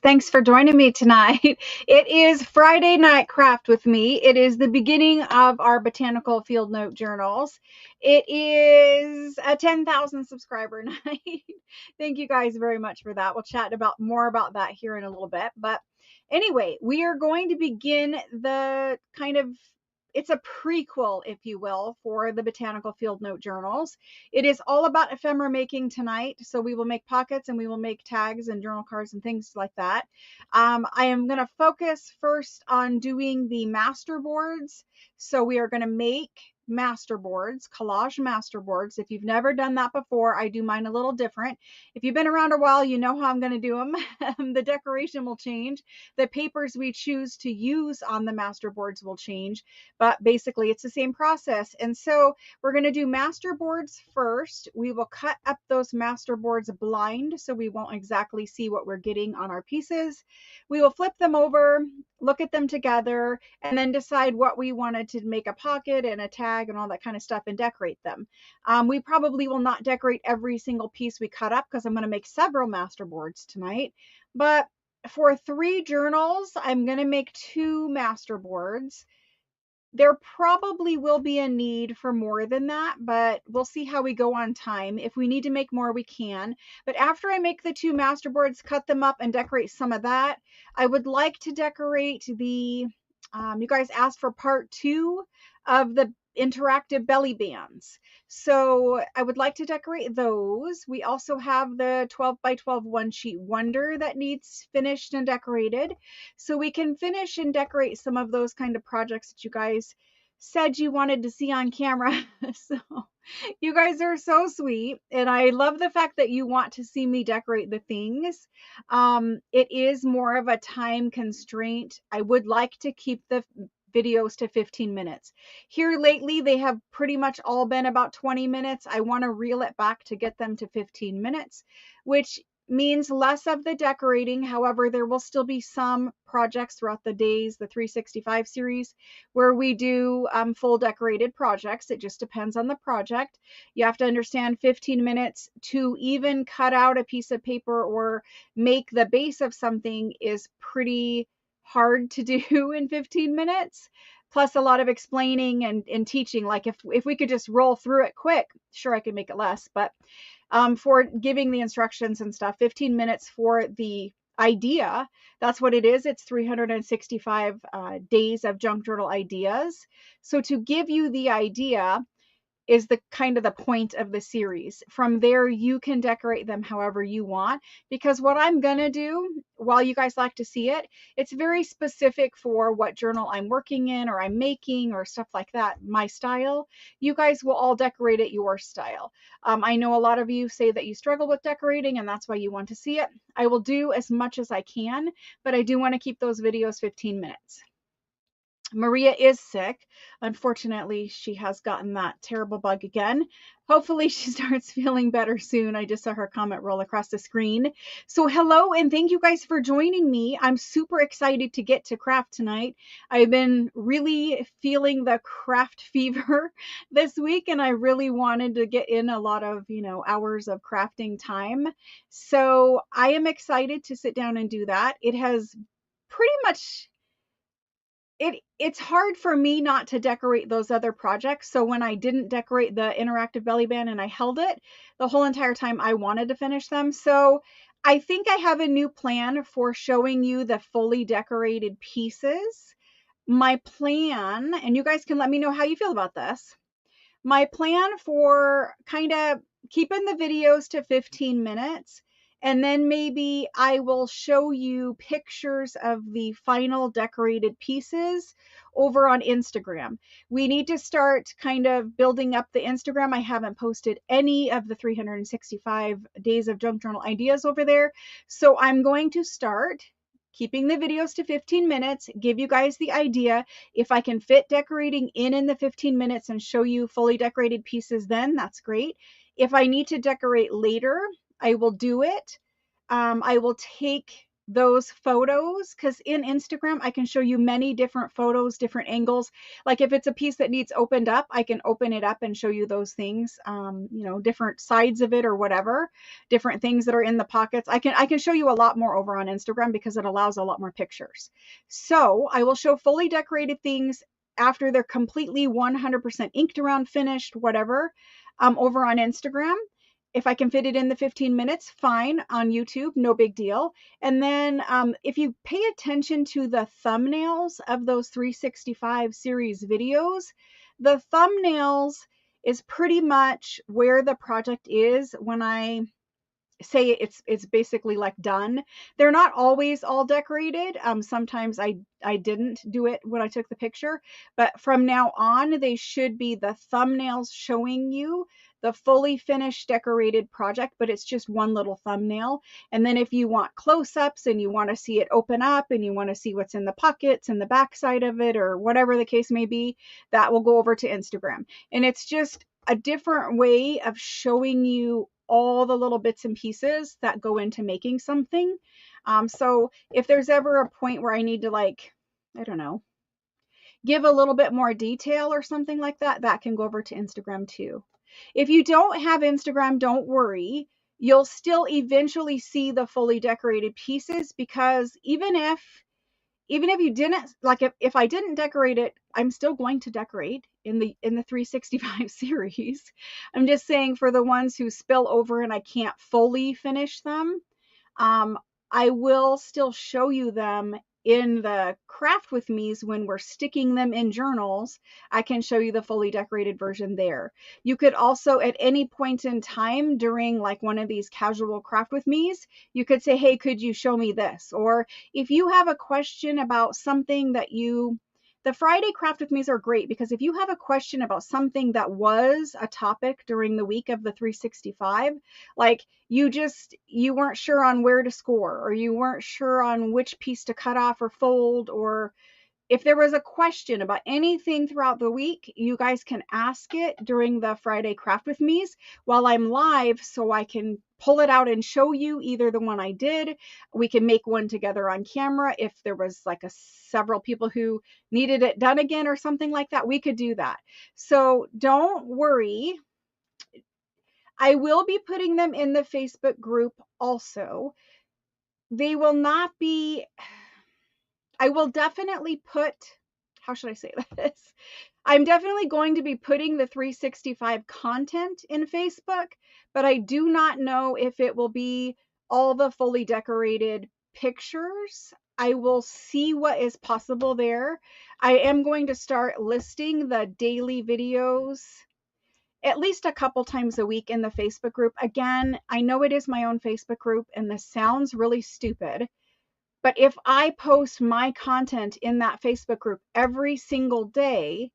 Thanks for joining me tonight. It is Friday Night Craft with me. It is the beginning of our Botanical Field Note Journals. It is a 10,000 subscriber night. Thank you guys very much for that. We'll chat about more about that here in a little bit. But anyway, we are going to begin the it's a prequel, if you will, for the Botanical Field Note Journals. It is all about ephemera making tonight. So we will make pockets and we will make tags and journal cards and things like that. I am going to focus first on doing the master boards. So we are going to make master boards, collage master boards. If you've never done that before, I do mine a little different. If you've been around a while, you know how I'm going to do them. The decoration will change. The papers we choose to use on the master boards will change, but basically it's the same process. And so we're going to do master boards first. We will cut up those master boards blind so we won't exactly see what we're getting on our pieces. We will flip them over, look at them together, and then decide what we wanted to make a pocket and a tag and all that kind of stuff and decorate them. We probably will not decorate every single piece we cut up because I'm going to make several master boards tonight. But for 3 journals, I'm going to make 2 master boards. There probably will be a need for more than that, but we'll see how we go on time. If we need to make more, we can. But after I make the 2 master boards, cut them up and decorate some of that, I would like to decorate the, you guys asked for part 2 of the interactive belly bands. So I would like to decorate those. We also have the 12 by 12 one sheet wonder that needs finished and decorated. So we can finish and decorate some of those kind of projects that you guys said you wanted to see on camera. So you guys are so sweet. And I love the fact that you want to see me decorate the things. It is more of a time constraint. I would like to keep the videos to 15 minutes. Here lately, they have pretty much all been about 20 minutes. I want to reel it back to get them to 15 minutes, which means less of the decorating. However, there will still be some projects throughout the days, the 365 series, where we do full decorated projects. It just depends on the project. You have to understand 15 minutes to even cut out a piece of paper or make the base of something is pretty hard to do in 15 minutes, plus a lot of explaining and teaching. Like if we could just roll through it quick, sure, I could make it less, but for giving the instructions and stuff, 15 minutes for the idea, that's what it is. It's 365 days of junk journal ideas. So to give you the idea is the kind of the point of the series. From there, you can decorate them however you want, because what I'm gonna do, while you guys like to see it, it's very specific for what journal I'm working in or I'm making or stuff like that, my style. You guys will all decorate it your style. I know a lot of you say that you struggle with decorating and that's why you want to see it. I will do as much as I can, but I do want to keep those videos 15 minutes. Maria is sick. Unfortunately, she has gotten that terrible bug again. Hopefully she starts feeling better soon. I just saw her comment roll across the screen. So hello, and thank you guys for joining me. I'm super excited to get to craft tonight. I've been really feeling the craft fever this week, and I really wanted to get in a lot of, hours of crafting time. So I am excited to sit down and do that. It has pretty much it's hard for me not to decorate those other projects. So when I didn't decorate the interactive belly band and I held it the whole entire time, I wanted to finish them. So I think I have a new plan for showing you the fully decorated pieces. My plan, and you guys can let me know how you feel about this. My plan for kind of keeping the videos to 15 minutes, and then maybe I will show you pictures of the final decorated pieces over on Instagram. We need to start kind of building up the Instagram. I haven't posted any of the 365 days of junk journal ideas over there. So I'm going to start keeping the videos to 15 minutes, give you guys the idea. If I can fit decorating in the 15 minutes and show you fully decorated pieces, then that's great. If I need to decorate later, I will do it. I will take those photos, because in Instagram I can show you many different photos, different angles. Like if it's a piece that needs opened up, I can open it up and show you those things, different sides of it or whatever, different things that are in the pockets. I can show you a lot more over on Instagram because it allows a lot more pictures. So I will show fully decorated things after they're completely 100% inked around, finished, whatever, over on Instagram. If I can fit it in the 15 minutes, fine. On YouTube, no big deal. And then if you pay attention to the thumbnails of those 365 series videos, the thumbnails is pretty much where the project is when I say it's basically like done. They're not always all decorated. Sometimes I didn't do it when I took the picture, but from now on they should be the thumbnails showing you the fully finished decorated project, but it's just one little thumbnail. And then if you want close-ups and you want to see it open up and you want to see what's in the pockets and the back side of it or whatever the case may be, that will go over to Instagram. And it's just a different way of showing you all the little bits and pieces that go into making something. So if there's ever a point where I need to, like, I don't know, give a little bit more detail or something like that, that can go over to Instagram too. If you don't have Instagram, don't worry. You'll still eventually see the fully decorated pieces, because even if you didn't, like, if I didn't decorate it, I'm still going to decorate in the 365 series. I'm just saying, for the ones who spill over and I can't fully finish them, I will still show you them in the craft with me's when we're sticking them in journals. I can show you the fully decorated version there. You could also, at any point in time during like one of these casual craft with me's, you could say, hey, could you show me this? Or if you have a question about something that the Friday craft with me's are great, because if you have a question about something that was a topic during the week of the 365, like you weren't sure on where to score, or you weren't sure on which piece to cut off or fold, or if there was a question about anything throughout the week, you guys can ask it during the Friday craft with me's while I'm live, so I can pull it out and show you either the one I did. We can make one together on camera. If there was like several people who needed it done again or something like that, we could do that. So don't worry. I will be putting them in the Facebook group also. They will not be, I will definitely put, how should I say this? I'm definitely going to be putting the 365 content in Facebook, but I do not know if it will be all the fully decorated pictures. I will see what is possible there. I am going to start listing the daily videos at least a couple times a week in the Facebook group. Again, I know it is my own Facebook group and this sounds really stupid, but if I post my content in that Facebook group every single day,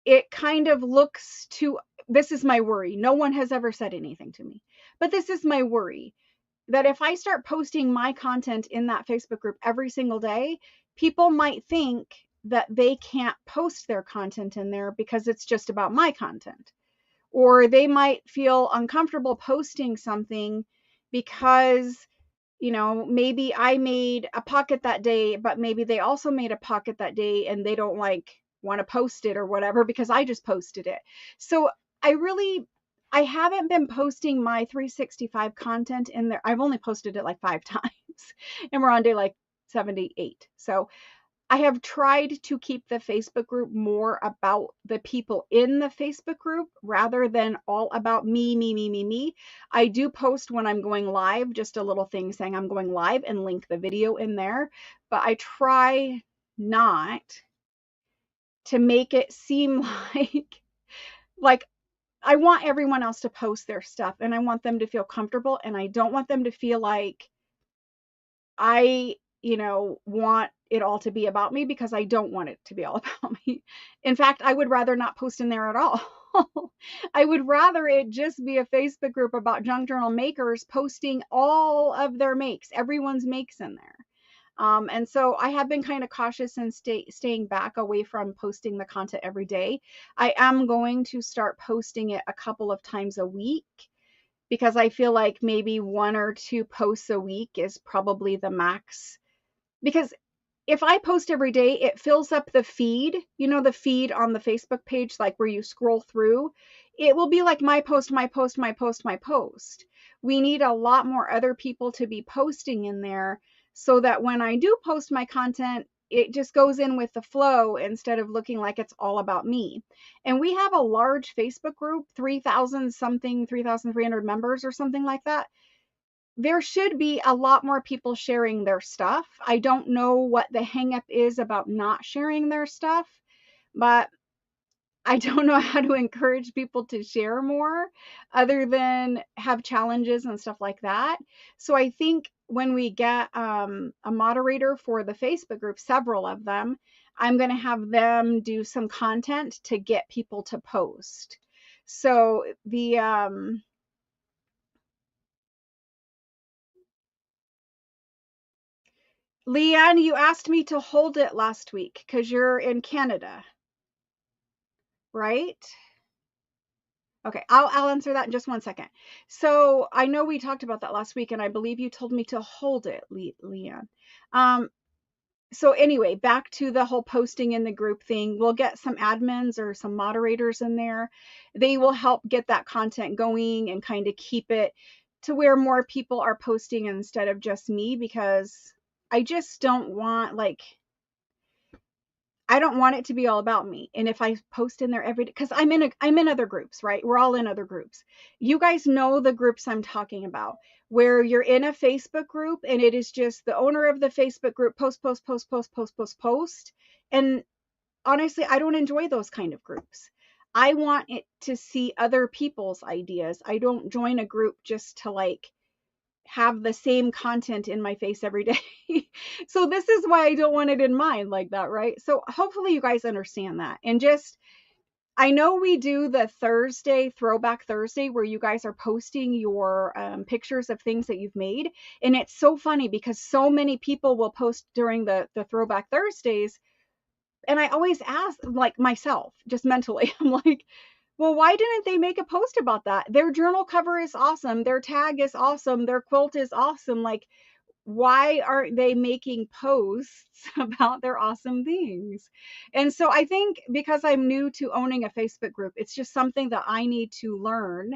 it kind of looks to, this is my worry. No one has ever said anything to me, but this is my worry, that if I start posting my content in that Facebook group every single day, people might think that they can't post their content in there because it's just about my content. Or they might feel uncomfortable posting something because, maybe I made a pocket that day, but maybe they also made a pocket that day and they don't want to post it or whatever because I just posted it. So I haven't been posting my 365 content in there. I've only posted it like 5 times and we're on day like 78. So I have tried to keep the Facebook group more about the people in the Facebook group rather than all about me. I do post when I'm going live, just a little thing saying I'm going live and link the video in there, but I try not to make it seem like I want everyone else to post their stuff and I want them to feel comfortable, and I don't want them to feel like I want it all to be about me, because I don't want it to be all about me. In fact, I would rather not post in there at all. I would rather it just be a Facebook group about junk journal makers posting all of their makes, everyone's makes in there. And so I have been kind of cautious and staying back away from posting the content every day. I am going to start posting it a couple of times a week. because I feel like maybe 1 or 2 posts a week is probably the max. Because if I post every day, it fills up the feed, the feed on the Facebook page, like where you scroll through. It will be like my post, my post, my post, my post. We need a lot more other people to be posting in there so that when I do post my content, it just goes in with the flow instead of looking like it's all about me. And we have a large Facebook group, 3,000 something, 3,300 members or something like that. There should be a lot more people sharing their stuff. I don't know what the hang up is about not sharing their stuff, but I don't know how to encourage people to share more other than have challenges and stuff like that. So I think when we get a moderator for the Facebook group, several of them, I'm going to have them do some content to get people to post. So the Leanne, you asked me to hold it last week because you're in Canada, right? Okay, I'll answer that in just 1 second. So I know we talked about that last week, and I believe you told me to hold it, Leanne. So anyway, back to the whole posting in the group thing. We'll get some admins or some moderators in there. They will help get that content going and kind of keep it to where more people are posting instead of just me, because I just don't want, like, I don't want it to be all about me. And if I post in there every day, because I'm in other groups, right? We're all in other groups. You guys know the groups I'm talking about, where you're in a Facebook group and it is just the owner of the Facebook group post, post, post, post, post, post, post. And honestly, I don't enjoy those kind of groups. I want it to see other people's ideas. I don't join a group just to, like, have the same content in my face every day. So this is why I don't want it in mine like that, right? So hopefully you guys understand that. And just, I know we do the Thursday, Throwback Thursday, where you guys are posting your pictures of things that you've made. And it's so funny because so many people will post during the Throwback Thursdays. And I always ask, like, myself, just mentally, I'm like, well, why didn't they make a post about that? Their journal cover is awesome. Their tag is awesome. Their quilt is awesome. Like, why aren't they making posts about their awesome things? And so I think because I'm new to owning a Facebook group, it's just something that I need to learn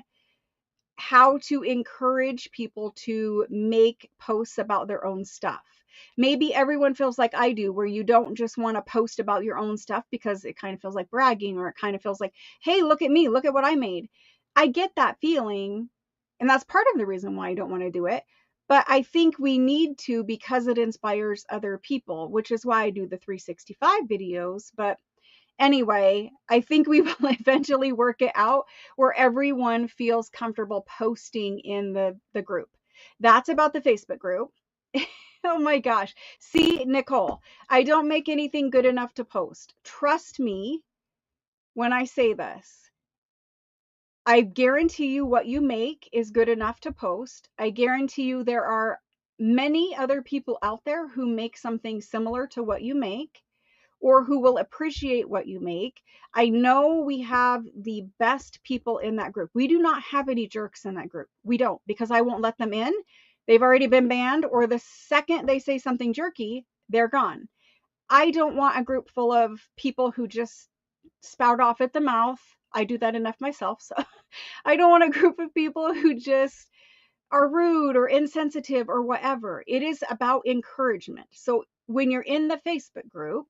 how to encourage people to make posts about their own stuff. Maybe everyone feels like I do, where you don't just want to post about your own stuff because it kind of feels like bragging, or it kind of feels like, hey, look at me, look at what I made. I get that feeling, and that's part of the reason why I don't want to do it. But I think we need to, because it inspires other people, which is why I do the 365 videos. But anyway, I think we will eventually work it out where everyone feels comfortable posting in the group. That's about the Facebook group. Oh my gosh. See, Nicole, I don't make anything good enough to post. Trust me when I say this. I guarantee you what you make is good enough to post. I guarantee you there are many other people out there who make something similar to what you make, or who will appreciate what you make. I know we have the best people in that group. We do not have any jerks in that group. We don't, because I won't let them in. They've already been banned, or the second they say something jerky, they're gone. I don't want a group full of people who just spout off at the mouth. I do that enough myself. So I don't want a group of people who just are rude or insensitive or whatever. It is about encouragement. So when you're in the Facebook group,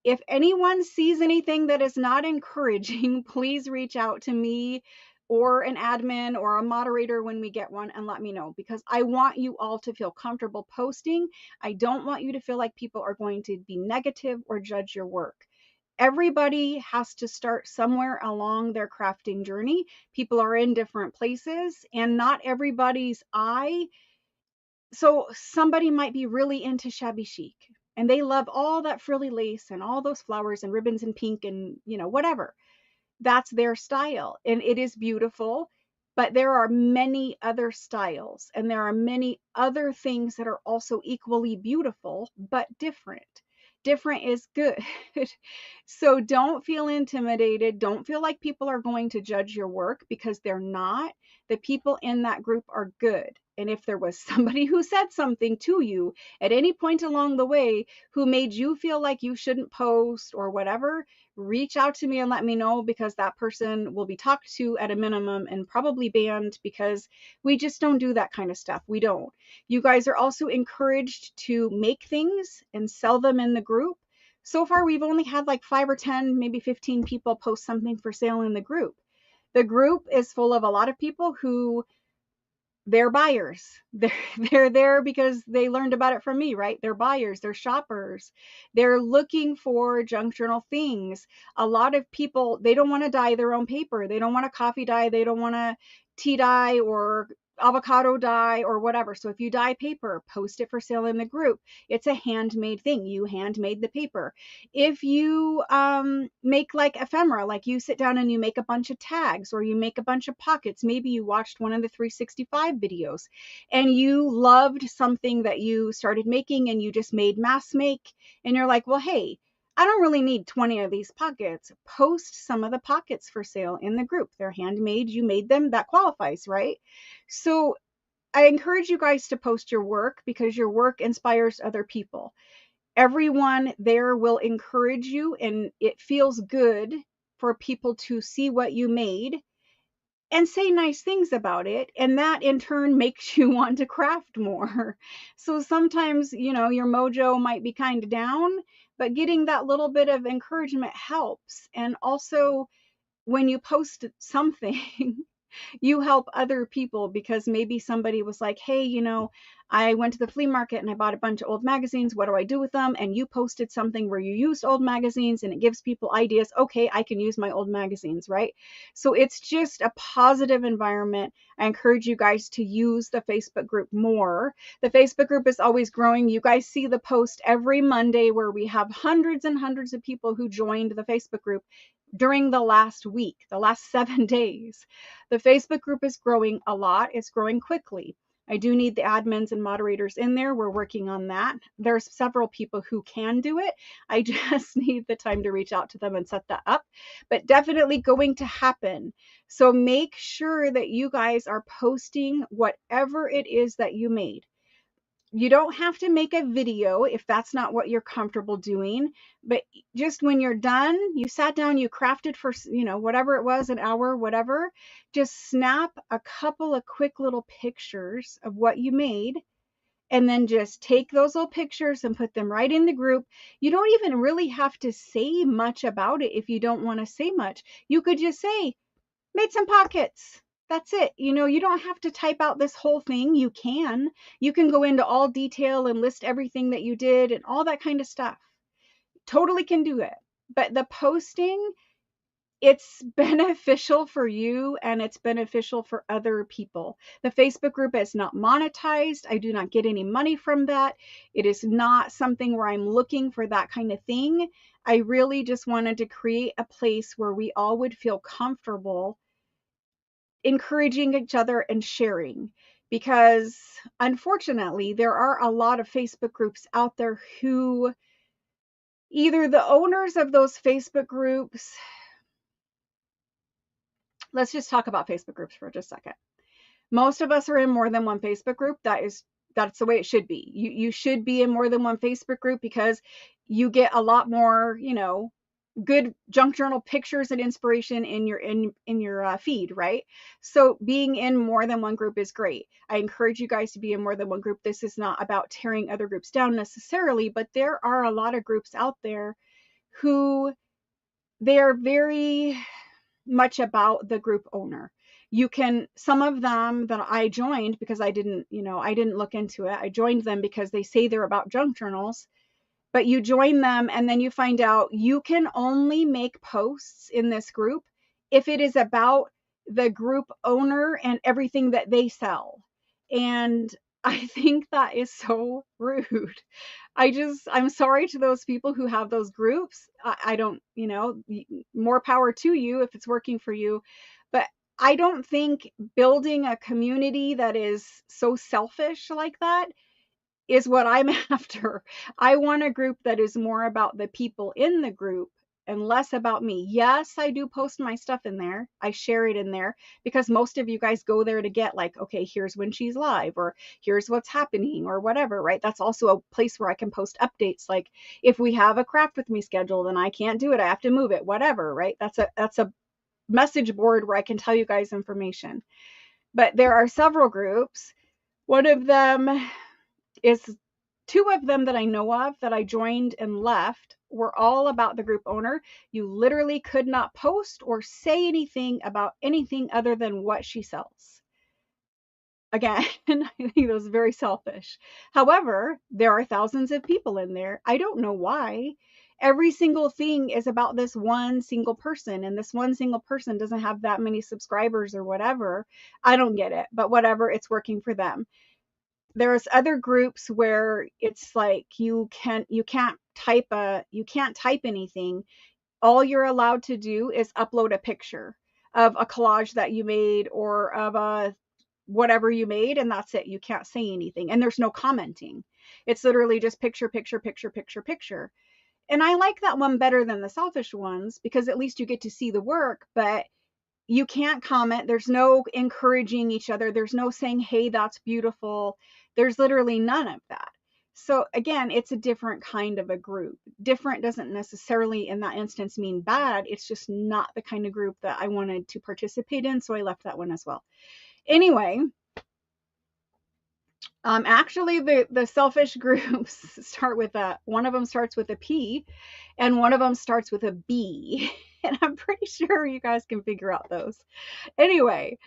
if anyone sees anything that is not encouraging, please reach out to me or an admin or a moderator when we get one and let me know, because I want you all to feel comfortable posting. I don't want you to feel like people are going to be negative or judge your work. Everybody has to start somewhere along their crafting journey. People are in different places, and not everybody's eye. So somebody might be really into shabby chic and they love all that frilly lace and all those flowers and ribbons and pink and, whatever. That's their style and it is beautiful. But there are many other styles and there are many other things that are also equally beautiful, but different. different is good. So don't feel intimidated. Don't feel like people are going to judge your work, because they're not. The people in that group are good. And if there was somebody who said something to you at any point along the way who made you feel like you shouldn't post or whatever, reach out to me and let me know, because that person will be talked to at a minimum and probably banned, because we just don't do that kind of stuff. We don't. You guys are also encouraged to make things and sell them in the group. So far, we've only had like 5 or 10, maybe 15 people post something for sale in the group. The group is full of a lot of people who, they're buyers. They're there because they learned about it from me, right? They're buyers, they're shoppers. They're looking for junk journal things. A lot of people, they don't want to dye their own paper. They don't want a coffee dye. They don't want a tea dye or avocado dye or whatever. So if you dye paper, post it for sale in the group. It's a handmade thing. You handmade the paper. If you make like ephemera, like you sit down and you make a bunch of tags or you make a bunch of pockets, maybe you watched one of the 365 videos and you loved something that you started making and you just made mass make, and you're like, well, hey, I don't really need 20 of these pockets. Post some of the pockets for sale in the group. They're handmade. You made them. That qualifies, right? So I encourage you guys to post your work, because your work inspires other people. Everyone there will encourage you, and it feels good for people to see what you made and say nice things about it, and that in turn makes you want to craft more. So sometimes, your mojo might be kind of down, but getting that little bit of encouragement helps. And also, when you post something, you help other people, because maybe somebody was like, hey, I went to the flea market and I bought a bunch of old magazines. What do I do with them? And you posted something where you used old magazines, and it gives people ideas. Okay, I can use my old magazines, right? So it's just a positive environment. I encourage you guys to use the Facebook group more. The Facebook group is always growing. You guys see the post every Monday where we have hundreds and hundreds of people who joined the Facebook group during the last week, the last 7 days. The Facebook group is growing a lot. It's growing quickly. I do need the admins and moderators in there. We're working on that. There's several people who can do it. I just need the time to reach out to them and set that up, but definitely going to happen. So make sure that you guys are posting whatever it is that you made. You don't have to make a video if that's not what you're comfortable doing, but just when you're done, you sat down, you crafted for, whatever it was, an hour, whatever, just snap a couple of quick little pictures of what you made, and then just take those little pictures and put them right in the group. You don't even really have to say much about it if you don't want to say much. You could just say, made some pockets. That's it. You don't have to type out this whole thing. You can go into all detail and list everything that you did and all that kind of stuff. Totally can do it. But the posting, it's beneficial for you and it's beneficial for other people. The Facebook group is not monetized. I do not get any money from that. It is not something where I'm looking for that kind of thing. I really just wanted to create a place where we all would feel comfortable encouraging each other and sharing, because unfortunately there are a lot of Facebook groups out there who, either the owners of those Facebook groups, let's just talk about Facebook groups for just a second. Most of us are in more than one Facebook group. That's the way it should be. You should be in more than one Facebook group, because you get a lot more, good junk journal pictures and inspiration in your feed, right? So being in more than one group is great. I encourage you guys to be in more than one group. This is not about tearing other groups down necessarily, but there are a lot of groups out there who, they're very much about the group owner. Some of them that I joined, because I didn't look into it. I joined them because they say they're about junk journals. But you join them and then you find out you can only make posts in this group if it is about the group owner and everything that they sell. And I think that is so rude. I'm sorry to those people who have those groups. I don't, more power to you if it's working for you. But I don't think building a community that is so selfish like that is what I'm after. I want a group that is more about the people in the group and less about me. Yes, I do post my stuff in there. I share it in there because most of you guys go there to get like, okay, here's when she's live, or here's what's happening, or whatever, right? That's also a place where I can post updates. Like if we have a craft with me scheduled and I can't do it, I have to move it, whatever, right? That's a message board where I can tell you guys information. But there are several groups. One of them is, two of them that I know of that I joined and left were all about the group owner. You literally could not post or say anything about anything other than what she sells. Again, I think that was very selfish. However, there are thousands of people in there. I don't know why. Every single thing is about this one single person, and this one single person doesn't have that many subscribers or whatever. I don't get it, but whatever, it's working for them. There's other groups where it's like you can't type anything. All you're allowed to do is upload a picture of a collage that you made or of a whatever you made, and that's it. You can't say anything, and there's no commenting. It's literally just picture, picture, picture, picture, picture. And I like that one better than the selfish ones because at least you get to see the work, but you can't comment. There's no encouraging each other. There's no saying, hey, that's beautiful. There's literally none of that. So again, it's a different kind of a group. Different doesn't necessarily in that instance mean bad. It's just not the kind of group that I wanted to participate in. So I left that one as well. Anyway, actually the selfish groups start with one of them starts with a P and one of them starts with a B. And I'm pretty sure you guys can figure out those. Anyway,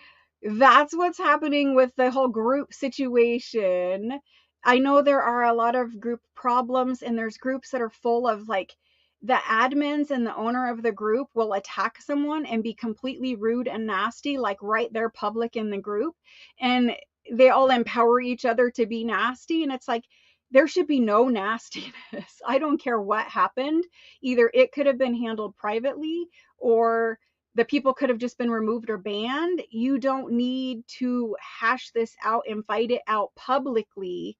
that's what's happening with the whole group situation. I know there are a lot of group problems, and there's groups that are full of like the admins and the owner of the group will attack someone and be completely rude and nasty, like right there public in the group. And they all empower each other to be nasty. And it's like, there should be no nastiness. I don't care what happened. Either it could have been handled privately or the people could have just been removed or banned. You don't need to hash this out and fight it out publicly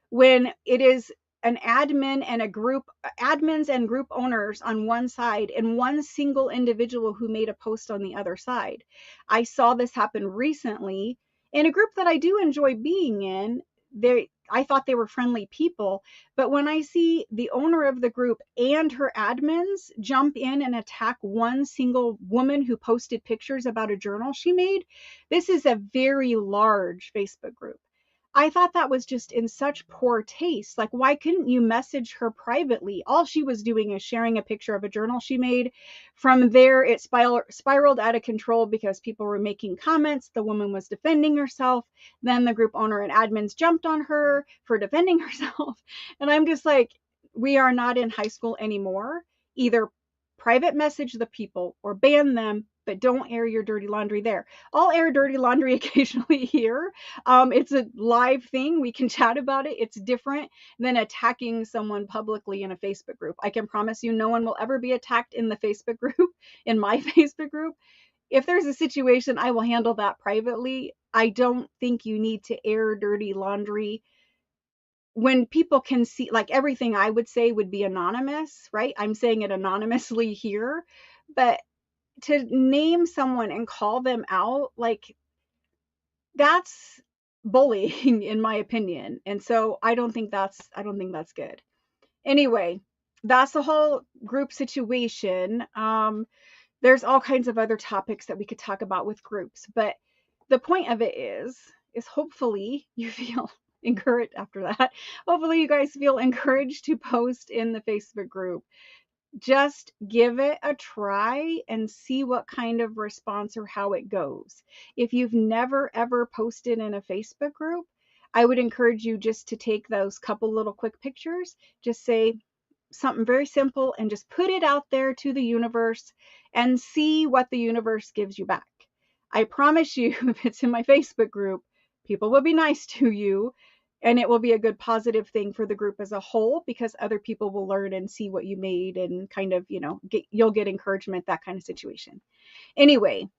when it is an admin and a group, admins and group owners on one side and one single individual who made a post on the other side. I saw this happen recently in a group that I do enjoy being in. I thought they were friendly people, but when I see the owner of the group and her admins jump in and attack one single woman who posted pictures about a journal she made, this is a very large Facebook group. I thought that was just in such poor taste. Like, why couldn't you message her privately? All she was doing is sharing a picture of a journal she made. From there, it spiraled out of control because people were making comments. The woman was defending herself. Then the group owner and admins jumped on her for defending herself. And I'm just like, we are not in high school anymore. Either private message the people or ban them, but don't air your dirty laundry there. I'll air dirty laundry occasionally here. It's a live thing. We can chat about it. It's different than attacking someone publicly in a Facebook group. I can promise you no one will ever be attacked in the Facebook group, in my Facebook group. If there's a situation, I will handle that privately. I don't think you need to air dirty laundry when people can see, like everything I would say would be anonymous, right? I'm saying it anonymously here, but to name someone and call them out, like that's bullying in my opinion. And so I don't think that's good. Anyway, that's the whole group situation. There's all kinds of other topics that we could talk about with groups, but the point of it is hopefully you feel encouraged after that. Hopefully you guys feel encouraged to post in the Facebook group. Just give it a try and see what kind of response or how it goes. If you've never ever posted in a Facebook group, I would encourage you just to take those couple little quick pictures, just say something very simple and just put it out there to the universe and see what the universe gives you back. I promise you, if it's in my Facebook group, people will be nice to you. And it will be a good positive thing for the group as a whole because other people will learn and see what you made and kind of, you'll get encouragement, that kind of situation. Anyway,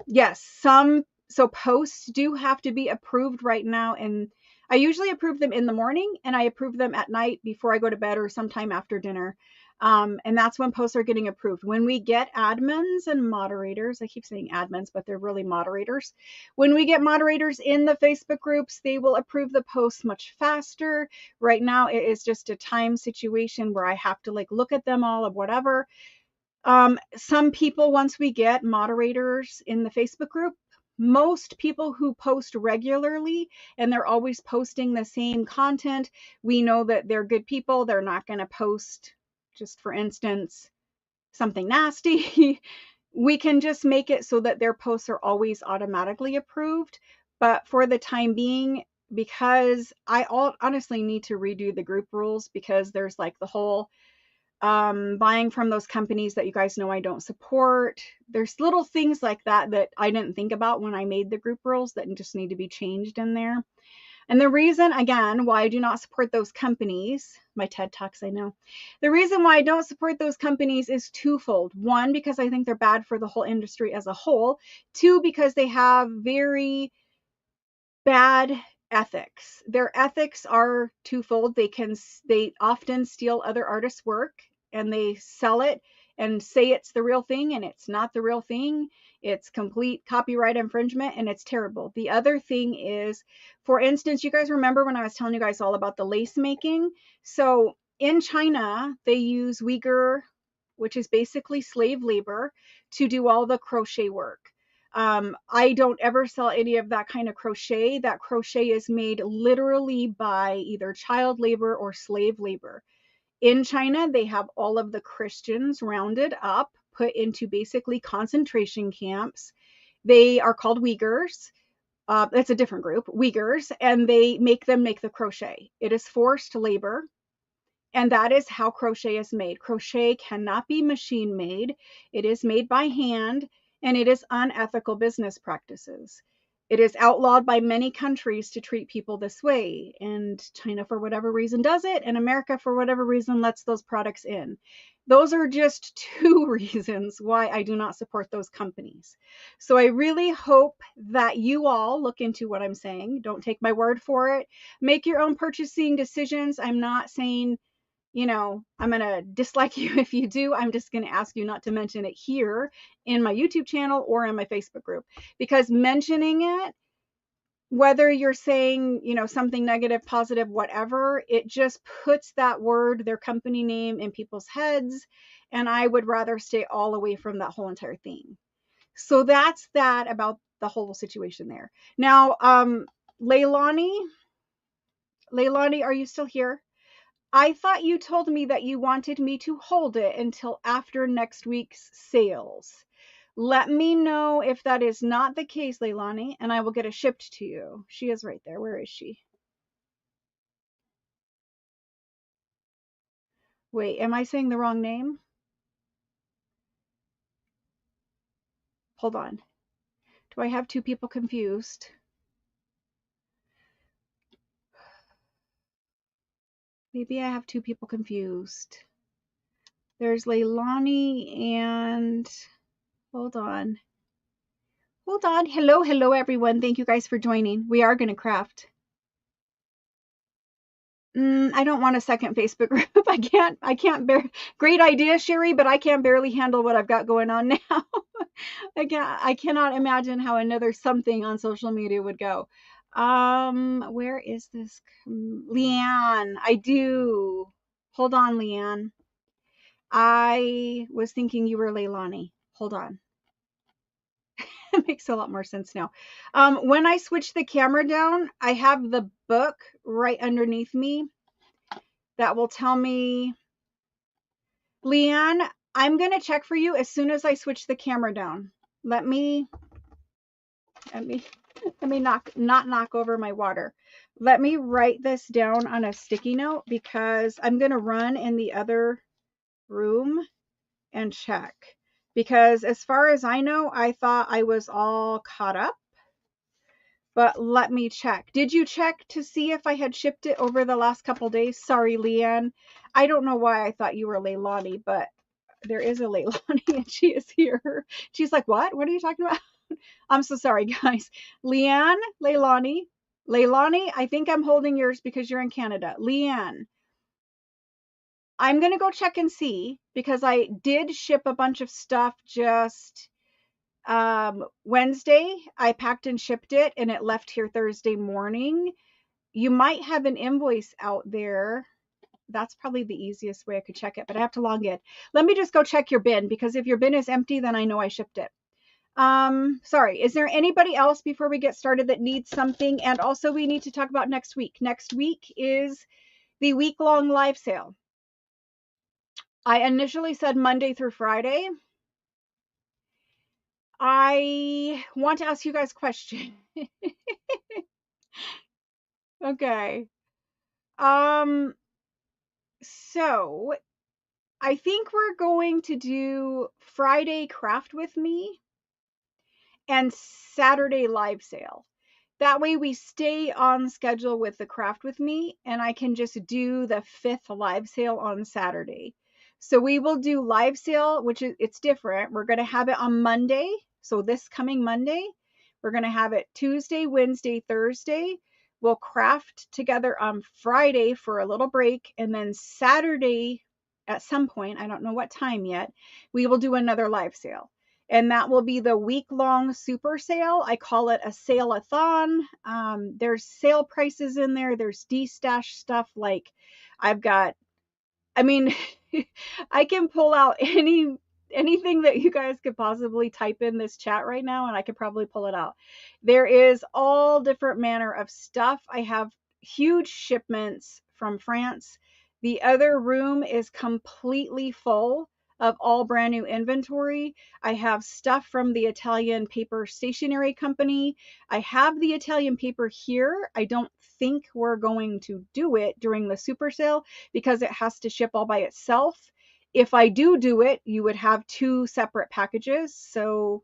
yes, so posts do have to be approved right now. And I usually approve them in the morning, and I approve them at night before I go to bed or sometime after dinner. And that's when posts are getting approved. When we get admins and moderators, I keep saying admins, but they're really moderators. When we get moderators in the Facebook groups, they will approve the posts much faster. Right now, it is just a time situation where I have to like look at them all or whatever. Some people, once we get moderators in the Facebook group, most people who post regularly and they're always posting the same content, we know that they're good people. They're not going to post, just for instance, something nasty. We can just make it so that their posts are always automatically approved. But for the time being, because I honestly need to redo the group rules, because there's like the whole buying from those companies that you guys know I don't support. There's little things like that that I didn't think about when I made the group rules that just need to be changed in there. And the reason, again, why I do not support those companies, my TED Talks, I know. The reason why I don't support those companies is twofold. One, because I think they're bad for the whole industry as a whole. Two, because they have very bad ethics. Their ethics are twofold. They often steal other artists' work and they sell it and say it's the real thing, and it's not the real thing. It's complete copyright infringement, and it's terrible. The other thing is, for instance, you guys remember when I was telling you guys all about the lace making? So in China, they use Uyghur, which is basically slave labor, to do all the crochet work. I don't ever sell any of that kind of crochet. That crochet is made literally by either child labor or slave labor. In China, they have all of the Christians rounded up, put into basically concentration camps. They are called Uyghurs. It's a different group, Uyghurs, and they make them make the crochet. It is forced labor. And that is how crochet is made. Crochet cannot be machine made. It is made by hand, and it is unethical business practices. It is outlawed by many countries to treat people this way. And China, for whatever reason, does it. And America, for whatever reason, lets those products in. Those are just two reasons why I do not support those companies. So I really hope that you all look into what I'm saying. Don't take my word for it. Make your own purchasing decisions. I'm not saying, I'm going to dislike you if you do. I'm just going to ask you not to mention it here in my YouTube channel or in my Facebook group, because mentioning it, whether you're saying, something negative, positive, whatever, it just puts that word, their company name, in people's heads. And I would rather stay all away from that whole entire thing. So that's that about the whole situation there. Now, Leilani, are you still here? I thought you told me that you wanted me to hold it until after next week's sales. Let me know if that is not the case, Leilani, and I will get it shipped to you. She is right there. Where is she? Wait, am I saying the wrong name? Hold on. Do I have two people confused? Maybe I have two people confused. There's Leilani and... Hold on. Hello, everyone. Thank you guys for joining. We are going to craft. I don't want a second Facebook group. I can't bear. Great idea, Sherry, but I can't barely handle what I've got going on now. I cannot imagine how another something on social media would go. Where is this? Leanne, I do. Hold on, Leanne. I was thinking you were Leilani. Hold on. It makes a lot more sense now. When I switch the camera down, I have the book right underneath me that will tell me. Leanne, I'm going to check for you as soon as I switch the camera down. Let me not knock over my water. Let me write this down on a sticky note, because I'm going to run in the other room and check. Because as far as I know, I thought I was all caught up. But let me check. Did you check to see if I had shipped it over the last couple days? Sorry, Leanne. I don't know why I thought you were Leilani, but there is a Leilani and she is here. She's like, what? What are you talking about? I'm so sorry, guys. Leanne, Leilani, Leilani, I think I'm holding yours because you're in Canada. Leanne, I'm going to go check and see because I did ship a bunch of stuff just Wednesday. I packed and shipped it and it left here Thursday morning. You might have an invoice out there. That's probably the easiest way I could check it, but I have to log in. Let me just go check your bin because if your bin is empty, then I know I shipped it. Sorry, is there anybody else before we get started that needs something? And also we need to talk about next week. Next week is the week-long live sale. I initially said Monday through Friday. I want to ask you guys a question. Okay. So I think we're going to do Friday craft with me and Saturday live sale. That way we stay on schedule with the craft with me and I can just do the 5th live sale on Saturday. So we will do live sale, which is, it's different. We're going to have it on Monday. So this coming Monday, we're going to have it Tuesday, Wednesday, Thursday. We'll craft together on Friday for a little break. And then Saturday at some point, I don't know what time yet, we will do another live sale. And that will be the week-long super sale. I call it a sale-a-thon. There's sale prices in there. There's de-stash stuff like I've got, I mean, I can pull out anything that you guys could possibly type in this chat right now, and I could probably pull it out. There is all different manner of stuff. I have huge shipments from France. The other room is completely full of all brand new inventory. I have stuff from the Italian paper stationery company. I have the Italian paper here. I don't think we're going to do it during the super sale because it has to ship all by itself. If I do it, you would have 2 separate packages. So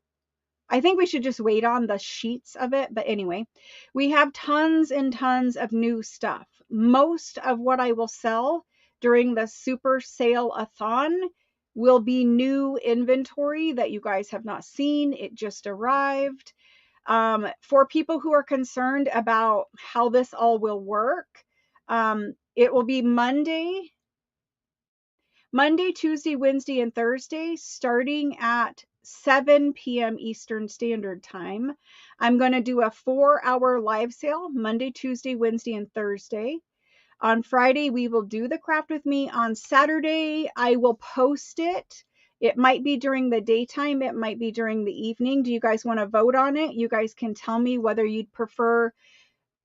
I think we should just wait on the sheets of it. But anyway, we have tons and tons of new stuff. Most of what I will sell during the super sale-a-thon will be new inventory that you guys have not seen. It just arrived. For people who are concerned about how this all will work, it will be Monday, Tuesday, Wednesday, and Thursday, starting at 7 p.m. Eastern Standard Time. I'm going to do a 4-hour live sale, Monday, Tuesday, Wednesday, and Thursday. On Friday, we will do the craft with me. On Saturday, I will post it. It might be during the daytime. It might be during the evening. Do you guys want to vote on it? You guys can tell me whether you'd prefer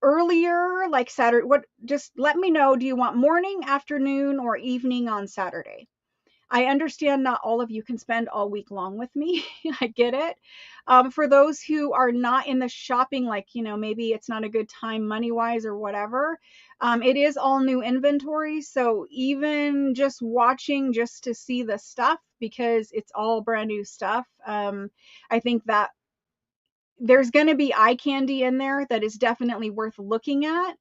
earlier, like Saturday. Just let me know. Do you want morning, afternoon, or evening on Saturday? I understand not all of you can spend all week long with me. I get it. For those who are not in the shopping, like, maybe it's not a good time money-wise or whatever, it is all new inventory. So even just watching just to see the stuff, because it's all brand new stuff, I think that there's going to be eye candy in there that is definitely worth looking at.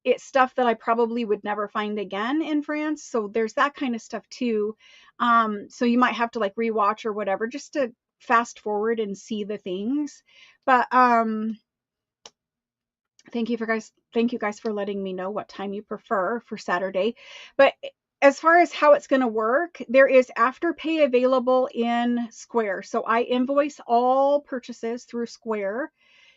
It's stuff that I probably would never find again in France. So there's that kind of stuff too. So you might have to like rewatch or whatever, just to fast forward and see the things. But thank you guys for letting me know what time you prefer for Saturday. But as far as how it's going to work, there is Afterpay available in Square. So I invoice all purchases through Square.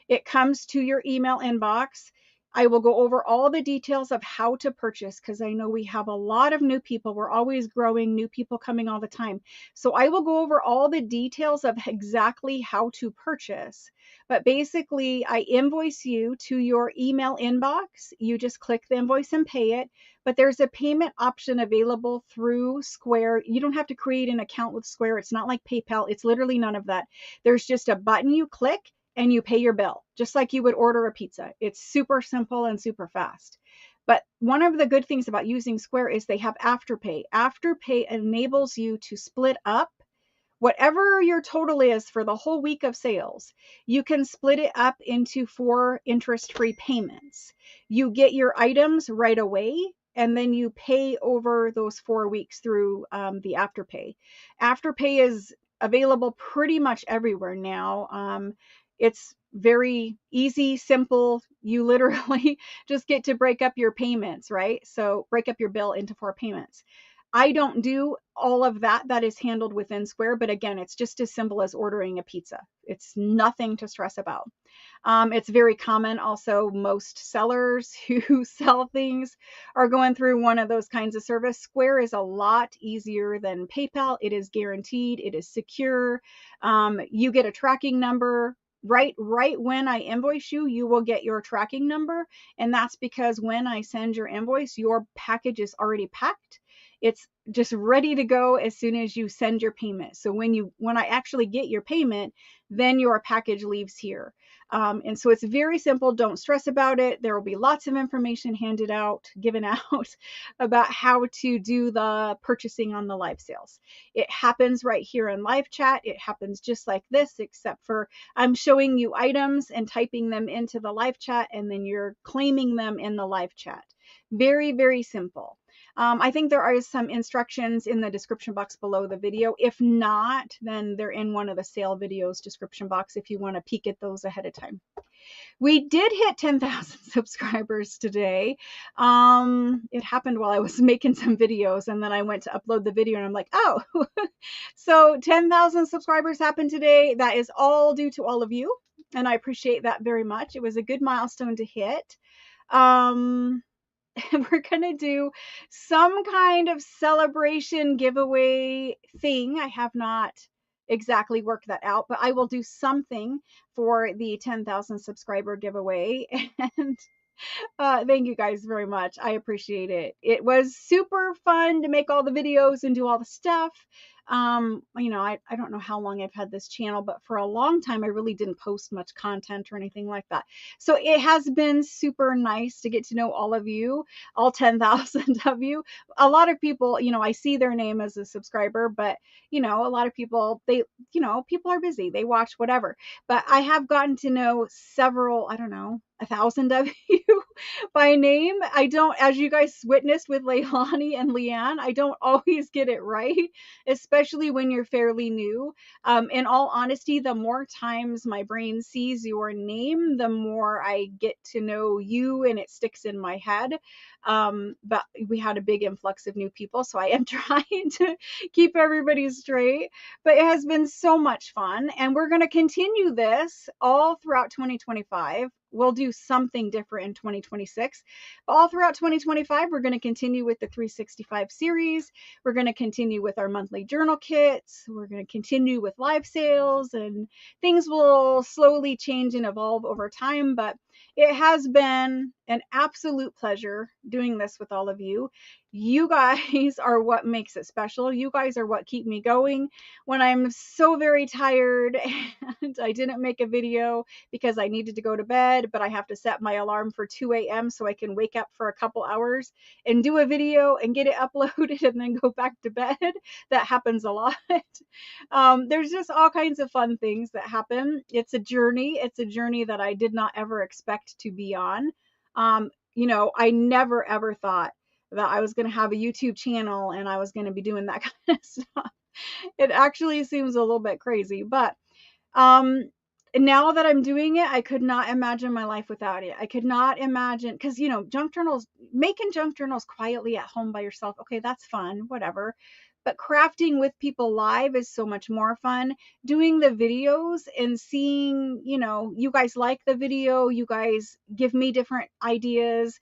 It comes to your email inbox. I will go over all the details of how to purchase because I know we have a lot of new people. We're always growing, new people coming all the time. So I will go over all the details of exactly how to purchase. But basically, I invoice you to your email inbox. You just click the invoice and pay it. But there's a payment option available through Square. You don't have to create an account with Square. It's not like PayPal. It's literally none of that. There's just a button you click and you pay your bill, just like you would order a pizza. It's super simple and super fast. But one of the good things about using Square is they have Afterpay. Afterpay enables you to split up whatever your total is for the whole week of sales. You can split it up into 4 interest-free payments. You get your items right away, and then you pay over those 4 weeks through the Afterpay. Afterpay is available pretty much everywhere now. It's very easy, simple. You literally just get to break up your payments, right? So break up your bill into 4 payments. I don't do all of that. That is handled within Square. But again, it's just as simple as ordering a pizza. It's nothing to stress about. It's very common. Also, most sellers who sell things are going through one of those kinds of service. Square is a lot easier than PayPal. It is guaranteed. It is secure. You get a tracking number. Right when I invoice you, you will get your tracking number. And that's because when I send your invoice, your package is already packed. It's just ready to go as soon as you send your payment. So when I actually get your payment, then your package leaves here. And so it's very simple. Don't stress about it. There will be lots of information given out about how to do the purchasing on the live sales. It happens right here in live chat. It happens just like this, except for I'm showing you items and typing them into the live chat, and then you're claiming them in the live chat. Very, very simple. I think there are some instructions in the description box below the video. If not, then they're in one of the sale videos description box if you want to peek at those ahead of time. We did hit 10,000 subscribers today. It happened while I was making some videos, and then I went to upload the video and I'm like, oh, so 10,000 subscribers happened today. That is all due to all of you, and I appreciate that very much. It was a good milestone to hit. We're going to do some kind of celebration giveaway thing. I have not exactly worked that out, but I will do something for the 10,000 subscriber giveaway. And thank you guys very much. I appreciate it. It was super fun to make all the videos and do all the stuff. I don't know how long I've had this channel, but for a long time, I really didn't post much content or anything like that. So it has been super nice to get to know all of you, all 10,000 of you. A lot of people, I see their name as a subscriber, but, a lot of people, people are busy. They watch whatever. But I have gotten to know several, I don't know, 1,000 of you by name. I don't, as you guys witnessed with Leilani and Leanne, I don't always get it right, especially when you're fairly new. In all honesty, the more times my brain sees your name, the more I get to know you and it sticks in my head. But we had a big influx of new people, so I am trying to keep everybody straight. But it has been so much fun, and we're going to continue this all throughout 2025. We'll do something different in 2026. But all throughout 2025, we're going to continue with the 365 series. We're going to continue with our monthly journal kits. We're going to continue with live sales, and things will slowly change and evolve over time. But it has been an absolute pleasure doing this with all of you. You guys are what makes it special. You guys are what keep me going when I'm so very tired and I didn't make a video because I needed to go to bed, but I have to set my alarm for 2 a.m. so I can wake up for a couple hours and do a video and get it uploaded and then go back to bed. That happens a lot. There's just all kinds of fun things that happen. It's a journey. It's a journey that I did not ever expect to be on. I never ever thought that I was going to have a YouTube channel and I was going to be doing that kind of stuff. It actually seems a little bit crazy, but now that I'm doing it, I could not imagine my life without it. I could not imagine, because junk journals, making junk journals quietly at home by yourself, okay, that's fun, whatever. But crafting with people live is so much more fun. Doing the videos and seeing, you guys like the video, you guys give me different ideas,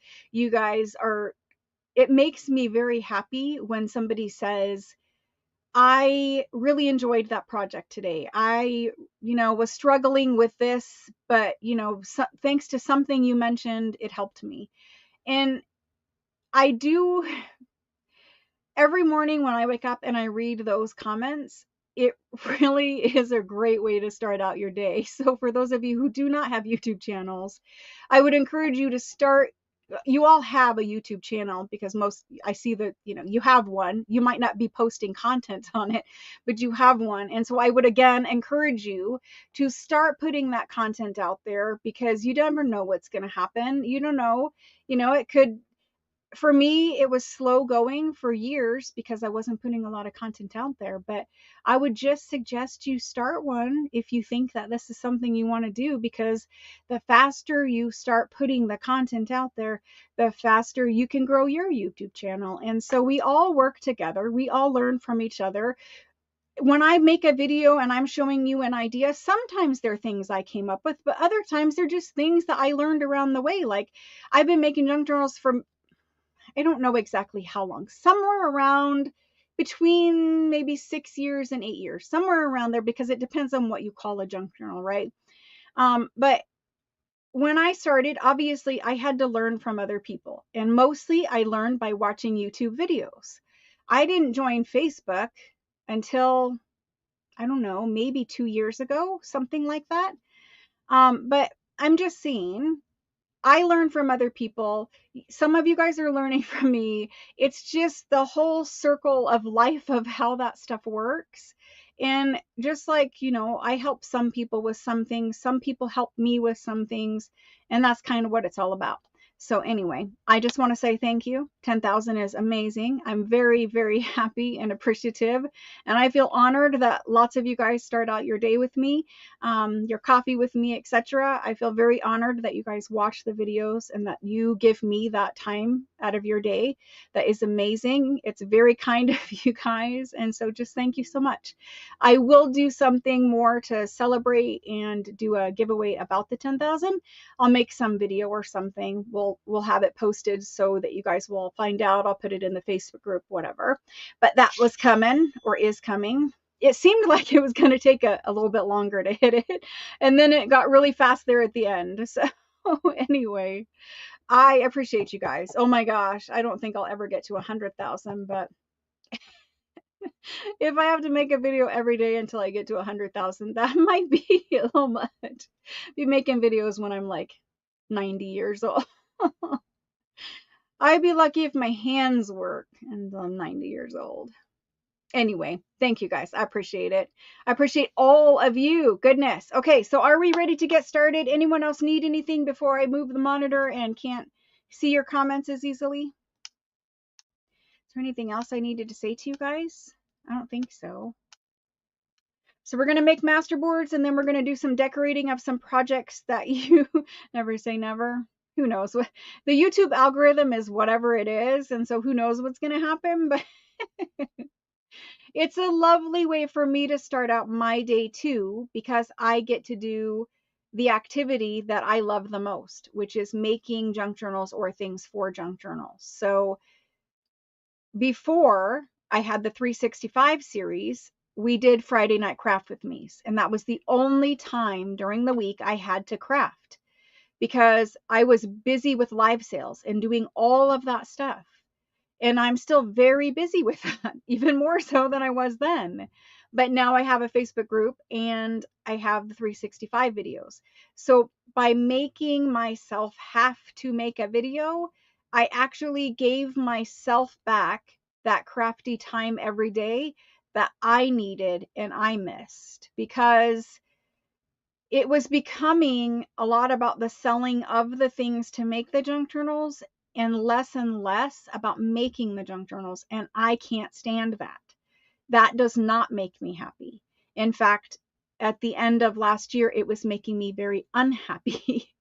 it makes me very happy when somebody says, I really enjoyed that project today. I, was struggling with this, but, thanks to something you mentioned, it helped me. And I do, every morning when I wake up and I read those comments, it really is a great way to start out your day. So for those of you who do not have YouTube channels, I would encourage you to start. You all have a YouTube channel because I see that, you have one. You might not be posting content on it, but you have one. And so I would again encourage you to start putting that content out there because you never know what's going to happen. You don't know, it could, for me, it was slow going for years because I wasn't putting a lot of content out there. But I would just suggest you start one if you think that this is something you want to do, because the faster you start putting the content out there, the faster you can grow your YouTube channel. And so we all work together, we all learn from each other. When I make a video and I'm showing you an idea, sometimes they're things I came up with, but other times they're just things that I learned around the way. Like, I've been making junk journals for, I don't know exactly how long, somewhere around between maybe 6 years and 8 years, somewhere around there, because it depends on what you call a junk journal, right? But when I started, obviously I had to learn from other people, and mostly I learned by watching YouTube videos. I didn't join Facebook until, I don't know, maybe 2 years ago, something like that. But I'm just saying, I learn from other people. Some of you guys are learning from me. It's just the whole circle of life of how that stuff works. And just like, I help some people with some things, some people help me with some things, and that's kind of what it's all about. So anyway, I just want to say thank you. 10,000 is amazing. I'm very, very happy and appreciative. And I feel honored that lots of you guys start out your day with me, your coffee with me, etc. I feel very honored that you guys watch the videos and that you give me that time out of your day. That is amazing. It's very kind of you guys. And so just thank you so much. I will do something more to celebrate and do a giveaway about the 10,000. I'll make some video or something. We'll have it posted so that you guys will find out. I'll put it in the Facebook group, whatever. But that was coming, or is coming. It seemed like it was going to take a little bit longer to hit it, and then it got really fast there at the end. So anyway, I appreciate you guys. Oh my gosh, I don't think I'll ever get to 100,000, but if I have to make a video every day until I get to 100,000, that might be a little much. Be making videos when I'm like 90 years old. I'd be lucky if my hands work until I'm 90 years old. Anyway, thank you guys. I appreciate it. I appreciate all of you. Goodness. Okay, so are we ready to get started? Anyone else need anything before I move the monitor and can't see your comments as easily? Is there anything else I needed to say to you guys? I don't think so. So we're going to make master boards, and then we're going to do some decorating of some projects that you never say never. Who knows? The YouTube algorithm is whatever it is, and so who knows what's going to happen, but it's a lovely way for me to start out my day too, because I get to do the activity that I love the most, which is making junk journals or things for junk journals. So before I had the 365 series, we did Friday Night Craft with me, and that was the only time during the week I had to craft, because I was busy with live sales and doing all of that stuff. And I'm still very busy with that, even more so than I was then. But now I have a Facebook group and I have the 365 videos. So by making myself have to make a video, I actually gave myself back that crafty time every day that I needed and I missed, because it was becoming a lot about the selling of the things to make the junk journals and less about making the junk journals. And I can't stand that. That does not make me happy. In fact, at the end of last year, it was making me very unhappy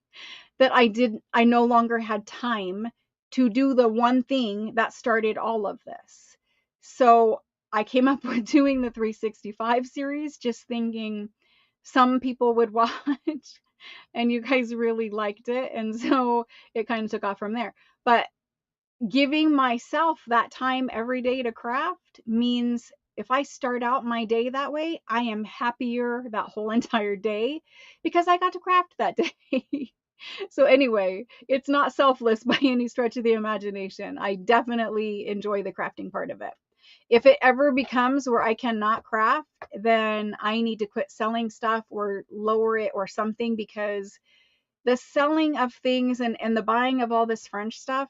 that I no longer had time to do the one thing that started all of this. So I came up with doing the 365 series, just thinking some people would watch, and you guys really liked it. And so it kind of took off from there. But giving myself that time every day to craft means if I start out my day that way, I am happier that whole entire day because I got to craft that day. So anyway, it's not selfless by any stretch of the imagination. I definitely enjoy the crafting part of it. If it ever becomes where I cannot craft, then I need to quit selling stuff or lower it or something, because the selling of things and the buying of all this French stuff,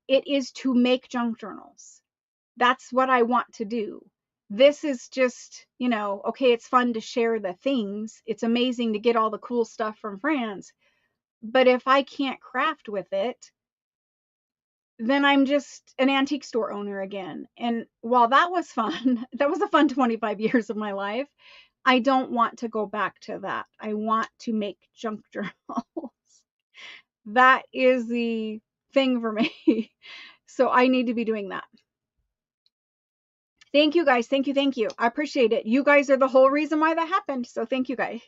it is to make junk journals. That's what I want to do. This is just, okay, it's fun to share the things. It's amazing to get all the cool stuff from France. But if I can't craft with it, then I'm just an antique store owner again. And while that was fun, that was a fun 25 years of my life, I don't want to go back to that. I want to make junk journals. That is the thing for me. So I need to be doing that. Thank you guys. Thank you. Thank you. I appreciate it. You guys are the whole reason why that happened. So thank you guys.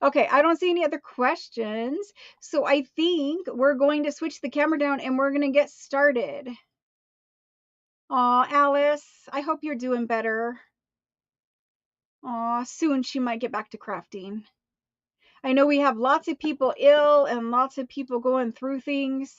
Okay. I don't see any other questions. So I think we're going to switch the camera down and we're going to get started. Aw, Alice, I hope you're doing better. Aw, soon she might get back to crafting. I know we have lots of people ill and lots of people going through things.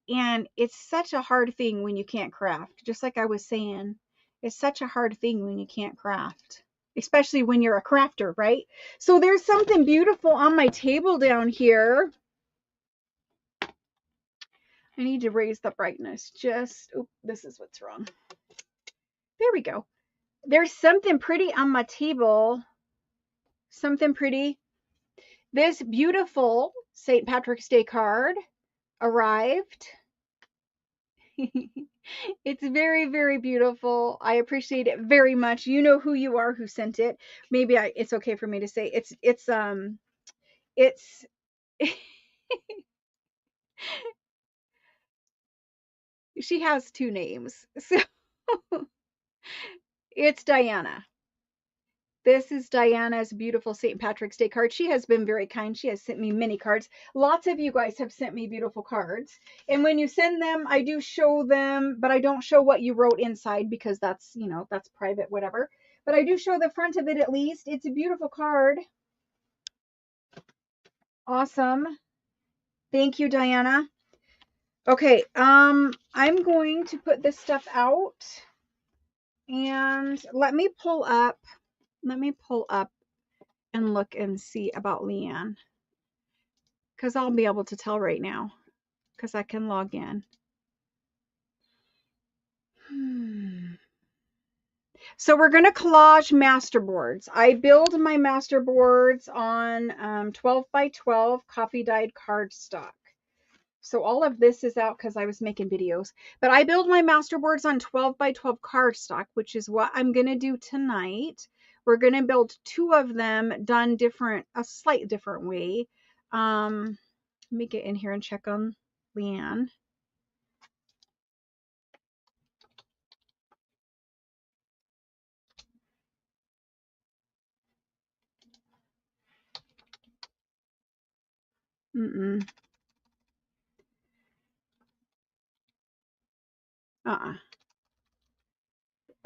And it's such a hard thing when you can't craft. Just like I was saying, it's such a hard thing when you can't craft, especially when you're a crafter, right? So there's something beautiful on my table down here. I need to raise the brightness just, oh, this is what's wrong. There we go. There's something pretty on my table. Something pretty. This beautiful St. Patrick's Day card arrived. It's very, very beautiful. I appreciate it very much. You know who you are who sent it. Maybe it's okay for me to say it's she has two names. So it's Diana. This is Diana's beautiful St. Patrick's Day card. She has been very kind. She has sent me many cards. Lots of you guys have sent me beautiful cards. And when you send them, I do show them, but I don't show what you wrote inside because that's, you know, that's private, whatever. But I do show the front of it at least. It's a beautiful card. Awesome. Thank you, Diana. Okay, I'm going to put this stuff out and let me pull up and look and see about Leanne. Because I'll be able to tell right now because I can log in. So we're going to collage masterboards. I build my masterboards on 12 by 12 coffee dyed cardstock. So all of this is out because I was making videos. But I build my masterboards on 12 by 12 cardstock, which is what I'm going to do tonight. We're going to build two of them done a slight different way. Let me get in here and check on Leanne.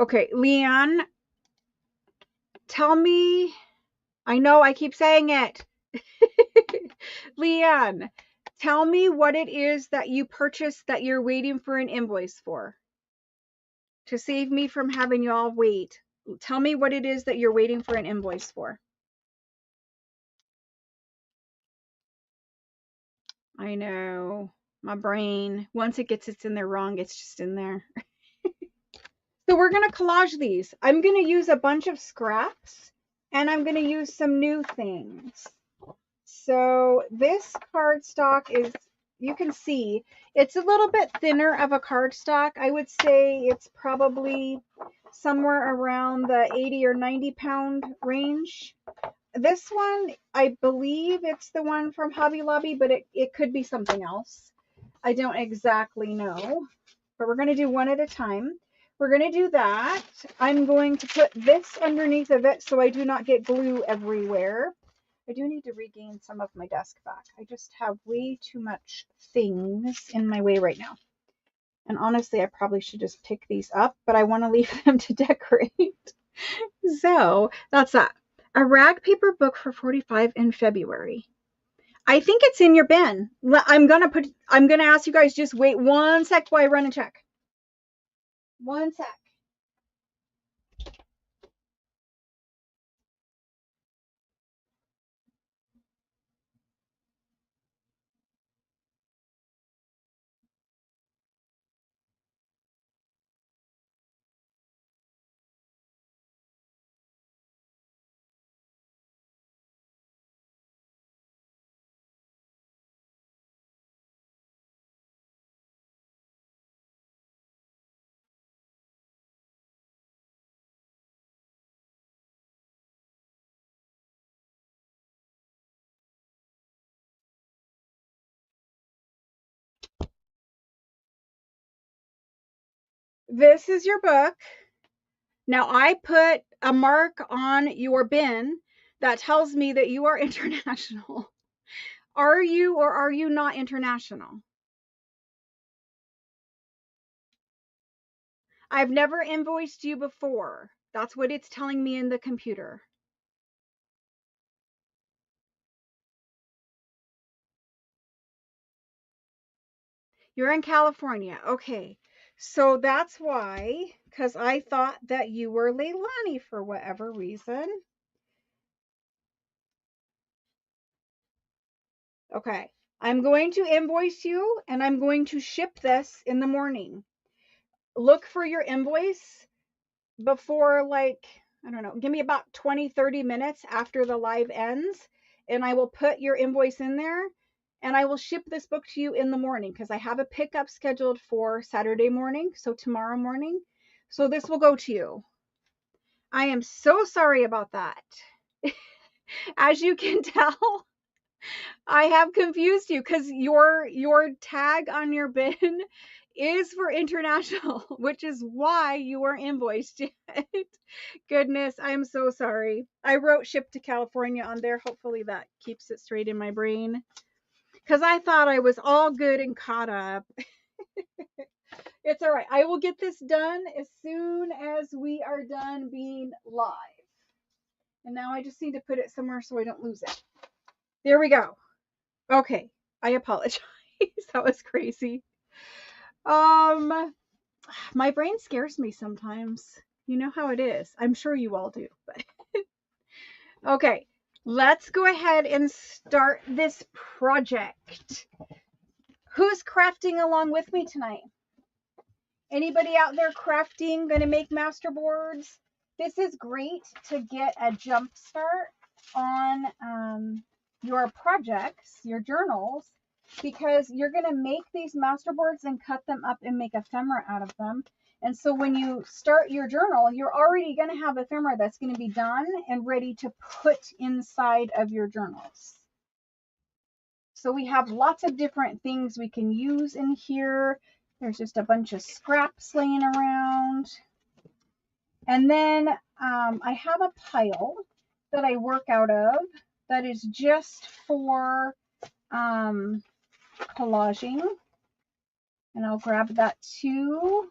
Okay, Leanne, tell me, I know I keep saying it. Leanne, tell me what it is that you purchased that you're waiting for an invoice for. To save me from having y'all wait. Tell me what it is that you're waiting for an invoice for. I know. My brain, once it gets it's in there wrong, it's just in there. So we're going to collage these. I'm going to use a bunch of scraps and I'm going to use some new things. So this cardstock is, you can see, it's a little bit thinner of a cardstock. I would say it's probably somewhere around the 80 or 90 pound range. This one, I believe it's the one from Hobby Lobby, but it could be something else. I don't exactly know, but we're going to do one at a time. We're going to do that. I'm going to put this underneath of it so I do not get glue everywhere. I do need to regain some of my desk back. I just have way too much things in my way right now. And honestly, I probably should just pick these up, but I want to leave them to decorate. So that's that. A rag paper book for 45 in February. I think it's in your bin. I'm gonna ask you guys, just wait one sec while I run and check. One sec. This is your book. Now, I put a mark on your bin that tells me that you are international. Are you or are you not international? I've never invoiced you before. That's what it's telling me in the computer. You're in California. Okay. So that's why, because I thought that you were Leilani for whatever reason. Okay. I'm going to invoice you and I'm going to ship this in the morning. Look for your invoice before, like, I don't know, give me about 20-30 minutes after the live ends, and I will put your invoice in there and I will ship this book to you in the morning because I have a pickup scheduled for Saturday morning, so tomorrow morning. So this will go to you. I am so sorry about that. As you can tell, I have confused you because your tag on your bin is for international, which is why you weren't invoiced yet. Goodness, I'm so sorry. I wrote ship to California on there. Hopefully that keeps it straight in my brain because I thought I was all good and caught up. It's all right. I will get this done as soon as we are done being live. And now I just need to put it somewhere so I don't lose it. There we go. Okay, I apologize. That was crazy. Um, my brain scares me sometimes. You know how it is. I'm sure you all do. But okay, let's go ahead and start this project. Who's crafting along with me tonight? Anybody out there crafting, going to make masterboards? This is great to get a jump start on your projects, your journals, because you're going to make these masterboards and cut them up and make ephemera out of them. And so when you start your journal, you're already going to have ephemera that's going to be done and ready to put inside of your journals. So we have lots of different things we can use in here. There's just a bunch of scraps laying around. And then I have a pile that I work out of that is just for collaging. And I'll grab that too.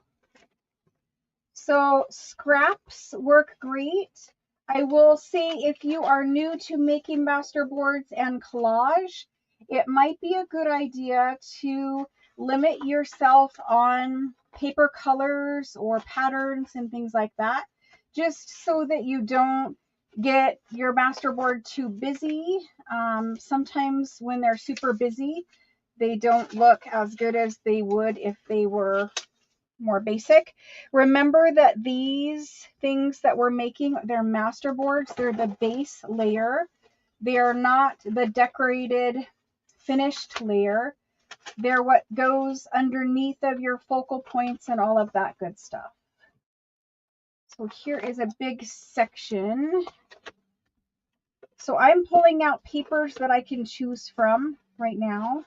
So scraps work great. I will say if you are new to making masterboards and collage, it might be a good idea to limit yourself on paper colors or patterns and things like that, just so that you don't get your masterboard too busy. Sometimes when they're super busy, they don't look as good as they would if they were more basic. Remember that these things that we're making, they're masterboards. They're the base layer. They are not the decorated finished layer. They're what goes underneath of your focal points and all of that good stuff. So here is a big section. So I'm pulling out papers that I can choose from right now.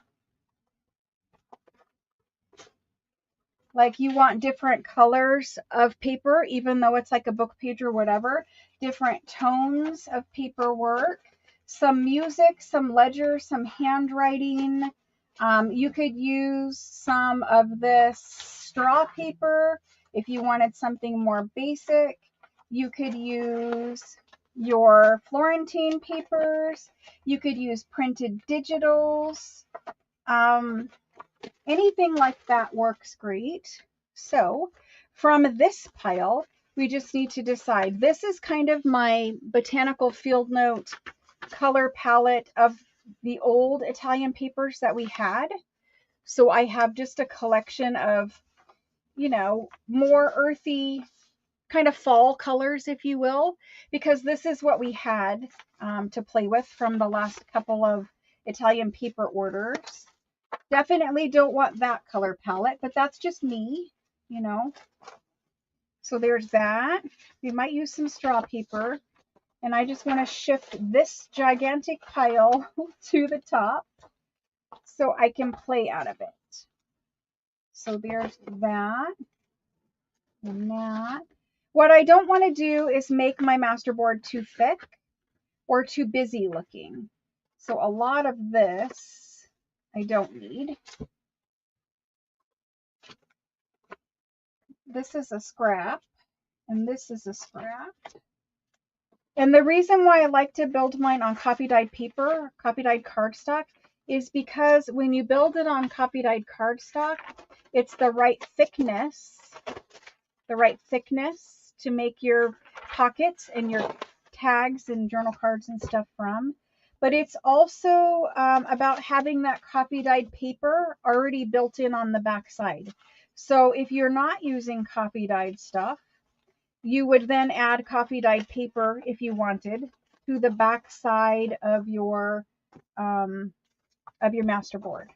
Like you want different colors of paper, even though it's like a book page or whatever, different tones of paperwork, some music, some ledger, some handwriting. You could use some of this straw paper if you wanted something more basic. You could use your Florentine papers. You could use printed digitals. Anything like that works great. So from this pile, we just need to decide. This is kind of my botanical field note color palette of the old Italian papers that we had. So I have just a collection of, you know, more earthy kind of fall colors, if you will, because this is what we had to play with from the last couple of Italian paper orders. Definitely don't want that color palette, but that's just me, you know. So there's that. We might use some straw paper. And I just want to shift this gigantic pile to the top so I can play out of it. So there's that. And that. What I don't want to do is make my masterboard too thick or too busy looking. So a lot of this I don't need. This is a scrap, and this is a scrap. And the reason why I like to build mine on copy dyed paper, copy dyed cardstock, is because when you build it on copy dyed cardstock, it's the right thickness to make your pockets and your tags and journal cards and stuff from. But it's also about having that copy dyed paper already built in on the back side. So if you're not using copy dyed stuff, you would then add copy dyed paper if you wanted to the back side of your masterboard.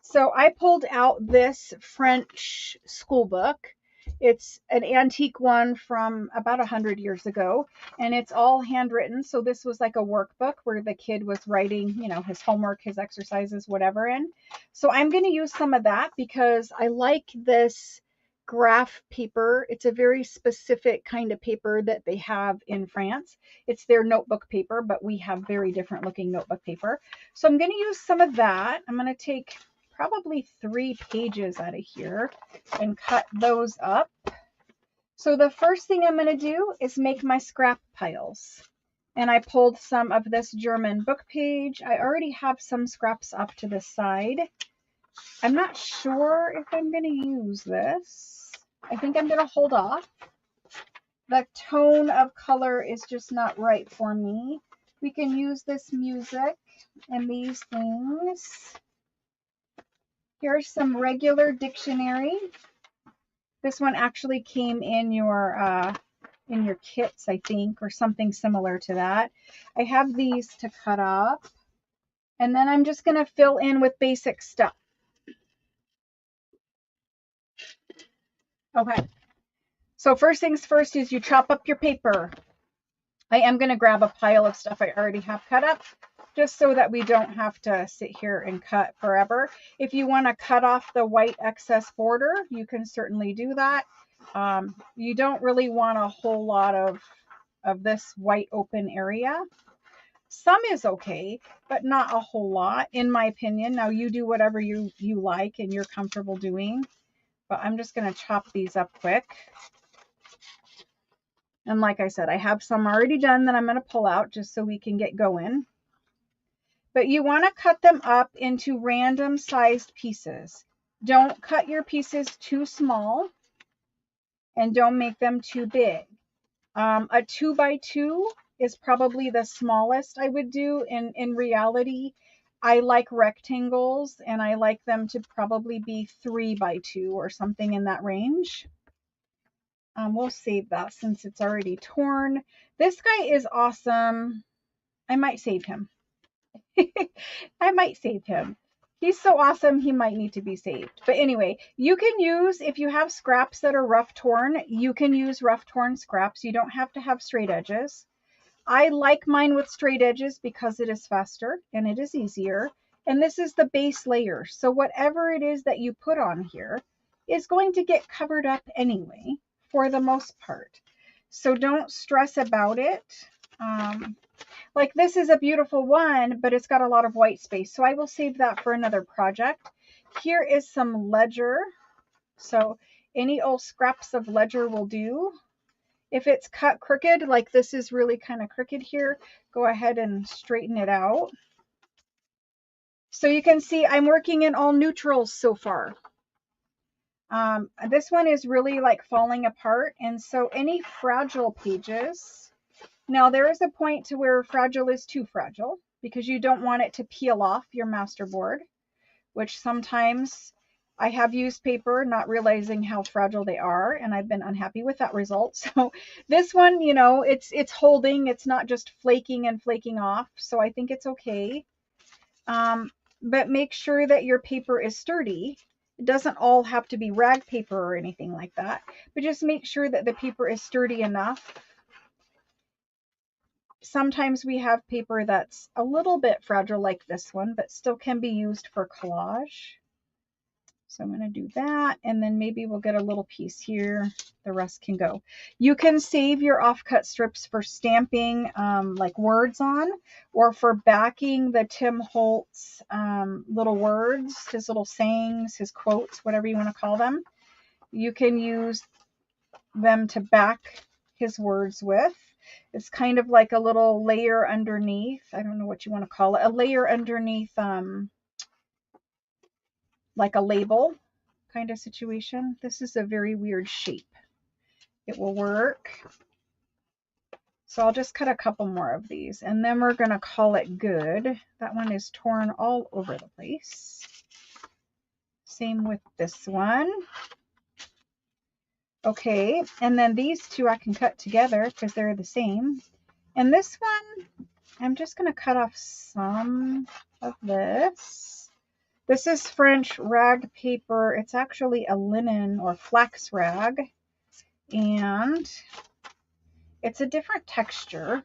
So I pulled out this French school book. It's an antique one from about 100 years ago, and it's all handwritten. So this was like a workbook where the kid was writing, his homework, his exercises, whatever in. So I'm going to use some of that because I like this graph paper. It's a very specific kind of paper that they have in France. It's their notebook paper, but we have very different looking notebook paper. So I'm going to use some of that. I'm going to take probably 3 pages out of here and cut those up. So the first thing I'm going to do is make my scrap piles. And I pulled some of this German book page. I already have some scraps up to the side. I'm not sure if I'm going to use this. I think I'm going to hold off. The tone of color is just not right for me. We can use this music and these things. Here's some regular dictionary. This one actually came in your kits, I think, or something similar to that. I have these to cut up. And then I'm just going to fill in with basic stuff. Okay. So first things first is you chop up your paper. I am going to grab a pile of stuff I already have cut up, just so that we don't have to sit here and cut forever. If you want to cut off the white excess border, you can certainly do that. You don't really want a whole lot of this white open area. Some is okay, but not a whole lot, in my opinion. Now you do whatever you like and you're comfortable doing, but I'm just going to chop these up quick. And like I said, I have some already done that I'm going to pull out just so we can get going. But you want to cut them up into random sized pieces. Don't cut your pieces too small and don't make them too big. A 2x2 is probably the smallest I would do. In reality, I like rectangles and I like them to probably be 3x2 or something in that range. We'll save that since it's already torn. This guy is awesome. I might save him. I might save him. He's so awesome, he might need to be saved. But anyway, you can use, if you have scraps that are rough torn, you can use rough torn scraps. You don't have to have straight edges. I like mine with straight edges because it is faster and it is easier. And this is the base layer. So whatever it is that you put on here is going to get covered up anyway, for the most part. So don't stress about it. Like this is a beautiful one, but it's got a lot of white space. So I will save that for another project. Here is some ledger. So any old scraps of ledger will do. If it's cut crooked, like this is really kind of crooked here, go ahead and straighten it out. So you can see I'm working in all neutrals so far. This one is really like falling apart. And so any fragile pages, now there is a point to where fragile is too fragile because you don't want it to peel off your masterboard, which sometimes I have used paper not realizing how fragile they are, and I've been unhappy with that result. So this one, it's holding, it's not just flaking and flaking off. So I think it's okay. But make sure that your paper is sturdy. It doesn't all have to be rag paper or anything like that, but just make sure that the paper is sturdy enough. Sometimes we have paper that's a little bit fragile like this one, but still can be used for collage. So I'm going to do that, and then maybe we'll get a little piece here. The rest can go. You can save your offcut strips for stamping like words on, or for backing the Tim Holtz little words, his little sayings, his quotes, whatever you want to call them. You can use them to back his words with. It's kind of like a little layer underneath. I don't know what you want to call it. A layer underneath like a label kind of situation. This is a very weird shape. It will work. So I'll just cut a couple more of these, and then we're going to call it good. That one is torn all over the place. Same with this one. Okay, and then these two I can cut together because they're the same. And this one, I'm just going to cut off some of this. This is French rag paper. It's actually a linen or flax rag, and it's a different texture.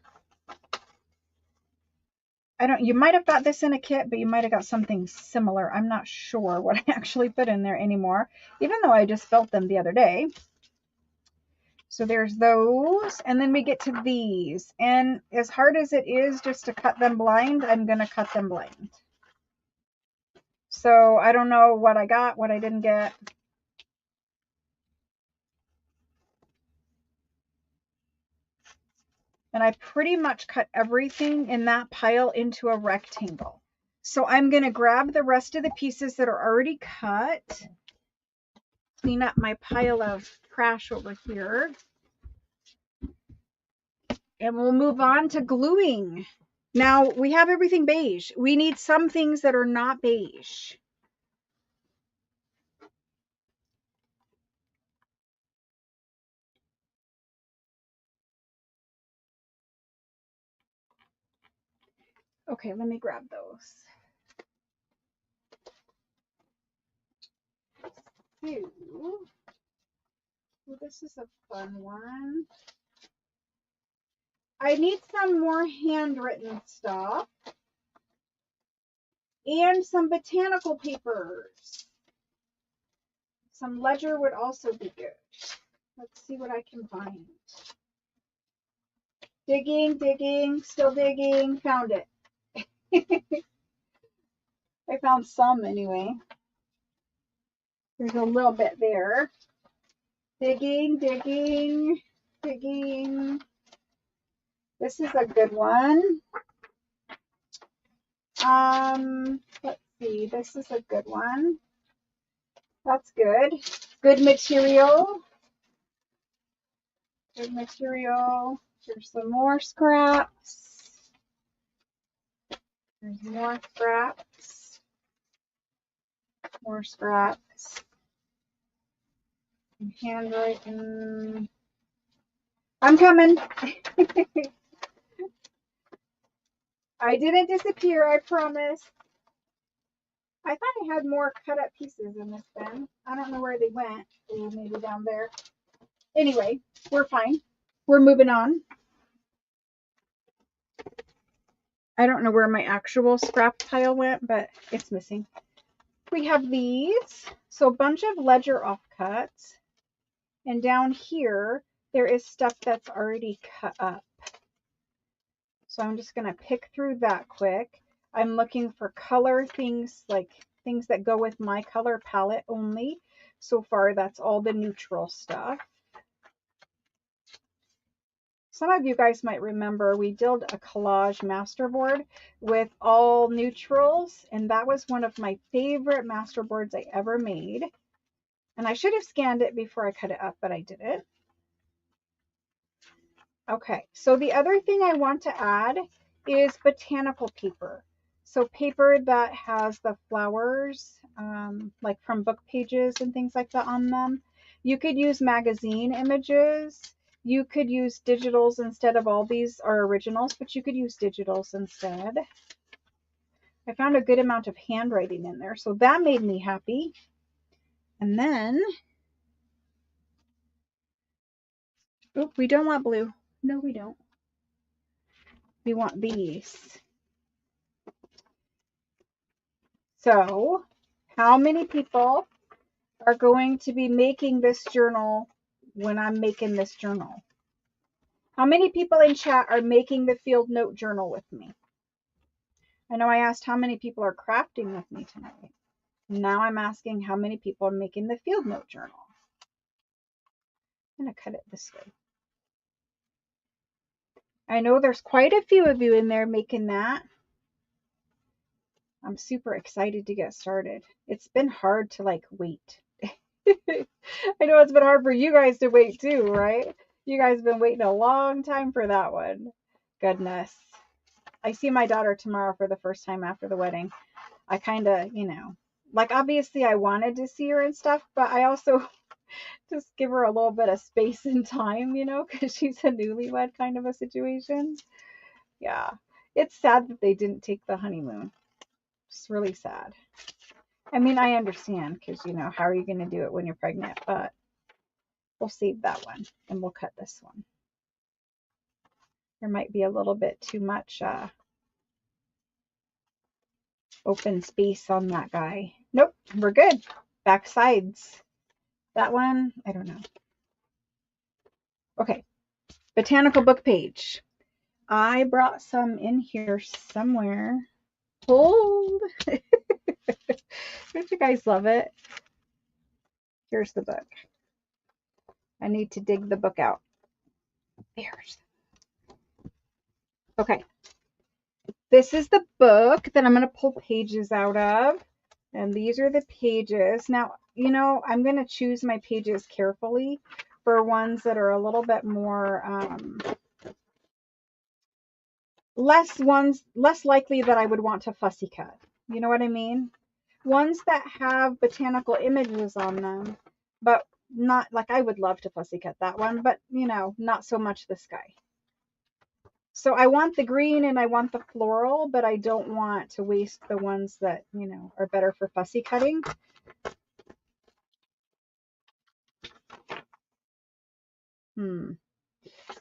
You might have got this in a kit, but you might have got something similar. I'm not sure what I actually put in there anymore, even though I just felt them the other day. So there's those, and then we get to these. And as hard as it is just to cut them blind, I'm going to cut them blind. So I don't know what I got, what I didn't get. And I pretty much cut everything in that pile into a rectangle. So I'm going to grab the rest of the pieces that are already cut, clean up my pile of trash over here, and we'll move on to gluing. Now we have everything beige. We need some things that are not beige. Okay, let me grab those. Well, this is a fun one. I need some more handwritten stuff and some botanical papers. Some ledger would also be good. Let's see what I can find. Digging, digging, still digging. Found it. I found some anyway. There's a little bit there. Digging, digging, digging. This is a good one. Let's see. This is a good one. That's good. Good material. Good material. There's some more scraps. There's more scraps. More scraps. And handwritten. I'm coming. I didn't disappear, I promise. I thought I had more cut up pieces in this bin. I don't know where they went. Ooh, maybe down there. Anyway, we're fine. We're moving on. I don't know where my actual scrap pile went, but it's missing. We have these. So a bunch of ledger offcuts. And down here, there is stuff that's already cut up. So I'm just going to pick through that quick. I'm looking for color things, like things that go with my color palette only. So far, that's all the neutral stuff. Some of you guys might remember we did a collage masterboard with all neutrals, and that was one of my favorite masterboards I ever made. And I should have scanned it before I cut it up, but I didn't. Okay, so the other thing I want to add is botanical paper. So paper that has the flowers, like from book pages and things like that on them. You could use magazine images. You could use digitals instead of all these are originals, but you could use digitals instead. I found a good amount of handwriting in there, so that made me happy. And then, oh, we don't want blue. No, we don't. We want these. So, how many people are going to be making this journal when I'm making this journal? How many people in chat are making the field note journal with me? I know I asked how many people are crafting with me tonight. Now I'm asking how many people are making the field note journal. I'm going to cut it this way. I know there's quite a few of you in there making that. I'm super excited to get started. It's been hard to like wait. I know it's been hard for you guys to wait too, right? You guys have been waiting a long time for that one. Goodness. I see my daughter tomorrow for the first time after the wedding. I kind of, like obviously I wanted to see her and stuff, but I also just give her a little bit of space and time, because she's a newlywed kind of a situation. Yeah. It's sad that they didn't take the honeymoon. It's really sad. I mean, I understand because, how are you going to do it when you're pregnant? But we'll save that one and we'll cut this one. There might be a little bit too much open space on that guy. Nope, we're good. Back sides. That one, I don't know. Okay, botanical book page. I brought some in here somewhere. Hold. Don't you guys love it? Here's the book. I need to dig the book out. There's. Okay. This is the book that I'm going to pull pages out of. And these are the pages. Now, I'm going to choose my pages carefully for ones that are a little bit more, less likely that I would want to fussy cut. You know what I mean? Ones that have botanical images on them, but not like I would love to fussy cut that one, but not so much this guy. So I want the green and I want the floral, but I don't want to waste the ones that, are better for fussy cutting.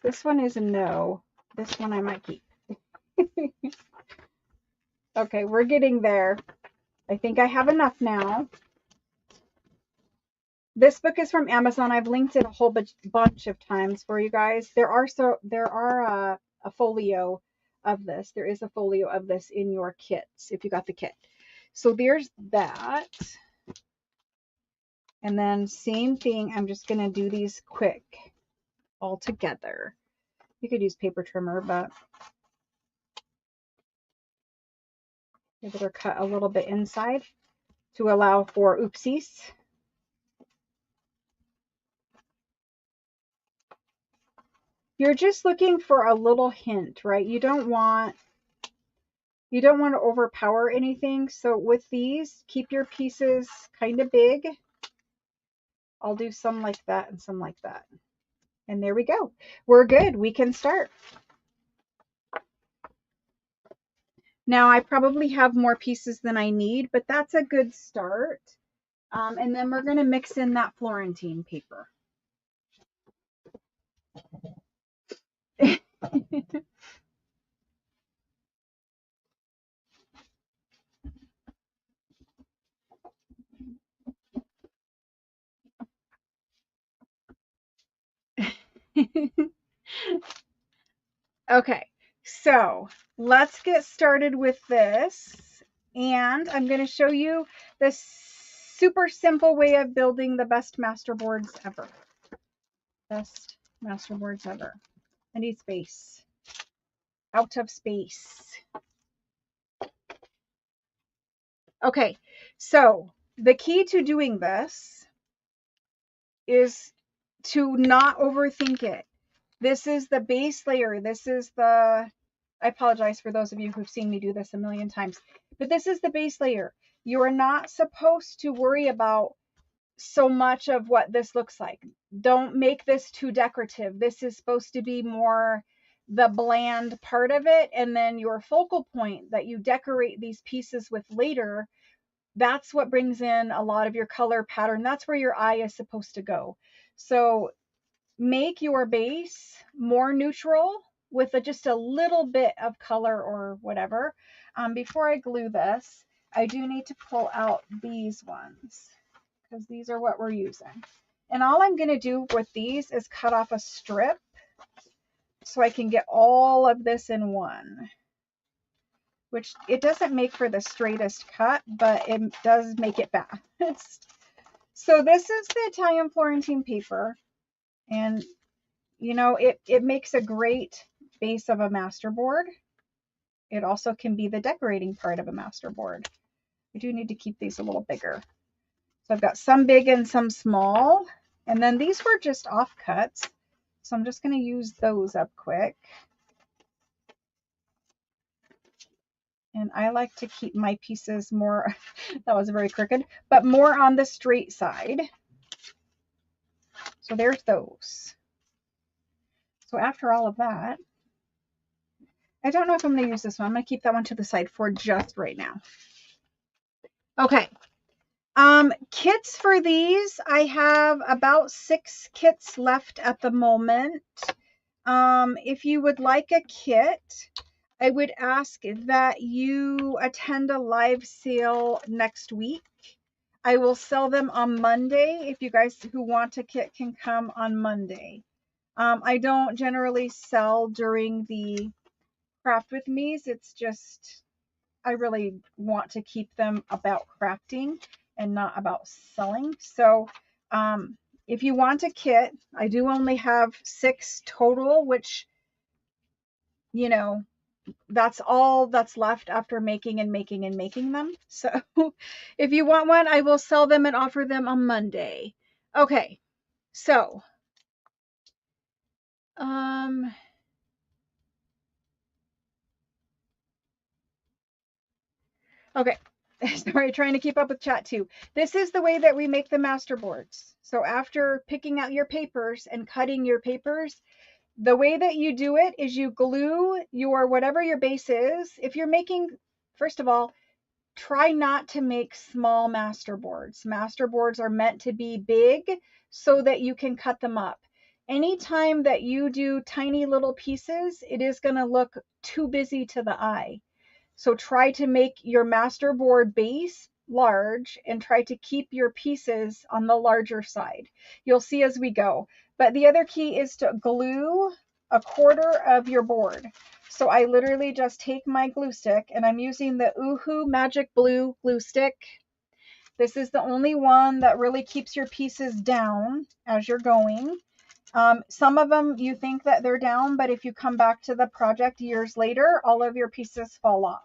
This one is a no. This one I might keep. Okay, we're getting there. I think I have enough now. This book is from Amazon. I've linked it a whole bunch of times for you guys. There are a folio of this. There is a folio of this in your kits if you got the kit. So there's that. And then same thing. I'm just going to do these quick all together. You could use paper trimmer, but I better cut a little bit inside to allow for oopsies. You're just looking for a little hint, right? You don't want to overpower anything. So with these, keep your pieces kind of big. I'll do some like that and some like that. And there we go. We're good. We can start. Now I probably have more pieces than I need, but that's a good start. And then we're going to mix in that Florentine paper. Okay, so let's get started with this. And I'm going to show you the super simple way of building the best masterboards ever. Best masterboards ever. I need space. Out of space. Okay, so the key to doing this is to not overthink it. This is the base layer. This is the, I apologize for those of you who've seen me do this a million times, but this is the base layer. You are not supposed to worry about so much of what this looks like. Don't make this too decorative. This is supposed to be more the bland part of it, and then your focal point that you decorate these pieces with later, that's what brings in a lot of your color pattern. That's where your eye is supposed to go. So make your base more neutral with just a little bit of color or whatever. Before I glue this, I do need to pull out these ones because these are what we're using. And all I'm going to do with these is cut off a strip so I can get all of this in one, which it doesn't make for the straightest cut, but it does make it fast. So this is the Italian Florentine paper, and you know, it makes a great base of a masterboard. It also can be the decorating part of a masterboard. I do need to keep these a little bigger. So I've got some big and some small, and then these were just offcuts. So I'm just going to use those up quick. And I like to keep my pieces more, that was very crooked, but more on the straight side. So there's those. So after all of that, I don't know if I'm going to use this one. I'm going to keep that one to the side for just right now. Okay. Kits for these, I have about 6 kits left at the moment. If you would like a kit, I would ask that you attend a live sale next week. I will sell them on Monday. If you guys who want a kit can come on Monday. I don't generally sell during the craft with me's. It's just, I really want to keep them about crafting and not about selling. So if you want a kit, I do only have 6 total, which, you know, that's all that's left after making and making and making them. So if you want one, I will sell them and offer them on Monday. Okay, so okay. Sorry, trying to keep up with chat too. This is the way that we make the master boards. So after picking out your papers and cutting your papers, the way that you do it is you glue your whatever your base is. If you're making, first of all, try not to make small master boards. Master boards are meant to be big so that you can cut them up. Anytime that you do tiny little pieces, it is going to look too busy to the eye. So try to make your master board base large and try to keep your pieces on the larger side. You'll see as we go. But the other key is to glue a quarter of your board. So I literally just take my glue stick, and I'm using the Oohoo Magic Blue glue stick. This is the only one that really keeps your pieces down as you're going. Some of them you think that they're down, but if you come back to the project years later, all of your pieces fall off.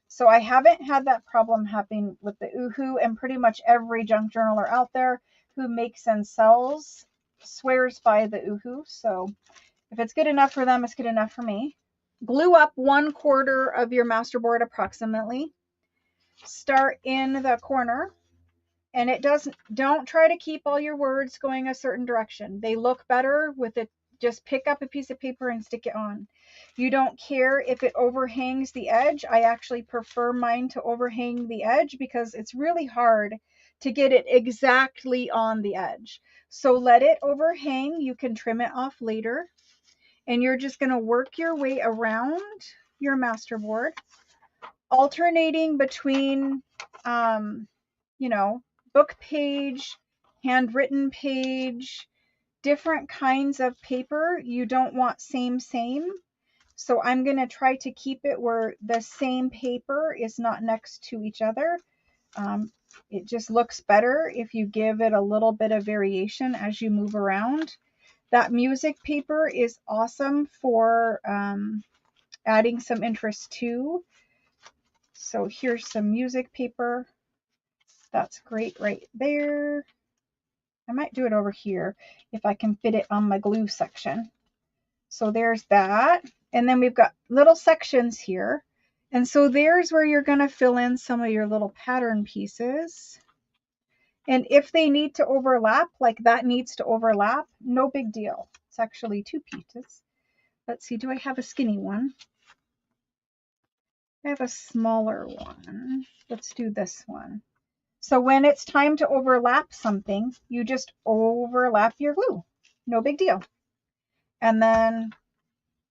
So I haven't had that problem happen with the Oohoo, and pretty much every junk journaler out there who makes and sells swears by the Oohoo. So if it's good enough for them, it's good enough for me. Glue up 1/4 of your masterboard approximately. Start in the corner. And don't try to keep all your words going a certain direction. They look better with it. Just pick up a piece of paper and stick it on. You don't care if it overhangs the edge. I actually prefer mine to overhang the edge because it's really hard to get it exactly on the edge. So let it overhang. You can trim it off later. And you're just going to work your way around your masterboard, alternating between, you know, book page, handwritten page, different kinds of paper. You don't want same. So I'm going to try to keep it where the same paper is not next to each other. It just looks better if you give it a little bit of variation as you move around. That music paper is awesome for adding some interest too. So here's some music paper. That's great right there. I might do it over here if I can fit it on my glue section. So there's that. And then we've got little sections here. And so there's where you're going to fill in some of your little pattern pieces. And if they need to overlap, like that needs to overlap, no big deal. It's actually 2 pieces. Let's see, do I have a skinny one? I have a smaller one. Let's do this one. So when it's time to overlap something, you just overlap your glue. No big deal. And then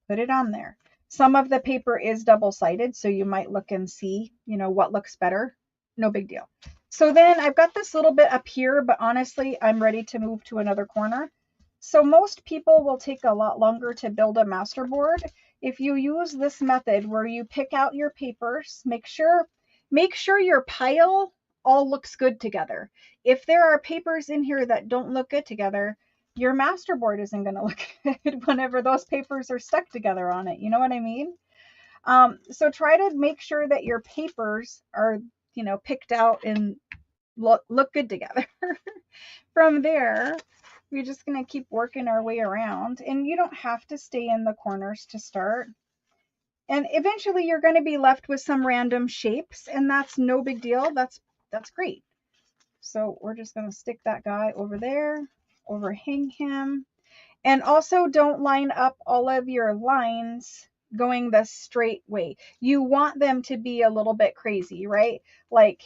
put it on there. Some of the paper is double-sided, so you might look and see, you know, what looks better. No big deal. So then I've got this little bit up here, but honestly, I'm ready to move to another corner. So most people will take a lot longer to build a masterboard. If you use this method where you pick out your papers, make sure your pile all looks good together. If there are papers in here that don't look good together, your masterboard isn't going to look good whenever those papers are stuck together on it. You know what I mean? So try to make sure that your papers are, picked out and look good together. From there, we're just going to keep working our way around, and you don't have to stay in the corners to start. And eventually you're going to be left with some random shapes, and that's no big deal. That's great. So we're just going to stick that guy over there, overhang him. And also don't line up all of your lines going the straight way. You want them to be a little bit crazy, right? Like,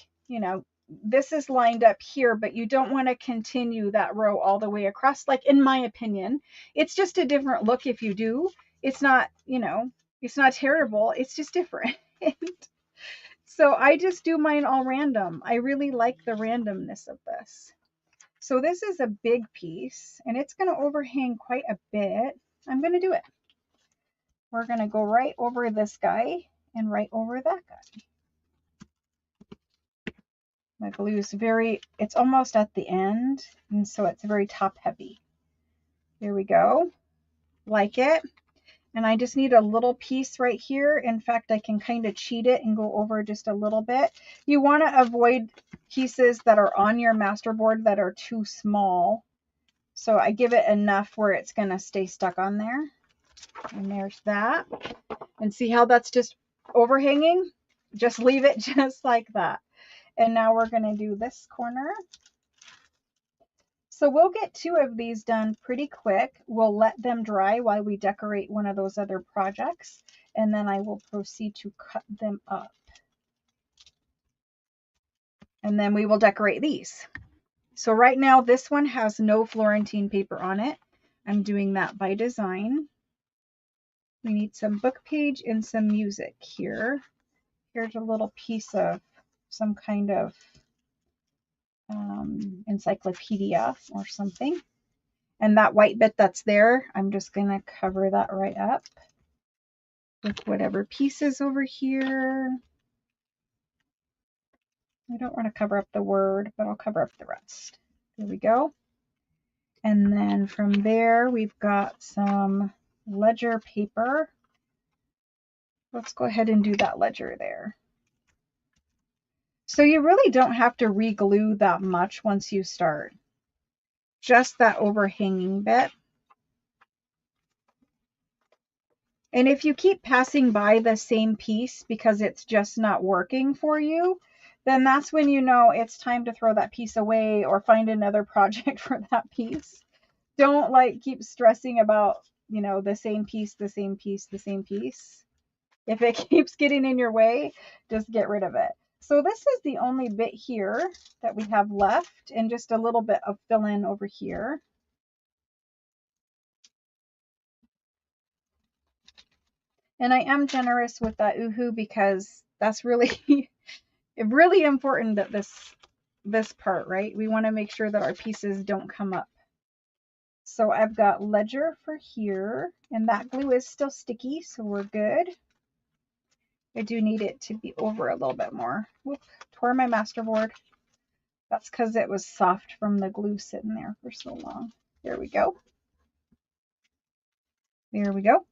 this is lined up here, but you don't want to continue that row all the way across. Like, in my opinion, it's just a different look if you do. It's not, it's not terrible. It's just different. So I just do mine all random. I really like the randomness of this. So this is a big piece, and it's going to overhang quite a bit. I'm going to do it. We're going to go right over this guy and right over that guy. My glue is it's almost at the end, and so it's very top heavy. Here we go. Like it. And I just need a little piece right here. In fact, I can kind of cheat it and go over just a little bit. You want to avoid pieces that are on your masterboard that are too small. So I give it enough where it's going to stay stuck on there. And there's that. And see how that's just overhanging? Just leave it just like that. And now we're going to do this corner. So we'll get 2 of these done pretty quick. We'll let them dry while we decorate one of those other projects. And then I will proceed to cut them up. And then we will decorate these. So right now this one has no Florentine paper on it. I'm doing that by design. We need some book page and some music here. Here's a little piece of some kind of encyclopedia or something. And that white bit that's there, I'm just going to cover that right up with whatever pieces over here. I don't want to cover up the word, but I'll cover up the rest. There we go. And then from there, we've got some ledger paper. Let's go ahead and do that ledger there. So you really don't have to re-glue that much once you start. Just that overhanging bit. And if you keep passing by the same piece because it's just not working for you, then that's when you know it's time to throw that piece away or find another project for that piece. Don't keep stressing about, the same piece, the same piece, the same piece. If it keeps getting in your way, just get rid of it. So this is the only bit here that we have left, and just a little bit of fill in over here. And I am generous with that oohoo because that's really really important that this part, right? We want to make sure that our pieces don't come up. So I've got ledger for here, and that glue is still sticky, so we're good. I do need it to be over a little bit more. Whoop, tore my masterboard. That's because it was soft from the glue sitting there for so long. There we go. There we go.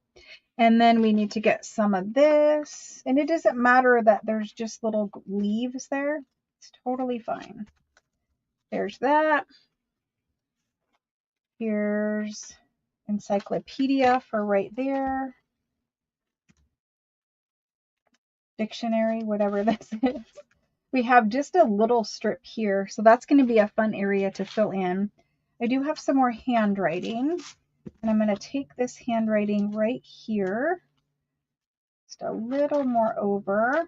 And then we need to get some of this. And it doesn't matter that there's just little leaves there. It's totally fine. There's that. Here's encyclopedia for right there. Dictionary, whatever this is. We have just a little strip here, so that's going to be a fun area to fill in. I do have some more handwriting, and I'm going to take this handwriting right here, just a little more over.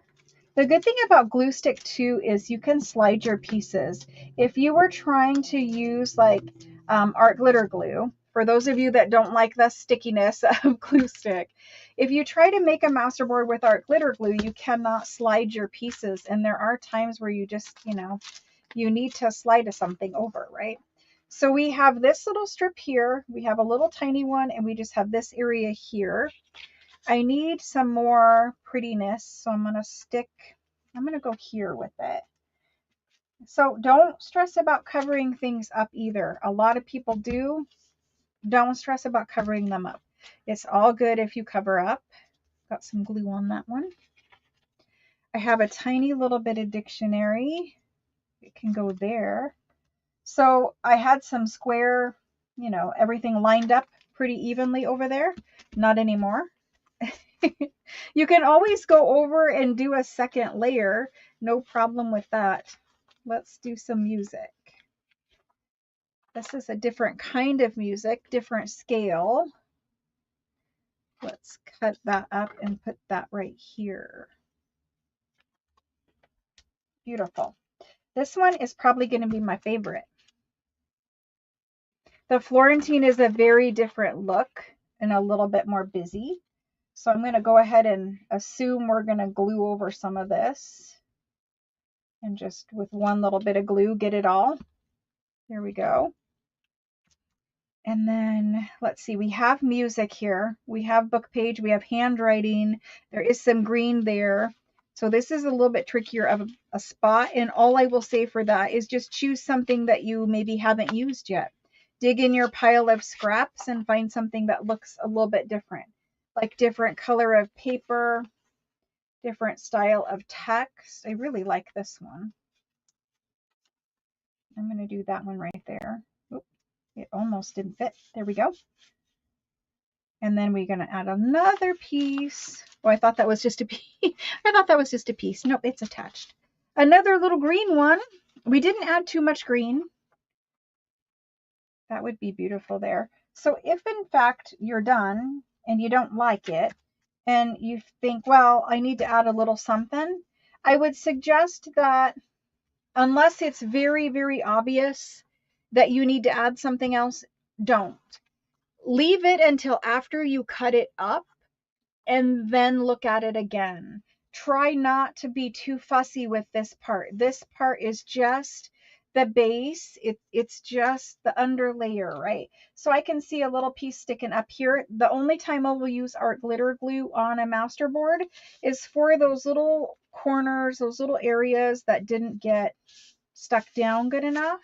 The good thing about glue stick too is you can slide your pieces. If you were trying to use art glitter glue, for those of you that don't like the stickiness of glue stick, if you try to make a masterboard with art glitter glue, you cannot slide your pieces. And there are times where you just, you need to slide something over, right? So we have this little strip here, we have a little tiny one, and we just have this area here. I need some more prettiness, so I'm gonna go here with it. So don't stress about covering things up either. A lot of people do. Don't stress about covering them up. It's all good if you cover up. Got some glue on that one. I have a tiny little bit of dictionary. It can go there. So I had some square, everything lined up pretty evenly over there. Not anymore. You can always go over and do a second layer. No problem with that. Let's do some music. This is a different kind of music, different scale. Let's cut that up and put that right here. Beautiful. This one is probably going to be my favorite. The Florentine is a very different look and a little bit more busy. So I'm going to go ahead and assume we're going to glue over some of this. And just with one little bit of glue, get it all. Here we go. And then let's see, we have music here. We have book page, we have handwriting. There is some green there. So this is a little bit trickier of a spot. And all I will say for that is just choose something that you maybe haven't used yet. Dig in your pile of scraps and find something that looks a little bit different. Like different color of paper, different style of text. I really like this one. I'm going to do that one right there. Oop, it almost didn't fit. There we go. And then we're going to add another piece. Oh, I thought that was just a piece. I thought that was just a piece. Nope, it's attached. Another little green one. We didn't add too much green. That would be beautiful there. So if in fact you're done and you don't like it and you think, well, I need to add a little something, I would suggest that unless it's very, very obvious that you need to add something else, don't. Leave it until after you cut it up and then look at it again. Try not to be too fussy with this part. This part is just the base. It's just the under layer, right? So I can see a little piece sticking up here. The only time I will use art glitter glue on a masterboard is for those little corners, those little areas that didn't get stuck down good enough.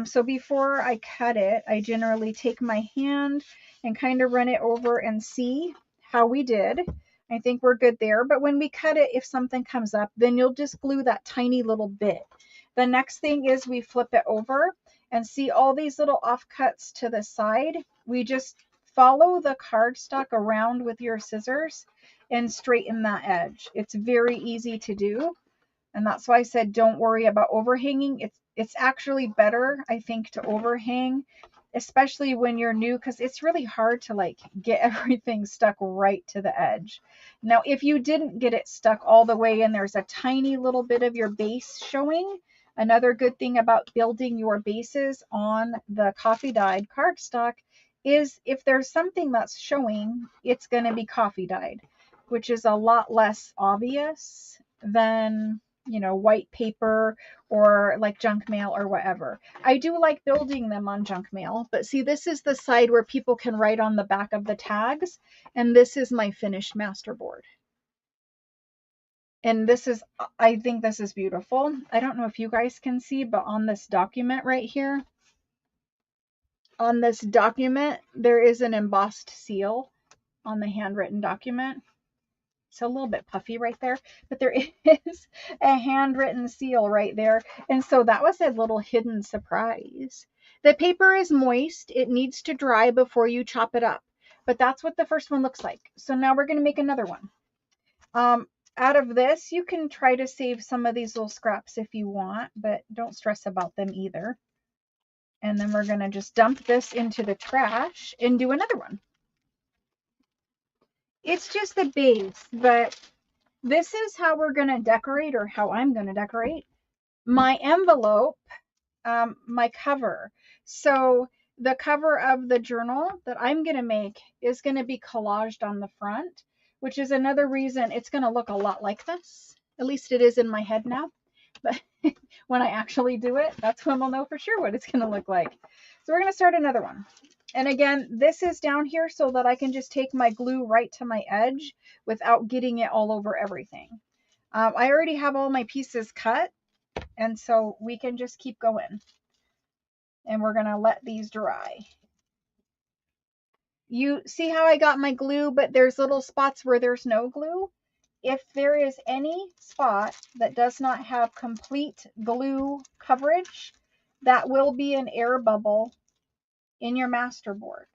So before I cut it, I generally take my hand and kind of run it over and see how we did. I think we're good there. But when we cut it, if something comes up, then you'll just glue that tiny little bit. The next thing is we flip it over and see all these little offcuts to the side. We just follow the cardstock around with your scissors and straighten that edge. It's very easy to do. And that's why I said don't worry about overhanging. It's actually better, I think, to overhang, especially when you're new, because it's really hard to like get everything stuck right to the edge. Now, if you didn't get it stuck all the way and there's a tiny little bit of your base showing, another good thing about building your bases on the coffee dyed cardstock is if there's something that's showing, it's going to be coffee dyed, which is a lot less obvious than white paper or like junk mail or whatever. I do like building them on junk mail, but see, this is the side where people can write on the back of the tags, and this is my finished masterboard. And this is, I think this is beautiful. I don't know if you guys can see, but on this document right here, on this document, there is an embossed seal on the handwritten document. It's a little bit puffy right there, but there is a handwritten seal right there. And so that was a little hidden surprise. The paper is moist. It needs to dry before you chop it up. But that's what the first one looks like. So now we're going to make another one. Out of this, you can try to save some of these little scraps if you want, but don't stress about them either. And then we're going to just dump this into the trash and do another one. It's just the base, but this is how we're going to decorate, or how I'm going to decorate my envelope, my cover. So the cover of the journal that I'm going to make is going to be collaged on the front, which is another reason it's going to look a lot like this. At least it is in my head now. but when I actually do it, that's when we'll know for sure what it's going to look like. So we're going to start another one. And again, this is down here so that I can just take my glue right to my edge without getting it all over everything. I already have all my pieces cut, and so we can just keep going. And we're going to let these dry. You see how I got my glue, but there's little spots where there's no glue? If there is any spot that does not have complete glue coverage, that will be an air bubble in your masterboard.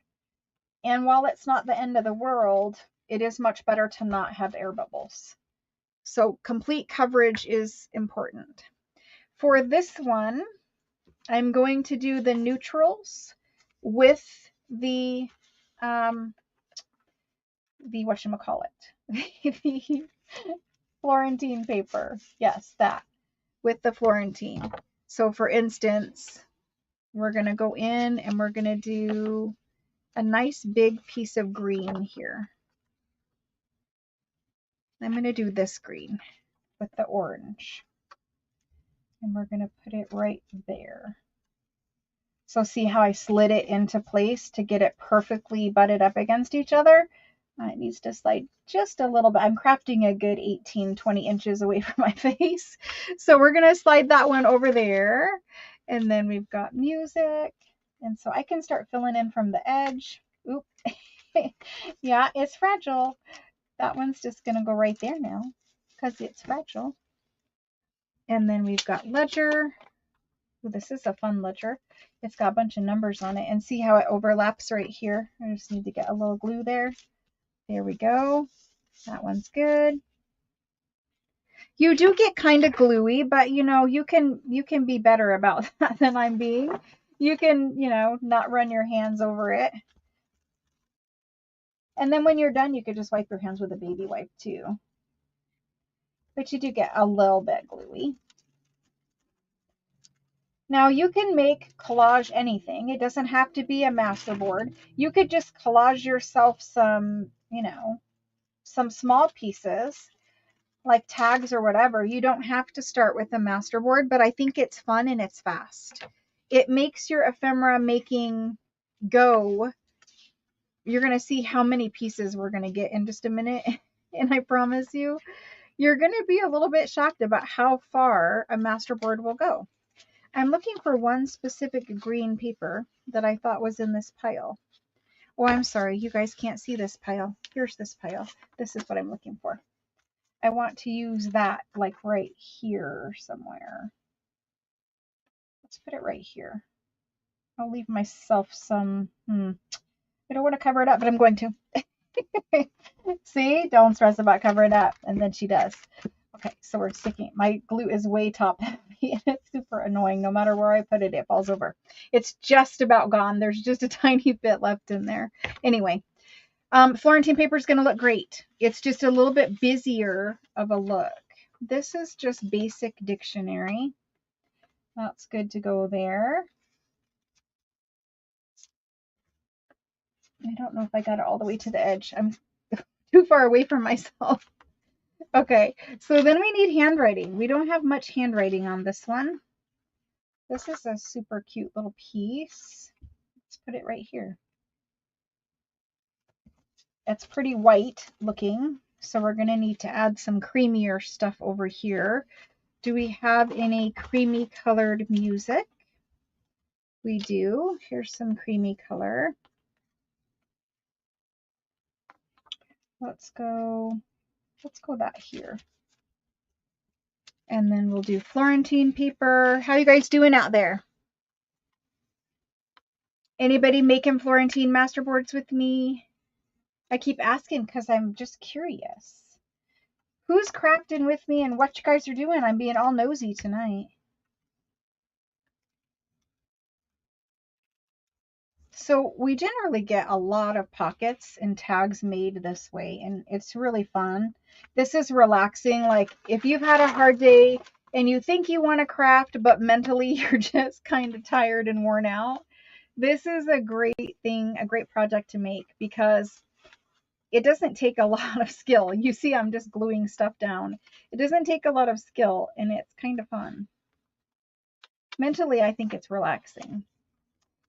And while it's not the end of the world, it is much better to not have air bubbles. So complete coverage is important. For this one, I'm going to do the neutrals with the whatchamacallit, the Florentine paper. Yes, that, with the Florentine. So for instance, we're going to go in and we're going to do a nice big piece of green here. I'm going to do this green with the orange. And we're going to put it right there. So see how I slid it into place to get it perfectly butted up against each other? It needs to slide just a little bit. I'm crafting a good 18, 20 inches away from my face. So we're going to slide that one over there. And then we've got music. And so I can start filling in from the edge. Oop. Yeah, it's fragile. That one's just going to go right there now because it's fragile. And then we've got ledger. Ooh, this is a fun ledger. It's got a bunch of numbers on it. And see how it overlaps right here? I just need to get a little glue there. There we go. That one's good. You do get kind of gluey, but you know, you can be better about that than I'm being. You can, you know, not run your hands over it. And then when you're done, you could just wipe your hands with a baby wipe too. But you do get a little bit gluey. Now you can make collage anything. It doesn't have to be a masterboard. You could just collage yourself some, you know, some small pieces like tags or whatever. You don't have to start with a masterboard, but I think it's fun and it's fast. It makes your ephemera making go. You're going to see how many pieces we're going to get in just a minute. And I promise you, you're going to be a little bit shocked about how far a masterboard will go. I'm looking for one specific green paper that I thought was in this pile. Oh, I'm sorry. You guys can't see this pile. Here's this pile. This is what I'm looking for. I want to use that like right here somewhere. Let's put it right here. I'll leave myself some, I don't want to cover it up, but I'm going to. See, don't stress about covering it up. And then she does. Okay, so we're sticking. My glue is way top heavy. It's super annoying. No matter where I put it, it falls over. It's just about gone. There's just a tiny bit left in there. Anyway, Florentine paper is going to look great. It's just a little bit busier of a look. This is just basic dictionary. That's good to go there. I don't know if I got it all the way to the edge. I'm too far away from myself. Okay, so then we need handwriting. We don't have much handwriting on this one. This is a super cute little piece. Let's put it right here. It's pretty white looking, so we're going to need to add some creamier stuff over here. Do we have any creamy colored music? We do. Here's some creamy color. Let's go that here. And then we'll do Florentine paper. How you guys doing out there? Anybody making Florentine masterboards with me? I keep asking because I'm just curious. Who's crafting with me and what you guys are doing? I'm being all nosy tonight. So we generally get a lot of pockets and tags made this way, and it's really fun. This is relaxing. Like if you've had a hard day and you think you want to craft, but mentally you're just kind of tired and worn out, this is a great thing, a great project to make because it doesn't take a lot of skill. You see, I'm just gluing stuff down. It doesn't take a lot of skill, and it's kind of fun. Mentally, I think it's relaxing.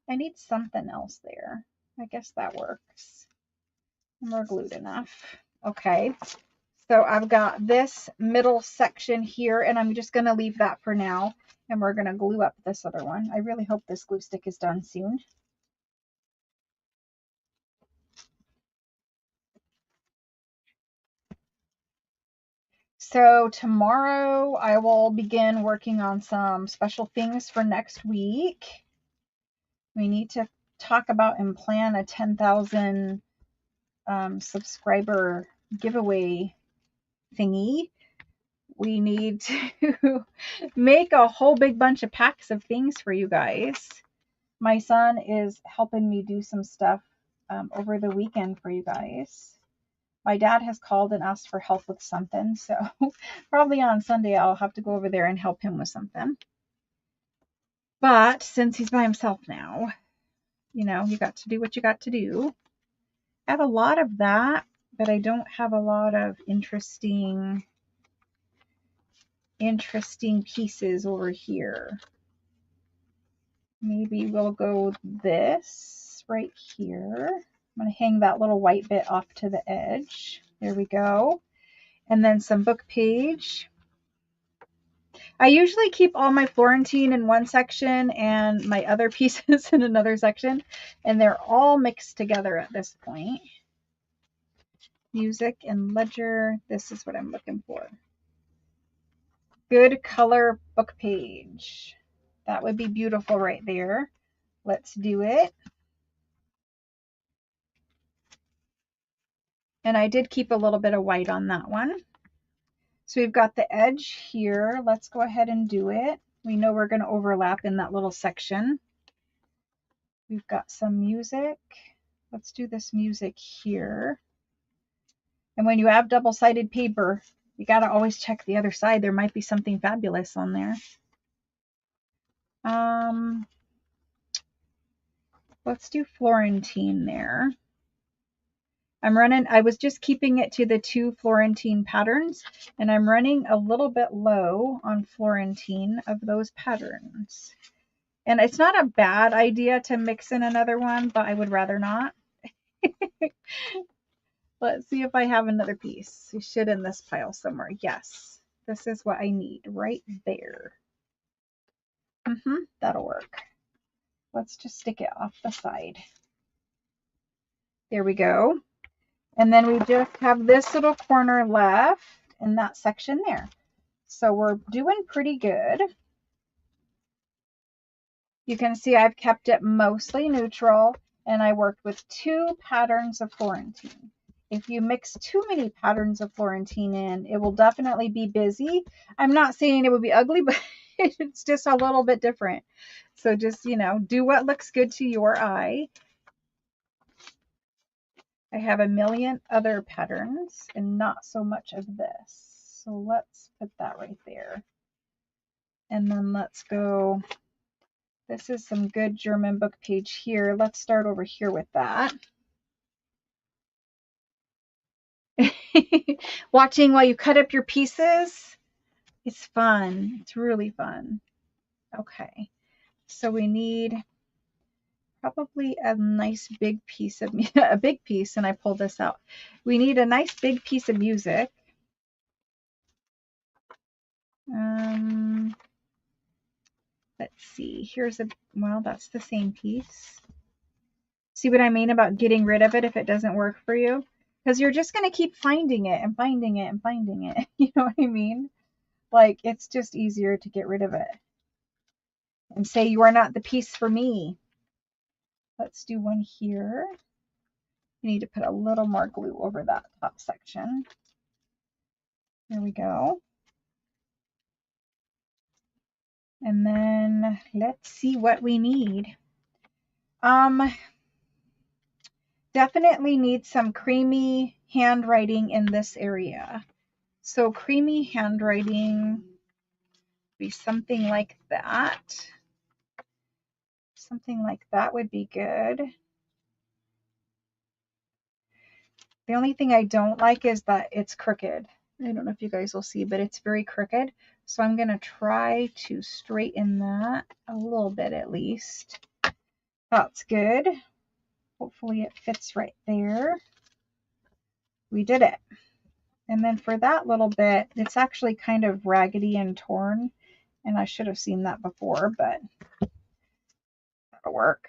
I need something else there. I guess that works. And we're glued enough. Okay, so I've got this middle section here, and I'm just going to leave that for now, and we're going to glue up this other one. I really hope this glue stick is done soon. So tomorrow I will begin working on some special things for next week. We need to talk about and plan a 10,000 subscriber giveaway thingy. We need to make a whole big bunch of packs of things for you guys. My son is helping me do some stuff over the weekend for you guys. My dad has called and asked for help with something, so probably on Sunday I'll have to go over there and help him with something. But since he's by himself now, you know, you got to do what you got to do. I have a lot of that, but I don't have a lot of interesting pieces over here. Maybe we'll go this right here. I'm going to hang that little white bit off to the edge. There we go. And then some book page. I usually keep all my Florentine in one section and my other pieces in another section, and they're all mixed together at this point. Music and ledger. This is what I'm looking for. Good color book page. That would be beautiful right there. Let's do it. And I did keep a little bit of white on that one. So we've got the edge here. Let's go ahead and do it. We know we're going to overlap in that little section. We've got some music. Let's do this music here. And when you have double-sided paper, you got to always check the other side. There might be something fabulous on there. Let's do Florentine there. I was just keeping it to the 2 Florentine patterns, and I'm running a little bit low on Florentine of those patterns. And it's not a bad idea to mix in another one, but I would rather not. Let's see if I have another piece. We should in this pile somewhere. Yes, this is what I need right there. That'll work. Let's just stick it off the side. There we go. And then we just have this little corner left in that section there. So we're doing pretty good. You can see I've kept it mostly neutral, and I worked with 2 patterns of Florentine. If you mix too many patterns of Florentine in, it will definitely be busy. I'm not saying it would be ugly, but it's just a little bit different. So just, you know, do what looks good to your eye. I have a million other patterns and not so much of this. So let's put that right there. And then let's go. This is some good German book page here. Let's start over here with that. Watching while you cut up your pieces, it's fun. It's really fun. Okay, so we need probably a nice big piece of a big piece, and I pulled this out. We need a nice big piece of music. Let's see. Well, that's the same piece. See what I mean about getting rid of it if it doesn't work for you? Because you're just going to keep finding it and finding it and finding it. You know what I mean? Like, it's just easier to get rid of it and say you are not the piece for me. Let's do one here. You need to put a little more glue over that top section. There we go. And then let's see what we need. Definitely need some creamy handwriting in this area. So creamy handwriting would be something like that. Something like that would be good. The only thing I don't like is that it's crooked. I don't know if you guys will see, but it's very crooked. So I'm going to try to straighten that a little bit at least. That's good. Hopefully it fits right there. We did it. And then for that little bit, it's actually kind of raggedy and torn. And I should have seen that before, but that'll work.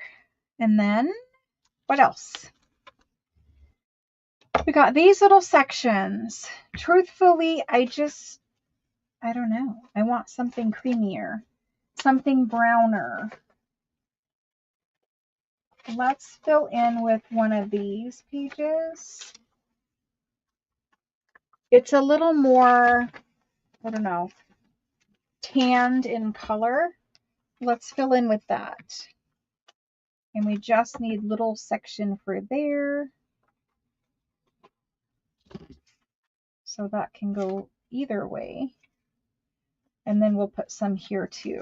And then what else? We got these little sections. Truthfully, I don't know. I want something creamier, something browner. Let's fill in with one of these pages. It's a little more, I don't know, tanned in color. Let's fill in with that. And we just need little section for there. So that can go either way. And then we'll put some here too.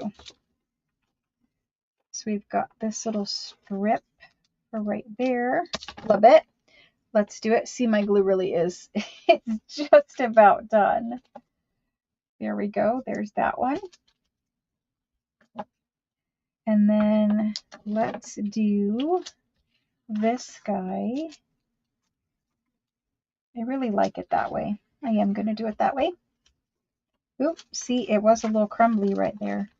So we've got this little strip for right there. Love it. Let's do it. See, my glue really is, it's just about done. There we go. There's that one. And then let's do this guy. I really like it that way. I am going to do it that way. Oops, see, it was a little crumbly right there.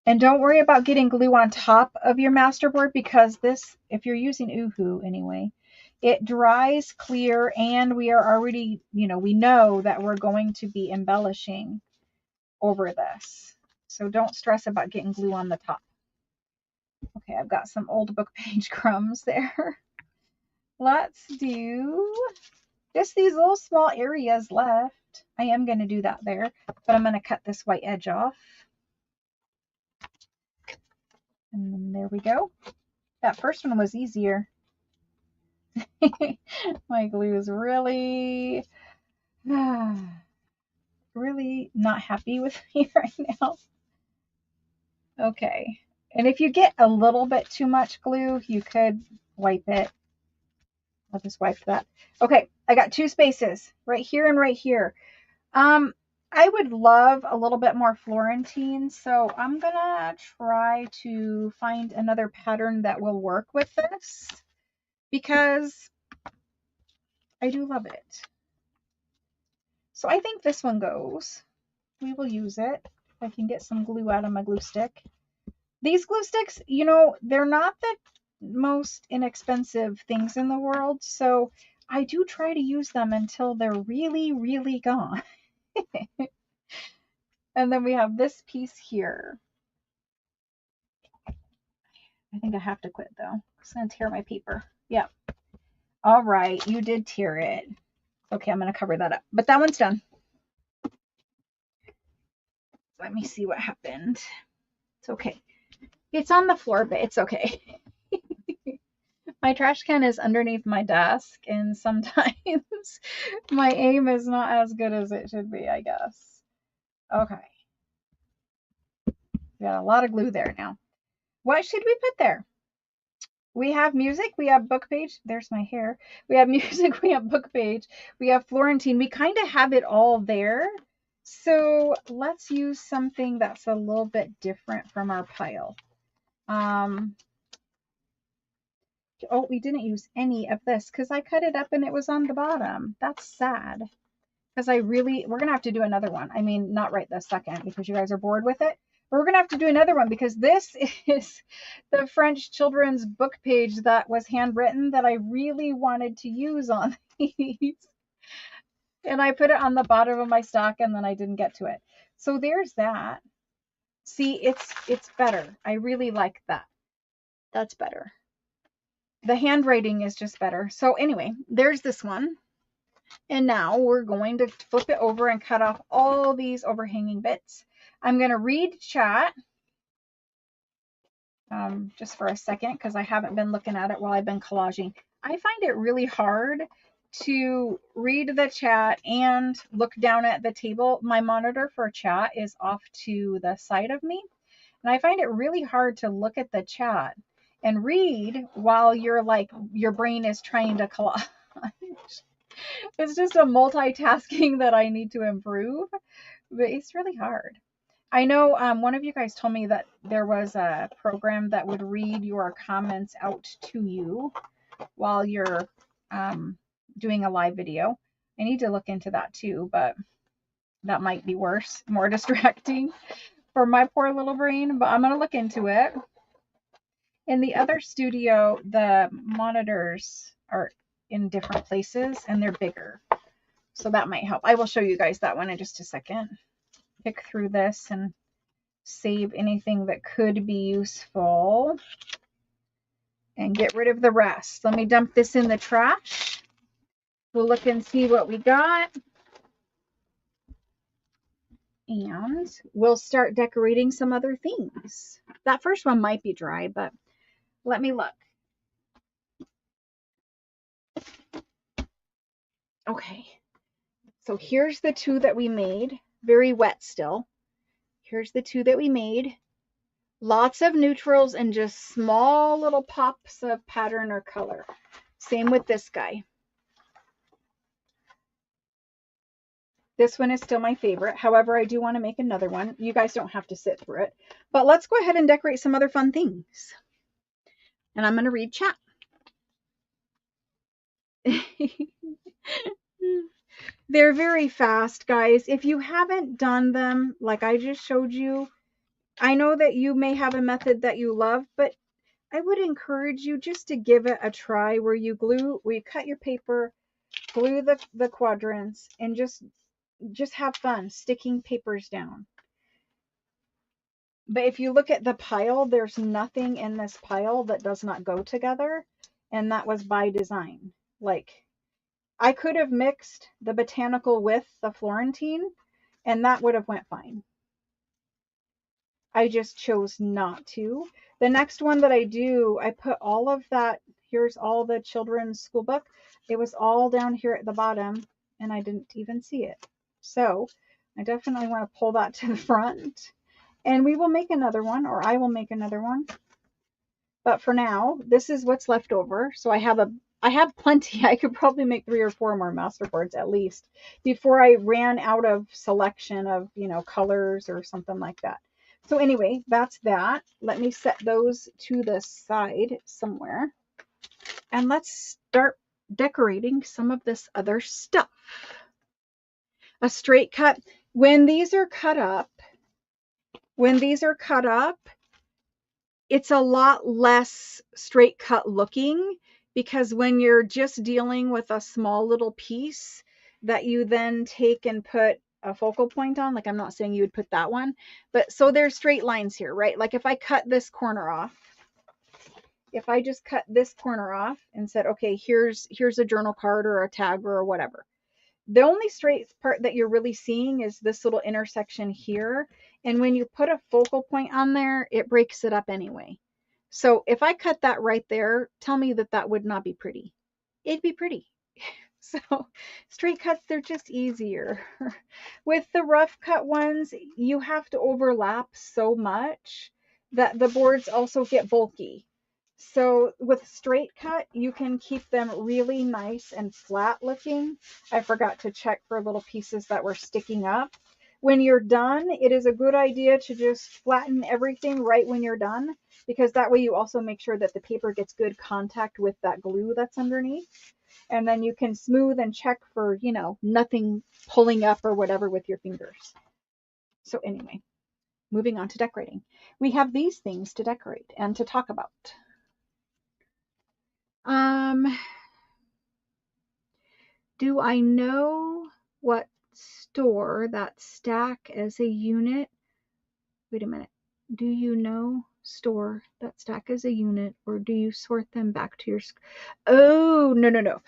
And don't worry about getting glue on top of your masterboard, because this, if you're using Uhu anyway, it dries clear, and we are already, we know that we're going to be embellishing over this. So don't stress about getting glue on the top. Okay, I've got some old book page crumbs there. Let's do just these little small areas left. I am going to do that there, but I'm going to cut this white edge off. And then there we go. That first one was easier. My glue is really, really not happy with me right now. Okay. And if you get a little bit too much glue, you could wipe it. I'll just wipe that. Okay, I got two spaces right here and right here. I would love a little bit more Florentine, so I'm gonna try to find another pattern that will work with this, because I do love it. So I think this one goes. We will use it. If I can get some glue out of my glue stick. These glue sticks, they're not the most inexpensive things in the world, so I do try to use them until they're really, really gone. And then we have this piece here. I think I have to quit though. It's going to tear my paper. Yep. All right, you did tear it. Okay, I'm going to cover that up. But that one's done. Let me see what happened. It's okay. It's on the floor, but it's okay. My trash can is underneath my desk, and sometimes my aim is not as good as it should be, I guess. Okay. We got a lot of glue there now. What should we put there? We have music, we have book page. There's my hair. We have music, we have book page, we have Florentine. We kind of have it all there. So let's use something that's a little bit different from our pile. Oh, we didn't use any of this because I cut it up and it was on the bottom. That's sad. Because we're going to have to do another one. I mean, not right this second because you guys are bored with it. But we're going to have to do another one because this is the French children's book page that was handwritten that I really wanted to use on these. And I put it on the bottom of my stock and then I didn't get to it. So there's that. See, it's better. I really like that. That's better. The handwriting is just better. So anyway, there's this one. And now we're going to flip it over and cut off all these overhanging bits. I'm going to read chat just for a second because I haven't been looking at it while I've been collaging. I find it really hard to read the chat and look down at the table. My monitor for chat is off to the side of me. And I find it really hard to look at the chat and read while you're like, your brain is trying to collage. It's just a multitasking that I need to improve, but it's really hard. I know one of you guys told me that there was a program that would read your comments out to you while you're doing a live video. I need to look into that too, but that might be worse, more distracting for my poor little brain, but I'm going to look into it. In the other studio, the monitors are in different places and they're bigger. So that might help. I will show you guys that one in just a second. Pick through this and save anything that could be useful and get rid of the rest. Let me dump this in the trash. We'll look and see what we got. And we'll start decorating some other things. That first one might be dry, but let me look. Okay, so here's the two that we made. Very wet still. Here's the two that we made. Lots of neutrals and just small little pops of pattern or color. Same with this guy. This one is still my favorite. However, I do want to make another one. You guys don't have to sit through it. But let's go ahead and decorate some other fun things. And I'm going to read chat. They're very fast, guys. If you haven't done them like I just showed you, I know that you may have a method that you love, but I would encourage you just to give it a try where you cut your paper, glue the quadrants, and just have fun sticking papers down. But if you look at the pile, there's nothing in this pile that does not go together, and that was by design. Like, I could have mixed the Botanical with the Florentine, and that would have went fine. I just chose not to. The next one that I do, I put all of that. Here's all the children's school book. It was all down here at the bottom, and I didn't even see it. So I definitely want to pull that to the front. And we will make another one, or I will make another one. But for now, this is what's left over. So I have plenty. I could probably make 3 or 4 more masterboards at least before I ran out of selection of, colors or something like that. So anyway, that's that. Let me set those to the side somewhere. And let's start decorating some of this other stuff. A straight cut. When these are cut up, it's a lot less straight cut looking, because when you're just dealing with a small little piece that you then take and put a focal point on, like I'm not saying you would put that one, but so there's straight lines here, right? Like if I cut this corner off, if I just cut this corner off and said, okay, here's a journal card or a tag or whatever, the only straight part that you're really seeing is this little intersection here. And when you put a focal point on there, it breaks it up anyway. So if I cut that right there, tell me that that would not be pretty. It'd be pretty. So straight cuts, they're just easier. With the rough cut ones, you have to overlap so much that the boards also get bulky. So with straight cut, you can keep them really nice and flat looking. I forgot to check for little pieces that were sticking up. When you're done, it is a good idea to just flatten everything right when you're done, because that way you also make sure that the paper gets good contact with that glue that's underneath. And then you can smooth and check for, nothing pulling up or whatever with your fingers. So anyway, moving on to decorating. We have these things to decorate and to talk about. Do I know what store that stack as a unit? Wait a minute. Do you know store that stack as a unit, or do you sort them back to your? Oh, no.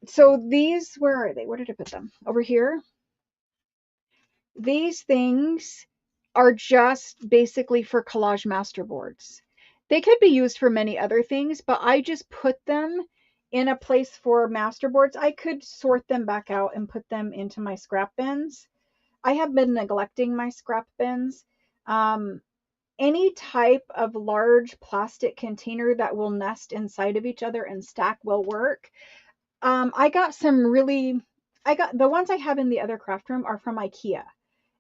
So these, where are they? Where did I put them? Over here. These things are just basically for collage masterboards. They could be used for many other things, but I just put them in a place for masterboards. I could sort them back out and put them into my scrap bins. I have been neglecting my scrap bins. Any type of large plastic container that will nest inside of each other and stack will work. I got the ones I have in the other craft room are from IKEA.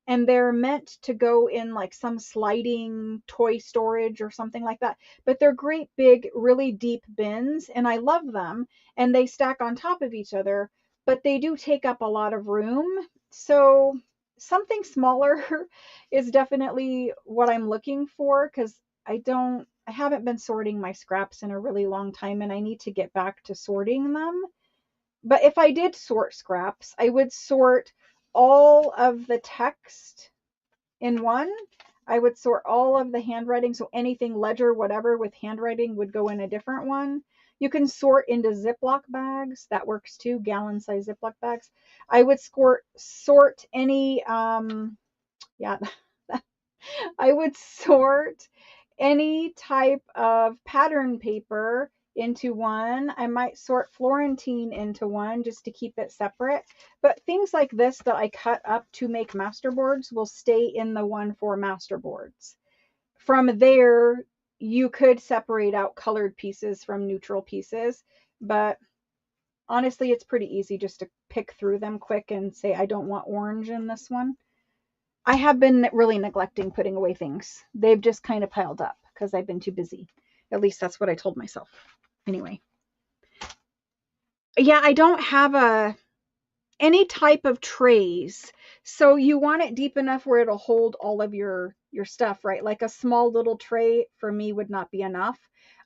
And they're meant to go in like some sliding toy storage or something like that. But they're great big, really deep bins, and I love them. And they stack on top of each other, but they do take up a lot of room. So something smaller is definitely what I'm looking for, because I haven't been sorting my scraps in a really long time, and I need to get back to sorting them. But if I did sort scraps, I would sort all of the text in one. I would sort all of the handwriting. So anything ledger, whatever with handwriting would go in a different one. You can sort into Ziploc bags. That works too. Gallon size Ziploc bags. I would sort any, yeah, I would sort any type of pattern paper into one. I might sort Florentine into one just to keep it separate. But things like this that I cut up to make masterboards will stay in the one for masterboards. From there, you could separate out colored pieces from neutral pieces, but honestly, it's pretty easy just to pick through them quick and say, I don't want orange in this one. I have been really neglecting putting away things. They've just kind of piled up because I've been too busy. At least that's what I told myself. Anyway. Yeah, I don't have any type of trays. So you want it deep enough where it'll hold all of your stuff, right? Like a small little tray for me would not be enough.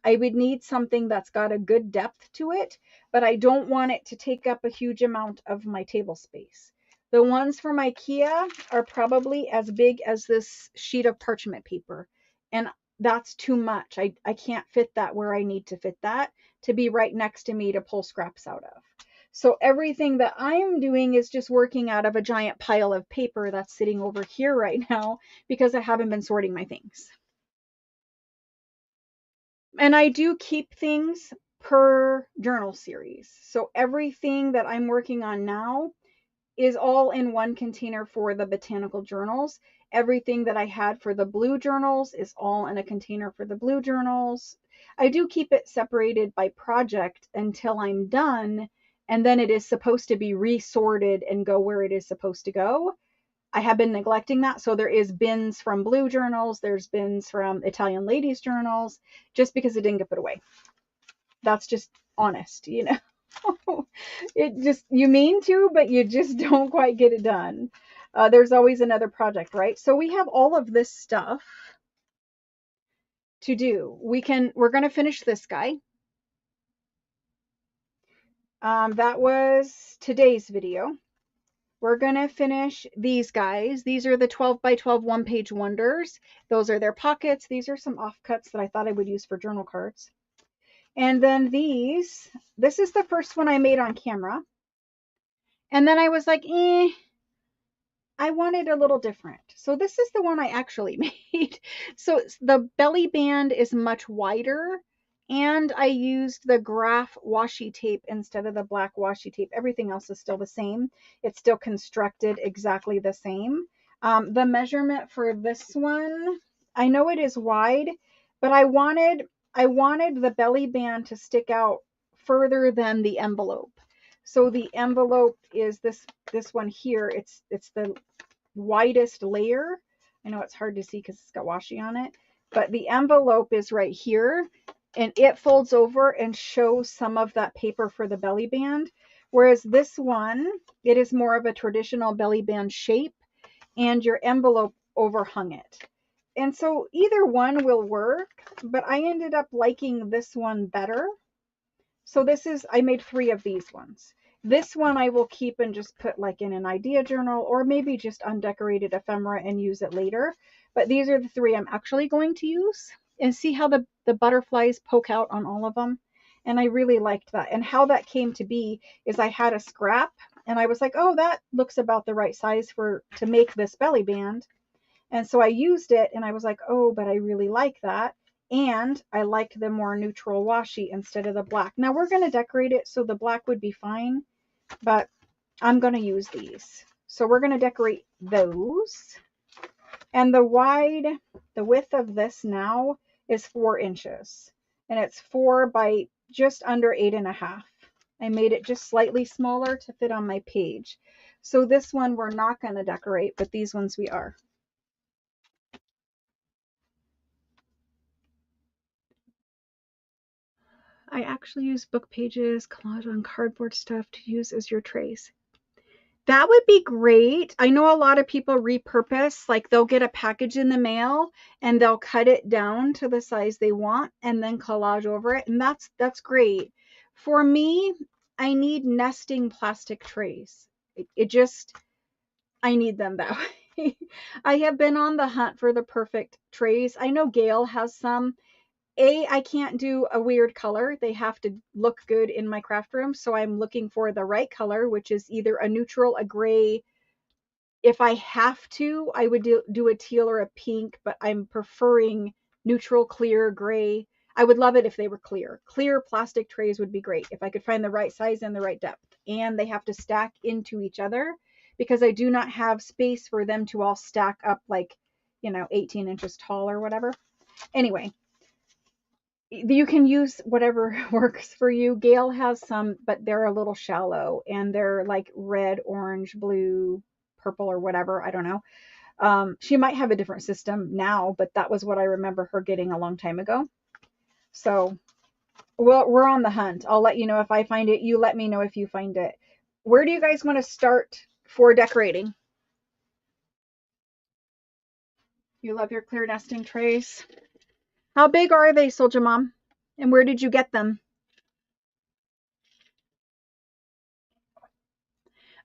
I would need something that's got a good depth to it, but I don't want it to take up a huge amount of my table space. The ones from IKEA are probably as big as this sheet of parchment paper, and that's too much. I can't fit that where I need to fit that to be right next to me to pull scraps out of. So everything that I'm doing is just working out of a giant pile of paper that's sitting over here right now because I haven't been sorting my things. And I do keep things per journal series. So everything that I'm working on now is all in one container for the botanical journals. Everything that I had for the blue journals is all in a container for the blue journals. I do keep it separated by project until I'm done, and then it is supposed to be resorted and go where it is supposed to go. I have been neglecting that. So there is bins from blue journals, there's bins from Italian ladies journals, just because it didn't get put away. That's just honest, you know. It just, you mean to, but you just don't quite get it done. There's always another project, right? So we have all of this stuff to do. We're going to finish this guy. That was today's video. We're going to finish these guys. These are the 12 by 12 one-page wonders. Those are their pockets. These are some offcuts that I thought I would use for journal cards. And then this is the first one I made on camera. And then I was like, I wanted a little different. So this is the one I actually made. So the belly band is much wider, and I used the graph washi tape instead of the black washi tape. Everything else is still the same. It's still constructed exactly the same. The measurement for this one, I know it is wide, but I wanted the belly band to stick out further than the envelope. So the envelope is this one here. It's the widest layer. I know it's hard to see because it's got washi on it, but the envelope is right here, and it folds over and shows some of that paper for the belly band. Whereas this one, it is more of a traditional belly band shape, and your envelope overhung it. And so either one will work, but I ended up liking this one better. So I made 3 of these ones. This one I will keep and just put like in an idea journal, or maybe just undecorated ephemera and use it later. But these are the 3 I'm actually going to use, and see how the butterflies poke out on all of them. And I really liked that. And how that came to be is I had a scrap and I was like, oh, that looks about the right size to make this belly band. And so I used it and I was like, oh, but I really like that. And I like the more neutral washi instead of the black. Now we're going to decorate it, so the black would be fine, but I'm going to use these. So we're going to decorate those. And the width of this now is 4 inches. And it's 4 by just under 8.5. I made it just slightly smaller to fit on my page. So this one we're not going to decorate, but these ones we are. I actually use book pages, collage on cardboard stuff to use as your trays. That would be great. I know a lot of people repurpose, like they'll get a package in the mail and they'll cut it down to the size they want and then collage over it. And that's great. For me, I need nesting plastic trays. It just, I need them that way. I have been on the hunt for the perfect trays. I know Gail has some. I can't do a weird color. They have to look good in my craft room. So I'm looking for the right color, which is either a neutral, a gray. If I have to, I would do a teal or a pink, but I'm preferring neutral, clear, gray. I would love it if they were clear. Clear plastic trays would be great if I could find the right size and the right depth. And they have to stack into each other because I do not have space for them to all stack up like, 18 inches tall or whatever. Anyway, you can use whatever works for you. Gail has some, but they're a little shallow and they're like red, orange, blue, purple, or whatever. I don't know. She might have a different system now, but that was what I remember her getting a long time ago. So, well, we're on the hunt. I'll let you know if I find it. You let me know if you find it. Where do you guys want to start for decorating? You love your clear nesting trays. How big are they, Soldier Mom? And where did you get them?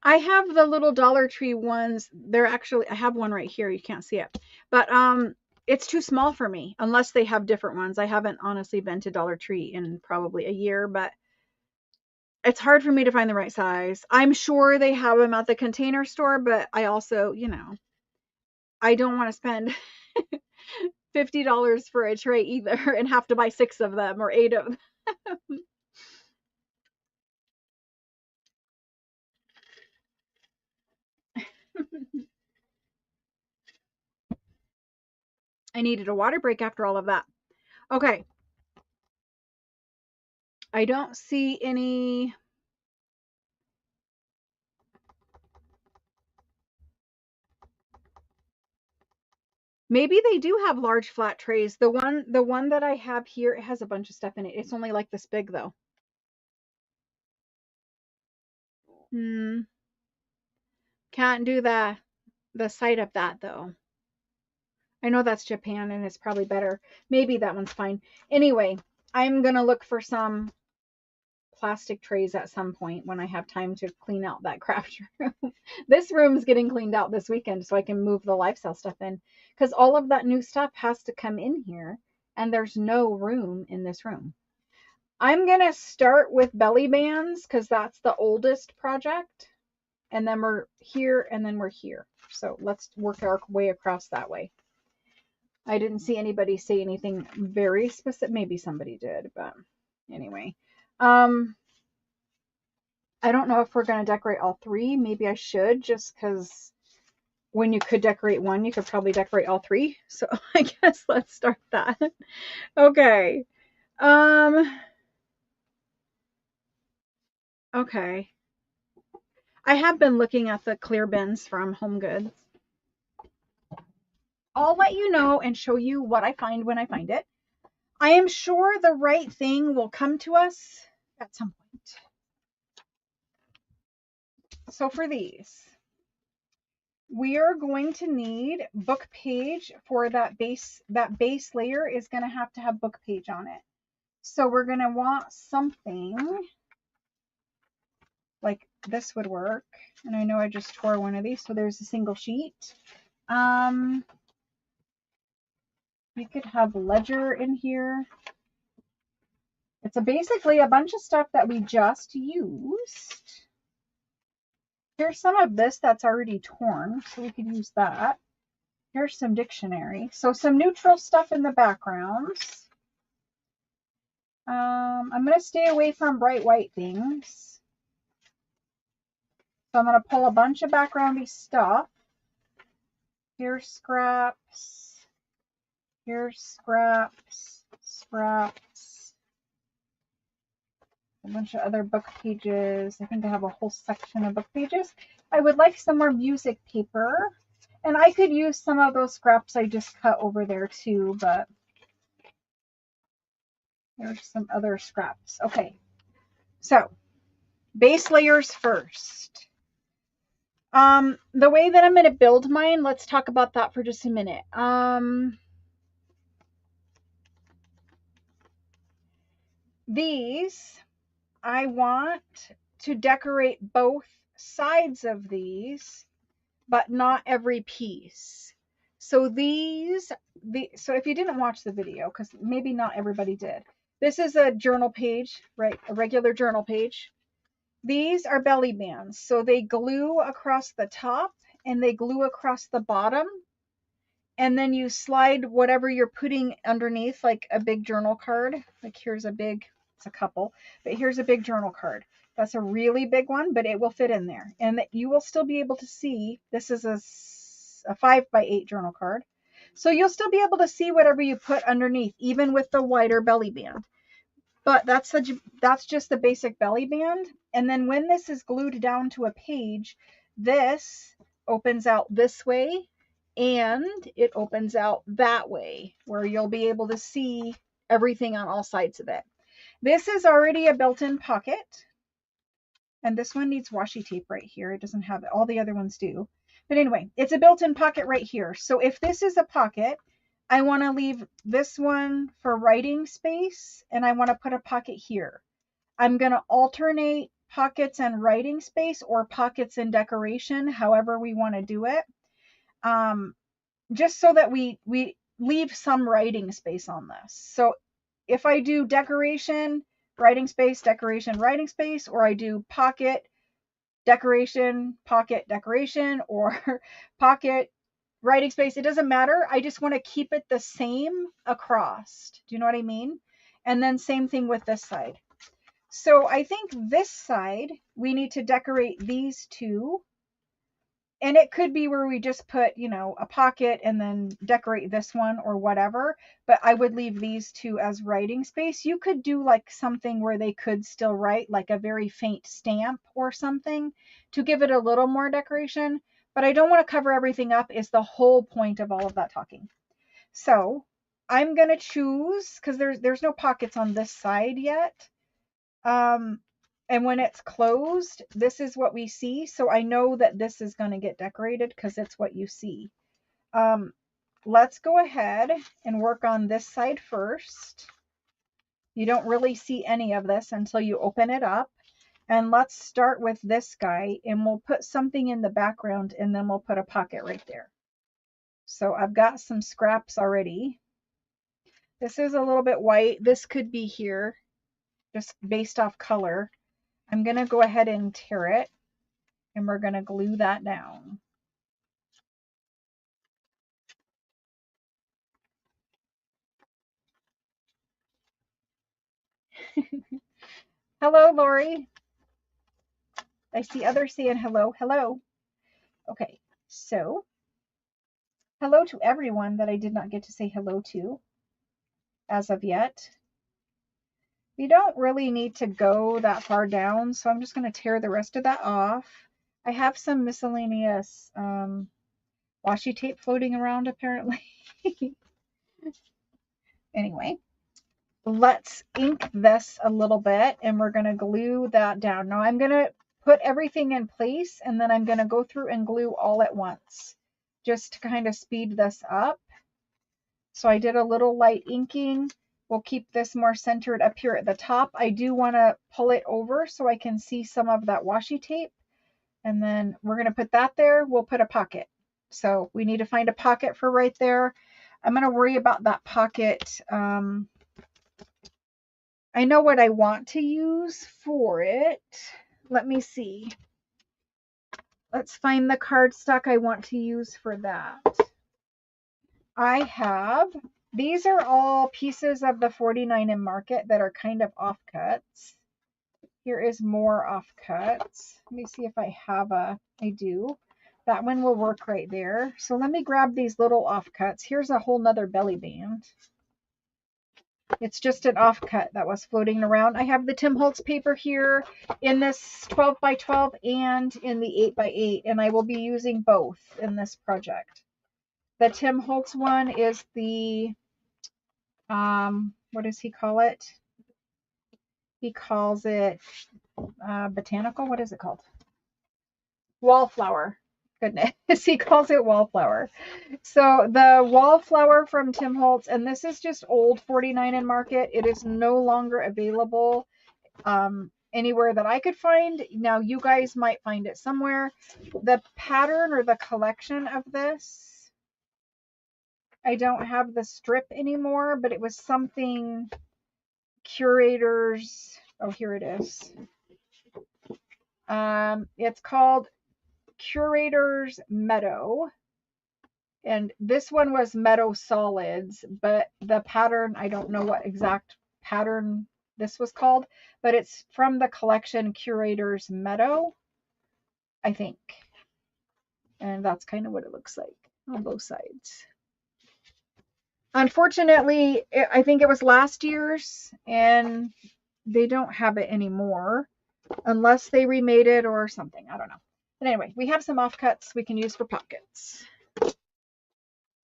I have the little Dollar Tree ones. They're actually, I have one right here. You can't see it, but it's too small for me unless they have different ones. I haven't honestly been to Dollar Tree in probably a year, but it's hard for me to find the right size. I'm sure they have them at the Container Store, but I also, I don't want to spend $50 for a tray either and have to buy 6 of them or 8 of them. I needed a water break after all of that. Okay. I don't see any. Maybe they do have large flat trays. The one that I have here, it has a bunch of stuff in it. It's only like this big though. Hmm. Can't do the side of that though. I know that's Japan and it's probably better. Maybe that one's fine. Anyway, I'm gonna look for some plastic trays at some point when I have time to clean out that craft room. This room's getting cleaned out this weekend so I can move the lifestyle stuff in because all of that new stuff has to come in here and there's no room in this room. I'm going to start with belly bands because that's the oldest project. And then we're here and then we're here. So let's work our way across that way. I didn't see anybody say anything very specific. Maybe somebody did, but anyway. I don't know if we're going to decorate all 3. Maybe I should just because when you could decorate one, you could probably decorate all 3. So I guess let's start that. Okay. Okay. I have been looking at the clear bins from Home Goods. I'll let you know and show you what I find when I find it. I am sure the right thing will come to us at some point. So for these, we are going to need book page for that base. That base layer is going to have book page on it. So we're going to want something like this would work. And I know I just tore one of these, so there's a single sheet. We could have ledger in here. It's basically a bunch of stuff that we just used. Here's some of this that's already torn, so we could use that. Here's some dictionary. So some neutral stuff in the backgrounds. I'm going to stay away from bright white things. So I'm going to pull a bunch of backgroundy stuff. Here's scraps. Here's scraps. Scraps. A bunch of other book pages. I think I have a whole section of book pages. I would like some more music paper. And I could use some of those scraps I just cut over there too, but there's some other scraps. Okay, so base layers first. The way that I'm going to build mine, let's talk about that for just a minute. These, I want to decorate both sides of these, but not every piece. So so if you didn't watch the video, because maybe not everybody did, this is a journal page, right? A regular journal page. These are belly bands. So they glue across the top and they glue across the bottom. And then you slide whatever you're putting underneath, like a big journal card. Like here's a big, it's a couple, but here's a big journal card. That's a really big one, but it will fit in there. And you will still be able to see, this is a 5x8 journal card. So you'll still be able to see whatever you put underneath, even with the wider belly band. But that's just the basic belly band. And then when this is glued down to a page, this opens out this way and it opens out that way, where you'll be able to see everything on all sides of it. This is already a built-in pocket. And this one needs washi tape right here. It doesn't have it. All the other ones do. But anyway, it's a built-in pocket right here. So if this is a pocket, I want to leave this one for writing space, and I want to put a pocket here. I'm going to alternate pockets and writing space, or pockets and decoration, however we want to do it. Just so that we leave some writing space on this. So if I do decoration, writing space, decoration, writing space, or I do pocket, decoration, pocket, decoration, or pocket, writing space, it doesn't matter. I just want to keep it the same across. Do you know what I mean? And then same thing with this side. So I think this side, we need to decorate these two. And it could be where we just put, a pocket and then decorate this one or whatever. But I would leave these two as writing space. You could do like something where they could still write, like a very faint stamp or something to give it a little more decoration. But I don't want to cover everything up, is the whole point of all of that talking. So I'm going to choose, because there's no pockets on this side yet. And when it's closed, this is what we see. So I know that this is going to get decorated because it's what you see. Let's go ahead and work on this side first. You don't really see any of this until you open it up. And let's start with this guy, and we'll put something in the background, and then we'll put a pocket right there. So I've got some scraps already. This is a little bit white. This could be here, just based off color. I'm going to go ahead and tear it, and we're going to glue that down. Hello, Lori. I see others saying hello. Hello. Okay, so hello to everyone that I did not get to say hello to as of yet. You don't really need to go that far down, so I'm just going to tear the rest of that off. I have some miscellaneous washi tape floating around, apparently. Anyway, let's ink this a little bit, and we're going to glue that down. Now I'm going to put everything in place, and then I'm going to go through and glue all at once, just to kind of speed this up. So I did a little light inking. We'll keep this more centered up here at the top. I do want to pull it over so I can see some of that washi tape. And then we're going to put that there. We'll put a pocket. So we need to find a pocket for right there. I'm going to worry about that pocket. I know what I want to use for it. Let me see. Let's find the cardstock I want to use for that. I have, these are all pieces of the 49 in Market that are kind of offcuts. Here is more offcuts. Let me see if I have I do. That one will work right there. So let me grab these little offcuts. Here's a whole nother belly band. It's just an offcut that was floating around. I have the Tim Holtz paper here in this 12 by 12 and in the 8 by 8, and I will be using both in this project. The Tim Holtz one is the, what does he call it? He calls it Botanical. What is it called? Wallflower. Goodness, he calls it Wallflower. So the Wallflower from Tim Holtz, and this is just old 49 in market. It is no longer available anywhere that I could find. Now you guys might find it somewhere. The pattern or the collection of this, I don't have the strip anymore, but it was something curators. Oh, here it is. It's called Curator's Meadow, and this one was Meadow Solids, but the pattern, I don't know what exact pattern this was called, but it's from the collection Curator's Meadow, I think, and that's kind of what it looks like on both sides. Unfortunately, I think it was last year's, and they don't have it anymore unless they remade it or something. I don't know. But anyway, we have some offcuts we can use for pockets.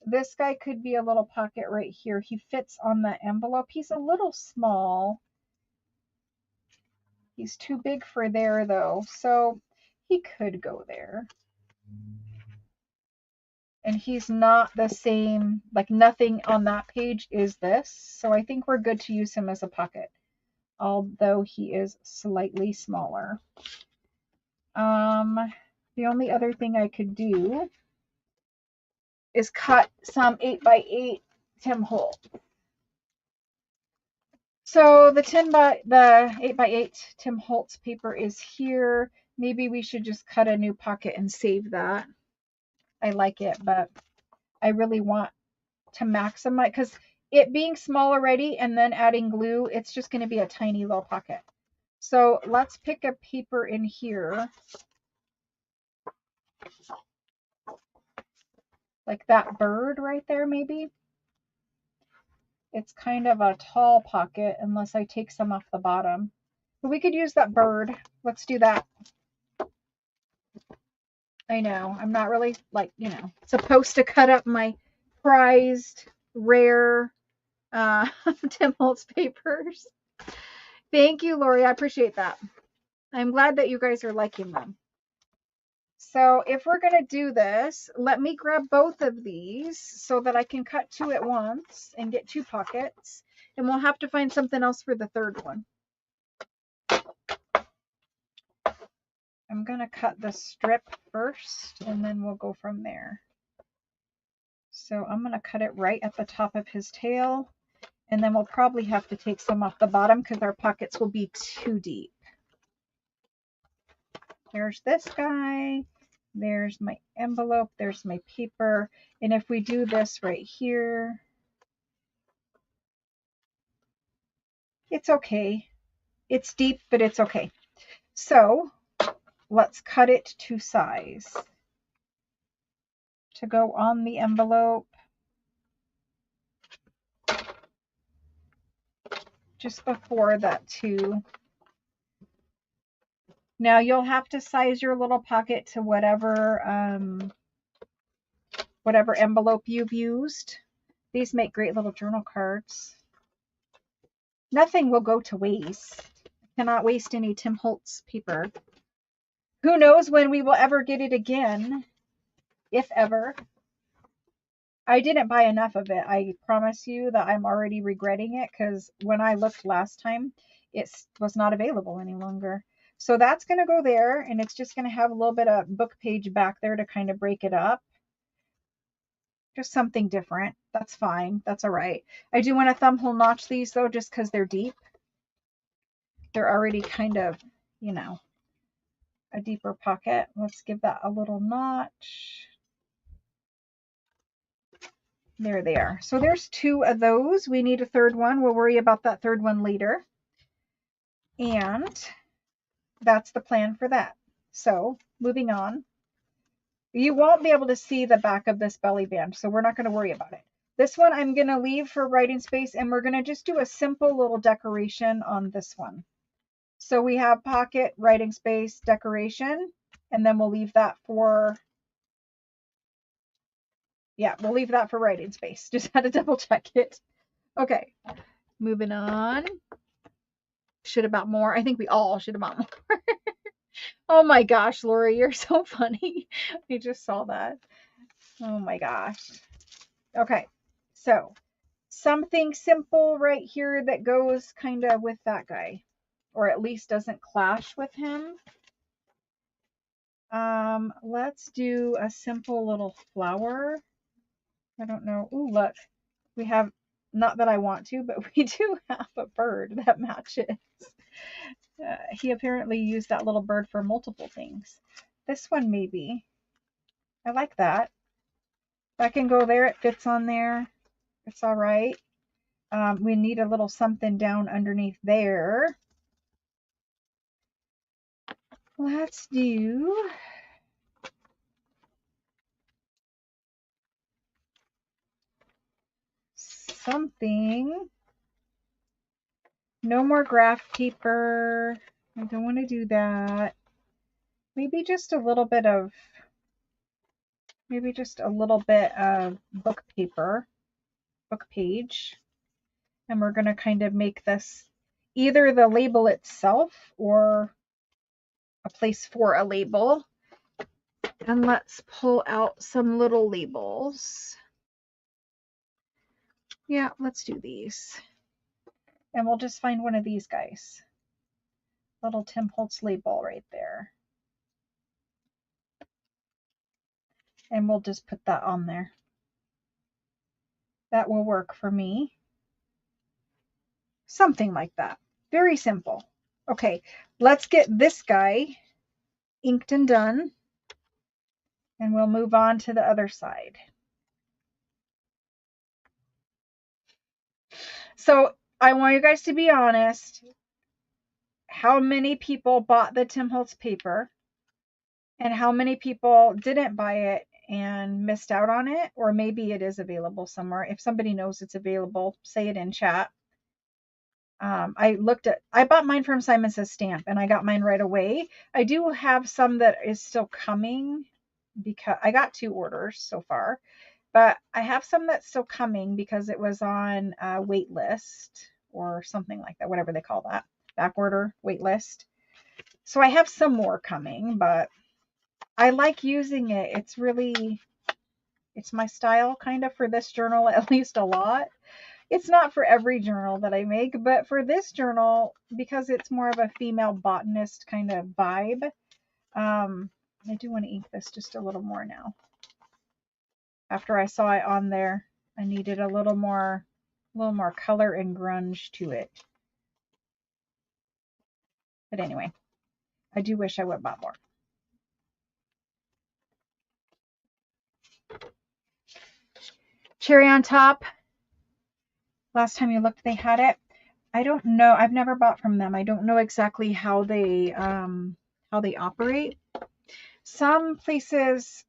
This guy could be a little pocket right here. He fits on the envelope. He's a little small. He's too big for there though, so he could go there. And he's not the same, like nothing on that page is this, so I think we're good to use him as a pocket, although he is slightly smaller. The only other thing I could do is cut some 8 by 8 Tim Holtz. So the 8 by 8 Tim Holtz paper is here. Maybe we should just cut a new pocket and save that. I like it, but I really want to maximize, because it being small already and then adding glue, it's just going to be a tiny little pocket. So let's pick a paper in here. Like that bird right there, maybe. It's kind of a tall pocket unless I take some off the bottom. But we could use that bird. Let's do that. I know, I'm not really, like, you know, supposed to cut up my prized, rare Tim Holtz papers. Thank you, Lori. I appreciate that. I'm glad that you guys are liking them. So if we're going to do this, let me grab both of these so that I can cut two at once and get two pockets. And we'll have to find something else for the third one. I'm going to cut the strip first, and then we'll go from there. So I'm going to cut it right at the top of his tail, and then we'll probably have to take some off the bottom because our pockets will be too deep. There's this guy. There's my envelope. There's my paper. And if we do this right here, it's okay. It's deep, but it's okay. So let's cut it to size to go on the envelope. Just before that too. Now you'll have to size your little pocket to whatever envelope you've used. These make great little journal cards. Nothing will go to waste. Cannot waste any Tim Holtz paper. Who knows when we will ever get it again, if ever. I didn't buy enough of it. I promise you that I'm already regretting it, because when I looked last time, it was not available any longer. So that's going to go there, and it's just going to have a little bit of book page back there to kind of break it up. Just something different. That's fine. That's all right. I do want to thumb hole notch these though, just because they're deep. They're already kind of, you know, a deeper pocket. Let's give that a little notch. There they are. So there's two of those. We need a third one. We'll worry about that third one later. And that's the plan for that. So moving on. You won't be able to see the back of this belly band, so we're not going to worry about it. This one I'm going to leave for writing space, and we're going to just do a simple little decoration on this one. So we have pocket, writing space, decoration, and then we'll leave that for, yeah, we'll leave that for writing space. Just had to double check it. Okay, moving on. Should have bought more. I think we all should have bought more. Oh my gosh, Lori, you're so funny. I just saw that. Oh my gosh. Okay, so something simple right here that goes kind of with that guy, or at least doesn't clash with him. Let's do a simple little flower. I don't know. Ooh, look, we have, not that I want to, but we do have a bird that matches. He apparently used that little bird for multiple things. This one maybe. I like that. That can go there. It fits on there. It's all right. We need a little something down underneath there. Let's do something. No more graph paper. I don't want to do that. Maybe just a little bit of book paper, book page. And we're going to kind of make this either the label itself or a place for a label. And let's pull out some little labels. Yeah, let's do these. And we'll just find one of these guys. Little Tim Holtz label right there. And we'll just put that on there. That will work for me. Something like that. Very simple. Okay, let's get this guy inked and done. And we'll move on to the other side. So I want you guys to be honest. How many people bought the Tim Holtz paper? And how many people didn't buy it and missed out on it? Or maybe it is available somewhere. If somebody knows it's available, say it in chat. I bought mine from Simon Says Stamp and I got mine right away. I do have some that is still coming because I got 2 orders so far, but I have some that's still coming because it was on a wait list or something like that, whatever they call that, back order, wait list. So I have some more coming, but I like using it. It's my style kind of for this journal, at least a lot. It's not for every journal that I make, but for this journal, because it's more of a female botanist kind of vibe, I do want to ink this just a little more now. After I saw it on there, I needed a little more color and grunge to it. But anyway, I do wish I would have bought more. Cherry on top. Last time you looked, they had it. I don't know. I've never bought from them. I don't know exactly how they operate. Some places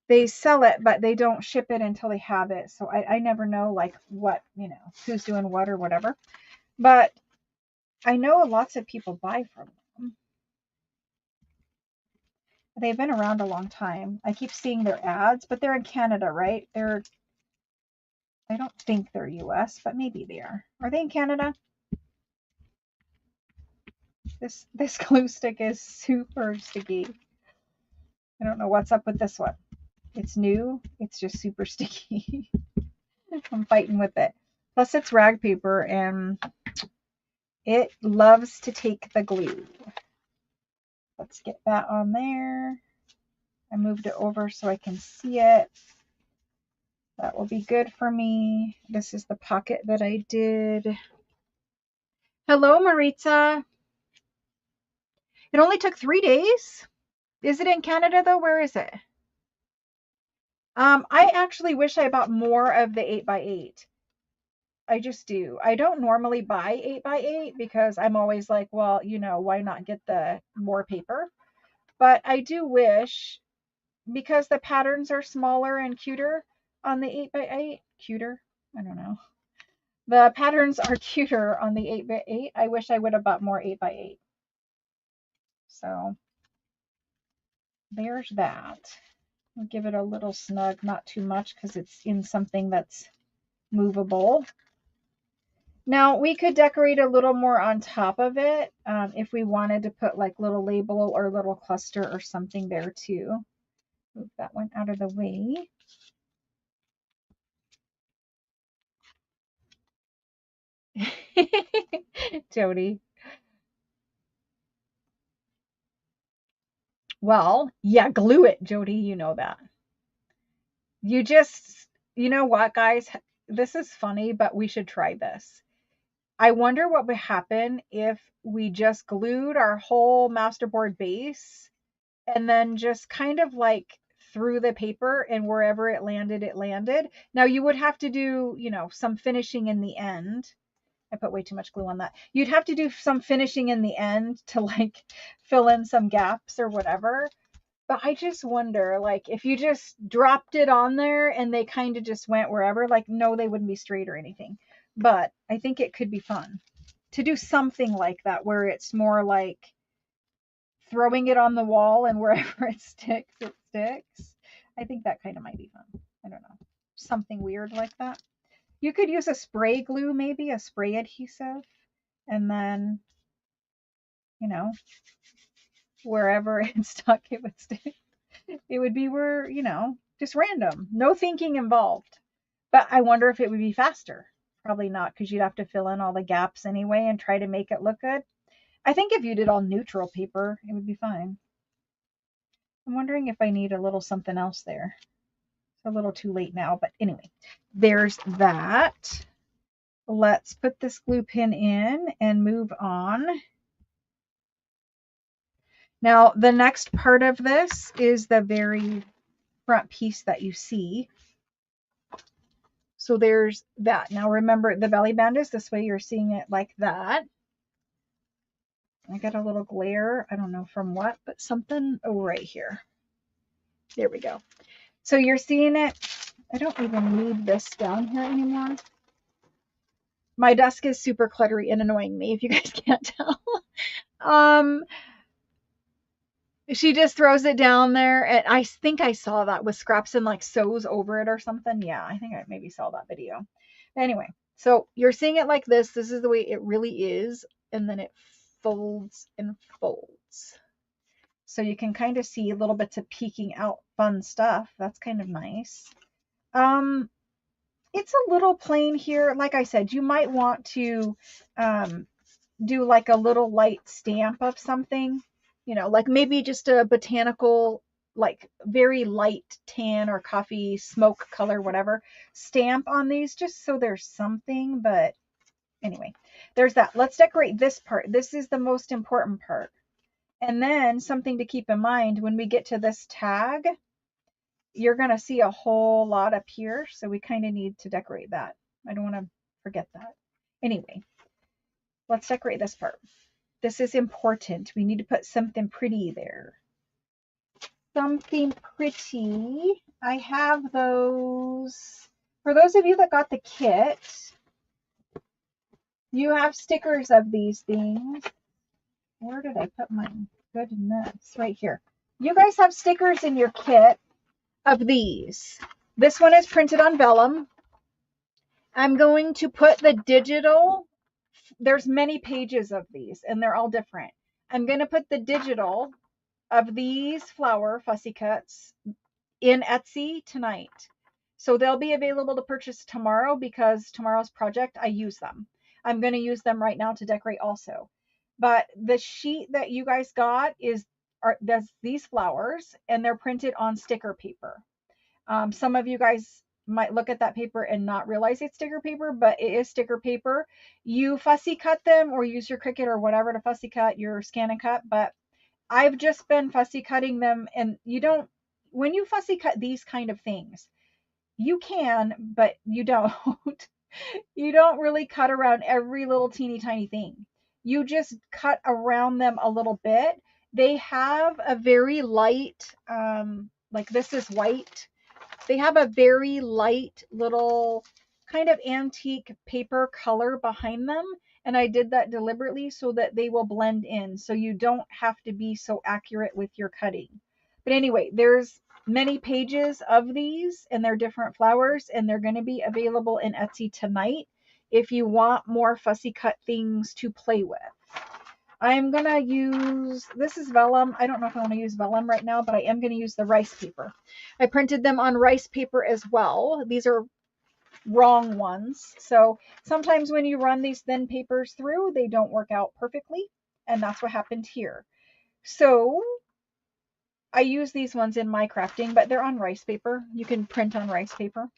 they sell it, but they don't ship it until they have it. So I never know like what, who's doing what or whatever. But I know lots of people buy from them. They've been around a long time. I keep seeing their ads, but they're in Canada, right? I don't think they're US, but maybe they are. Are they in Canada? This glue stick is super sticky. I don't know what's up with this one. It's new. It's just super sticky. I'm fighting with it. Plus it's rag paper and it loves to take the glue. Let's get that on there. I moved it over so I can see it. That will be good for me. This is the pocket that I did. Hello, Maritza. It only took 3 days. Is it in Canada though? Where is it? I actually wish I bought more of the 8x8. I just do. I don't normally buy 8x8 because I'm always like, well, why not get the more paper? But I do wish, because the patterns are smaller and cuter, on the 8x8. Cuter. I don't know. The patterns are cuter on the 8x8. I wish I would have bought more 8x8. So there's that. We'll give it a little snug, not too much because it's in something that's movable. Now we could decorate a little more on top of it if we wanted to put like little label or little cluster or something there too. Move that one out of the way. Jody. Well, yeah, glue it, Jody. You know that. You just, you know what, guys? This is funny, but we should try this. I wonder what would happen if we just glued our whole masterboard base and then just kind of like threw the paper, and wherever it landed, it landed. Now you would have to do, you know, some finishing in the end. I put way too much glue on that. You'd have to do some finishing in the end to like fill in some gaps or whatever. But I just wonder, like, if you just dropped it on there and they kind of just went wherever, like, no, they wouldn't be straight or anything. But I think it could be fun to do something like that where it's more like throwing it on the wall and wherever it sticks, it sticks. I think that kind of might be fun. I don't know. Something weird like that. You could use a spray glue, maybe a spray adhesive, and then, you know, wherever it stuck, it would stick. It would be where, you know, just random, no thinking involved. But I wonder if it would be faster. Probably not, because you'd have to fill in all the gaps anyway and try to make it look good. I think if you did all neutral paper, it would be fine. I'm wondering if I need a little something else there. It's a little too late now, but anyway, there's that. Let's put this glue pin in and move on. Now, the next part of this is the very front piece that you see. So there's that. Now remember, the belly band is this way. You're seeing it like that. I got a little glare. I don't know from what, but something right here. There we go. So you're seeing it. I don't even need this down here anymore. My desk is super cluttery and annoying me, if you guys can't tell. She just throws it down there, and I think I saw that with scraps and like sews over it or something. Yeah, I think I maybe saw that video. Anyway, so you're seeing it like this. This is the way it really is, and then it folds and folds. So you can kind of see little bits of peeking out fun stuff. That's kind of nice. It's a little plain here. Like I said, you might want to do like a little light stamp of something, you know, like maybe just a botanical, like very light tan or coffee smoke color, whatever, stamp on these just so there's something. But anyway, there's that. Let's decorate this part. This is the most important part. And then something to keep in mind when we get to this tag, you're going to see a whole lot up here. So we kind of need to decorate that. I don't want to forget that. Anyway, let's decorate this part. This is important. We need to put something pretty there. Something pretty. I have those. For those of you that got the kit, you have stickers of these things. Where did I put mine? Goodness, right here. You guys have stickers in your kit of these. This one is printed on vellum. I'm going to put the digital. There's many pages of these, and they're all different. I'm going to put the digital of these flower fussy cuts in Etsy tonight. So they'll be available to purchase tomorrow because tomorrow's project, I use them. I'm going to use them right now to decorate also. But the sheet that you guys got there's these flowers, and they're printed on sticker paper. Some of you guys might look at that paper and not realize it's sticker paper, but it is sticker paper. You fussy cut them or use your Cricut or whatever to fussy cut your scan and cut, but I've just been fussy cutting them, and when you fussy cut these kind of things, you can, but you don't. You don't really cut around every little teeny tiny thing. You just cut around them a little bit. They have a very light, like this is white. They have a very light little kind of antique paper color behind them. And I did that deliberately so that they will blend in. So you don't have to be so accurate with your cutting. But anyway, there's many pages of these and they're different flowers and they're going to be available in Etsy tonight if you want more fussy cut things to play with. I'm going to use, this is vellum. I don't know if I want to use vellum right now, but I am going to use the rice paper. I printed them on rice paper as well. These are wrong ones. So sometimes when you run these thin papers through, they don't work out perfectly. And that's what happened here. So I use these ones in my crafting, but they're on rice paper. You can print on rice paper.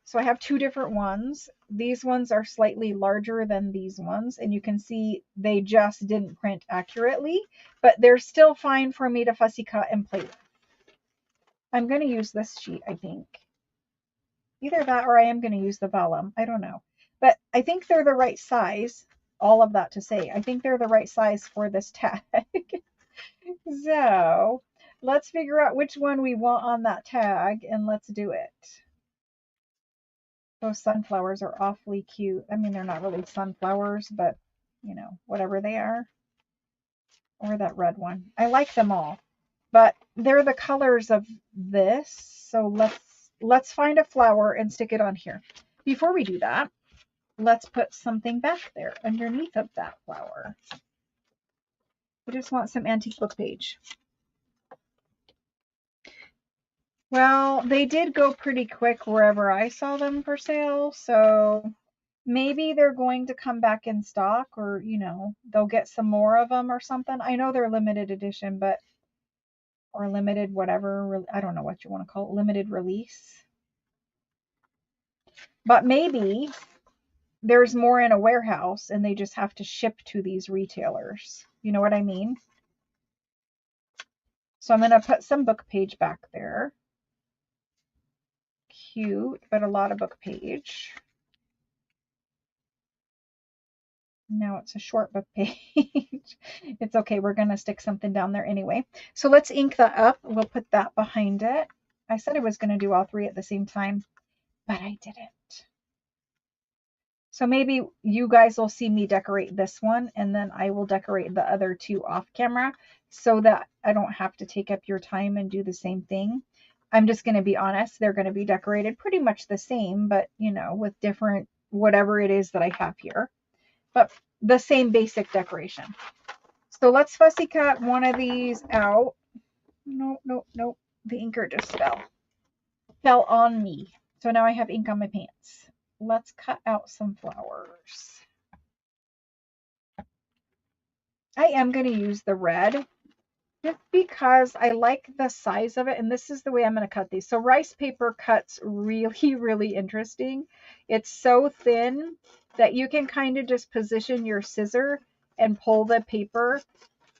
So I have two different ones. These ones are slightly larger than these ones, and you can see they just didn't print accurately, but they're still fine for me to fussy cut and play with. I'm going to use this sheet, I think. Either that or I am going to use the vellum. I don't know. But I think they're the right size. All of that to say, I think they're the right size for this tag. So let's figure out which one we want on that tag and let's do it. Those sunflowers are awfully cute. I mean, they're not really sunflowers, but you know, whatever they are. Or that red one. I like them all, but they're the colors of this. So let's find a flower and stick it on here. Before we do that, let's put something back there underneath of that flower. I just want some antique book page. Well, they did go pretty quick wherever I saw them for sale, so maybe they're going to come back in stock, or you know, they'll get some more of them or something. I know they're limited edition, but or limited whatever, I don't know what you want to call it, limited release. But maybe there's more in a warehouse and they just have to ship to these retailers. You know what I mean? So I'm going to put some book page back there. Cute, but a lot of book page. Now it's a short book page. It's okay. We're going to stick something down there anyway. So let's ink that up. We'll put that behind it. I said I was going to do all three at the same time, but I didn't. So maybe you guys will see me decorate this one and then I will decorate the other two off camera so that I don't have to take up your time and do the same thing. I'm just going to be honest. They're going to be decorated pretty much the same, but you know, with different whatever it is that I have here. But the same basic decoration. So let's fussy cut one of these out. Nope, nope, nope. The inker just fell on me. So now I have ink on my pants. Let's cut out some flowers. I am going to use the red just because I like the size of it. And this is the way I'm going to cut these. So rice paper cuts really, really interesting. It's so thin that you can kind of just position your scissor and pull the paper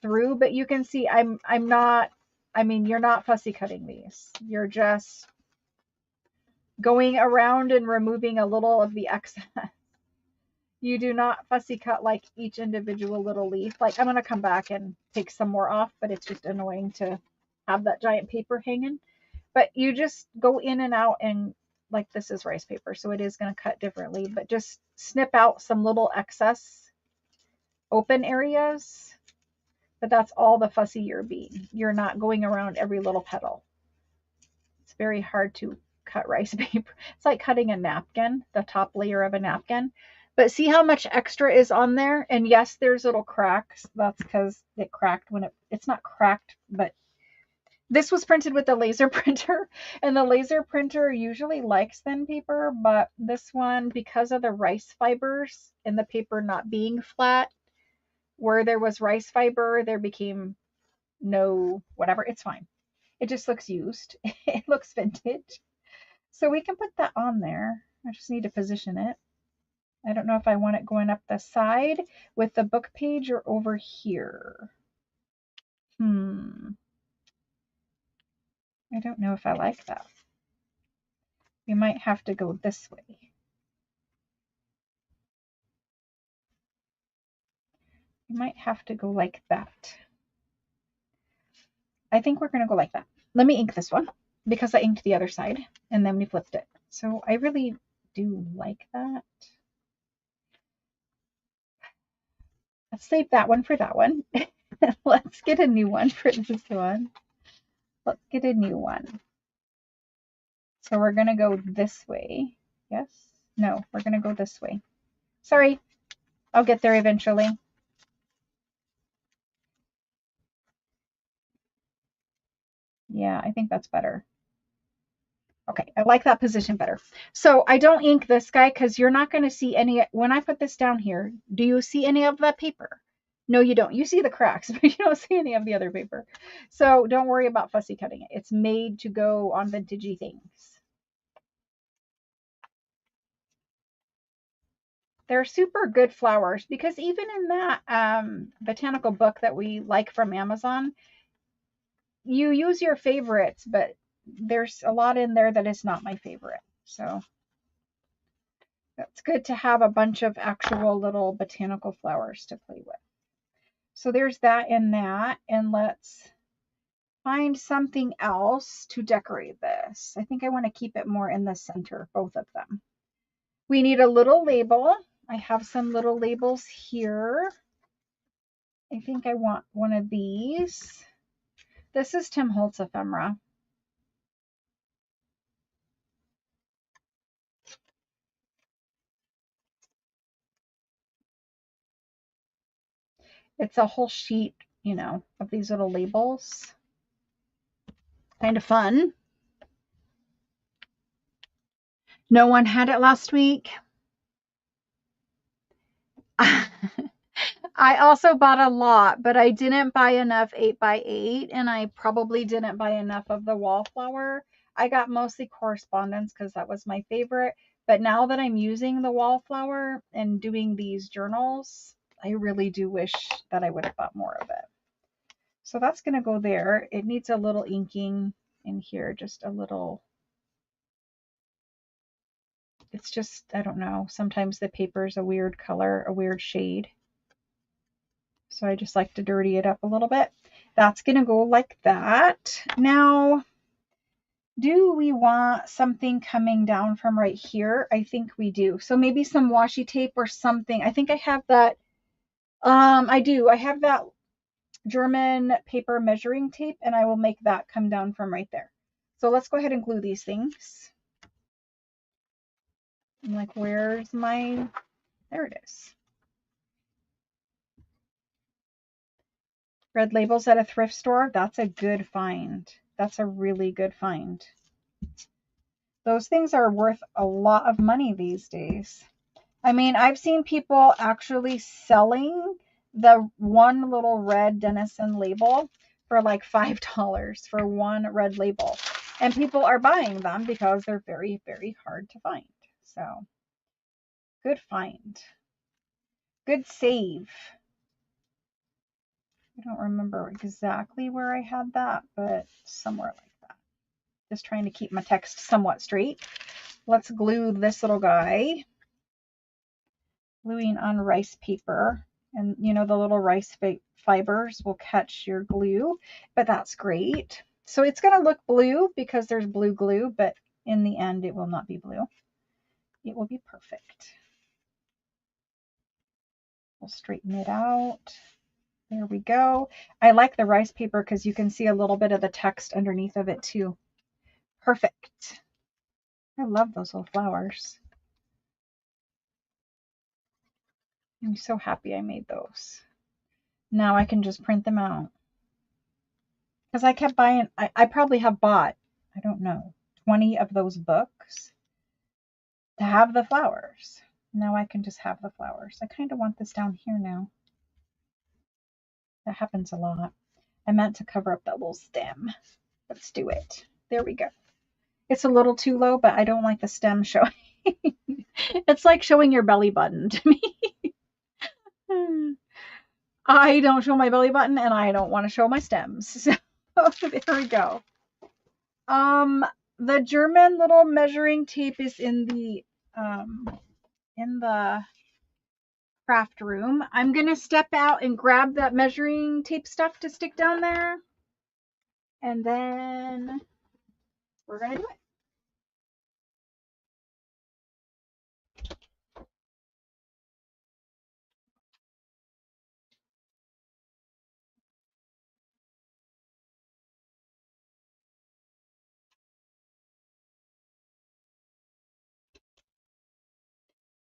through, but you can see I'm not, I mean, you're not fussy cutting these. You're just going around and removing a little of the excess. You do not fussy cut like each individual little leaf. Like I'm going to come back and take some more off, but it's just annoying to have that giant paper hanging. But you just go in and out and like this is rice paper, so it is going to cut differently, but just snip out some little excess open areas. But that's all the fussy you're being. You're not going around every little petal. It's very hard to cut rice paper. It's like cutting a napkin, the top layer of a napkin. But see how much extra is on there? And yes, there's little cracks. That's because it cracked when it's not cracked, but this was printed with the laser printer. And the laser printer usually likes thin paper, but this one, because of the rice fibers and the paper not being flat, where there was rice fiber, there became no whatever. It's fine. It just looks used. It looks vintage. So we can put that on there. I just need to position it. I don't know if I want it going up the side with the book page or over here. I don't know if I like that. We might have to go this way. We might have to go like that. I think we're going to go like that. Let me ink this one. because I inked the other side and then we flipped it. So I really do like that. Let's save that one for that one. Let's get a new one for this one. Let's get a new one. So we're going to go this way. Yes? No, we're going to go this way. Sorry. I'll get there eventually. Yeah, I think that's better. Okay, I like that position better. So I don't ink this guy because you're not going to see any, when I put this down here, do you see any of that paper? No, you don't. You see the cracks, but you don't see any of the other paper. So don't worry about fussy cutting it. It's made to go on vintagey things. They're super good flowers because even in that botanical book that we like from Amazon, you use your favorites, but there's a lot in there that is not my favorite. So that's good to have a bunch of actual little botanical flowers to play with. So there's that and that. And let's find something else to decorate this. I think I want to keep it more in the center, both of them. We need a little label. I have some little labels here. I think I want one of these. This is Tim Holtz Ephemera. It's a whole sheet, you know, of these little labels. Kind of fun. No one had it last week. I also bought a lot, but I didn't buy enough 8x8, and I probably didn't buy enough of the wallflower. I got mostly correspondence because that was my favorite. But now that I'm using the wallflower and doing these journals, I really do wish that I would have bought more of it. So that's going to go there. It needs a little inking in here, just a little. It's just, I don't know. Sometimes the paper is a weird color, a weird shade. So I just like to dirty it up a little bit. That's going to go like that. Now, do we want something coming down from right here? I think we do. So maybe some washi tape or something. I think I have that. I do. I have that German paper measuring tape, and I will make that come down from right there. So let's go ahead and glue these things. I'm like, where's my, there it is. Red labels at a thrift store. That's a good find. That's a really good find. Those things are worth a lot of money these days. I mean, I've seen people actually selling the one little red Denison label for like $5 for one red label. And people are buying them because they're very, very hard to find. So, good find. Good save. I don't remember exactly where I had that, but somewhere like that. Just trying to keep my text somewhat straight. Let's glue this little guy. Gluing on rice paper. And you know, the little rice fibers will catch your glue, but that's great. So it's going to look blue because there's blue glue, but in the end, it will not be blue. It will be perfect. We'll straighten it out. There we go. I like the rice paper because you can see a little bit of the text underneath of it too. Perfect. I love those little flowers. I'm so happy I made those. Now I can just print them out. Because I kept buying, I probably have bought, I don't know, 20 of those books to have the flowers. Now I can just have the flowers. I kind of want this down here now. That happens a lot. I meant to cover up that little stem. Let's do it. There we go. It's a little too low, but I don't like the stem showing. It's like showing your belly button to me. I don't show my belly button, and I don't want to show my stems. So there we go. The German little measuring tape is in the craft room. I'm gonna step out and grab that measuring tape stuff to stick down there, and then we're going to do it.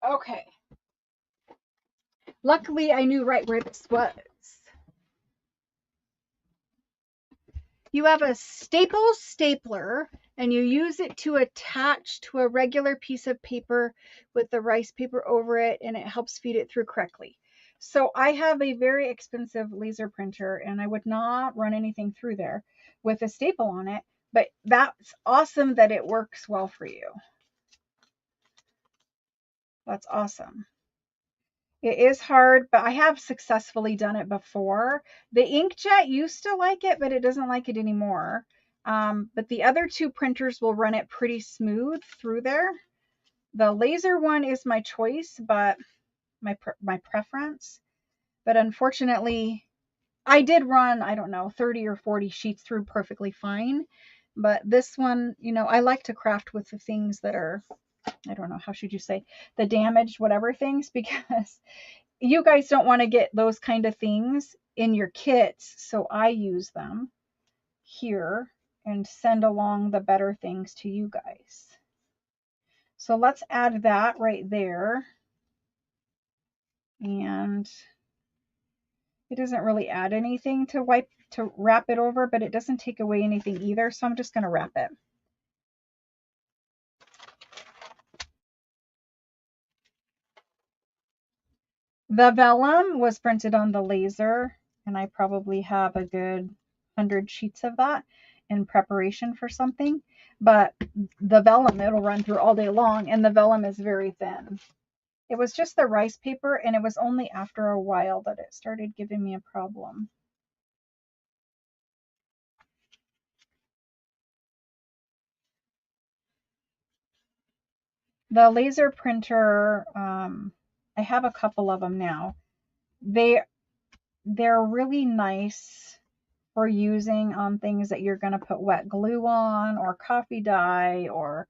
Okay. Luckily, I knew right where this was. You have a Staples stapler and you use it to attach to a regular piece of paper with the rice paper over it, and it helps feed it through correctly. So I have a very expensive laser printer and I would not run anything through there with a staple on it, but that's awesome that it works well for you. That's awesome. It is hard, but I have successfully done it before. The inkjet used to like it, but it doesn't like it anymore. But the other two printers will run it pretty smooth through there. The laser one is my choice, but my preference. But unfortunately, I did run, I don't know, 30 or 40 sheets through perfectly fine. But this one, you know, I like to craft with the things that are, I don't know, how should you say, the damaged whatever things, because you guys don't want to get those kind of things in your kits. So I use them here and send along the better things to you guys. So let's add that right there. And it doesn't really add anything to wrap it over, but it doesn't take away anything either. So I'm just going to wrap it. The vellum was printed on the laser, and I probably have a good 100 sheets of that in preparation for something. But the vellum, it'll run through all day long, and the vellum is very thin. It was just the rice paper, and it was only after a while that it started giving me a problem. The laser printer, I have a couple of them now. They're really nice for using on things that you're going to put wet glue on or coffee dye, or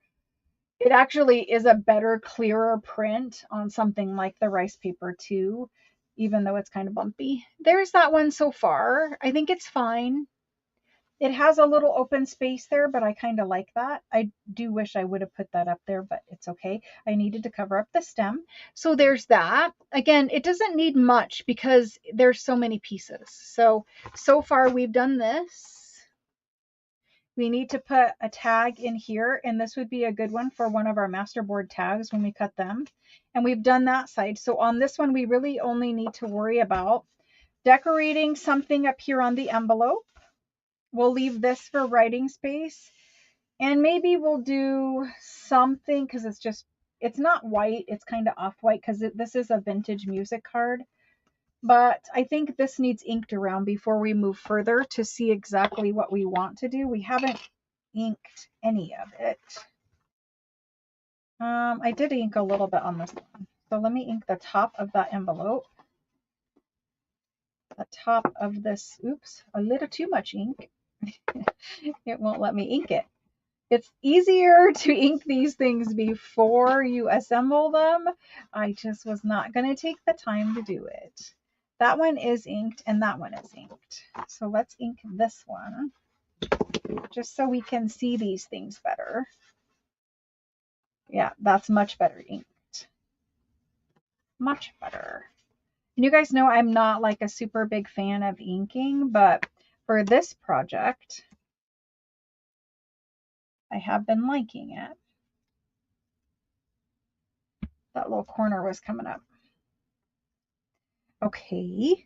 it actually is a better, clearer print on something like the rice paper too, even though it's kind of bumpy. There's that one so far. I think it's fine. It has a little open space there, but I kind of like that. I do wish I would have put that up there, but it's okay. I needed to cover up the stem. So there's that. Again, it doesn't need much because there's so many pieces. So far we've done this. We need to put a tag in here, and this would be a good one for one of our masterboard tags when we cut them. And we've done that side. So on this one, we really only need to worry about decorating something up here on the envelope. We'll leave this for writing space, and maybe we'll do something, because it's not white, it's kind of off-white because this is a vintage music card. But I think this needs inked around before we move further to see exactly what we want to do. We haven't inked any of it. I did ink a little bit on this one. So let me ink the top of that envelope. The top of this, oops, a little too much ink. It won't let me ink it. It's easier to ink these things before you assemble them. I just was not going to take the time to do it. That one is inked and that one is inked. So let's ink this one just so we can see these things better. Yeah, that's much better inked. Much better. And you guys know I'm not like a super big fan of inking, but for this project, I have been liking it. That little corner was coming up. Okay.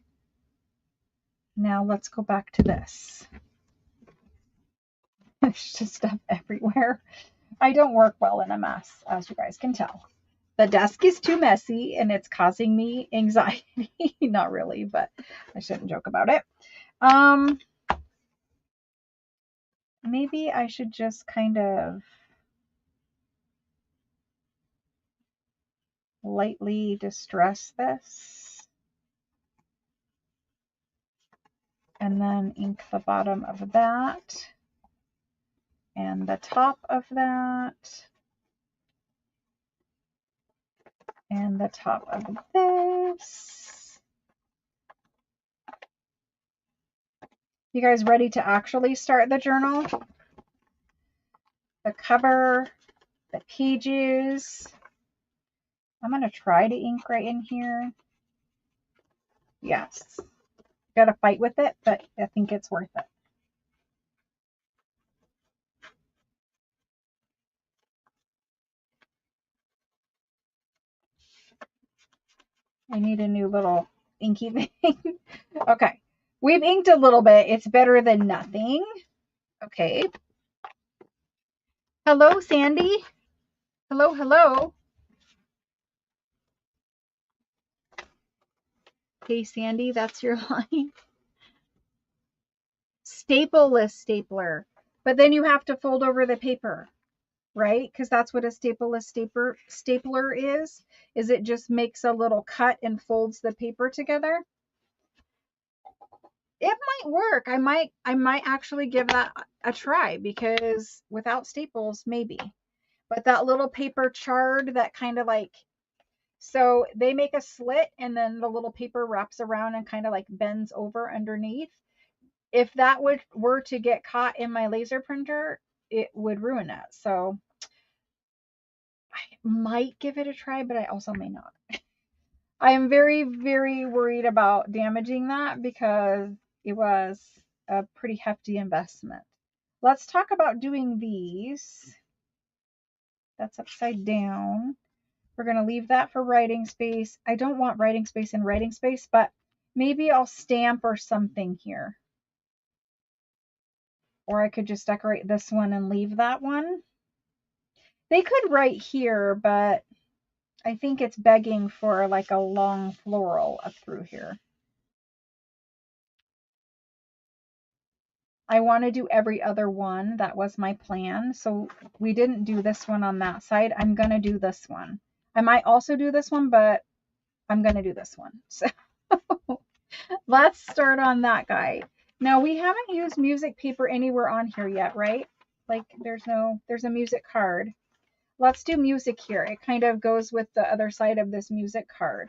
Now let's go back to this. There's just stuff everywhere. I don't work well in a mess, as you guys can tell. The desk is too messy and it's causing me anxiety. Not really, but I shouldn't joke about it. Maybe I should just kind of lightly distress this and then ink the bottom of that and the top of that, and the top of this. You guys ready to actually start the journal? The cover, the pages. I'm going to try to ink right in here. Yes. Got to fight with it, but I think it's worth it. I need a new little inky thing. Okay. We've inked a little bit. It's better than nothing. Okay. Hello, Sandy. Hello, hello. Hey, Sandy, that's your line. Stapleless stapler. But then you have to fold over the paper, right? Because that's what a stapleless stapler is it just makes a little cut and folds the paper together. It might work. I might actually give that a try, because without staples, maybe. But that little paper chard that kind of like, so they make a slit and then the little paper wraps around and kind of like bends over underneath. If that were to get caught in my laser printer, it would ruin it. So I might give it a try, but I also may not. I am very, very worried about damaging that because it was a pretty hefty investment. Let's talk about doing these. That's upside down. We're going to leave that for writing space. I don't want writing space in writing space, but maybe I'll stamp or something here. Or I could just decorate this one and leave that one. They could write here, but I think it's begging for like a long floral up through here. I want to do every other one. That was my plan. So we didn't do this one on that side. I'm going to do this one. I might also do this one, but I'm going to do this one. So let's start on that guy. Now we haven't used music paper anywhere on here yet, right? Like there's a music card. Let's do music here. It kind of goes with the other side of this music card.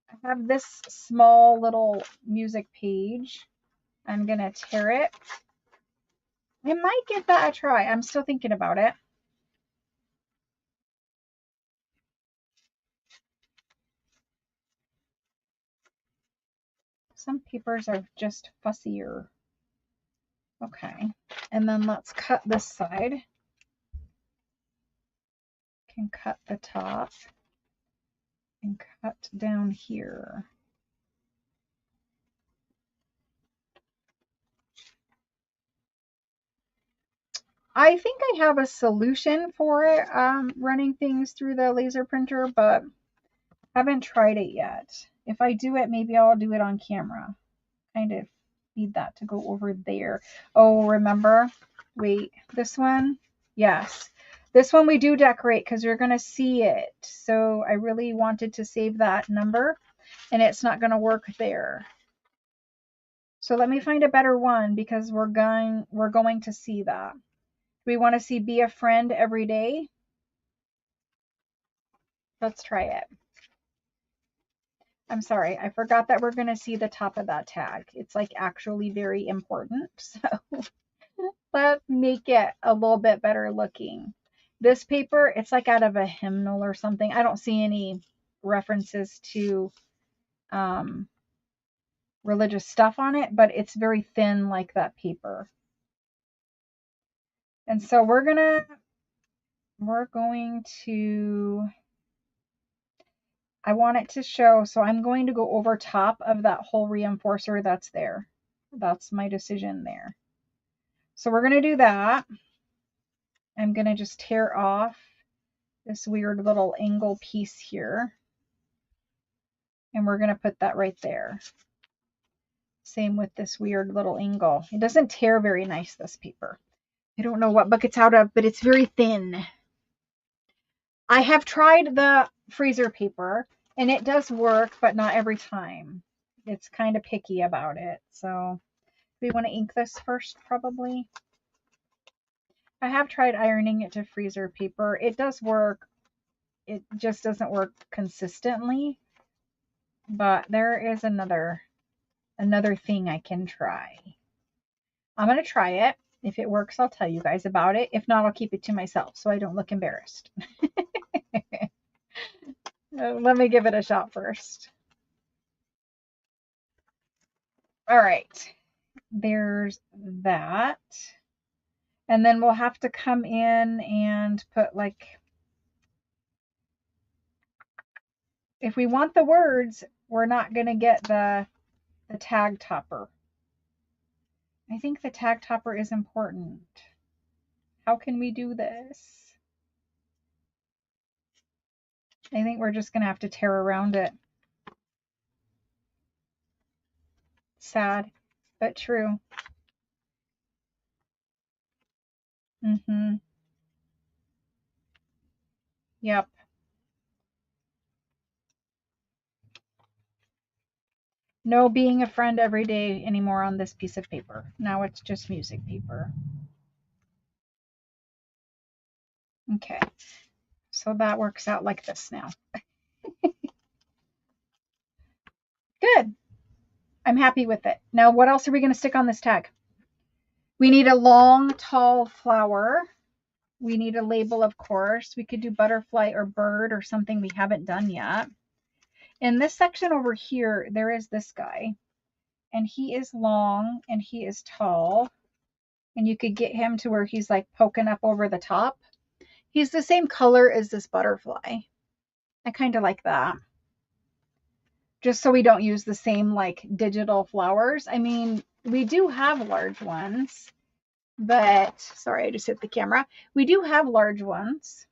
I have this small little music page. I'm going to tear it. I might give that a try. I'm still thinking about it. Some papers are just fussier. Okay. And then let's cut this side. Can cut the top and cut down here. I think I have a solution for it, running things through the laser printer, but haven't tried it yet. If I do it, maybe I'll do it on camera. Kind of need that to go over there. Oh, remember? Wait, this one? Yes. This one we do decorate because you're going to see it. So I really wanted to save that number, and it's not going to work there. So let me find a better one because we're going to see that. We want to see be a friend every day. Let's try it. I'm sorry, I forgot that we're going to see the top of that tag. It's like actually very important. So let's make it a little bit better looking. This paper, it's like out of a hymnal or something. I don't see any references to religious stuff on it, but it's very thin like that paper. And so we're going to, I want it to show, so I'm going to go over top of that whole reinforcer that's there. That's my decision there. So we're going to do that. I'm going to just tear off this weird little angle piece here. And we're going to put that right there. Same with this weird little angle. It doesn't tear very nice, this paper. I don't know what book it's out of, but it's very thin. I have tried the freezer paper, and it does work, but not every time. It's kind of picky about it. So we want to ink this first, probably. I have tried ironing it to freezer paper. It does work. It just doesn't work consistently. But there is another thing I can try. I'm going to try it. If it works, I'll tell you guys about it. If not, I'll keep it to myself so I don't look embarrassed. Let me give it a shot first. All right. There's that. And then we'll have to come in and put like, if we want the words, we're not going to get the tag topper. I think the tag topper is important. How can we do this? I think we're just going to have to tear around it. Sad, but true. Yep. No being a friend every day anymore on this piece of paper. Now it's just music paper. Okay. So that works out like this now. Good. I'm happy with it. Now, what else are we going to stick on this tag? We need a long, tall flower. We need a label, of course. We could do butterfly or bird or something we haven't done yet. In this section over here, there is this guy. And he is long and he is tall. And you could get him to where he's like poking up over the top. He's the same color as this butterfly. I kind of like that. Just so we don't use the same like digital flowers. I mean, we do have large ones, but sorry, I just hit the camera. We do have large ones,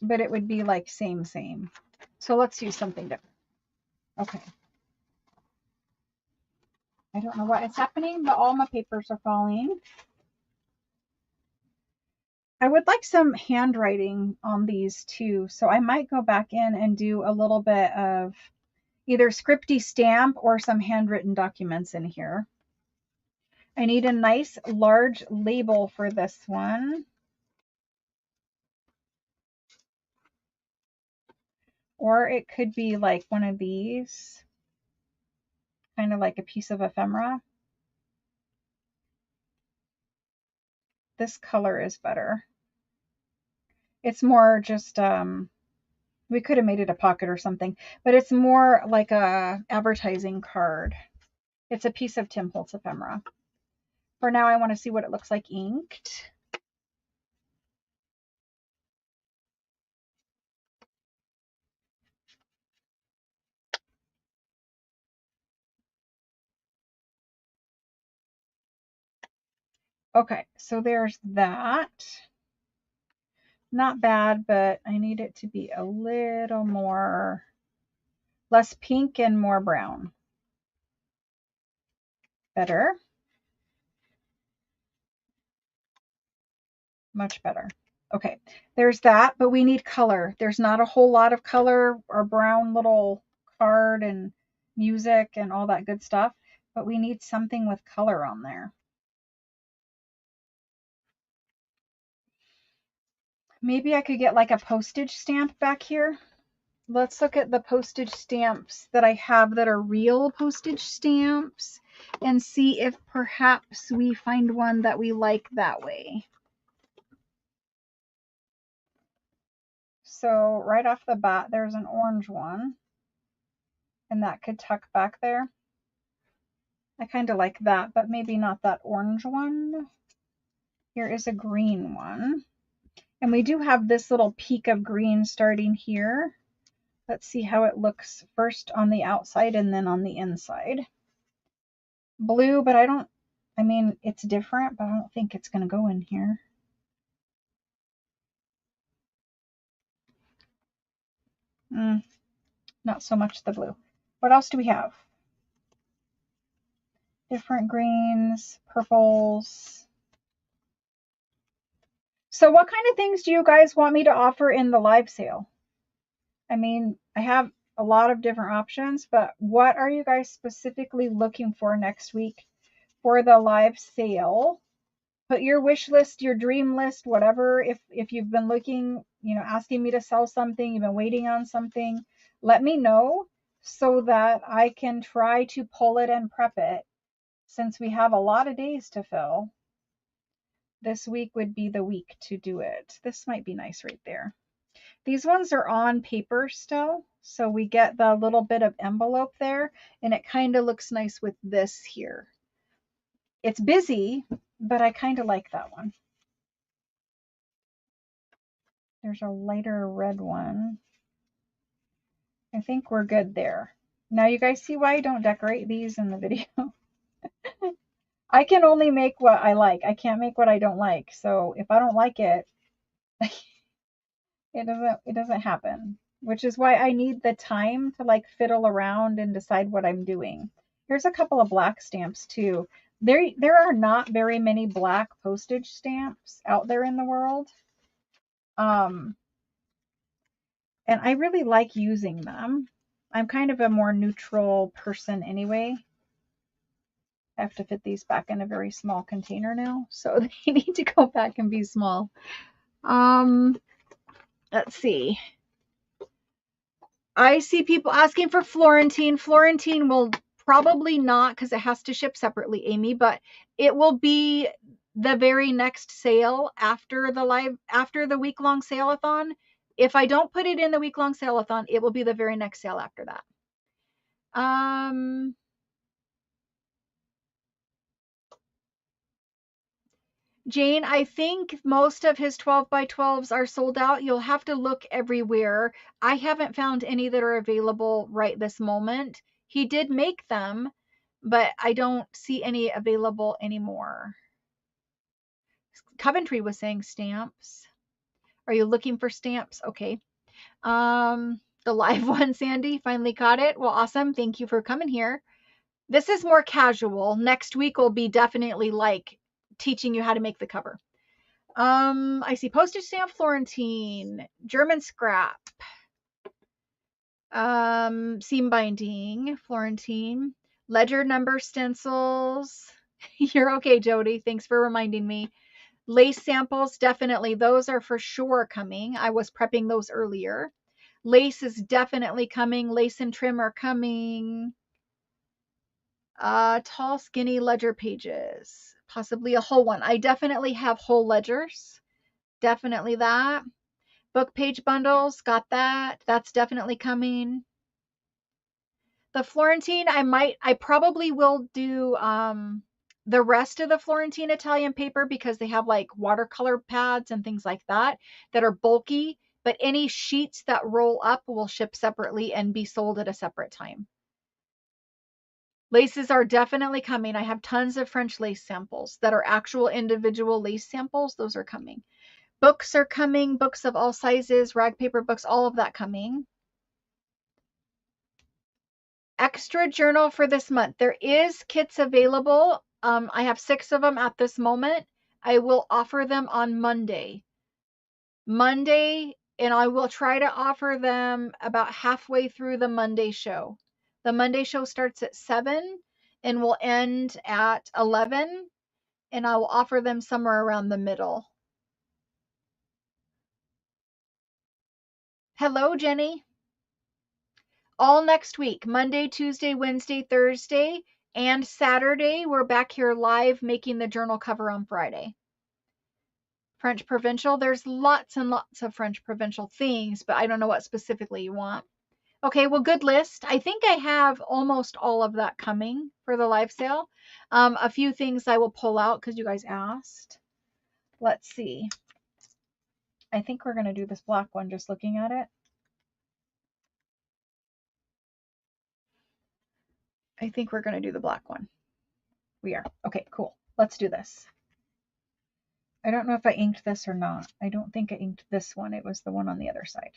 but it would be like same. So let's use something different. Okay. I don't know what is happening, but all my papers are falling. I would like some handwriting on these too. So I might go back in and do a little bit of either scripty stamp or some handwritten documents in here. I need a nice large label for this one. Or it could be like one of these, kind of like a piece of ephemera. This color is better. It's more just, we could have made it a pocket or something, but it's more like a advertising card. It's a piece of Tim Holtz ephemera. For now, I want to see what it looks like inked. Okay, so there's that. Not bad, but I need it to be a little more, less pink and more brown. Better. Much better. Okay, there's that, but we need color. There's not a whole lot of color. Our brown little card and music and all that good stuff, but we need something with color on there. Maybe I could get like a postage stamp back here. Let's look at the postage stamps that I have that are real postage stamps and see if perhaps we find one that we like that way. So right off the bat, there's an orange one, and that could tuck back there. I kind of like that, but maybe not that orange one. Here is a green one. And we do have this little peak of green starting here. Let's see how it looks first on the outside and then on the inside. Blue, but I mean, it's different, but I don't think it's going to go in here. Not so much the blue. What else do we have? Different greens, purples. So what kind of things do you guys want me to offer in the live sale? I mean, I have a lot of different options, but what are you guys specifically looking for next week for the live sale. Put your wish list, your dream list, whatever. If you've been looking, asking me to sell something, you've been waiting on something, let me know so that I can try to pull it and prep it. Since we have a lot of days to fill, this week would be the week to do it. This might be nice right there. These ones are on paper still, so we get the little bit of envelope there, and it kind of looks nice with this here. It's busy, but I kind of like that one. There's a lighter red one. I think we're good there. Now you guys see why I don't decorate these in the video. I can only make what I like. I can't make what I don't like. So if I don't like it, it doesn't happen. Which is why I need the time to like fiddle around and decide what I'm doing. Here's a couple of black stamps too. There are not very many black postage stamps out there in the world. And I really like using them. I'm kind of a more neutral person anyway. I have to fit these back in a very small container now, so they need to go back and be small. Let's see. I see people asking for Florentine. Florentine will probably not, because it has to ship separately, Amy, but it will be the very next sale after the week-long sale-a-thon. If I don't put it in the week-long sale-a-thon, it will be the very next sale after that. Jane, I think most of his 12 by 12s are sold out. You'll have to look everywhere. I haven't found any that are available right this moment. He did make them, but I don't see any available anymore. Coventry was saying stamps. Are you looking for stamps? Okay. The live one, Sandy, finally caught it. Well, awesome. Thank you for coming here. This is more casual. Next week will be definitely like teaching you how to make the cover. I see postage stamp Florentine, German scrap, seam binding Florentine, ledger number stencils. You're okay, Jody. Thanks for reminding me. Lace samples, definitely. Those are for sure coming. I was prepping those earlier. Lace is definitely coming. Lace and trim are coming. Tall, skinny ledger pages. Possibly a whole one. I definitely have whole ledgers. Definitely that. Book page bundles, got that. That's definitely coming. The Florentine, I probably will do the rest of the Florentine Italian paper, because they have like watercolor pads and things like that are bulky, but any sheets that roll up will ship separately and be sold at a separate time. Laces are definitely coming. I have tons of French lace samples that are actual individual lace samples. Those are coming. Books are coming, books of all sizes, rag paper books, all of that coming. Extra journal for this month. There is kits available. I have 6 of them at this moment. I will offer them on Monday, and I will try to offer them about halfway through the Monday show. The Monday show starts at 7 and will end at 11, and I will offer them somewhere around the middle. Hello, Jenny. All next week, Monday, Tuesday, Wednesday, Thursday, and Saturday. We're back here live making the journal cover on Friday. French Provincial. There's lots and lots of French Provincial things, but I don't know what specifically you want. Okay, well, good list. I think I have almost all of that coming for the live sale. A few things I will pull out because you guys asked. Let's see. I think we're going to do this black one just looking at it. I think we're going to do the black one. We are. Okay, cool. Let's do this. I don't know if I inked this or not. I don't think I inked this one. It was the one on the other side.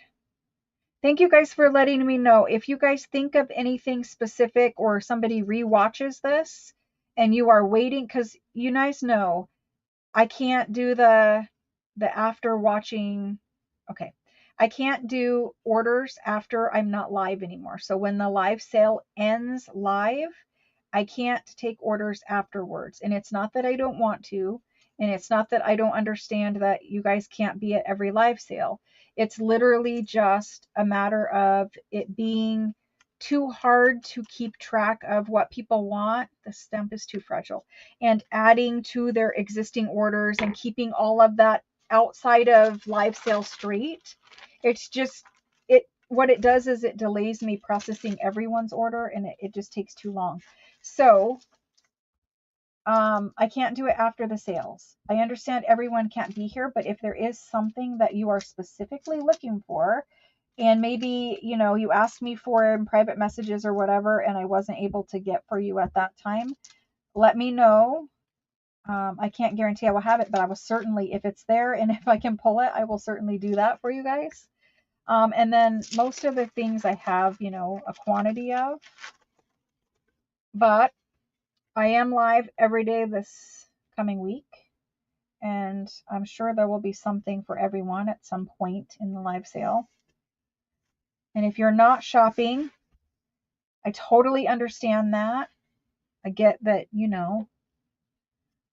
Thank you guys for letting me know. If you guys think of anything specific, or somebody re-watches this and you are waiting, because you guys know I can't do the after watching. Okay. I can't do orders after I'm not live anymore. So when the live sale ends live, I can't take orders afterwards. And it's not that I don't want to, and it's not that I don't understand that you guys can't be at every live sale. It's literally just a matter of it being too hard to keep track of what people want. The stamp is too fragile. And adding to their existing orders and keeping all of that outside of live sale straight. It's just, what it does is it delays me processing everyone's order, and it just takes too long. So I can't do it after the sales. I understand everyone can't be here, but if there is something that you are specifically looking for, and maybe, you asked me for in private messages or whatever, and I wasn't able to get for you at that time, let me know. I can't guarantee I will have it, but I will certainly, if it's there and if I can pull it, I will certainly do that for you guys. And then most of the things I have, a quantity of, but I am live every day this coming week, and I'm sure there will be something for everyone at some point in the live sale. And if you're not shopping, I totally understand that. I get that,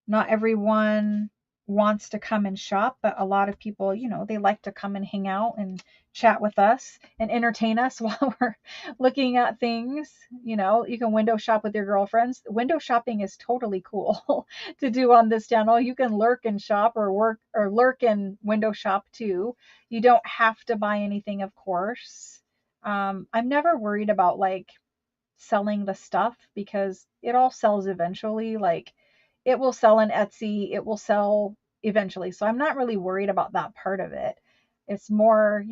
not everyone wants to come and shop, but a lot of people, they like to come and hang out and chat with us and entertain us while we're looking at things. You can window shop with your girlfriends. Window shopping is totally cool to do on this channel. You can lurk and shop or lurk and window shop too. You don't have to buy anything, of course. I'm never worried about like selling the stuff because it all sells eventually. Like, it will sell in Etsy, it will sell eventually. So I'm not really worried about that part of it. It's more,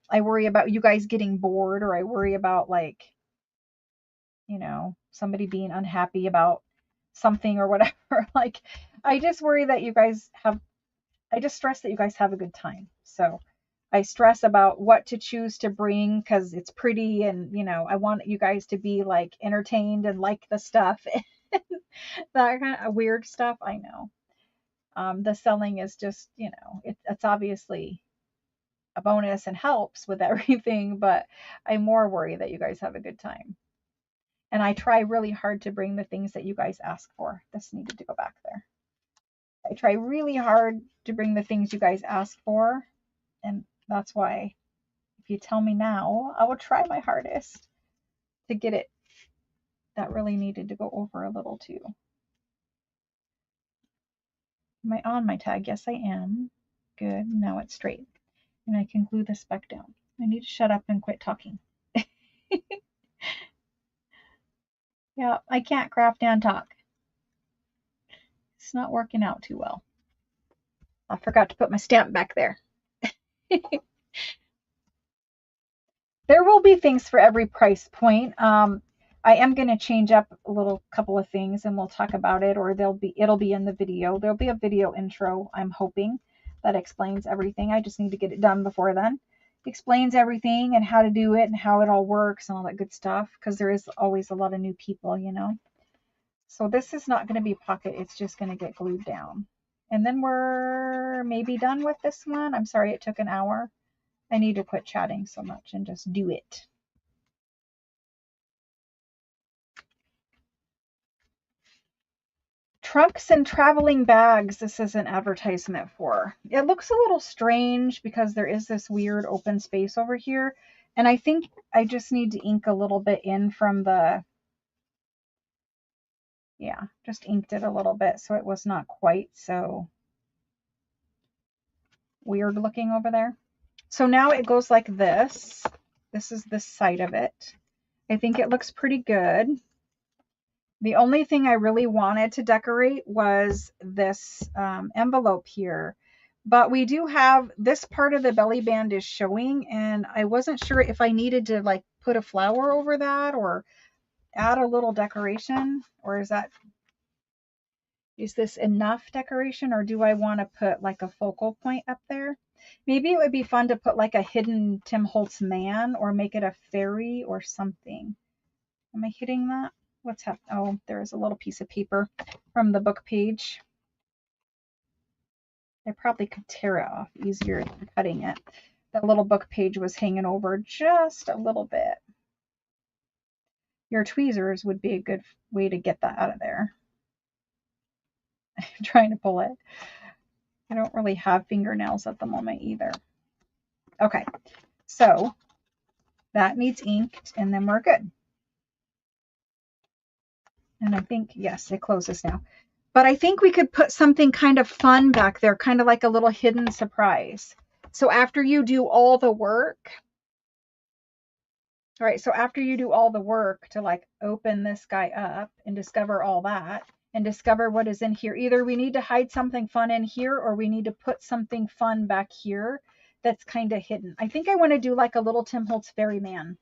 I worry about you guys getting bored, or I worry about like, somebody being unhappy about something or whatever. Like, I just worry that you guys have, I just stress that you guys have a good time. So I stress about what to choose to bring because it's pretty, and I want you guys to be like entertained and like the stuff. That kind of weird stuff. I know. The selling is just, it's obviously a bonus and helps with everything, but I more worry that you guys have a good time. And I try really hard to bring the things that you guys ask for. This needed to go back there. I try really hard to bring the things you guys ask for. And that's why, if you tell me now, I will try my hardest to get it. That really needed to go over a little too. Am I on my tag? Yes, I am. Good. Now it's straight. And I can glue this back down. I need to shut up and quit talking. Yeah, I can't craft and talk. It's not working out too well. I forgot to put my stamp back there. There will be things for every price point. I am going to change up a little couple of things, and we'll talk about it, or it'll be in the video. There'll be a video intro, I'm hoping, that explains everything. I just need to get it done before then. Explains everything and how to do it and how it all works and all that good stuff, because there is always a lot of new people, So this is not going to be pocket. It's just going to get glued down. And then we're maybe done with this one. I'm sorry it took an hour. I need to quit chatting so much and just do it. Trunks and traveling bags, this is an advertisement for. It looks a little strange because there is this weird open space over here. And I think I just need to ink a little bit in from the, yeah, just inked it a little bit so it was not quite so weird looking over there. So now it goes like this. This is the side of it. I think it looks pretty good. The only thing I really wanted to decorate was this envelope here. But we do have, this part of the belly band is showing, and I wasn't sure if I needed to like put a flower over that or add a little decoration, or is this enough decoration, or do I want to put like a focal point up there? Maybe it would be fun to put like a hidden Tim Holtz man, or make it a fairy or something. Am I hitting that? What's happening? Oh, there's a little piece of paper from the book page. I probably could tear it off easier than cutting it. That little book page was hanging over just a little bit. Your tweezers would be a good way to get that out of there. I'm trying to pull it. I don't really have fingernails at the moment either. Okay, so that needs inked and then we're good. And I think, yes, it closes now. But I think we could put something kind of fun back there, kind of like a little hidden surprise. So after you do all the work, all right, so after you do all the work to like open this guy up and discover all that and discover what is in here, either we need to hide something fun in here or we need to put something fun back here that's kind of hidden. I think I want to do like a little Tim Holtz fairy man.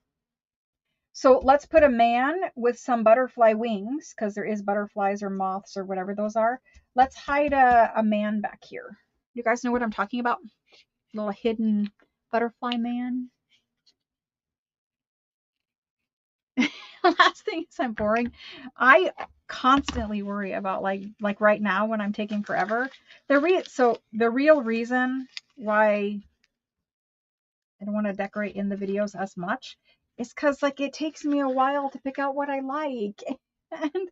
So let's put a man with some butterfly wings, because there is butterflies or moths or whatever those are. Let's hide a man back here. You guys know what I'm talking about? Little hidden butterfly man. Last thing is I'm boring. I constantly worry about like right now when I'm taking forever. So the real reason why I don't want to decorate in the videos as much is because like it takes me a while to pick out what I like. And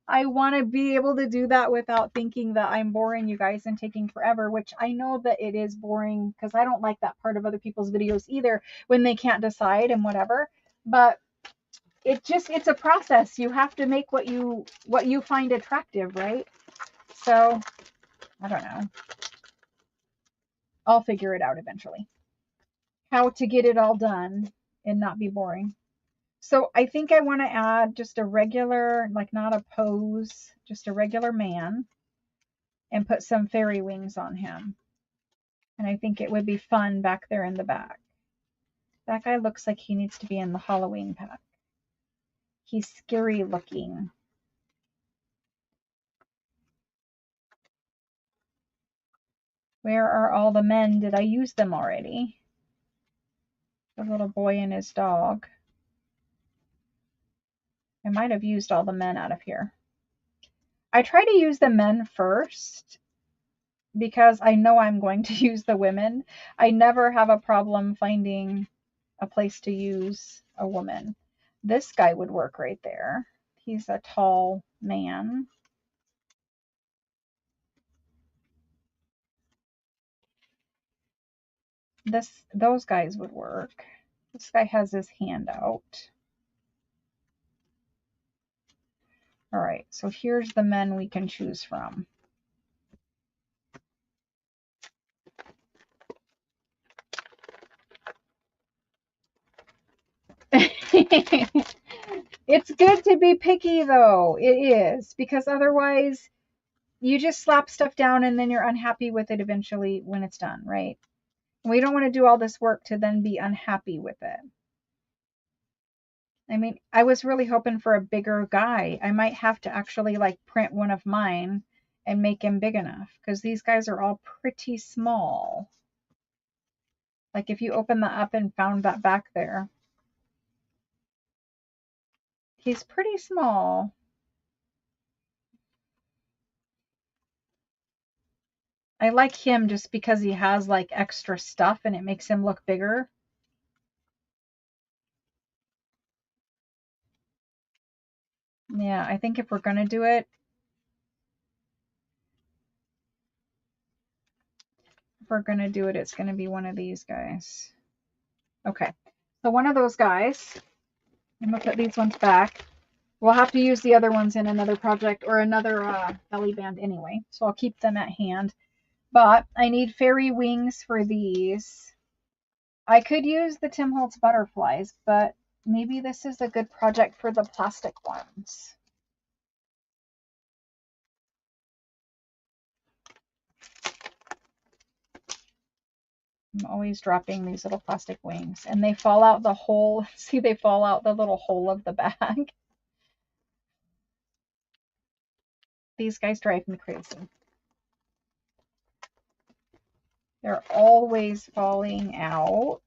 I want to be able to do that without thinking that I'm boring you guys and taking forever, which I know that it is boring because I don't like that part of other people's videos either when they can't decide and whatever. But it's a process. You have to make what you find attractive, right? So I don't know. I'll figure it out eventually. How to get it all done and not be boring. So I think I want to add just a regular, like not a pose, just a regular man and put some fairy wings on him. And I think it would be fun back there in the back. That guy looks like he needs to be in the Halloween pack. He's scary looking. Where are all the men? Did I use them already? The little boy and his dog. I might have used all the men out of here. I try to use the men first because I know I'm going to use the women. I never have a problem finding a place to use a woman. This guy would work right there. He's a tall man. Those guys would work. This guy has his hand out. All right, so here's the men we can choose from. It's good to be picky though. It is, because otherwise you just slap stuff down and then you're unhappy with it eventually when it's done, right? We don't want to do all this work to then be unhappy with it. I mean, I was really hoping for a bigger guy. I might have to actually like print one of mine and make him big enough because these guys are all pretty small. Like if you open that up and found that back there, he's pretty small. I like him just because he has like extra stuff and it makes him look bigger. Yeah, I think if we're going to do it, it's going to be one of these guys. Okay, so one of those guys, I'm going to put these ones back. We'll have to use the other ones in another project or another belly band anyway, so I'll keep them at hand. But I need fairy wings for these. I could use the Tim Holtz butterflies, but maybe this is a good project for the plastic ones. I'm always dropping these little plastic wings and they fall out the hole. See, they fall out the little hole of the bag. These guys drive me crazy. They're always falling out.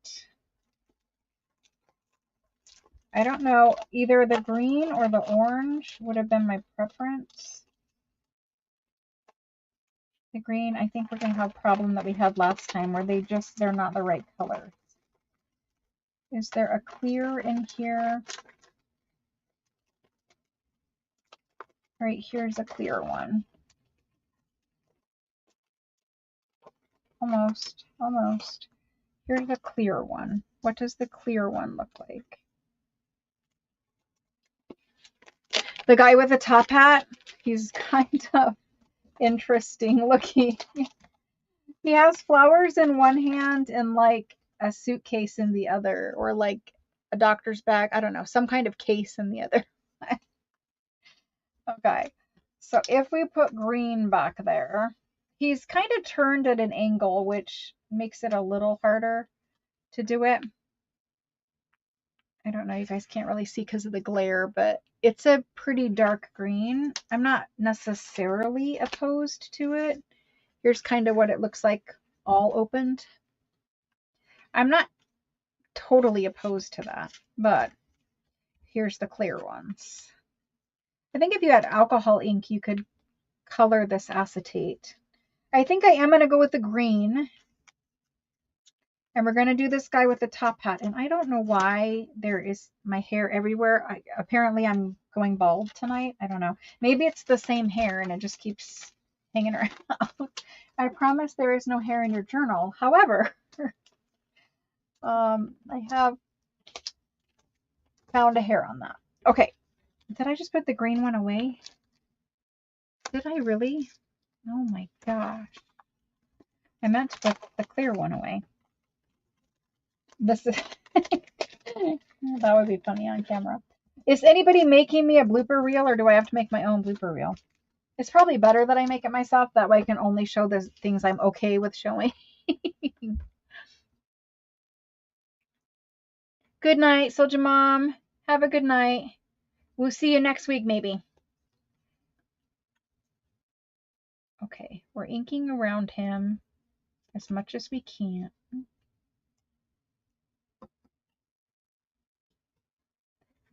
I don't know, either the green or the orange would have been my preference. The green, I think we're going to have a problem that we had last time where they're not the right color. Is there a clear in here? Right here's a clear one. Almost, almost. Here's the clear one. What does the clear one look like? The guy with the top hat, he's kind of interesting looking. He has flowers in one hand and like a suitcase in the other, or like a doctor's bag. I don't know, some kind of case in the other. Okay, so if we put green back there, he's kind of turned at an angle, which makes it a little harder to do it. I don't know, you guys can't really see because of the glare, but it's a pretty dark green. I'm not necessarily opposed to it. Here's kind of what it looks like all opened. I'm not totally opposed to that, but here's the clear ones. I think if you had alcohol ink, you could color this acetate. I think I am going to go with the green. And we're going to do this guy with the top hat. And I don't know why there is my hair everywhere. Apparently I'm going bald tonight. I don't know. Maybe it's the same hair and it just keeps hanging around. I promise there is no hair in your journal. However, I have found a hair on that. Okay. Did I just put the green one away? Did I really? Oh my gosh. I meant to put the clear one away. This is that would be funny on camera. Is anybody making me a blooper reel, or do I have to make my own blooper reel? It's probably better that I make it myself. That way I can only show the things I'm okay with showing. Good night, Soldier Mom. Have a good night. We'll see you next week, maybe. Okay, we're inking around him as much as we can.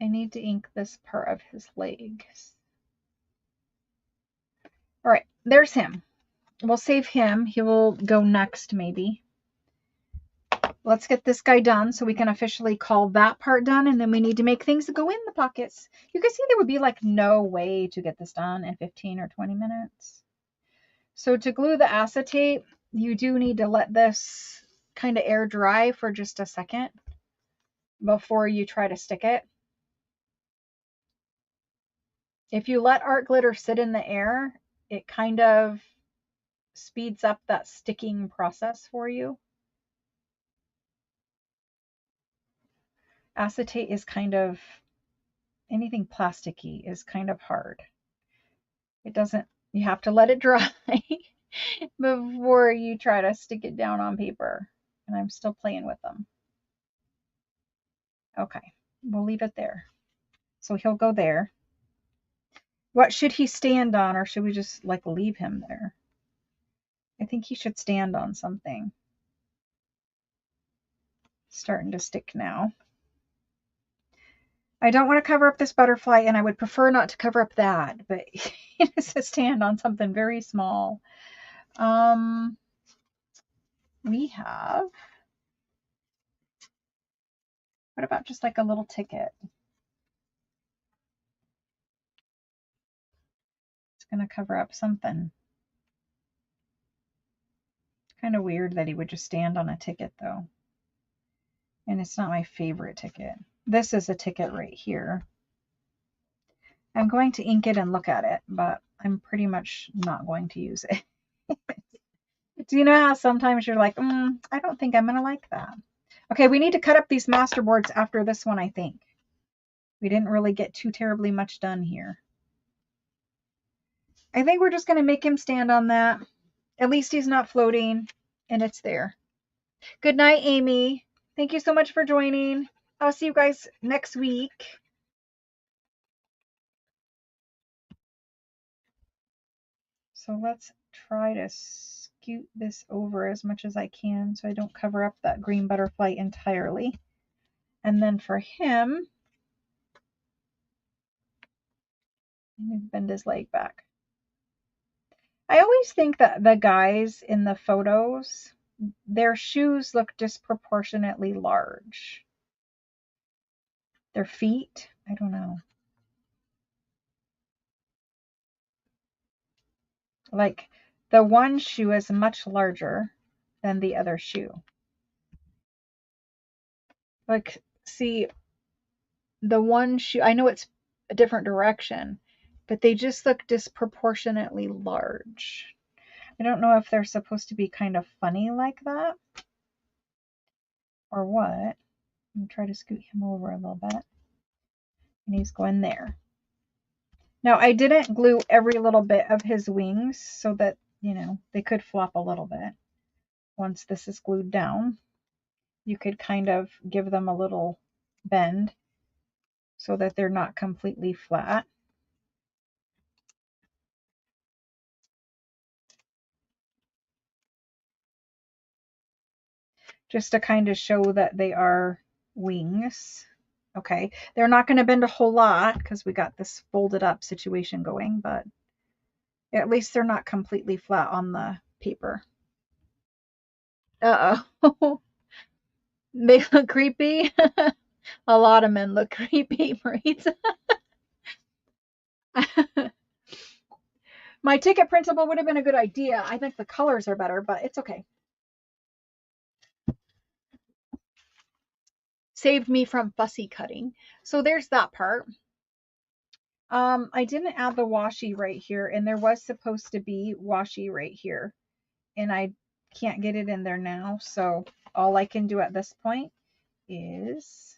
I need to ink this part of his legs. All right, there's him. We'll save him. He will go next, maybe. Let's get this guy done so we can officially call that part done, and then we need to make things that go in the pockets. You can see there would be like no way to get this done in 15 or 20 minutes. So to glue the acetate, you do need to let this kind of air dry for just a second before you try to stick it. If you let art glitter sit in the air, it kind of speeds up that sticking process for you. Acetate is kind of, anything plasticky is kind of hard. It doesn't, you have to let it dry before you try to stick it down on paper. And I'm still playing with them. Okay, we'll leave it there. So he'll go there. What should he stand on, or should we just like leave him there? I think he should stand on something. Starting to stick now. I don't want to cover up this butterfly, and I would prefer not to cover up that, but he has to stand on something very small. We have, what about just like a little ticket? It's going to cover up something. Kind of weird that he would just stand on a ticket though. And it's not my favorite ticket. This is a ticket right here. I'm going to ink it and look at it, but I'm pretty much not going to use it. Do you know how sometimes you're like, I don't think I'm going to like that. Okay, we need to cut up these masterboards after this one, I think. We didn't really get too terribly much done here. I think we're just going to make him stand on that. At least he's not floating, and it's there. Good night, Amy. Thank you so much for joining. I'll see you guys next week. So let's try to scoot this over as much as I can so I don't cover up that green butterfly entirely. And then for him, I need to bend his leg back. I always think that the guys in the photos, their shoes look disproportionately large. Their feet, I don't know. Like the one shoe is much larger than the other shoe. Like, see, the one shoe, I know it's a different direction, but they just look disproportionately large. I don't know if they're supposed to be kind of funny like that or what. I'm going to try to scoot him over a little bit. And he's going there. Now, I didn't glue every little bit of his wings so that, you know, they could flop a little bit. Once this is glued down, you could kind of give them a little bend so that they're not completely flat. Just to kind of show that they are wings. Okay, they're not going to bend a whole lot because we got this folded up situation going, but at least they're not completely flat on the paper. Uh-oh. They look creepy. A lot of men look creepy, right? My ticket printable would have been a good idea. I think the colors are better, but it's okay. Saved me from fussy cutting. So there's that part. I didn't add the washi right here, and there was supposed to be washi right here, and I can't get it in there now. So all I can do at this point is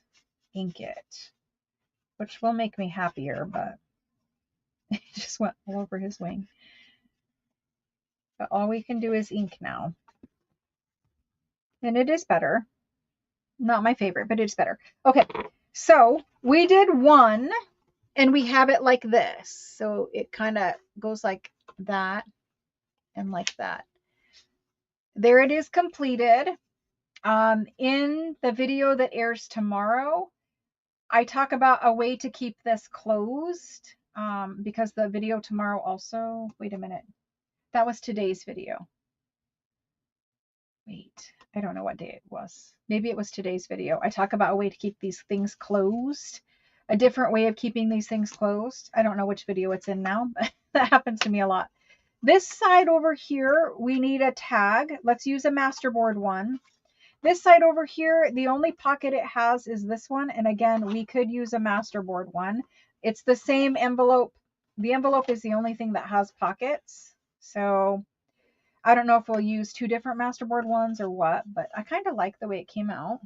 ink it, which will make me happier, but it just went all over his wing. But all we can do is ink now. And it is better. Not my favorite, but it's better. Okay, so we did one, and we have it like this. So it kind of goes like that and like that. There it is completed. In the video that airs tomorrow, I talk about a way to keep this closed because the video tomorrow also, wait a minute, that was today's video. Wait, I don't know what day it was. Maybe it was today's video. I talk about a way to keep these things closed, a different way of keeping these things closed. I don't know which video it's in now, but that happens to me a lot. This side over here, we need a tag. Let's use a masterboard one. This side over here, the only pocket it has is this one. And again, we could use a masterboard one. It's the same envelope. The envelope is the only thing that has pockets. So I don't know if we'll use two different masterboard ones or what, but I kind of like the way it came out.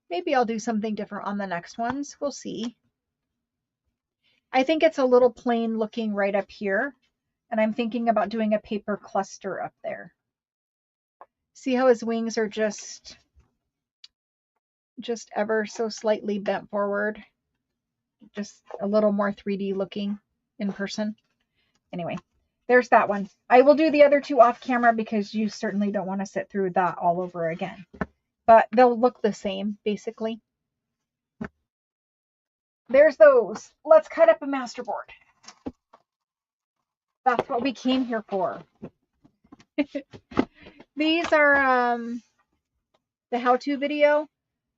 Maybe I'll do something different on the next ones. We'll see. I think it's a little plain looking right up here. And I'm thinking about doing a paper cluster up there. See how his wings are just ever so slightly bent forward. Just a little more 3D looking in person. Anyway, there's that one. I will do the other two off camera because you certainly don't want to sit through that all over again. But they'll look the same, basically. There's those. Let's cut up a masterboard. That's what we came here for. These are the how-to video.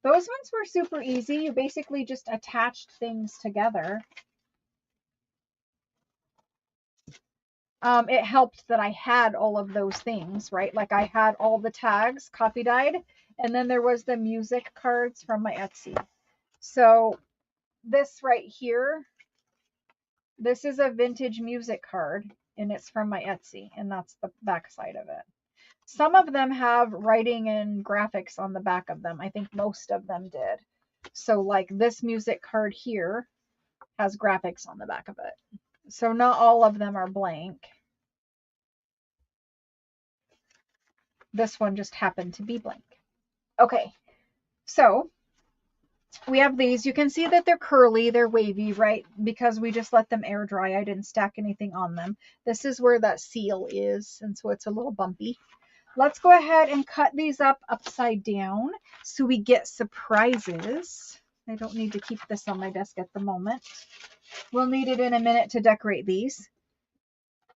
Those ones were super easy. You basically just attached things together. It helped that I had all of those things, right? Like I had all the tags copy dyed, and then there was the music cards from my Etsy. So this right here, this is a vintage music card, and it's from my Etsy, and that's the back side of it. Some of them have writing and graphics on the back of them. I think most of them did. So like this music card here has graphics on the back of it. So not all of them are blank. This one just happened to be blank. Okay, so we have these. You can see that they're curly, they're wavy, right? Because we just let them air dry. I didn't stack anything on them. This is where that seal is, and so it's a little bumpy. Let's go ahead and cut these up upside down so we get surprises. I don't need to keep this on my desk at the moment. We'll need it in a minute to decorate these.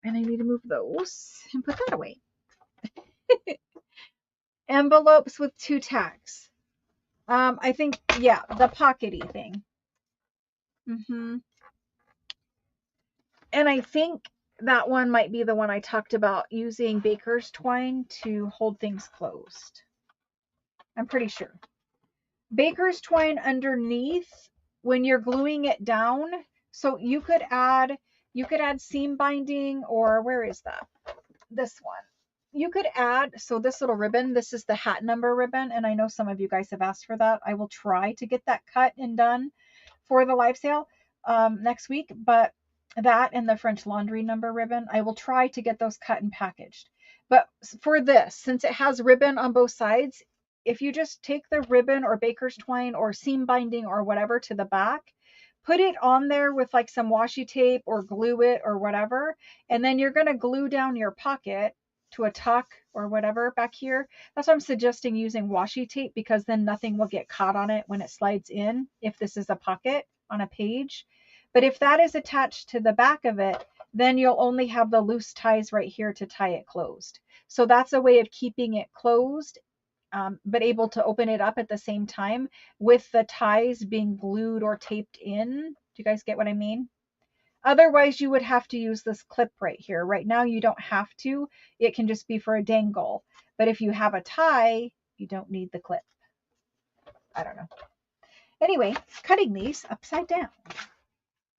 And I need to move those and put that away. Envelopes with two tags. I think, yeah, the pockety thing. And I think that one might be the one I talked about, using baker's twine to hold things closed. I'm pretty sure. Baker's twine underneath when you're gluing it down. So you could add seam binding, or where is that? This one. You could add, so this little ribbon, this is the hat number ribbon, and I know some of you guys have asked for that. I will try to get that cut and done for the live sale next week, but that and the French laundry number ribbon, I will try to get those cut and packaged. But for this, since it has ribbon on both sides, if you just take the ribbon or baker's twine or seam binding or whatever to the back, put it on there with like some washi tape or glue it or whatever, and then you're going to glue down your pocket to a tuck or whatever back here. That's why I'm suggesting using washi tape, because then nothing will get caught on it when it slides in if this is a pocket on a page. But if that is attached to the back of it, then you'll only have the loose ties right here to tie it closed. So that's a way of keeping it closed, but able to open it up at the same time with the ties being glued or taped in. Do you guys get what I mean? Otherwise, you would have to use this clip right here. Right now, you don't have to. It can just be for a dangle. But if you have a tie, you don't need the clip. I don't know. Anyway, cutting these upside down.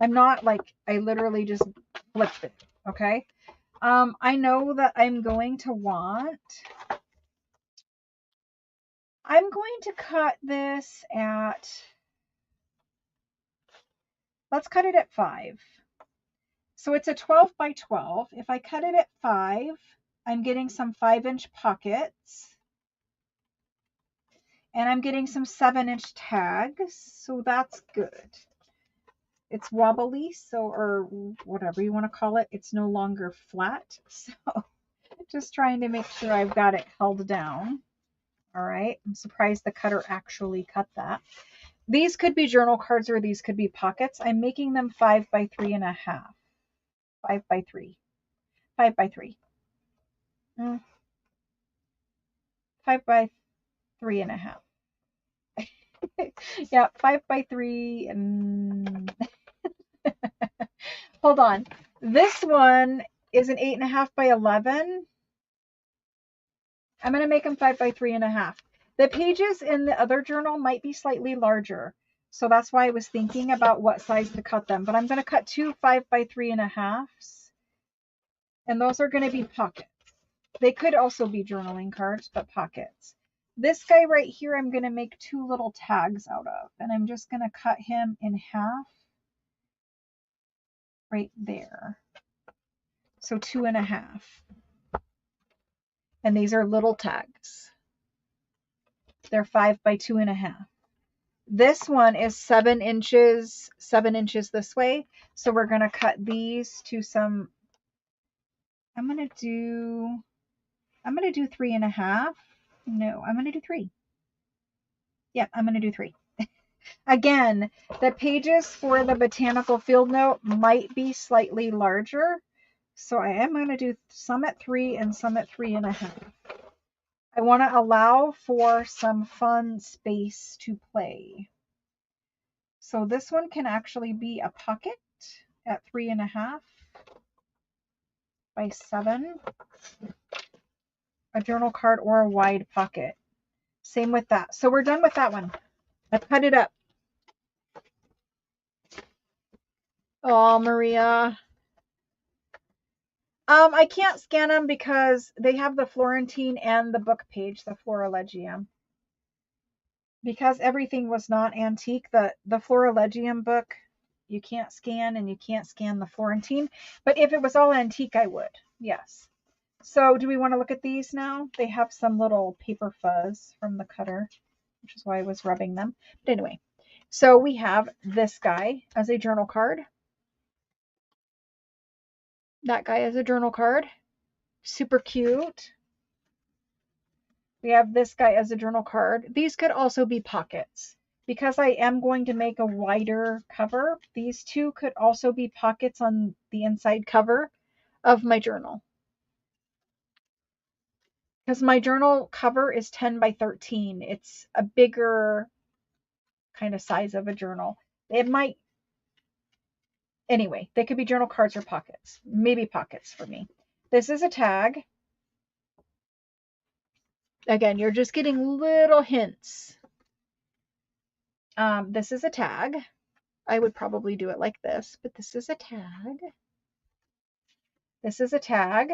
I'm not like, I literally just flipped it, okay? I know that I'm going to cut this at, let's cut it at 5. So it's a 12 by 12. If I cut it at 5, I'm getting some 5-inch pockets. And I'm getting some 7-inch tags. So that's good. It's wobbly, so, or whatever you want to call it. It's no longer flat. So just trying to make sure I've got it held down. All right. I'm surprised the cutter actually cut that. These could be journal cards or these could be pockets. I'm making them 5 by 3.5. 5 by 3. 5 by 3. 5 by 3.5. Yeah, 5 by 3. And hold on. This one is an 8.5 by 11. I'm going to make them 5 by 3.5. The pages in the other journal might be slightly larger. So that's why I was thinking about what size to cut them. But I'm going to cut 2 5 by 3.5s. And those are going to be pockets. They could also be journaling cards, but pockets. This guy right here, I'm going to make 2 little tags out of. And I'm just going to cut him in half right there. So 2.5. And these are little tags. They're 5 by 2.5. This one is 7 inches this way. So we're going to cut these to some, I'm going to do 3.5. No, I'm going to do 3. Yeah, I'm going to do 3. Again, the pages for the botanical field note might be slightly larger. So I am going to do some at 3 and some at 3.5. I want to allow for some fun space to play. So this one can actually be a pocket at 3.5 by 7. A journal card or a wide pocket. Same with that. So we're done with that one. Let's cut it up. Oh, Maria. I can't scan them because they have the Florentine and the book page, the Florilegium. Because everything was not antique, the Florilegium book, you can't scan, and you can't scan the Florentine. But if it was all antique, I would. Yes. So do we want to look at these now? They have some little paper fuzz from the cutter, which is why I was rubbing them. But anyway, so we have this guy as a journal card. That guy as a journal card. Super cute. We have this guy as a journal card. These could also be pockets. Because I am going to make a wider cover, these two could also be pockets on the inside cover of my journal. Because my journal cover is 10 by 13. It's a bigger kind of size of a journal. It might, Anyway, they could be journal cards or pockets. Maybe pockets for me. This is a tag. Again, you're just getting little hints. This is a tag. I would probably do it like this, but this is a tag. This is a tag.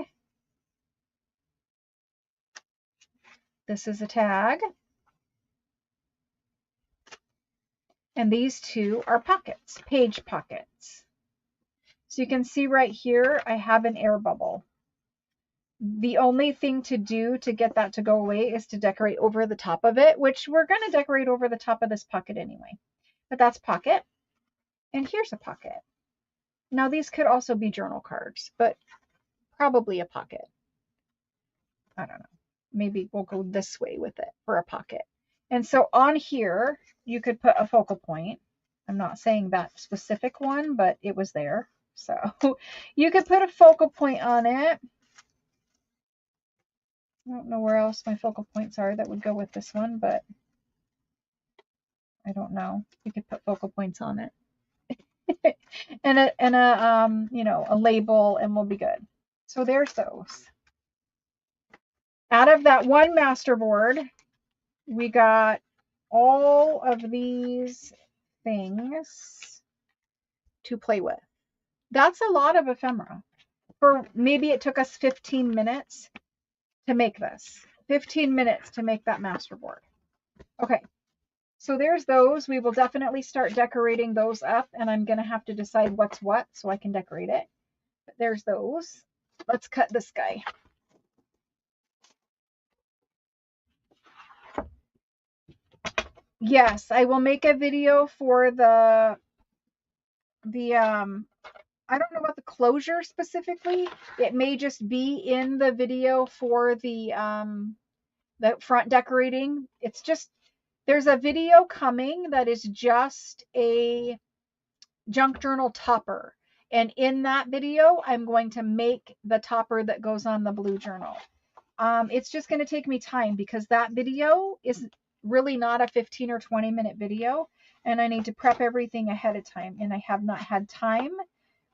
This is a tag. And these two are pockets, page pockets. So you can see right here, I have an air bubble. The only thing to do to get that to go away is to decorate over the top of it, which we're going to decorate over the top of this pocket anyway. But that's pocket. And here's a pocket. Now these could also be journal cards, but probably a pocket. I don't know. Maybe we'll go this way with it for a pocket. And so on here, you could put a focal point. I'm not saying that specific one, but it was there. So you could put a focal point on it. I don't know where else my focal points are that would go with this one, but I don't know. You could put focal points on it. and a you know, a label, and we'll be good. So there's those. Out of that one masterboard, we got all of these things to play with. That's a lot of ephemera. For maybe it took us 15 minutes to make this. 15 minutes to make that masterboard. Okay, so there's those. We will definitely start decorating those up, and I'm going to have to decide what's what so I can decorate it. But there's those. Let's cut this guy. Yes, I will make a video for the I don't know about the closure specifically. It may just be in the video for the front decorating. It's just, there's a video coming that is just a junk journal topper. And in that video, I'm going to make the topper that goes on the blue journal. It's just going to take me time because that video is really not a 15 or 20 minute video. And I need to prep everything ahead of time. And I have not had time.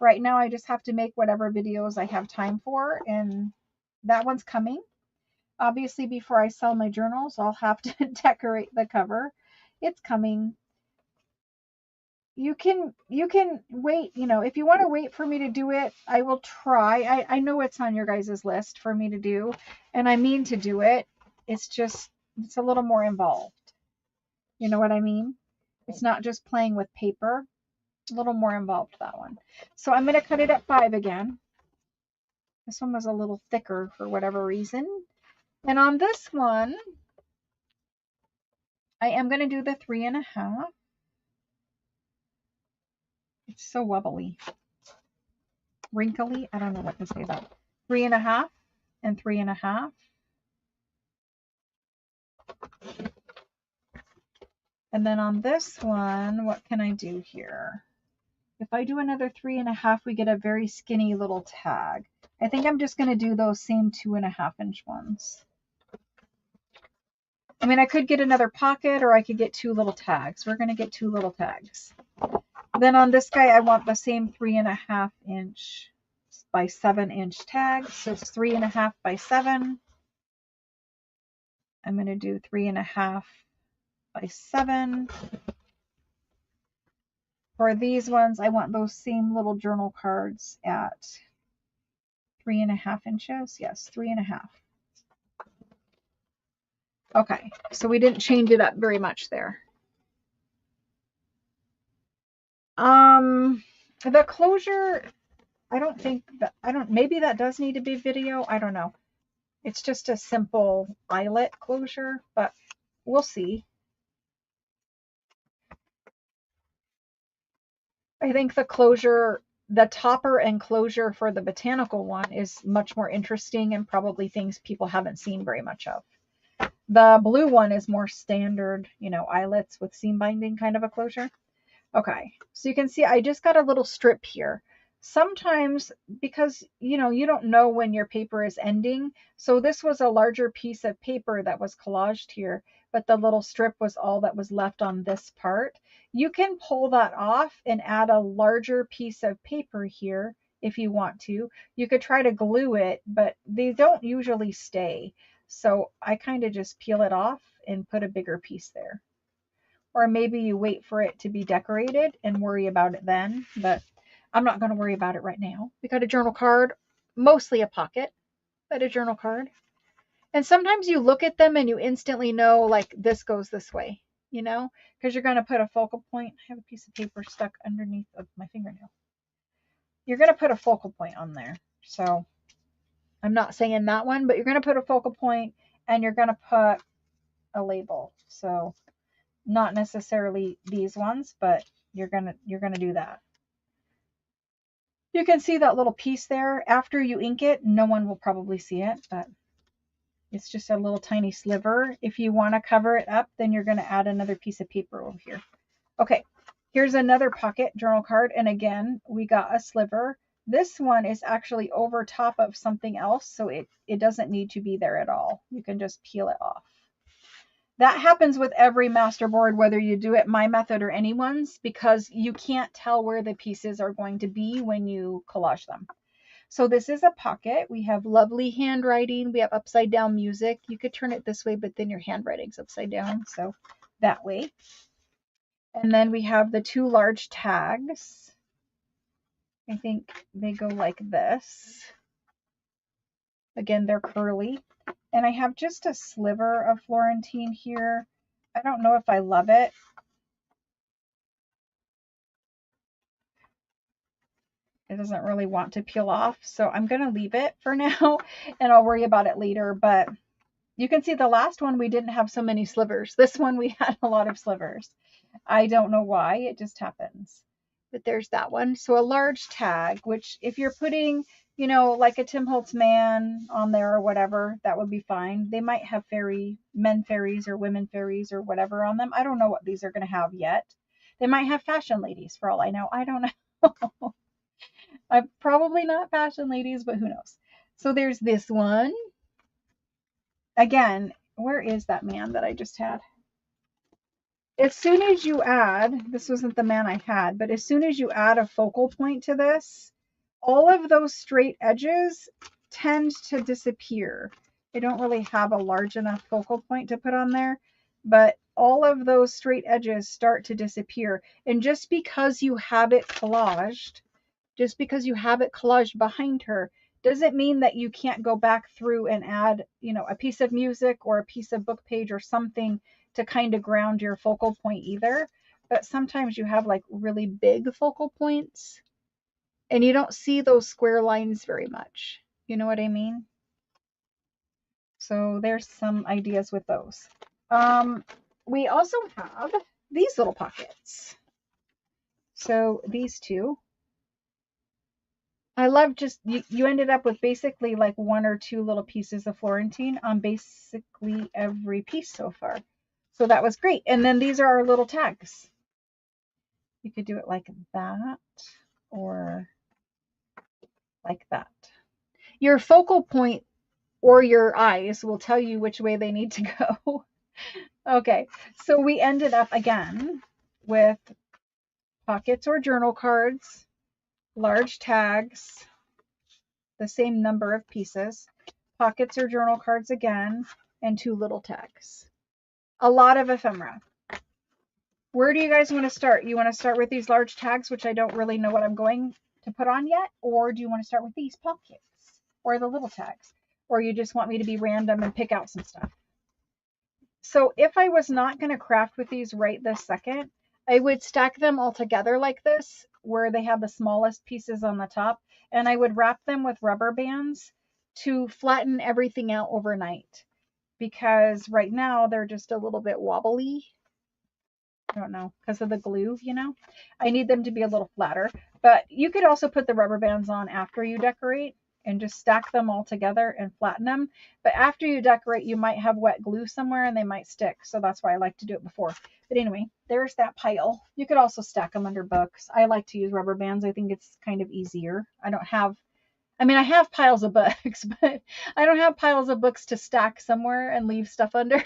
Right now, I just have to make whatever videos I have time for. And that one's coming. Obviously, before I sell my journals, I'll have to decorate the cover. It's coming. You can wait, you know, if you want to wait for me to do it, I will try. I know it's on your guys' list for me to do, and I mean to do it. It's just, it's a little more involved. You know what I mean? It's not just playing with paper. A little more involved, that one. So I'm going to cut it at 5 again. This one was a little thicker for whatever reason. And on this one, I am going to do the 3.5. It's so wobbly. Wrinkly. I don't know what to say about 3.5 and 3.5. And then on this one, what can I do here? If I do another 3.5, we get a very skinny little tag. I think I'm just going to do those same 2.5-inch ones. I mean, I could get another pocket or I could get 2 little tags. We're going to get 2 little tags. Then on this guy, I want the same 3.5-inch by 7-inch tag. So it's 3.5 by 7. I'm going to do 3.5 by 7. For these ones, I want those same little journal cards at 3.5 inches. Yes, 3.5. Okay, so we didn't change it up very much there. The closure, I don't think that, maybe that does need to be video. I don't know. It's just a simple eyelet closure, but we'll see. I think the closure, the topper and closure for the botanical one is much more interesting and probably things people haven't seen very much of. The blue one is more standard, you know, eyelets with seam binding kind of a closure. Okay, so you can see I just got a little strip here. Sometimes, because, you know, you don't know when your paper is ending, so this was a larger piece of paper that was collaged here, but the little strip was all that was left on this part. You can pull that off and add a larger piece of paper here if you want to. You could try to glue it, but they don't usually stay. So I kind of just peel it off and put a bigger piece there. Or maybe you wait for it to be decorated and worry about it then, but I'm not going to worry about it right now. We got a journal card, mostly a pocket, but a journal card. And sometimes you look at them and you instantly know, like, this goes this way, you know, because you're going to put a focal point. I have a piece of paper stuck underneath of my fingernail. You're going to put a focal point on there. So I'm not saying that one, but you're going to put a focal point and you're going to put a label. So not necessarily these ones, but you're going to do that. You can see that little piece there. After you ink it, no one will probably see it, but it's just a little tiny sliver. If you want to cover it up, then you're going to add another piece of paper over here. Okay, here's another pocket journal card. And again, we got a sliver. This one is actually over top of something else, so it doesn't need to be there at all. You can just peel it off. That happens with every masterboard, whether you do it my method or anyone's, because you can't tell where the pieces are going to be when you collage them. So this is a pocket. We have lovely handwriting. We have upside down music. You could turn it this way, but then your handwriting's upside down. So that way. And then we have the two large tags. I think they go like this. Again, they're curly. And I have just a sliver of Florentine here. I don't know if I love it. It doesn't really want to peel off, so I'm going to leave it for now, and I'll worry about it later. But you can see the last one, we didn't have so many slivers. This one, we had a lot of slivers. I don't know why, it just happens. But there's that one. So a large tag, which if you're putting, you know, like a Tim Holtz man on there or whatever, that would be fine. They might have men fairies or women fairies or whatever on them. I don't know what these are going to have yet. They might have fashion ladies for all I know. I don't know. I'm probably not fashion ladies, but who knows. So there's this one. Again, where is that man that I just had? As soon as you add, this wasn't the man I had, but as soon as you add a focal point to this, all of those straight edges tend to disappear. I don't really have a large enough focal point to put on there, but all of those straight edges start to disappear. And just because you have it collaged, behind her, doesn't mean that you can't go back through and add, you know, a piece of music or a piece of book page or something to kind of ground your focal point either. But sometimes you have like really big focal points and you don't see those square lines very much. You know what I mean? So there's some ideas with those. We also have these little pockets. So these two. I love just, you ended up with basically like one or two little pieces of Florentine on basically every piece so far. So that was great. And then these are our little tags. You could do it like that or like that. Your focal point or your eyes will tell you which way they need to go. Okay, so we ended up again with pockets or journal cards, large tags, the same number of pieces, pockets or journal cards again, and two little tags. A lot of ephemera. Where do you guys want to start? You want to start with these large tags, which I don't really know what I'm going to put on yet, or do you want to start with these pockets or the little tags, or you just want me to be random and pick out some stuff? So if I was not going to craft with these right this second, I would stack them all together like this, where they have the smallest pieces on the top, and I would wrap them with rubber bands to flatten everything out overnight, because right now they're just a little bit wobbly. I don't know, because of the glue, you know. I need them to be a little flatter, but you could also put the rubber bands on after you decorate and just stack them all together and flatten them. But after you decorate, you might have wet glue somewhere and they might stick. So that's why I like to do it before. But anyway, there's that pile. You could also stack them under books. I like to use rubber bands. I think it's kind of easier. I have piles of books, but I don't have piles of books to stack somewhere and leave stuff under.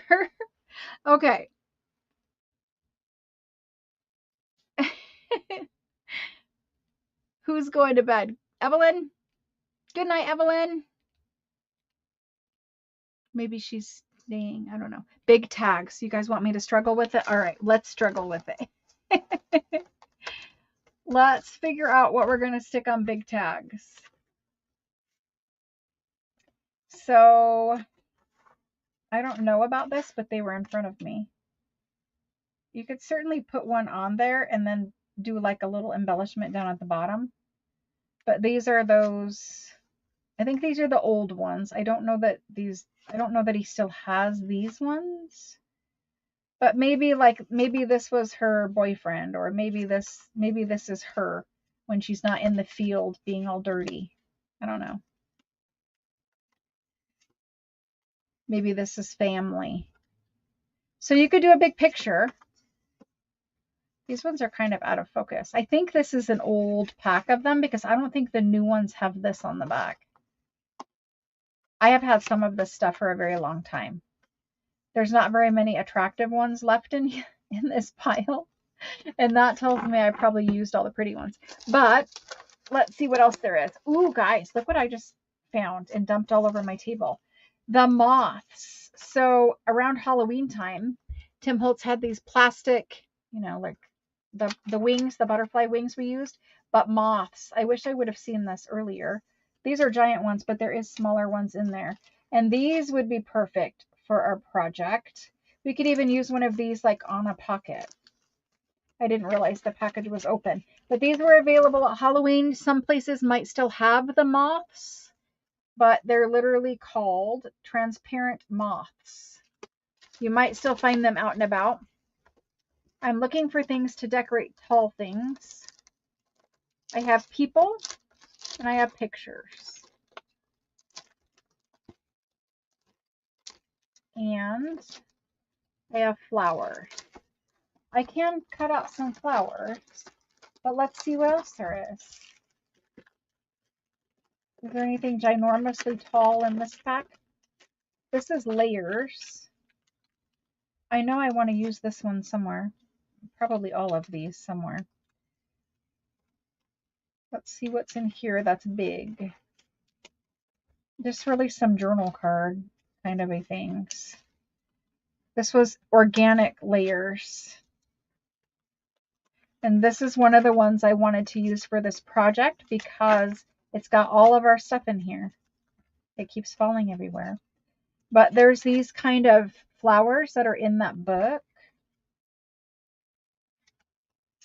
Okay. Who's going to bed? Evelyn? Good night, Evelyn. Maybe she's staying. I don't know. Big tags. You guys want me to struggle with it? All right, let's struggle with it. Let's figure out what we're going to stick on big tags. So I don't know about this, but they were in front of me. You could certainly put one on there and then do like a little embellishment down at the bottom. But these are those, I think these are the old ones. I don't know that he still has these ones. But maybe this was her boyfriend, or maybe this is her when she's not in the field being all dirty. I don't know. Maybe this is family. So you could do a big picture. These ones are kind of out of focus. I think this is an old pack of them because I don't think the new ones have this on the back. I have had some of this stuff for a very long time. There's not very many attractive ones left in this pile. And that tells me I probably used all the pretty ones. But let's see what else there is. Ooh, guys, look what I just found and dumped all over my table. The moths. So around Halloween time, Tim Holtz had these plastic, like the wings, the butterfly wings we used, but moths. I wish I would have seen this earlier. These are giant ones, but there is smaller ones in there. And these would be perfect for our project. We could even use one of these like on a pocket. I didn't realize the package was open. But these were available at Halloween. Some places might still have the moths, but they're literally called transparent moths. You might still find them out and about. I'm looking for things to decorate tall things. I have people and I have pictures. And I have flowers. I can cut out some flowers, but let's see what else there is. Is there anything ginormously tall in this pack? This is layers. I know I want to use this one somewhere. Probably all of these somewhere. Let's see what's in here that's big. Just really some journal card kind of a things. This was organic layers. And this is one of the ones I wanted to use for this project because it's got all of our stuff in here. It keeps falling everywhere. But there's these kind of flowers that are in that book.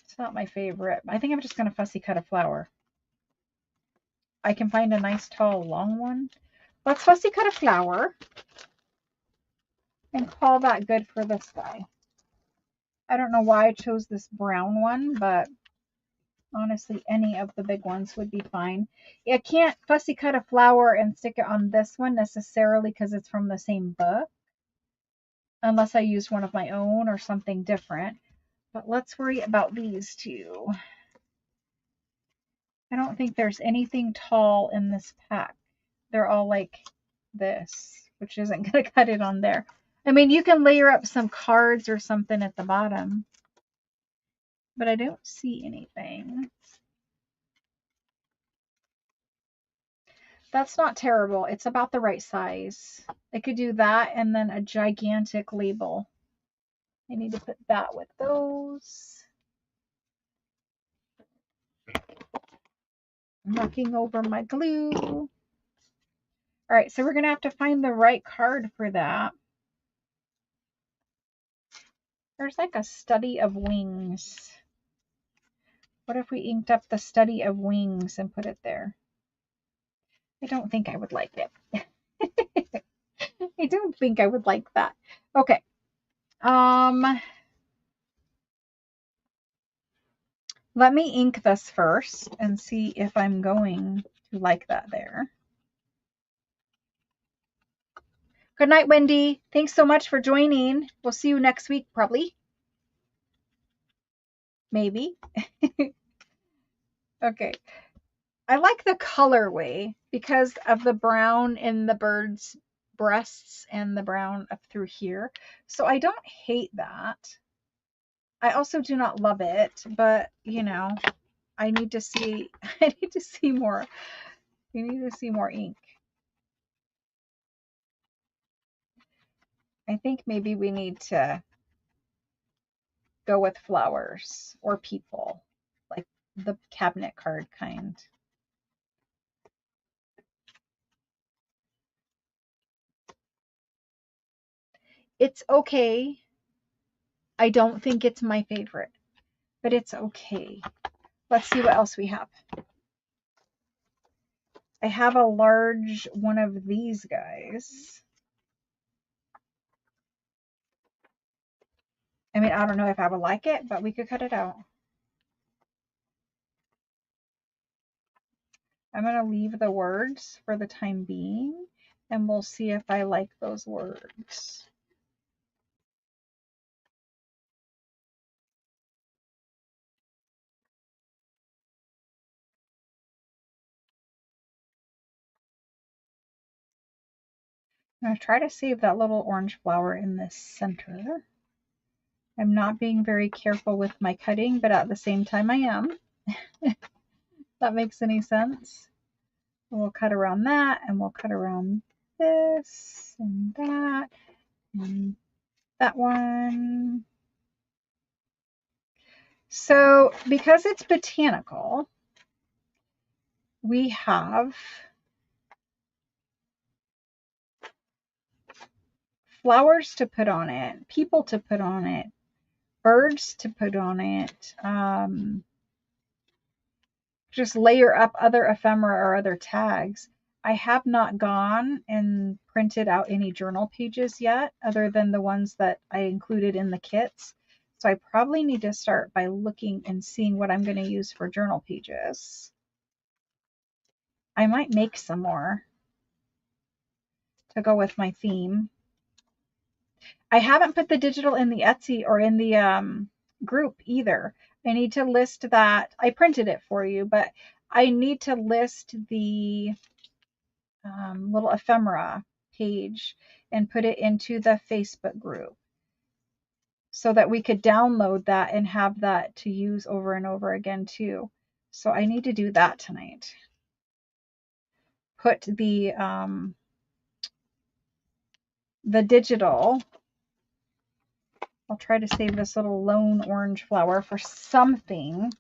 It's not my favorite. I think I'm just going to fussy cut a flower. I can find a nice tall long one. Let's fussy cut a flower and call that good for this guy. I don't know why I chose this brown one, but honestly, any of the big ones would be fine. I can't fussy cut a flower and stick it on this one necessarily because it's from the same book, unless I use one of my own or something different. But let's worry about these two. I don't think there's anything tall in this pack. They're all like this, which isn't going to cut it on there. I mean, you can layer up some cards or something at the bottom, but I don't see anything. That's not terrible. It's about the right size. I could do that and then a gigantic label. I need to put that with those. I'm knocking over my glue. All right, so we're going to have to find the right card for that. There's like a study of wings. What if we inked up the study of wings and put it there? I don't think I would like it. I don't think I would like that. Okay. Let me ink this first and see if I'm going to like that there. Good night, Wendy. Thanks so much for joining. We'll see you next week, probably. Maybe. Okay. I like the colorway because of the brown in the bird's breasts and the brown up through here. So I don't hate that. I also do not love it, but you know, I need to see I need to see more. We need to see more ink. I think maybe we need to go with flowers or people, like the cabinet card kind. It's okay. I don't think it's my favorite, but it's okay. Let's see what else we have. I have a large one of these guys. I mean, I don't know if I would like it, but we could cut it out. I'm going to leave the words for the time being, and we'll see if I like those words. I'm going to try to save that little orange flower in the center. I'm not being very careful with my cutting, but at the same time I am. If that makes any sense. We'll cut around that, and we'll cut around this and that one. So because it's botanical, we have flowers to put on it, people to put on it, birds to put on it, just layer up other ephemera or other tags. I have not gone and printed out any journal pages yet, other than the ones that I included in the kits. So I probably need to start by looking and seeing what I'm going to use for journal pages. I might make some more to go with my theme. I haven't put the digital in the Etsy or in the group either. I need to list that. I printed it for you, but I need to list the little ephemera page and put it into the Facebook group so that we could download that and have that to use over and over again too. So I need to do that tonight. Put the digital. I'll try to save this little lone orange flower for something.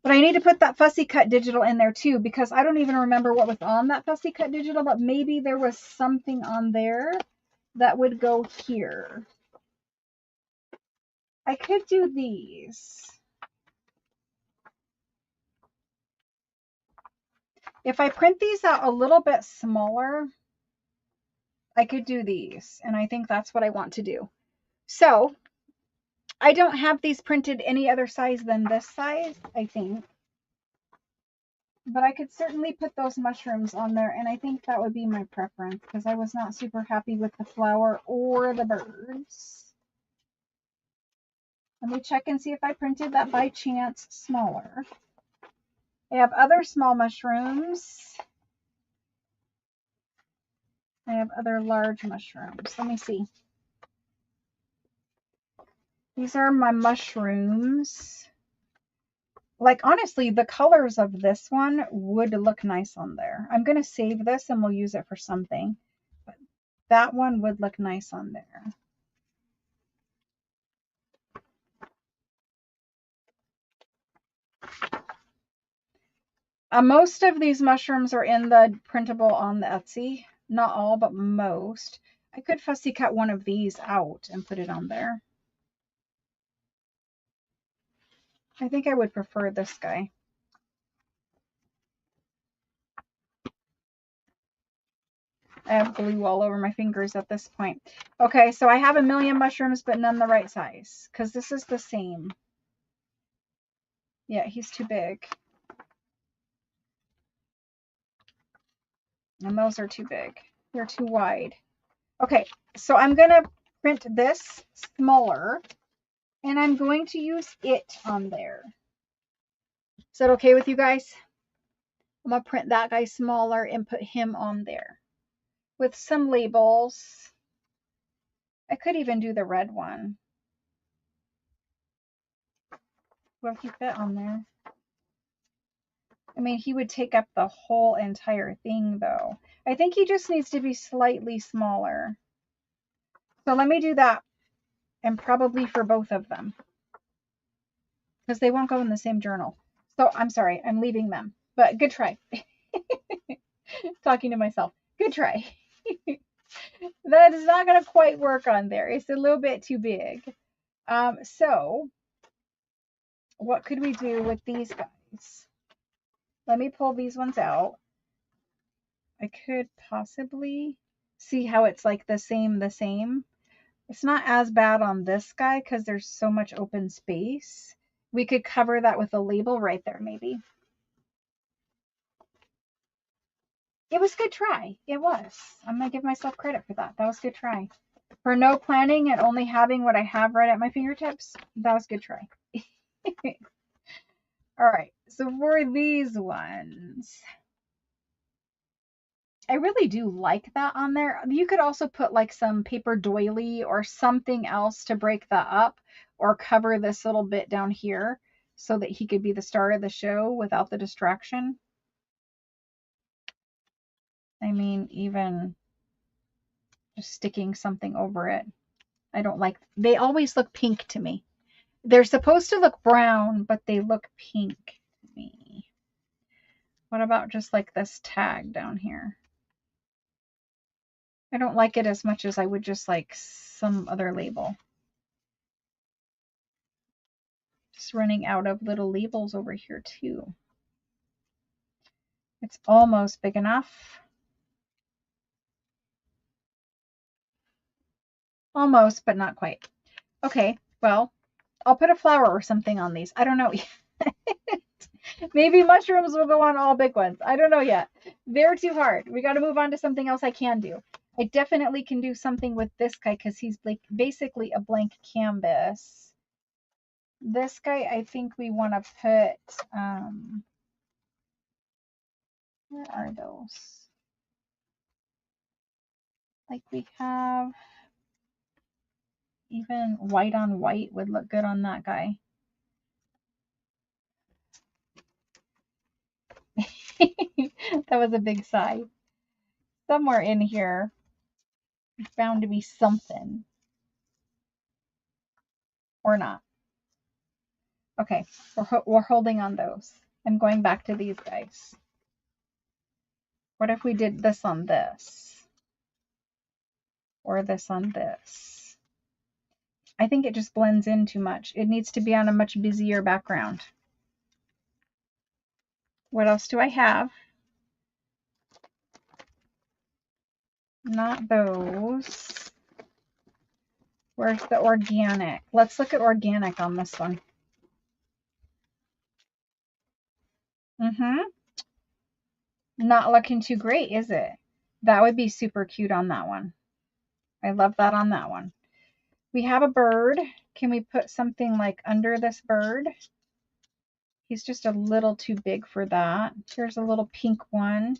But I need to put that fussy cut digital in there too, because I don't even remember what was on that fussy cut digital, but maybe there was something on there that would go here. I could do these. If I print these out a little bit smaller, I could do these, and I think that's what I want to do. So I don't have these printed any other size than this size, I think. But I could certainly put those mushrooms on there, and I think that would be my preference because I was not super happy with the flower or the birds. Let me check and see if I printed that by chance smaller. I have other small mushrooms. I have other large mushrooms. Let me see. These are my mushrooms. Like, honestly, the colors of this one would look nice on there. I'm going to save this and we'll use it for something. But that one would look nice on there. Most of these mushrooms are in the printable on the Etsy. Not all, but most. I could fussy cut one of these out and put it on there. I think I would prefer this guy. I have glue all over my fingers at this point. Okay, so I have a million mushrooms, but none the right size, because this is the same. Yeah, he's too big. And those are too big. They're too wide. Okay, so I'm going to print this smaller, and I'm going to use it on there. Is that okay with you guys? I'm going to print that guy smaller and put him on there. with some labels. I could even do the red one. Will he fit on there? I mean, he would take up the whole entire thing, though. I think he just needs to be slightly smaller. So let me do that, and probably for both of them, because they won't go in the same journal. So I'm sorry, I'm leaving them. But good try. Talking to myself. Good try. That is not going to quite work on there. It's a little bit too big. So what could we do with these guys? Let me pull these ones out. I could possibly see how it's like the same. It's not as bad on this guy because there's so much open space. We could cover that with a label right there, maybe. It was a good try. It was. I'm going to give myself credit for that. That was a good try. For no planning and only having what I have right at my fingertips, that was a good try. All right, so for these ones, I really do like that on there. You could also put like some paper doily or something else to break that up, or cover this little bit down here so that he could be the star of the show without the distraction. I mean, even just sticking something over it. I don't like, they always look pink to me. They're supposed to look brown, but they look pink to me. What about just like this tag down here? I don't like it as much as I would just like some other label. Just running out of little labels over here too. It's almost big enough. Almost, but not quite. Okay, well, I'll put a flower or something on these. I don't know. Maybe mushrooms will go on all big ones. I don't know yet. They're too hard. We got to move on to something else I can do. I definitely can do something with this guy because he's like basically a blank canvas. This guy, I think we want to put, where are those? Like we have, even white on white would look good on that guy. That was a big sigh. Somewhere in here, bound to be something. Or not. Okay, we're holding on those. I'm going back to these guys. What if we did this on this? Or this on this? I think it just blends in too much. It needs to be on a much busier background. What else do I have? Not those. Where's the organic? Let's look at organic on this one. Not looking too great, is it? That would be super cute on that one. I love that on that one. We have a bird. Can we put something like under this bird? He's just a little too big for that. Here's a little pink one.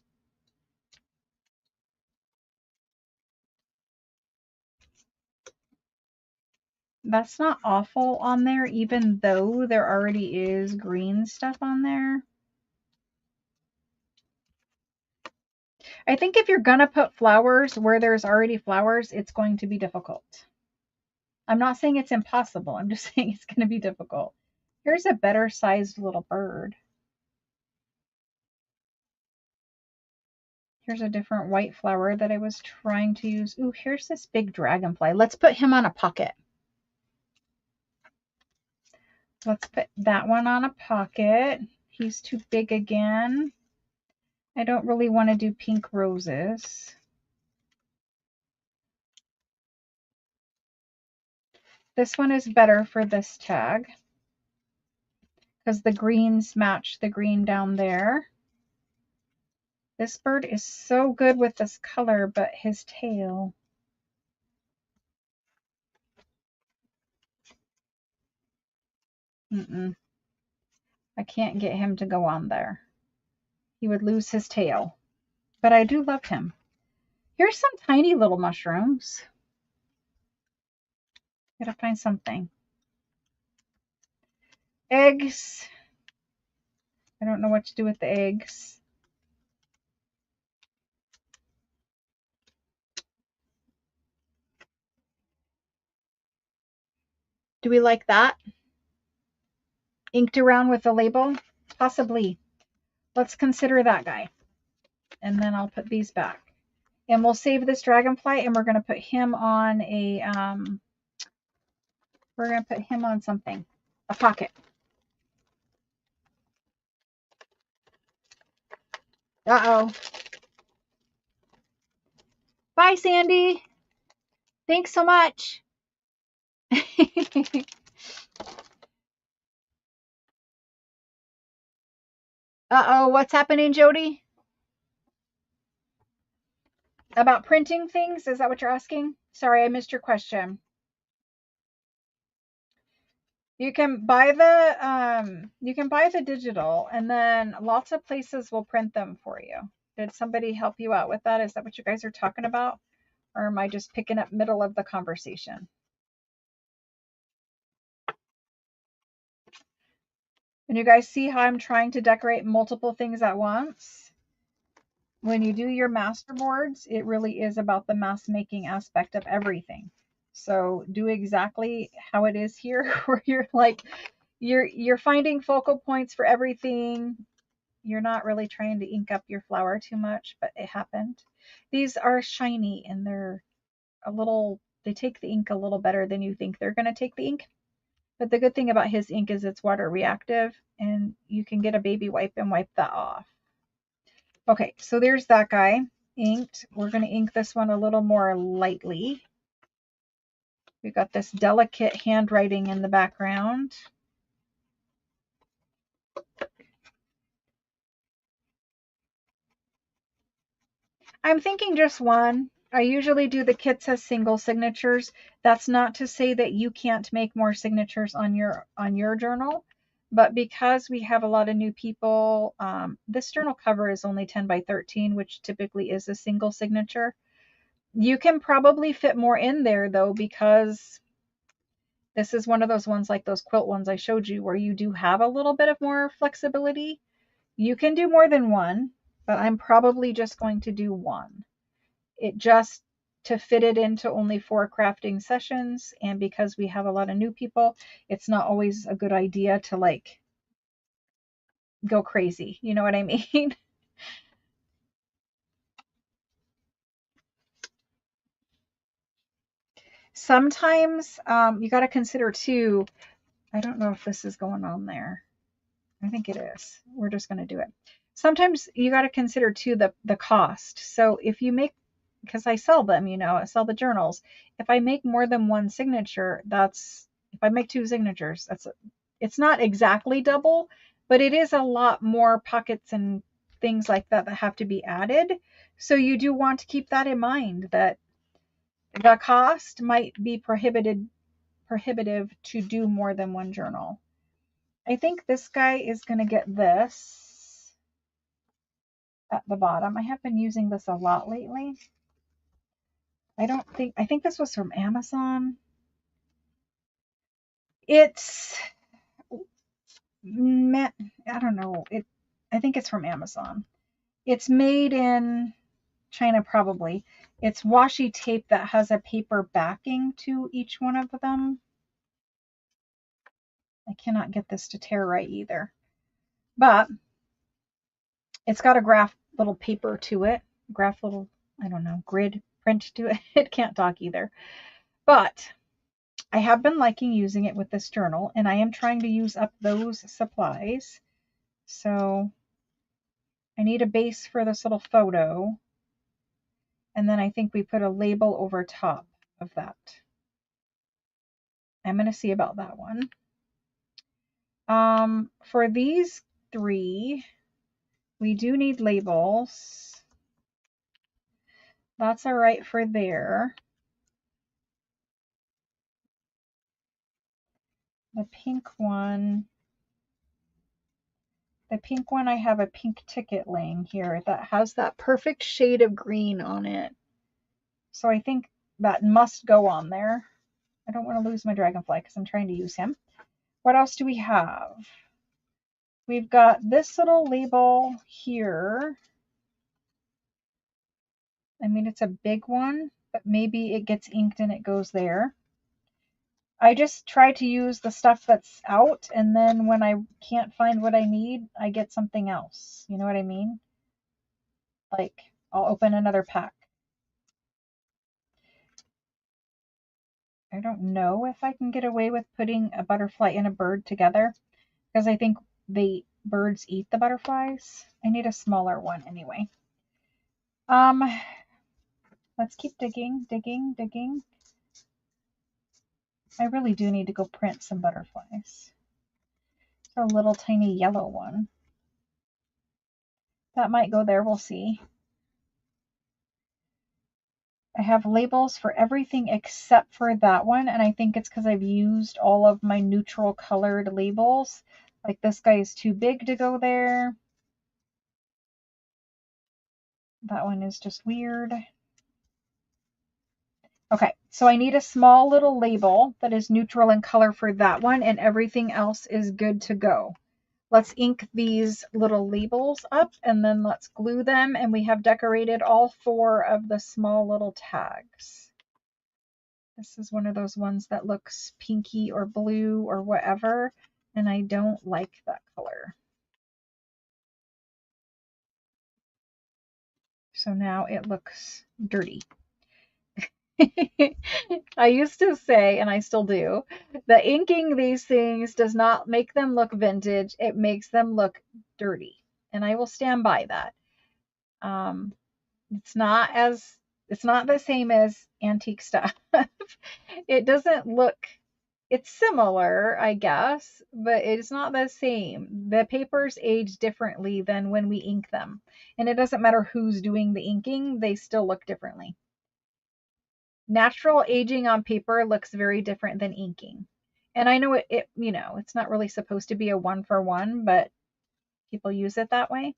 That's not awful on there, even though there already is green stuff on there. I think if you're gonna put flowers where there's already flowers, it's going to be difficult. I'm not saying it's impossible. I'm just saying it's going to be difficult. Here's a better sized little bird. Here's a different white flower that I was trying to use. Ooh, here's this big dragonfly. Let's put him on a pocket. Let's put that one on a pocket. He's too big again. I don't really want to do pink roses. This one is better for this tag because the greens match the green down there. This bird is so good with this color, but his tail. I can't get him to go on there. He would lose his tail. But I do love him. Here's some tiny little mushrooms. Gotta find something. Eggs. I don't know what to do with the eggs. Do we like that? Inked around with the label? Possibly. Let's consider that guy. And then I'll put these back. And we'll save this dragonfly and we're going to put him on a, we're going to put him on something, a pocket. Uh-oh. Bye, Sandy. Thanks so much. Uh-oh, what's happening, Jody? About printing things? Is that what you're asking? Sorry, I missed your question. You can buy the digital, and then lots of places will print them for you. Did somebody help you out with that? Is that what you guys are talking about? Or am I just picking up middle of the conversation? And you guys see how I'm trying to decorate multiple things at once? When you do your master boards, it really is about the mask making aspect of everything. So do exactly how it is here, where you're like, you're finding focal points for everything. You're not really trying to ink up your flower too much, but it happened. These are shiny and they're they take the ink a little better than you think they're going to take the ink. But the good thing about his ink is it's water reactive and you can get a baby wipe and wipe that off. Okay, so there's that guy inked. We're going to ink this one a little more lightly. We've got this delicate handwriting in the background. I'm thinking just one. I usually do the kits as single signatures. That's not to say that you can't make more signatures on your journal, but because we have a lot of new people, this journal cover is only 10 by 13, which typically is a single signature. You can probably fit more in there though, because this is one of those ones like those quilt ones I showed you where you do have a little bit of more flexibility. You can do more than one, but I'm probably just going to do one. It just to fit it into only 4 crafting sessions, and because we have a lot of new people, it's not always a good idea to like go crazy. You know what I mean? Sometimes you got to consider too. I don't know if this is going on there. I think it is. We're just going to do it. Sometimes you got to consider too the cost. So if you make, because I sell them, I sell the journals. If I make more than one signature, if I make 2 signatures, it's not exactly double, but it is a lot more pockets and things like that that have to be added. So you do want to keep that in mind, that the cost might be prohibitive to do more than one journal. I think this guy is going to get this at the bottom. I have been using this a lot lately. I think this was from Amazon. It's, I don't know. I think it's from Amazon. It's made in China, probably. It's washi tape that has a paper backing to each one of them. I cannot get this to tear right either. But it's got a graph little paper to it. Graph little, I don't know, grid print to it. It can't talk either. But I have been liking using it with this journal, and I am trying to use up those supplies. So I need a base for this little photo. And then I think we put a label over top of that. I'm going to see about that one. For these 3, we do need labels. That's all right for there. The pink one, I have a pink ticket laying here that has that perfect shade of green on it. So I think that must go on there. I don't want to lose my dragonfly because I'm trying to use him. What else do we have? We've got this little label here. I mean, it's a big one, but maybe it gets inked and it goes there. I just try to use the stuff that's out, and then when I can't find what I need, I get something else. You know what I mean? Like, I'll open another pack. I don't know if I can get away with putting a butterfly and a bird together, because I think the birds eat the butterflies. I need a smaller one anyway. Let's keep digging, digging, digging. I really do need to go print some butterflies. A little tiny yellow one. That might go there, we'll see. I have labels for everything except for that one, and I think it's because I've used all of my neutral colored labels. Like this guy is too big to go there. That one is just weird. Okay, so I need a small little label that is neutral in color for that one, and everything else is good to go. Let's ink these little labels up, and then let's glue them, and we have decorated all 4 of the small little tags. This is one of those ones that looks pinky or blue or whatever, and I don't like that color. So now it looks dirty. I used to say, and I still do, that inking these things does not make them look vintage. It makes them look dirty. And I will stand by that. It's not the same as antique stuff. It doesn't look, it's similar, I guess, but it's not the same. The papers age differently than when we ink them. And it doesn't matter who's doing the inking, they still look differently. Natural aging on paper looks very different than inking. And I know it's not really supposed to be a 1-for-1, but people use it that way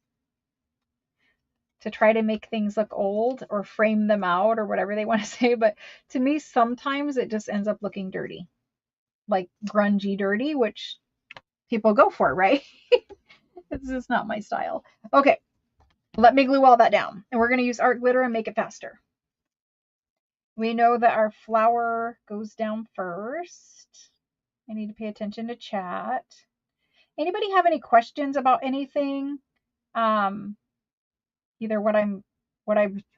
to try to make things look old or frame them out or whatever they want to say. But to me, sometimes it just ends up looking dirty, like grungy dirty, which people go for, right? This is not my style. Okay, let me glue all that down. And we're going to use art glitter and make it faster. We know that our flower goes down first. I need to pay attention to chat. Anybody have any questions about anything? Either what I'm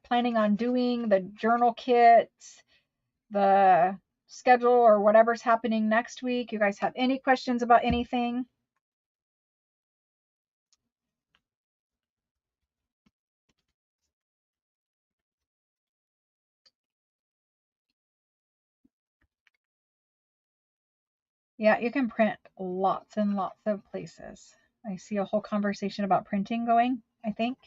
planning on doing, the journal kits, the schedule, or whatever's happening next week. You guys have any questions about anything? Yeah, you can print lots and lots of places. I see a whole conversation about printing going, I think.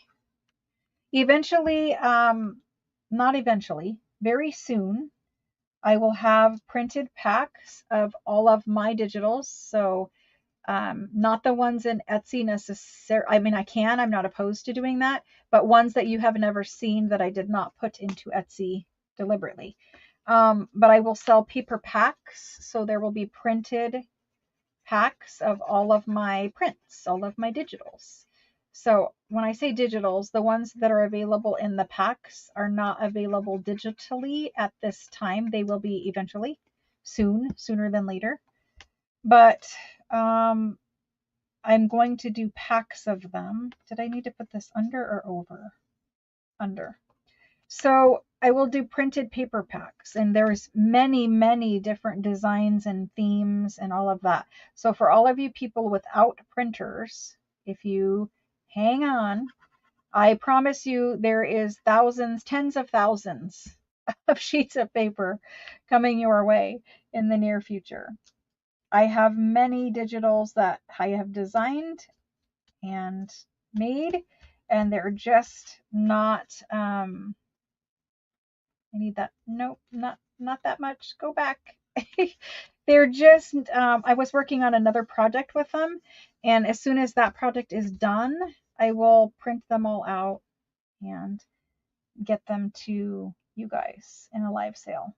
Eventually, not eventually, very soon, I will have printed packs of all of my digitals. So not the ones in Etsy necessarily. I mean, I'm not opposed to doing that, but ones that you have never seen that I did not put into Etsy deliberately. But I will sell paper packs. So there will be printed packs of all of my prints, all of my digitals. So when I say digitals, the ones that are available in the packs are not available digitally at this time. They will be eventually, sooner than later. But I'm going to do packs of them. Did I need to put this under or over? Under. So I will do printed paper packs, and there's many different designs and themes and all of that. So for all of you people without printers, if you hang on, I promise you there is thousands, tens of thousands of sheets of paper coming your way in the near future. I have many digitals that I have designed and made, and they're just not I need that. Nope, not that much. Go back. They're just I was working on another project with them, and as soon as that project is done, I will print them all out and get them to you guys in a live sale.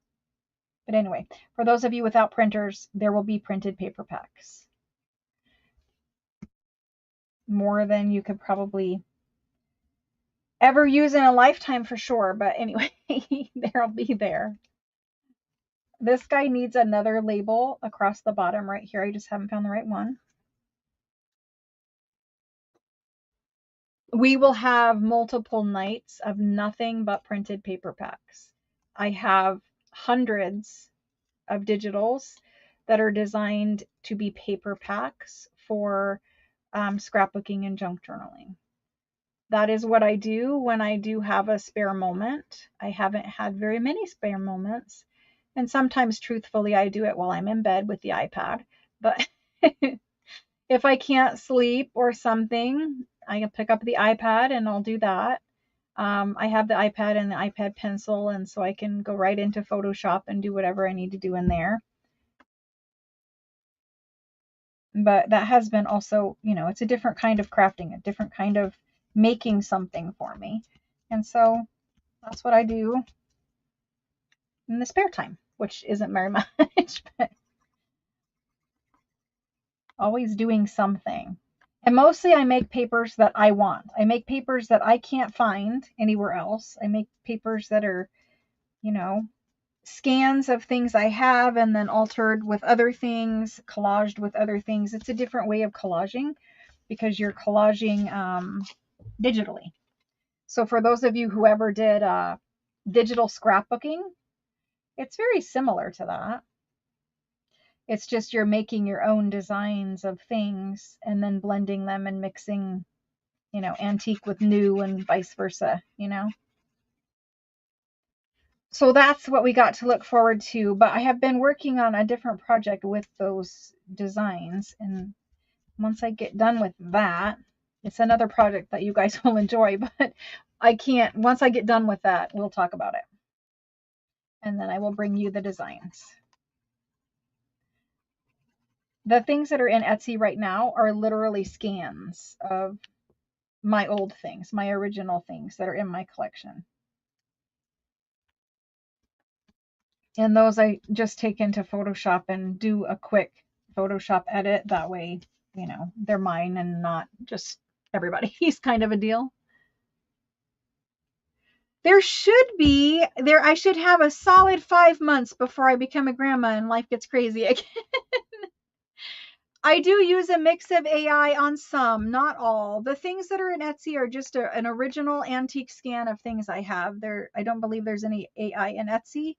But anyway, for those of you without printers, there will be printed paper packs. More than you could probably ever use in a lifetime for sure. But anyway, they'll be there. This guy needs another label across the bottom right here. I just haven't found the right one. We will have multiple nights of nothing but printed paper packs. I have hundreds of digitals that are designed to be paper packs for scrapbooking and junk journaling. That is what I do when I do have a spare moment. I haven't had very many spare moments. And sometimes, truthfully, I do it while I'm in bed with the iPad. But if I can't sleep or something, I can pick up the iPad and I'll do that. I have the iPad and the iPad pencil, and so I can go right into Photoshop and do whatever I need to do in there. But that has been also, it's a different kind of crafting, a different kind of making something for me. And so that's what I do in the spare time, which isn't very much, but always doing something. And mostly I make papers that I want. I make papers that I can't find anywhere else. I make papers that are, scans of things I have and then altered with other things, collaged with other things. It's a different way of collaging because you're collaging digitally. So for those of you who ever did digital scrapbooking, it's very similar to that. It's just you're making your own designs of things and then blending them and mixing, antique with new and vice versa, So that's what we got to look forward to. But I have been working on a different project with those designs. And once I get done with that, it's another project that you guys will enjoy. But once I get done with that, we'll talk about it. And then I will bring you the designs. The things that are in Etsy right now are literally scans of my old things, my original things that are in my collection. And those I just take into Photoshop and do a quick Photoshop edit. That way, they're mine and not just everybody's kind of a deal. I should have a solid 5 months before I become a grandma and life gets crazy again. I do use a mix of AI on some, not all. The things that are in Etsy are just an original antique scan of things I have. I don't believe there's any AI in Etsy.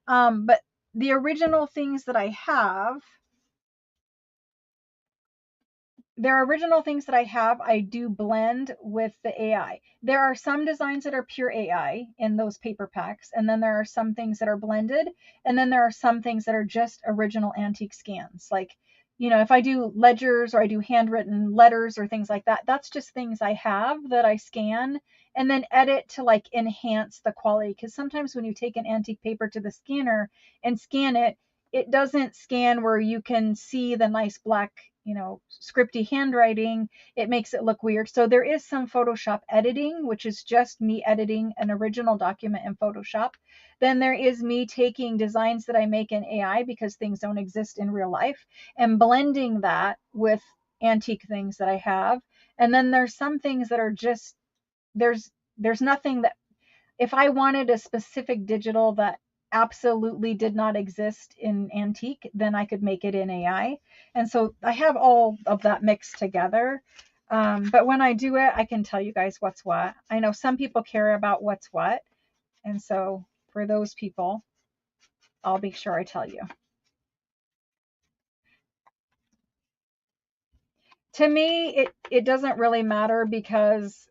But the original things that I have, I do blend with the AI. There are some designs that are pure AI in those paper packs, and then there are some things that are blended, and then there are some things that are just original antique scans. Like, if I do ledgers or I do handwritten letters or things like that, that's just things I have that I scan and then edit to like enhance the quality. Because sometimes when you take an antique paper to the scanner and scan it, it doesn't scan where you can see the nice black, scripty handwriting. It makes it look weird. So there is some Photoshop editing, which is just me editing an original document in Photoshop. Then there is me taking designs that I make in AI because things don't exist in real life and blending that with antique things that I have. And then there's some things that are just, there's nothing that, if I wanted a specific digital that absolutely did not exist in antique, then I could make it in AI. And so I have all of that mixed together. But when I do it, I can tell you guys what's what. I know some people care about what's what. And so for those people, I'll be sure I tell you. To me, it doesn't really matter because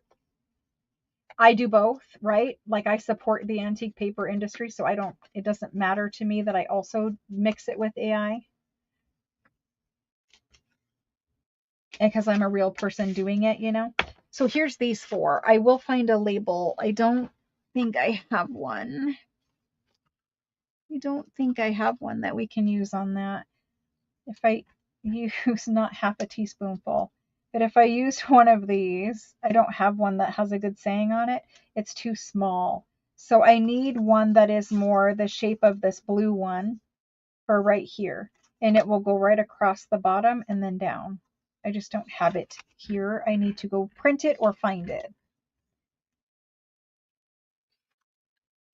I do both, right? Like I support the antique paper industry, so it doesn't matter to me that I also mix it with AI. Because I'm a real person doing it, So here's these 4. I will find a label. I don't think I have one. I don't think I have one that we can use on that. If I use not half a teaspoonful, but if I use one of these, I don't have one that has a good saying on it. It's too small. So I need one that is more the shape of this blue one for right here. And it will go right across the bottom and then down. I just don't have it here. I need to go print it or find it.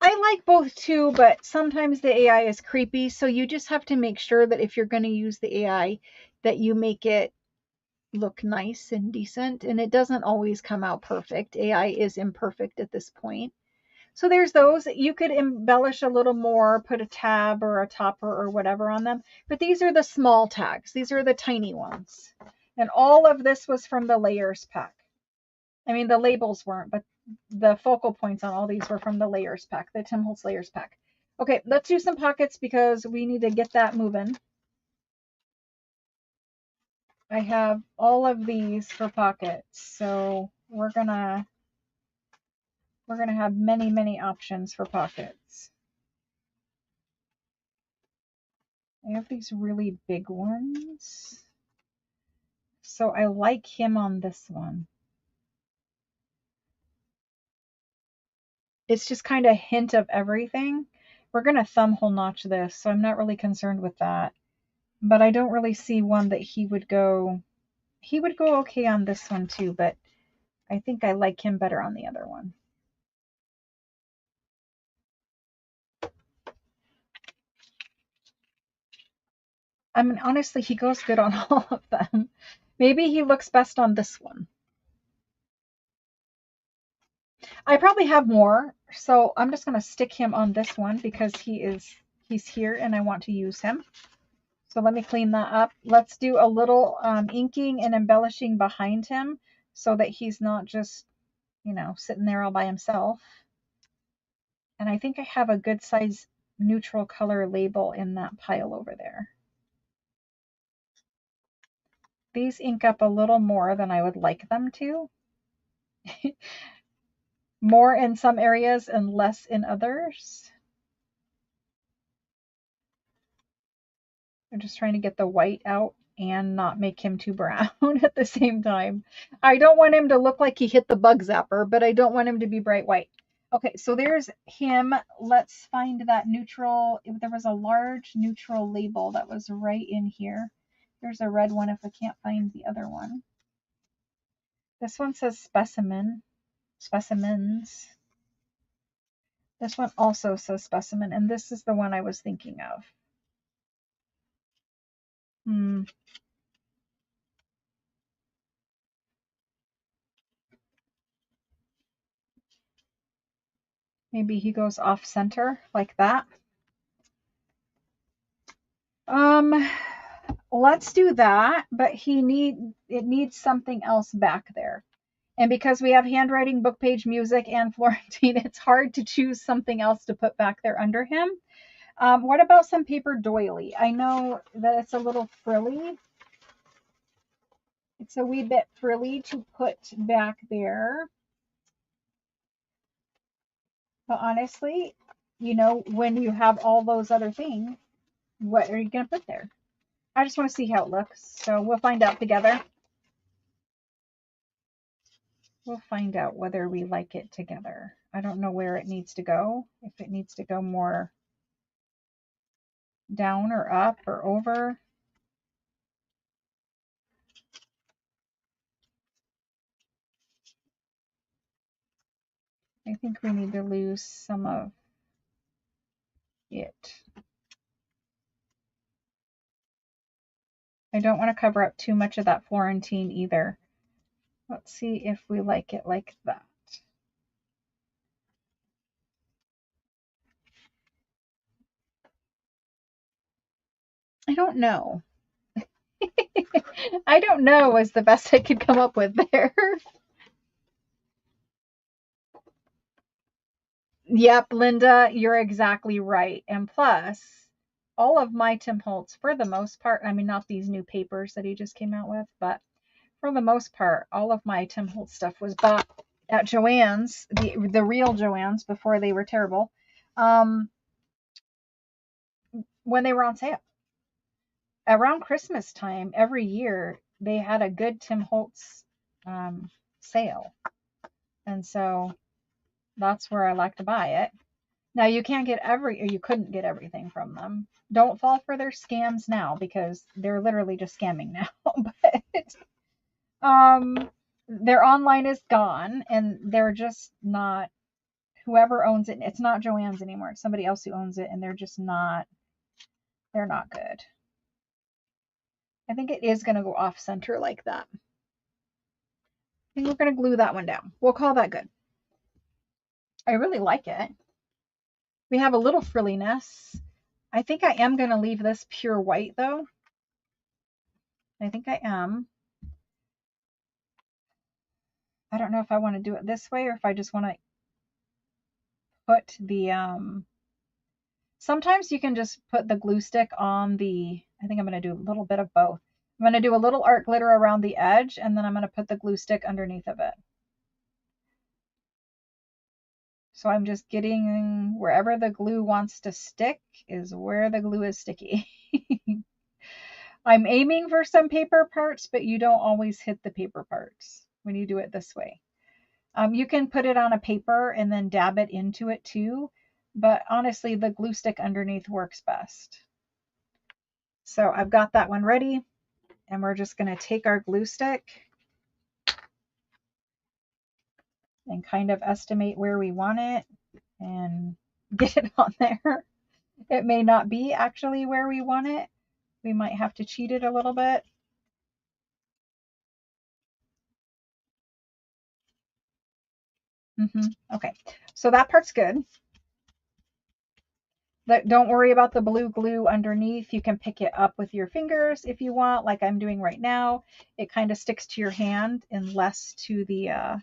I like both too, but sometimes the AI is creepy. So you just have to make sure that if you're going to use the AI, that you make it look nice and decent. And it doesn't always come out perfect. AI is imperfect at this point. So there's those. You could embellish a little more, put a tab or a topper or whatever on them. But these are the small tags. These are the tiny ones. And all of this was from the layers pack. I mean, the labels weren't, but the focal points on all these were from the layers pack, the Tim Holtz layers pack. Okay, let's do some pockets because we need to get that moving. I have all of these for pockets, so we're gonna have many options for pockets. I have these really big ones. So I like him on this one. It's just kind of a hint of everything. We're going to thumb hole notch this, so I'm not really concerned with that. But I don't really see one that he would go okay on this one too, but I think I like him better on the other one. I mean, honestly, he goes good on all of them. Maybe he looks best on this one. I probably have more, so I'm just going to stick him on this one because he's here and I want to use him. So let me clean that up. Let's do a little inking and embellishing behind him so that he's not just, sitting there all by himself. And I think I have a good size neutral color label in that pile over there. These ink up a little more than I would like them to. More in some areas and less in others. I'm just trying to get the white out and not make him too brown at the same time. I don't want him to look like he hit the bug zapper, but I don't want him to be bright white. Okay, so there's him. Let's find that neutral. There was a large neutral label that was right in here. There's a red one if I can't find the other one. This one says specimens. This one also says specimen, and this is the one I was thinking of. Maybe he goes off center like that. Let's do that, but it needs something else back there. And because we have handwriting, book page, music, and Florentine, it's hard to choose something else to put back there under him. What about some paper doily? I know that it's a little frilly. It's a wee bit frilly to put back there. But honestly, when you have all those other things, what are you going to put there? I just want to see how it looks. So we'll find out together. We'll find out whether we like it together. I don't know where it needs to go. If it needs to go more down or up or over. I think we need to lose some of it. I don't want to cover up too much of that Florentine either. Let's see if we like it like that. I don't know. I don't know was the best I could come up with there. Yep, Linda, you're exactly right. And plus, all of my Tim Holtz, for the most part, I mean, not these new papers that he just came out with, but for the most part, all of my Tim Holtz stuff was bought at Joann's, the real Joann's before they were terrible, when they were on sale. Around Christmas time, every year, they had a good Tim Holtz sale. And so That's where I like to buy it. Now you can't get you couldn't get everything from them. Don't fall for their scams now, because they're literally just scamming now. But their online is gone, and they're just not, whoever owns it, it's not Joann's anymore. It's somebody else who owns it, and they're not good. I think it is going to go off center like that. I think we're going to glue that one down. We'll call that good. I really like it. We have a little frilliness. I think I am going to leave this pure white though. I think I am. I don't know if I want to do it this way or if I just want to put the, sometimes you can just put the glue stick on the, I think I'm going to do a little bit of both. I'm going to do a little art glitter around the edge, and then I'm going to put the glue stick underneath of it. So I'm just getting wherever the glue wants to stick is where the glue is sticky. I'm aiming for some paper parts, but you don't always hit the paper parts when you do it this way. You can put it on a paper and then dab it into it too, but honestly, the glue stick underneath works best. So I've got that one ready, and we're just going to take our glue stick and kind of estimate where we want it and get it on there. It may not be actually where we want it. We might have to cheat it a little bit. Okay, so that part's good. Don't worry about the blue glue underneath. You can pick it up with your fingers if you want, like I'm doing right now. It kind of sticks to your hand and less to the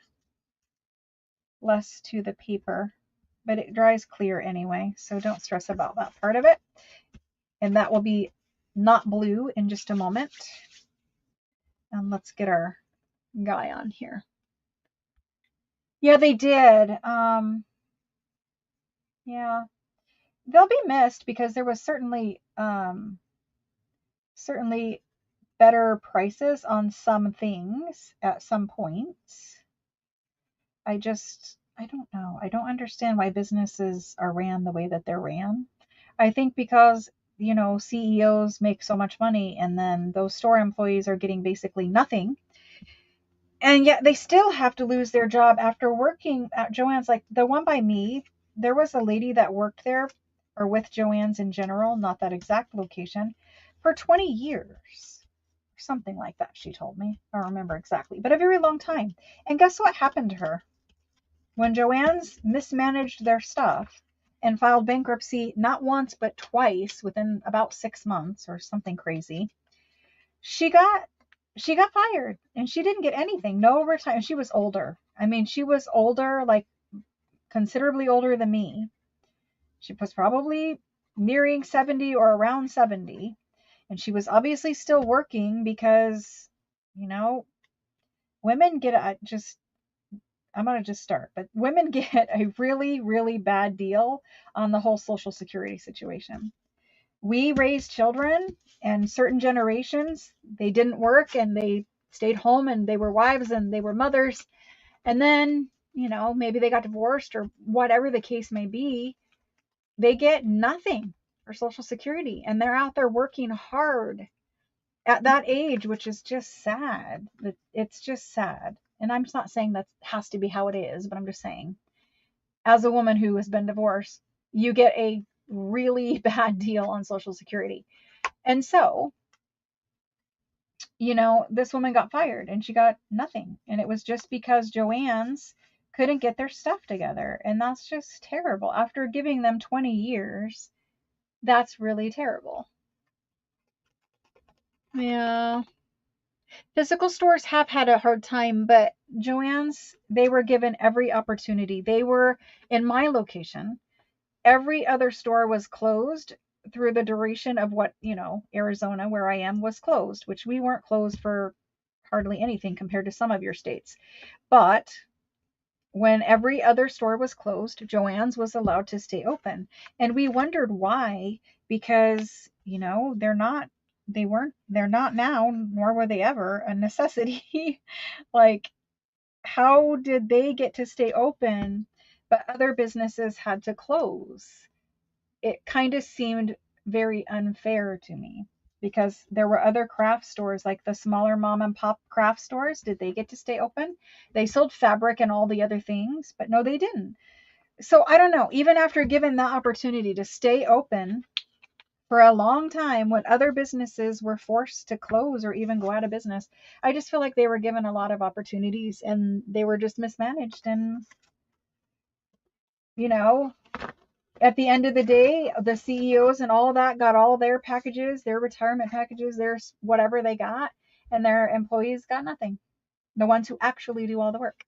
paper, but it dries clear anyway, so don't stress about that part of it. And that will be not blue in just a moment. And let's get our guy on here. Yeah, they did. Yeah, they'll be missed because there was certainly better prices on some things at some points. I don't know. I don't understand why businesses are ran the way that they're ran. I think because, CEOs make so much money, and then those store employees are getting basically nothing. And yet they still have to lose their job after working at Joann's. Like the one by me, there was a lady that worked there, or with Joann's in general, not that exact location, for 20 years. Something like that, she told me. I don't remember exactly, but a very long time. And guess what happened to her? When Joann's mismanaged their stuff and filed bankruptcy not once but twice within about 6 months or something crazy, she got fired, and she didn't get anything. No overtime. She was older. I mean, she was older, like considerably older than me. She was probably nearing 70 or around 70. And she was obviously still working because, women get I'm going to just start, but women get a really, really bad deal on the whole Social Security situation. We raised children, and certain generations, they didn't work and they stayed home and they were wives and they were mothers. And then, maybe they got divorced or whatever the case may be. They get nothing for Social Security, and they're out there working hard at that age, which is just sad. It's just sad. And I'm just not saying that has to be how it is, but I'm just saying, as a woman who has been divorced, you get a really bad deal on Social Security. And so, this woman got fired and she got nothing. And it was just because Joann's couldn't get their stuff together. And that's just terrible. After giving them 20 years, that's really terrible. Yeah. Physical stores have had a hard time, but Joann's, they were given every opportunity. They were in my location. Every other store was closed through the duration of what, Arizona, where I am, was closed, which we weren't closed for hardly anything compared to some of your states. But when every other store was closed, Joann's was allowed to stay open. And we wondered why, because, they're not now, nor were they ever, a necessity. Like, how did they get to stay open, but other businesses had to close. It kind of seemed very unfair to me because there were other craft stores, like the smaller mom and pop craft stores. Did they get to stay open? They sold fabric and all the other things, but no, they didn't. So I don't know, even after given the opportunity to stay open for a long time when other businesses were forced to close or even go out of business, I just feel like they were given a lot of opportunities and they were just mismanaged. And, you know, at the end of the day, the CEOs and all that got all their packages, their retirement packages, their whatever they got, and their employees got nothing. The ones who actually do all the work.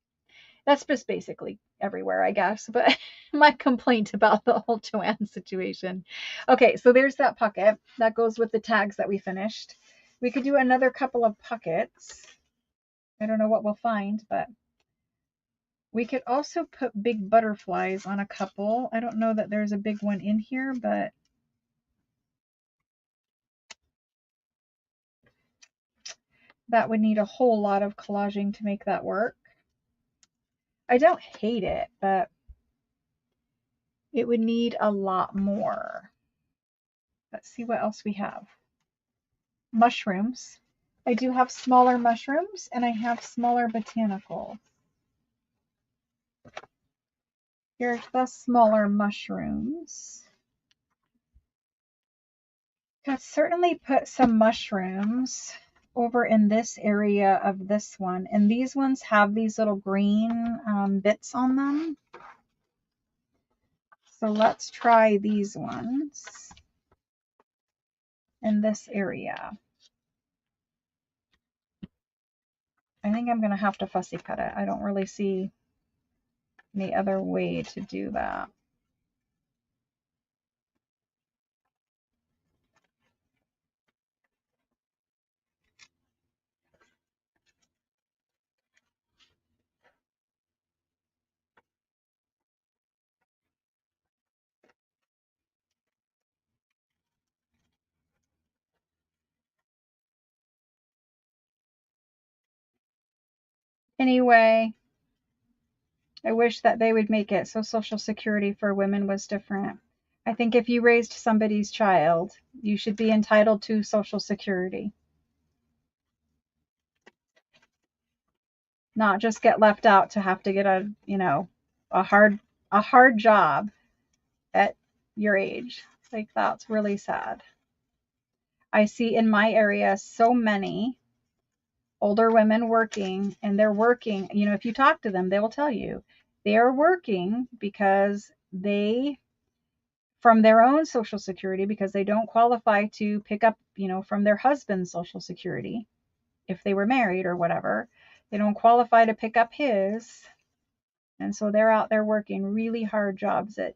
That's just basically everywhere, I guess. But my complaint about the whole Joanne situation. Okay, so there's that pocket. That goes with the tags that we finished. We could do another couple of pockets. I don't know what we'll find, but we could also put big butterflies on a couple. I don't know that there's a big one in here, but that would need a whole lot of collaging to make that work. I don't hate it, but it would need a lot more. Let's see what else we have. Mushrooms. I do have smaller mushrooms and I have smaller botanical. Here's the smaller mushrooms. Could certainly put some mushrooms over in this area of this one. And these ones have these little green bits on them. So let's try these ones in this area. I think I'm going to have to fussy cut it. I don't really see any other way to do that. Anyway, I wish that they would make it so Social Security for women was different. I think if you raised somebody's child, you should be entitled to Social Security, not just get left out to have to get a hard job at your age. Like, that's really sad. I see in my area so many older women working, and they're working, if you talk to them, they will tell you they are working because they, from their own Social Security, because they don't qualify to pick up, from their husband's Social Security if they were married or whatever. They don't qualify to pick up his. And so they're out there working really hard jobs at,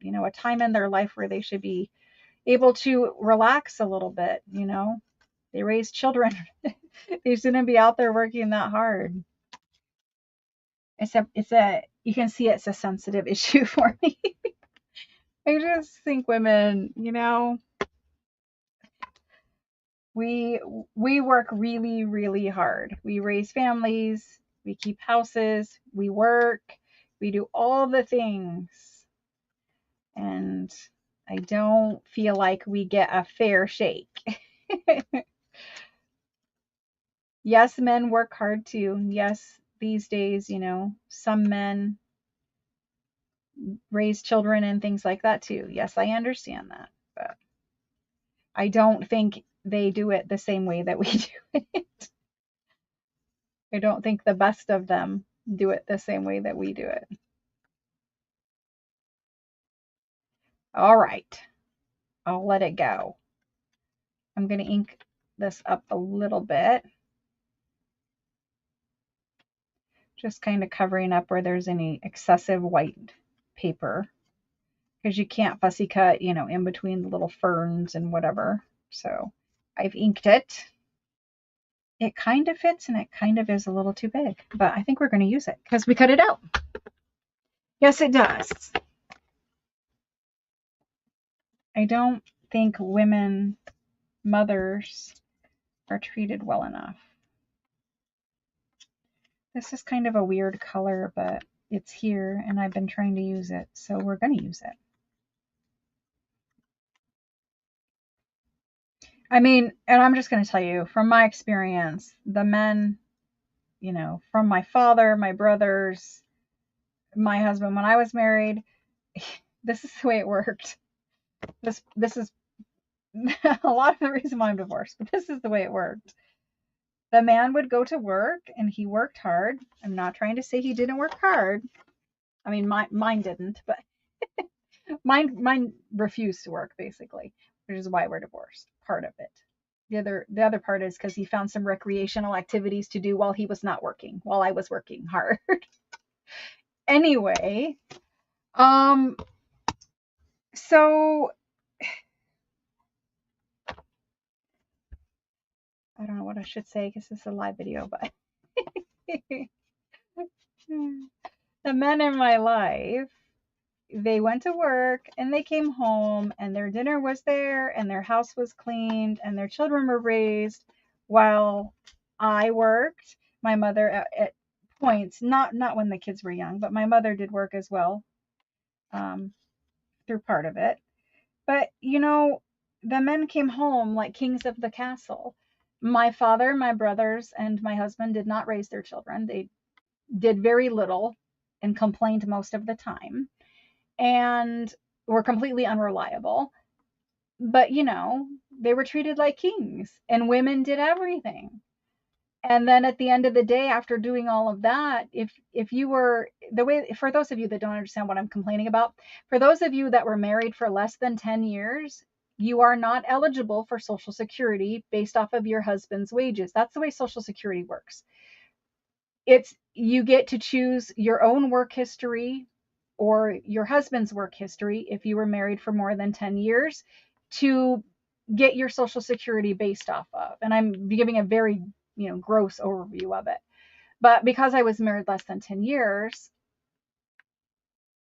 a time in their life where they should be able to relax a little bit. They raise children. They shouldn't be out there working that hard. You can see it's a sensitive issue for me. I just think women, we work really, really hard. We raise families, we keep houses, we work, we do all the things. And I don't feel like we get a fair shake. Yes, men work hard too. Yes, these days, some men raise children and things like that too. Yes, I understand that. But I don't think they do it the same way that we do it. I don't think the best of them do it the same way that we do it. All right, I'll let it go. I'm going to ink this up a little bit. Just kind of covering up where there's any excessive white paper, because you can't fussy cut, in between the little ferns and whatever. So I've inked it. It kind of fits and it kind of is a little too big, but I think we're going to use it because we cut it out. Yes, it does. I don't think women, mothers, are treated well enough. This is kind of a weird color, but it's here and I've been trying to use it, so we're going to use it. I mean, and I'm just going to tell you from my experience, the men, from my father, my brothers, my husband when I was married, this is the way it worked. This is a lot of the reason why I'm divorced, but this is the way it worked. The man would go to work and he worked hard. I'm not trying to say he didn't work hard. I mean, mine didn't, but mine refused to work basically, which is why we're divorced. Part of it. The other part is because he found some recreational activities to do while he was not working, while I was working hard. Anyway, so I don't know what I should say because this is a live video, but the men in my life, they went to work and they came home and their dinner was there and their house was cleaned and their children were raised while I worked. My mother at points, not when the kids were young, but my mother did work as well, through part of it. But the men came home like kings of the castle. My father, my brothers, and my husband did not raise their children. They did very little and complained most of the time and were completely unreliable. But they were treated like kings and women did everything. And then at the end of the day, after doing all of that, if you were the way, for those of you that don't understand what I'm complaining about, for those of you that were married for less than 10 years, you are not eligible for Social Security based off of your husband's wages. That's the way Social Security works. You get to choose your own work history or your husband's work history if you were married for more than 10 years to get your Social Security based off of. And I'm giving a very, gross overview of it. But because I was married less than 10 years,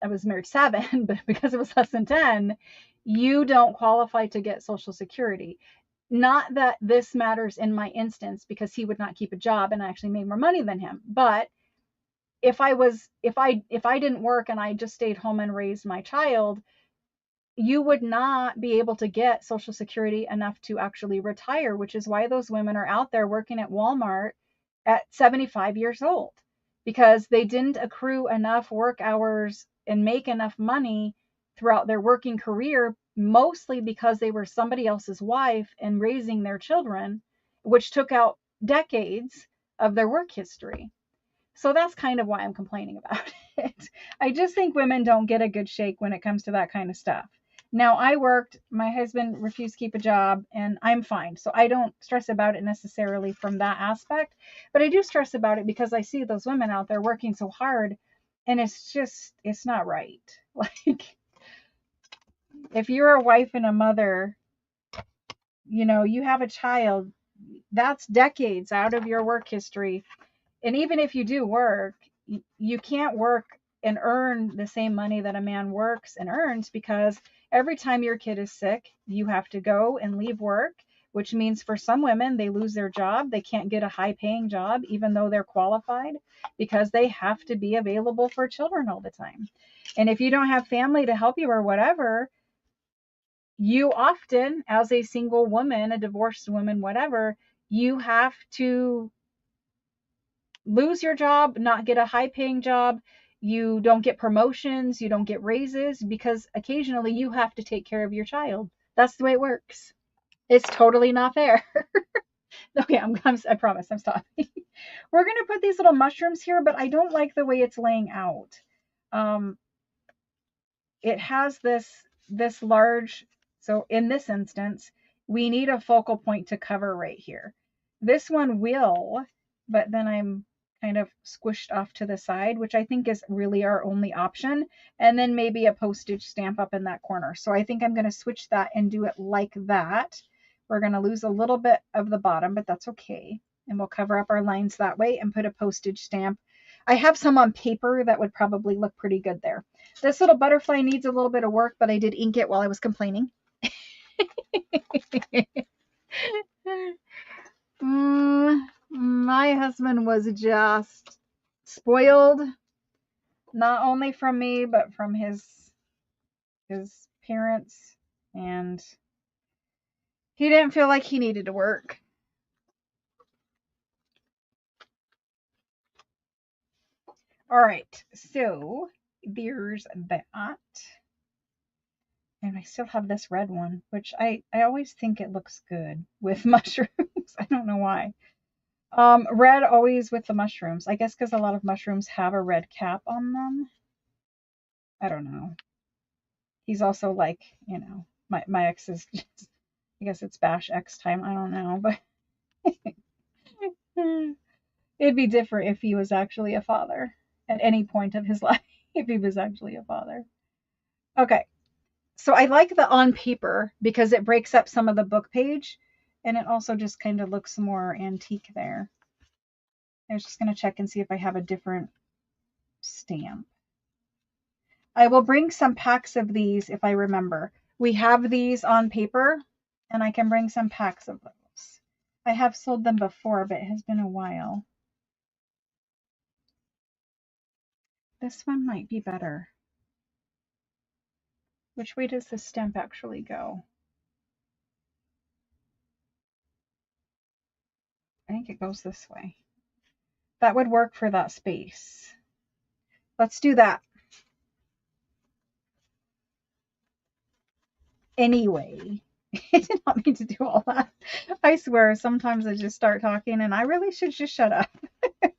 I was married 7, but because it was less than 10, you don't qualify to get Social Security. Not that this matters in my instance because he would not keep a job and I actually made more money than him. But if I didn't work and I just stayed home and raised my child, you would not be able to get Social Security enough to actually retire, which is why those women are out there working at Walmart at 75 years old, because they didn't accrue enough work hours and make enough money throughout their working career, mostly because they were somebody else's wife and raising their children, which took out decades of their work history. So that's kind of why I'm complaining about it. I just think women don't get a good shake when it comes to that kind of stuff. Now, I worked, my husband refused to keep a job, and I'm fine. So I don't stress about it necessarily from that aspect, but I do stress about it because I see those women out there working so hard, and it's not right. Like, if you're a wife and a mother, you have a child, that's decades out of your work history. And even if you do work, you can't work and earn the same money that a man works and earns, because every time your kid is sick, you have to go and leave work, which means for some women, they lose their job. They can't get a high paying job, even though they're qualified, because they have to be available for children all the time. And if you don't have family to help you or whatever, you often, as a single woman, a divorced woman, whatever, you have to lose your job, not get a high paying job. You don't get promotions, you don't get raises, because occasionally you have to take care of your child. That's the way it works. It's totally not fair. Okay, I promise I'm stopping. We're going to put these little mushrooms here, but I don't like the way it's laying out. It has this large, so in this instance, we need a focal point to cover right here. This one will, but then I'm kind of squished off to the side, which I think is really our only option. And then maybe a postage stamp up in that corner. So I think I'm going to switch that and do it like that. We're going to lose a little bit of the bottom, but that's okay. And we'll cover up our lines that way and put a postage stamp. I have some on paper that would probably look pretty good there. This little butterfly needs a little bit of work, but I did ink it while I was complaining. My husband was just spoiled Not only from me, but from his parents, and he didn't feel like he needed to work. All right, so there's that. And I still have this red one, which I always think it looks good with mushrooms. I don't know why. Red always with the mushrooms. I guess because a lot of mushrooms have a red cap on them. I don't know. He's also like, my ex is just, I guess it's bash X time. I don't know, but it'd be different if he was actually a father at any point of his life, if he was actually a father. Okay. So I like the on paper because it breaks up some of the book page, and it also just kind of looks more antique there. I was just going to check and see if I have a different stamp. I will bring some packs of these if I remember. We have these on paper, and I can bring some packs of those. I have sold them before, but it has been a while. This one might be better. Which way does this stamp actually go? I think it goes this way. That would work for that space. Let's do that. Anyway, I did not mean to do all that. I swear, sometimes I just start talking and I really should just shut up.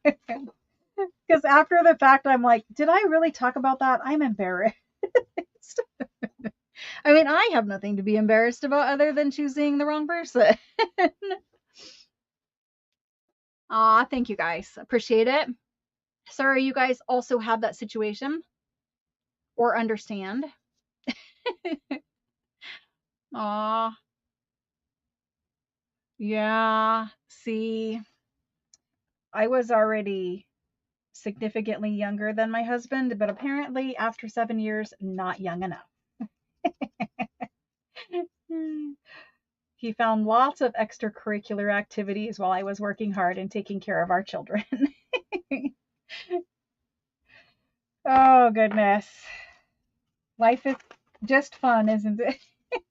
Because after the fact, I'm like, did I really talk about that? I'm embarrassed. I mean, I have nothing to be embarrassed about other than choosing the wrong person. Aw, thank you guys. Appreciate it. Sorry you guys also have that situation or understand. Aw, yeah. See, I was already significantly younger than my husband, but apparently after 7 years, not young enough. He found lots of extracurricular activities while I was working hard and taking care of our children. Oh, goodness. Life is just fun, isn't it?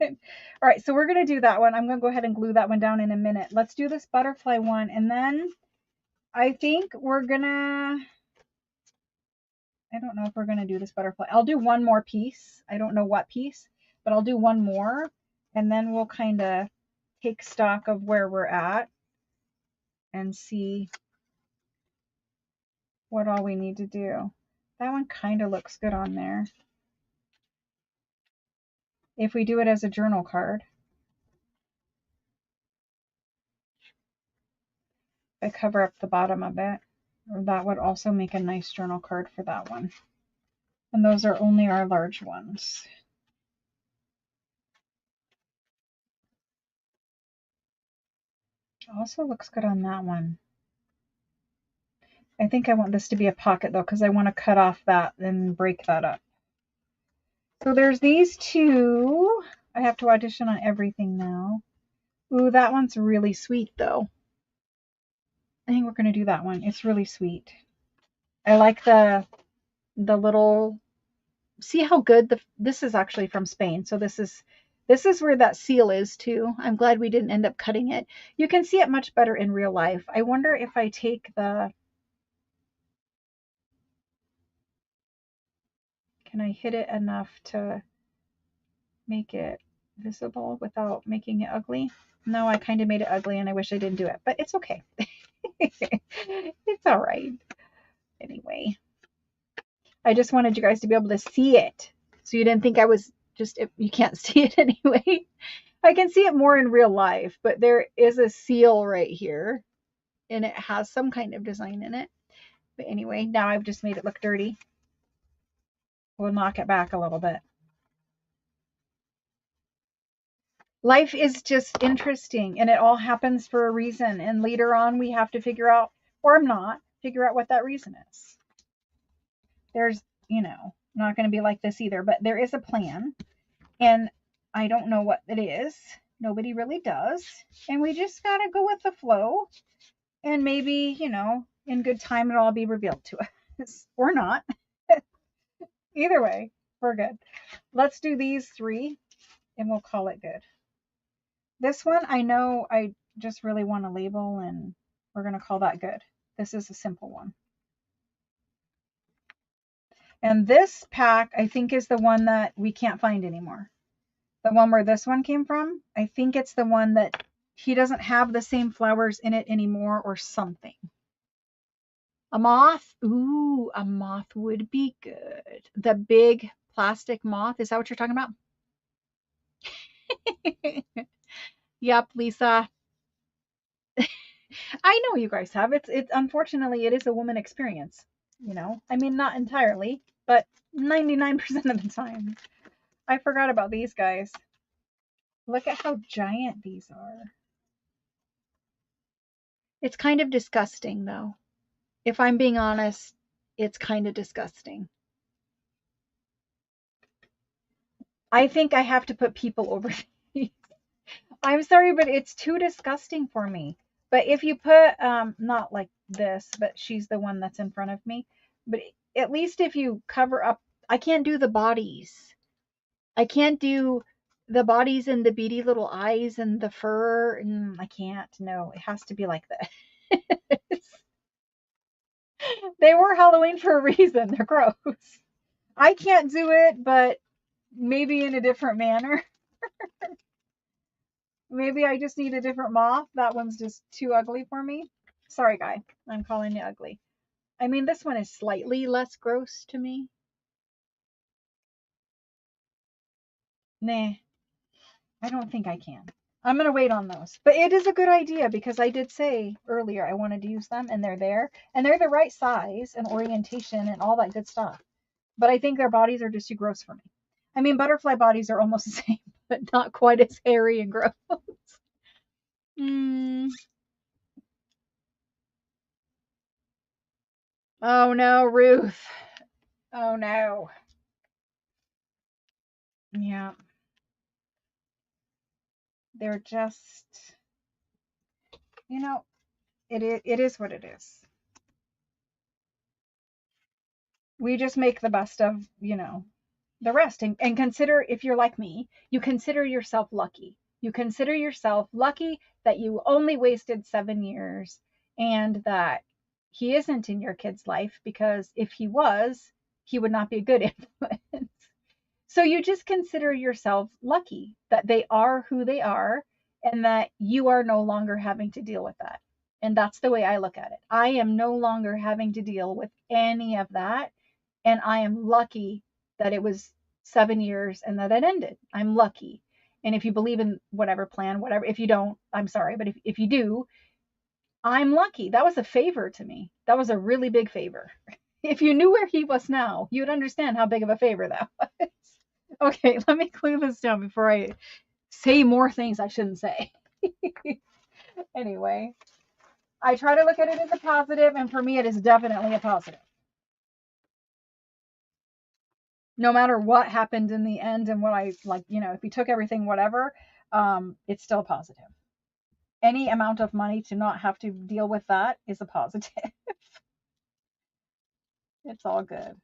All right, so we're going to do that one. I'm going to go ahead and glue that one down in a minute. Let's do this butterfly one, and then I think we're going to, I don't know if we're going to do this butterfly. I'll do one more piece. I don't know what piece, but I'll do one more, and then we'll kind of take stock of where we're at and see what all we need to do. That one kind of looks good on there. If we do it as a journal card, I cover up the bottom of it, that would also make a nice journal card for that one. And those are only our large ones. Also looks good on that one. I think I want this to be a pocket though, because I want to cut off that and break that up. So there's these two. I have to audition on everything now. Ooh, that one's really sweet though. I think we're going to do that one. It's really sweet. I like the little, see how good this is actually from Spain. So this is where that seal is too. I'm glad we didn't end up cutting it. You can see it much better in real life. I wonder if I take can I hit it enough to make it visible without making it ugly? No, I kind of made it ugly and I wish I didn't do it, but it's okay. It's all right. Anyway, I just wanted you guys to be able to see it. So you didn't think I was just, you can't see it anyway. I can see it more in real life, but there is a seal right here and it has some kind of design in it. But anyway, now I've just made it look dirty. We'll knock it back a little bit. Life is just interesting and it all happens for a reason. And later on, we have to figure out, or not, figure out what that reason is. There's, not going to be like this either, but there is a plan. And I don't know what it is. Nobody really does. And we just got to go with the flow. And maybe, in good time, it'll all be revealed to us or not. Either way, we're good. Let's do these 3 and we'll call it good. This one, I know I just really want to label, and we're going to call that good. This is a simple one. And this pack, I think, is the one that we can't find anymore. The one where this one came from, I think it's the one that he doesn't have the same flowers in it anymore or something. A moth? Ooh, a moth would be good. The big plastic moth. Is that what you're talking about? Yep, Lisa. I know you guys have. It's unfortunately it is a woman experience, you know. I mean, not entirely, but 99% of the time. I forgot about these guys. Look at how giant these are. It's kind of disgusting though. If I'm being honest, it's kind of disgusting. I think I have to put people over these. I'm sorry, but it's too disgusting for me. But if you put not like this, but she's the one that's in front of me. But at least if you cover up, I can't do the bodies. I can't do the bodies and the beady little eyes and the fur. And I can't. No, it has to be like this. They were Halloween for a reason. They're gross. I can't do it, but maybe in a different manner. Maybe I just need a different moth. That one's just too ugly for me. Sorry, guy. I'm calling you ugly. I mean, this one is slightly less gross to me. Nah, I don't think I can. I'm going to wait on those. But it is a good idea because I did say earlier I wanted to use them and they're there. And they're the right size and orientation and all that good stuff. But I think their bodies are just too gross for me. I mean, butterfly bodies are almost the same, but not quite as hairy and gross. Mm. Oh no, Ruth. Oh no. Yeah, they're just, you know, it is what it is. We just make the best of, the rest. And consider, if you're like me, you consider yourself lucky. You consider yourself lucky that you only wasted 7 years and that he isn't in your kid's life, because if he was, he would not be a good influence. So you just consider yourself lucky that they are who they are and that you are no longer having to deal with that. And that's the way I look at it. I am no longer having to deal with any of that. And I am lucky that it was 7 years and that it ended. I'm lucky. And if you believe in whatever plan, whatever, if you don't, I'm sorry. But if you do, I'm lucky. That was a favor to me. That was a really big favor. If you knew where he was now, you'd understand how big of a favor that was. Okay, let me clue this down before I say more things I shouldn't say. Anyway, I try to look at it as a positive, and for me, it is definitely a positive. No matter what happened in the end and what I like, if you took everything, whatever, it's still positive. Any amount of money to not have to deal with that is a positive. It's all good.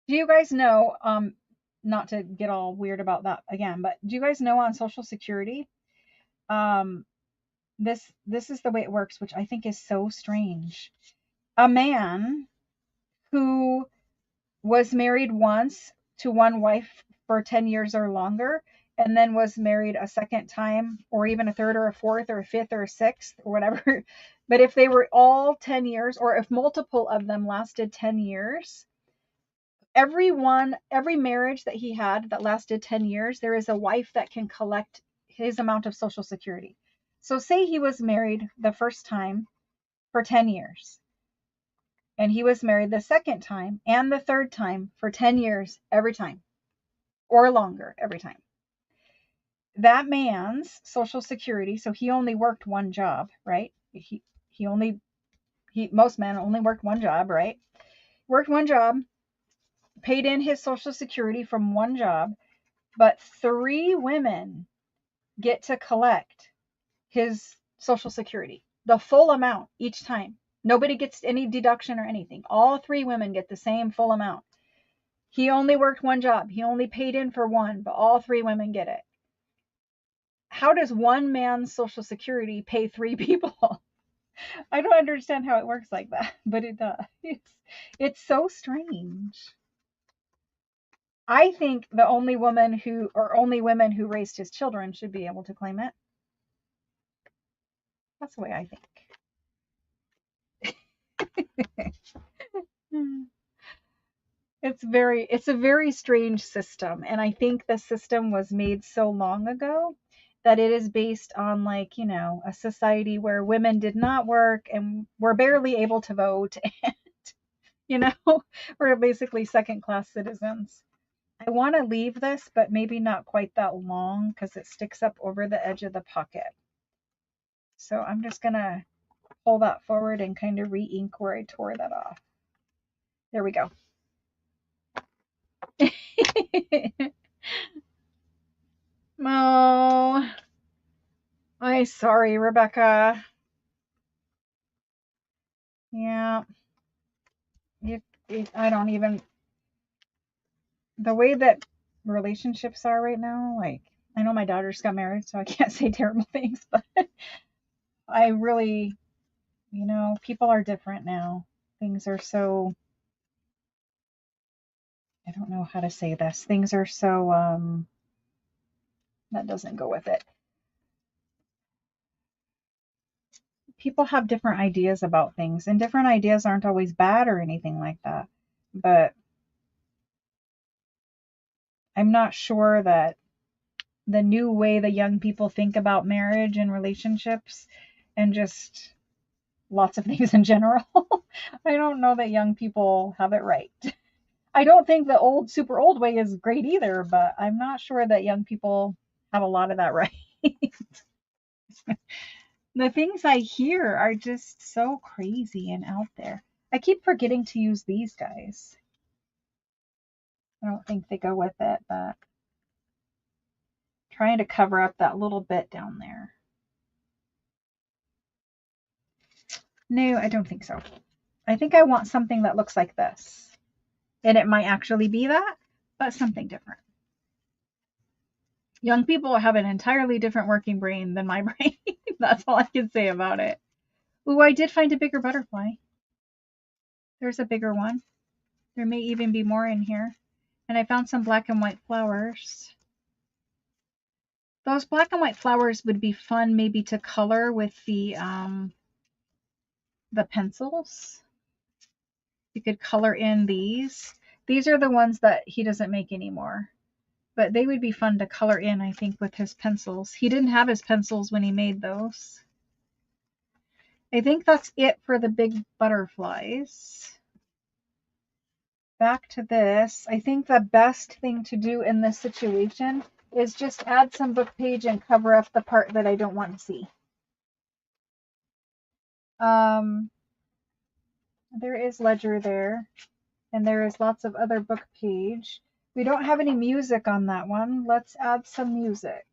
Do you guys know, not to get all weird about that again, but do you guys know on Social Security, um, this is the way it works, which I think is so strange. A man who was married once to one wife for 10 years or longer, and then was married a second time, or even a third or a fourth or a fifth or a sixth or whatever. But if they were all 10 years, or if multiple of them lasted 10 years, every marriage that he had that lasted 10 years, there is a wife that can collect his amount of Social Security. So say he was married the first time for 10 years, and he was married the second time and the third time for 10 years every time, or longer every time. That man's Social Security, so he only worked one job, right? Most men only worked one job, right? Worked one job, paid in his Social Security from one job, but 3 women get to collect his Social Security, the full amount each time. Nobody gets any deduction or anything. All 3 women get the same full amount. He only worked one job. He only paid in for one, but all 3 women get it. How does one man's Social Security pay 3 people? I don't understand how it works like that, but it does. It's so strange. I think the only woman who, or only women who raised his children should be able to claim it. That's the way I think. It's a very strange system. And I think the system was made so long ago that it is based on, like, a society where women did not work and were barely able to vote. And, you know, we're basically second class citizens. I want to leave this, but maybe not quite that long because it sticks up over the edge of the pocket. So I'm just going to pull that forward and kind of re-ink where I tore that off. There we go. Oh, I'm sorry, Rebecca. Yeah, I don't even, the way that relationships are right now, like, I know my daughter just got married, so I can't say terrible things, but I really, people are different now. Things are so, I don't know how to say this. Things are so, that doesn't go with it. People have different ideas about things, and different ideas aren't always bad or anything like that. But I'm not sure that the new way the young people think about marriage and relationships and just lots of things in general, I don't know that young people have it right. I don't think the super old way is great either, but I'm not sure that young people have a lot of that right. The things I hear are just so crazy and out there. I keep forgetting to use these guys. I don't think they go with it, but trying to cover up that little bit down there. No, I don't think so. I think I want something that looks like this. And it might actually be that, but something different. Young people have an entirely different working brain than my brain. That's all I can say about it. Ooh, I did find a bigger butterfly. There's a bigger one. There may even be more in here. And I found some black and white flowers. Those black and white flowers would be fun maybe to color with the pencils. You could color in these. These are the ones that he doesn't make anymore. But they would be fun to color in, I think, with his pencils. He didn't have his pencils when he made those. I think that's it for the big butterflies. Back to this. I think the best thing to do in this situation is just add some book page and cover up the part that I don't want to see. There is ledger there, and there is lots of other book page. We don't have any music on that one. Let's add some music.